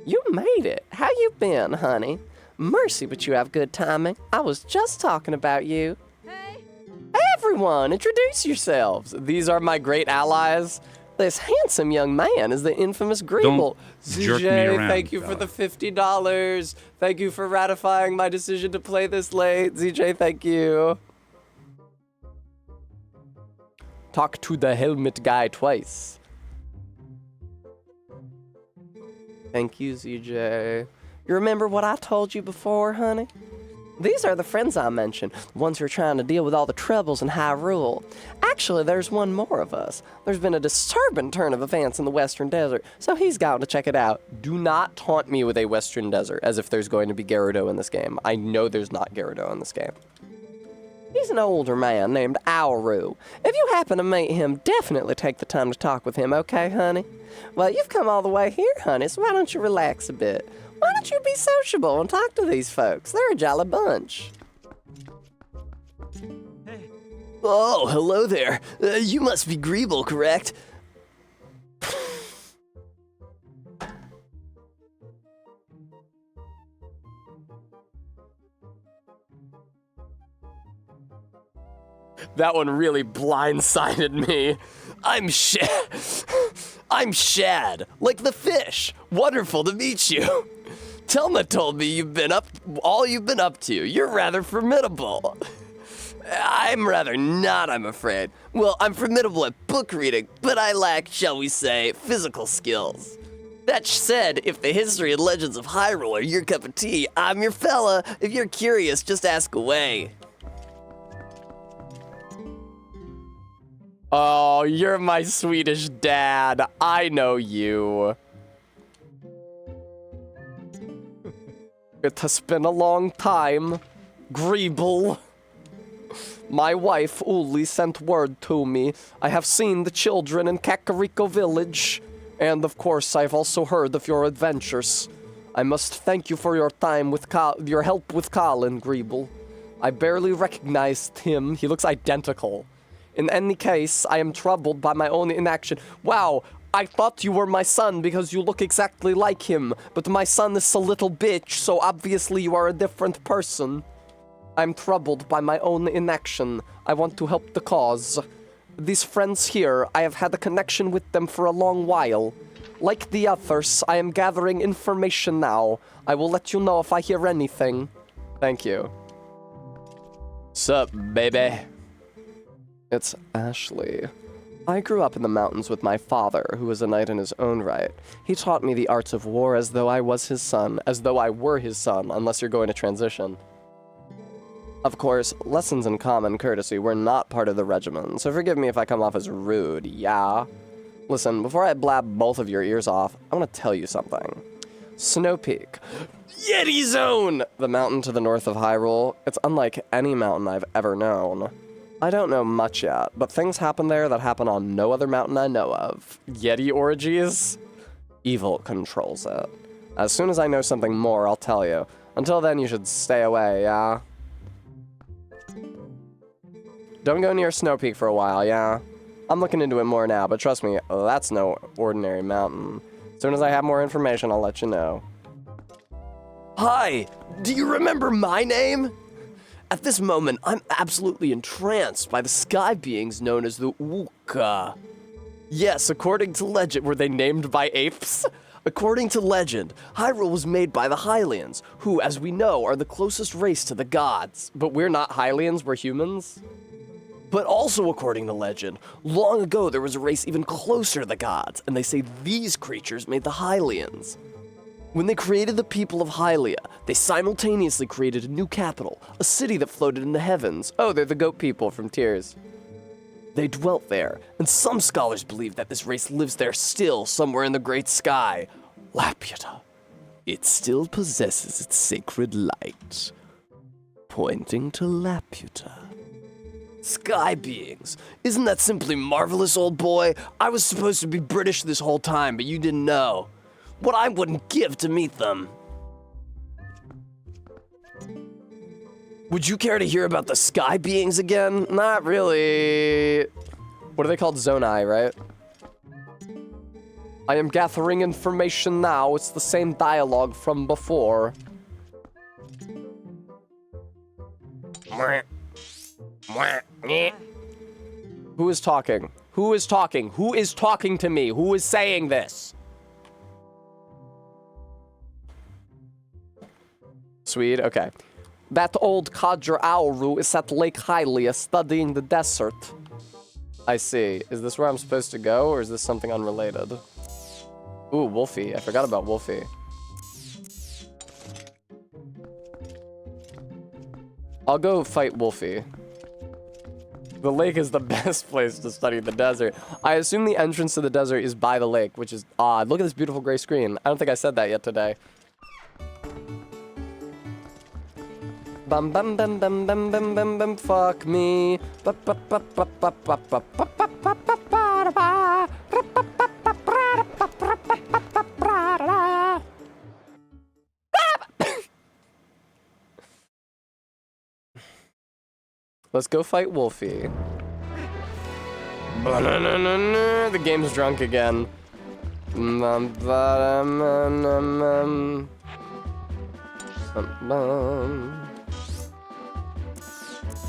You made it. How you been, honey? Mercy, but you have good timing. I was just talking about you. Hey. Hey, everyone, introduce yourselves. These are my great allies. This handsome young man is the infamous Grable. Don't jerk me around, thank you for the $50. Thank you for ratifying my decision to play this late. ZJ, thank you. Talk to the helmet guy twice. Thank you, ZJ. You remember what I told you before, honey? These are the friends I mentioned, the ones who are trying to deal with all the troubles in Hyrule. Actually, there's one more of us. There's been a disturbing turn of events in the Western Desert, so he's gone to check it out. Do not taunt me with a Western Desert, as if there's going to be Gyarados in this game. I know there's not Gyarados in this game. He's an older man named Auru. If you happen to meet him, definitely take the time to talk with him, okay, honey? Well, you've come all the way here, honey, so why don't you relax a bit? Why don't you be sociable and talk to these folks? They're a jolly bunch. Hey. Oh, hello there. You must be Grable, correct? That one really blindsided me. I'm Shad, like the fish. Wonderful to meet you. Telma told me you've been up to. You're rather formidable. I'm rather not, I'm afraid. Well, I'm formidable at book reading, but I lack, shall we say, physical skills. That said, if the history and legends of Hyrule are your cup of tea, I'm your fella. If you're curious, just ask away. Oh, you're my Swedish dad. I know you. It has been a long time, Greeble. My wife, Uli, sent word to me. I have seen the children in Kakariko village. And of course, I've also heard of your adventures. I must thank you for your time with your help with Colin, Greeble. I barely recognized him. He looks identical. In any case, I am troubled by my own inaction. Wow, I thought you were my son because you look exactly like him. But my son is a little bitch, so obviously you are a different person. I'm troubled by my own inaction. I want to help the cause. These friends here, I have had a connection with them for a long while. Like the others, I am gathering information now. I will let you know if I hear anything. Thank you. Sup, baby? It's Ashley. I grew up in the mountains with my father, who was a knight in his own right. He taught me the arts of war as though I was his son, as though I were his son, unless you're going to transition. Of course, lessons in common courtesy were not part of the regimen, so forgive me if I come off as rude, yeah? Listen, before I blab both of your ears off, I want to tell you something. Snow Peak. Yeti Zone! The mountain to the north of Hyrule. It's unlike any mountain I've ever known. I don't know much yet, but things happen there that happen on no other mountain I know of. Yeti orgies? Evil controls it. As soon as I know something more, I'll tell you. Until then, you should stay away, yeah? Don't go near Snow Peak for a while, yeah? I'm looking into it more now, but trust me, that's no ordinary mountain. As soon as I have more information, I'll let you know. Hi! Do you remember my name? At this moment, I'm absolutely entranced by the sky beings known as the Uka. Yes, according to legend, were they named by apes? According to legend, Hyrule was made by the Hylians, who, as we know, are the closest race to the gods. But we're not Hylians, we're humans? But also according to legend, long ago there was a race even closer to the gods, and they say these creatures made the Hylians. When they created the people of Hylia, they simultaneously created a new capital, a city that floated in the heavens. Oh, they're the goat people from Tears. They dwelt there, and some scholars believe that this race lives there still, somewhere in the great sky. Laputa. It still possesses its sacred light, pointing to Laputa. Sky beings. Isn't that simply marvelous, old boy? I was supposed to be British this whole time, but you didn't know. What I wouldn't give to meet them. Would you care to hear about the sky beings again? Not really. What are they called? Zonai, right? I am gathering information now. It's the same dialogue from before. Who is talking? Who is talking? Who is talking to me? Who is saying this? Swede? Okay. That old codger Auru is at Lake Hylia studying the desert. I see. Is this where I'm supposed to go, or is this something unrelated? Ooh, Wolfie. I forgot about Wolfie. I'll go fight Wolfie. The lake is the best place to study the desert. I assume the entrance to the desert is by the lake, which is odd. Look at this beautiful gray screen. I don't think I said that yet today. Bum bum bum bum bum bum bum bum fuck me. Let's go fight Wolfie. The game's drunk again.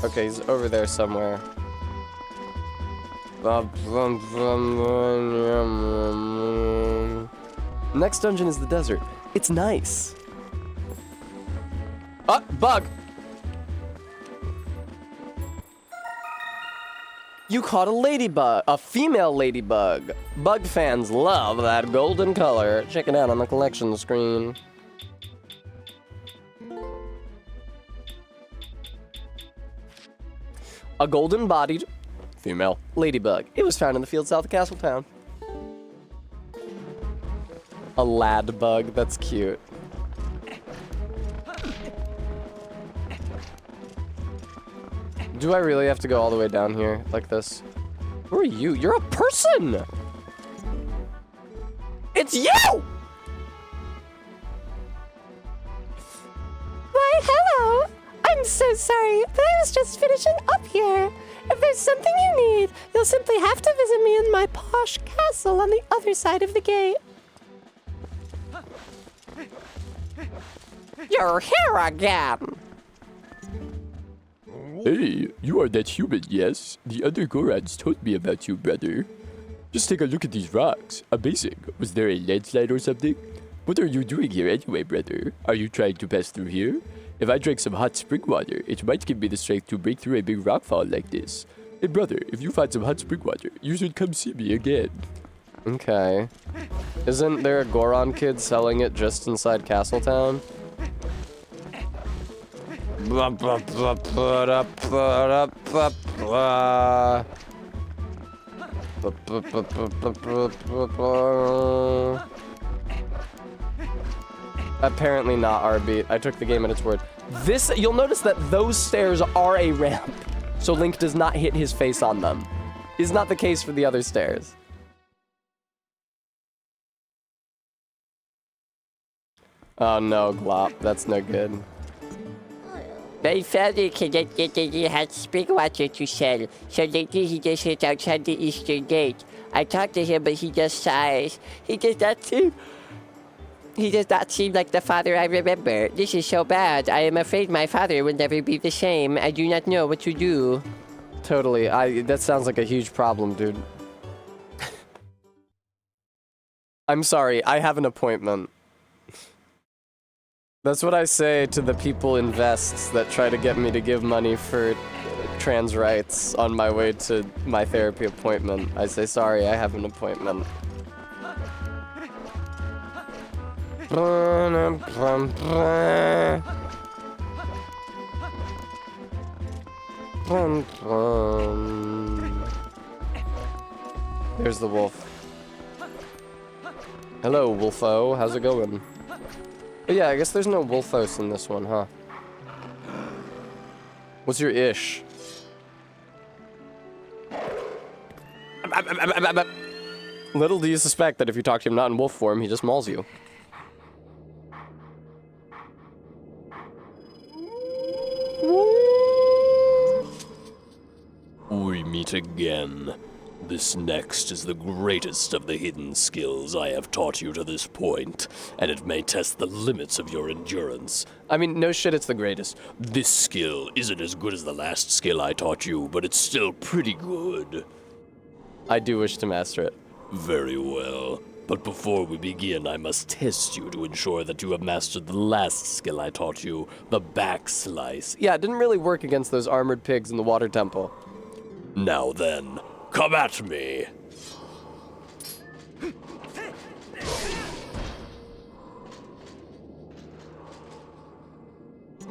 Okay, he's over there somewhere. Next dungeon is the desert. It's nice. Bug! You caught a ladybug, a female ladybug. Bug fans love that golden color. Check it out on the collection screen. A golden-bodied female ladybug. It was found in the field south of Castletown. A lad bug, that's cute. Do I really have to go all the way down here like this? Who are you? You're a person! It's you! Why, hello! I'm so sorry, but I was just finishing up here. If there's something you need, you'll simply have to visit me in my posh castle on the other side of the gate. You're here again. Hey, you are that human, yes? The other Gorons told me about you, brother. Just take a look at these rocks. Amazing. Was there a landslide or something? What are you doing here anyway, brother? Are you trying to pass through here? If I drank some hot spring water, it might give me the strength to break through a big rockfall like this. Hey, brother, if you find some hot spring water, you should come see me again. Okay. Isn't there a Goron kid selling it just inside Castletown? Apparently not R-beat. I took the game at its word. This, you'll notice that those stairs are a ramp, so Link does not hit his face on them. Is not the case for the other stairs. Oh no, Glop, that's no good. My father cannot get any hot spring water to sell, so lately he just sits outside the eastern gate. I talked to him, but he just sighs. He does not seem like the father I remember. This is so bad. I am afraid my father will never be the same. I do not know what to do. Totally, that sounds like a huge problem, dude. I'm sorry, I have an appointment. That's what I say to the people in vests that try to get me to give money for trans rights on my way to my therapy appointment. I say, sorry, I have an appointment. There's the wolf. Hello, Wolfo. How's it going? But yeah, I guess there's no Wolfos in this one, huh? What's your ish? Little do you suspect that if you talk to him not in wolf form, he just mauls you. We meet again. This next is the greatest of the hidden skills I have taught you to this point, and it may test the limits of your endurance. I mean, no shit, it's the greatest. This skill isn't as good as the last skill I taught you, but it's still pretty good. I do wish to master it. Very well. But before we begin, I must test you to ensure that you have mastered the last skill I taught you, the back slice. Yeah, it didn't really work against those armored pigs in the water temple. Now then, come at me!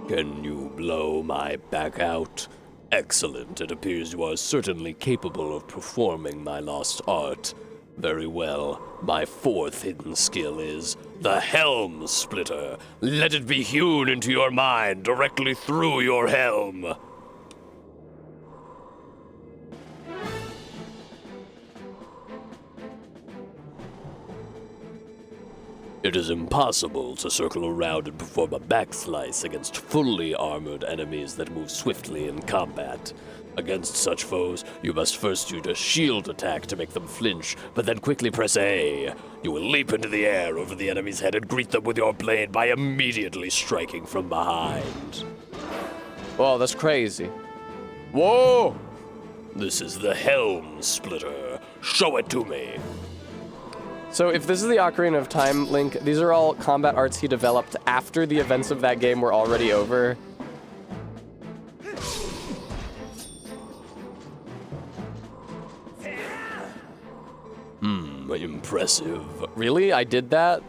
Can you blow my back out? Excellent. It appears you are certainly capable of performing my lost art. Very well. My fourth hidden skill is the Helm Splitter. Let it be hewn into your mind directly through your helm. It is impossible to circle around and perform a backslice against fully armored enemies that move swiftly in combat. Against such foes, you must first use a shield attack to make them flinch, but then quickly press A. You will leap into the air over the enemy's head and greet them with your blade by immediately striking from behind. Whoa, that's crazy. Whoa! This is the Helm Splitter. Show it to me. So if this is the Ocarina of Time link, these are all combat arts he developed after the events of that game were already over. Impressive. Really? I did that?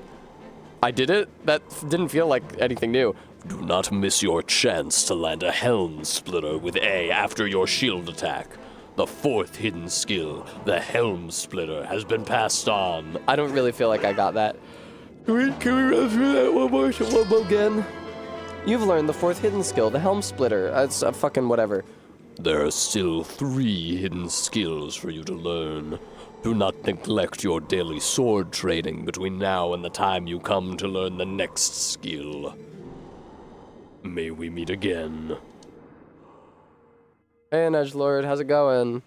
I did it? That didn't feel like anything new. Do not miss your chance to land a Helm Splitter with A after your shield attack. The fourth hidden skill, the Helm Splitter, has been passed on. I don't really feel like I got that. Can we run through that one more again? You've learned the fourth hidden skill, the Helm Splitter. It's fucking whatever. There are still 3 hidden skills for you to learn. Do not neglect your daily sword training between now and the time you come to learn the next skill. May we meet again. Hey, Edgelord, how's it going?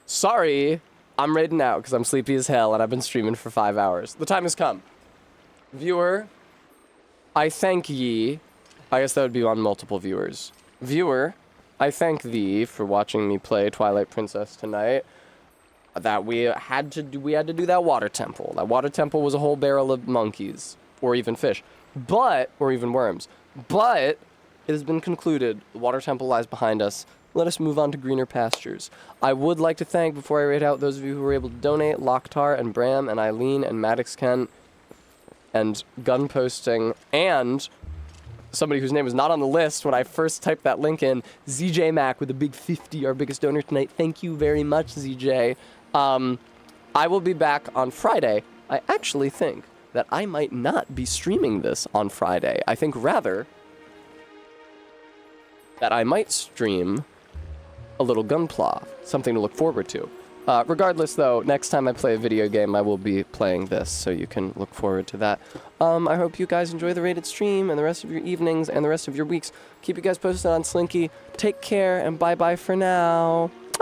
Sorry, I'm raiding out because I'm sleepy as hell and I've been streaming for 5 hours. The time has come. Viewer, I thank ye. I guess that would be on multiple viewers. Viewer, I thank thee for watching me play Twilight Princess tonight. That we had to do that water temple. That water temple was a whole barrel of monkeys, or even fish, or even worms. But it has been concluded. The water temple lies behind us. Let us move on to greener pastures. I would like to thank, before I raid out, those of you who were able to donate: Locktar and Bram and Eileen and Maddox Kent and Gun Posting, and somebody whose name was not on the list when I first typed that link in, ZJ Mac with a big 50, our biggest donor tonight. Thank you very much, ZJ. I will be back on Friday. I actually think that I might not be streaming this on Friday. I think rather that I might stream a little Gunpla, something to look forward to. Regardless, though, next time I play a video game, I will be playing this, so you can look forward to that. I hope you guys enjoy the rated stream and the rest of your evenings and the rest of your weeks. Keep you guys posted on Slinky. Take care, and bye-bye for now.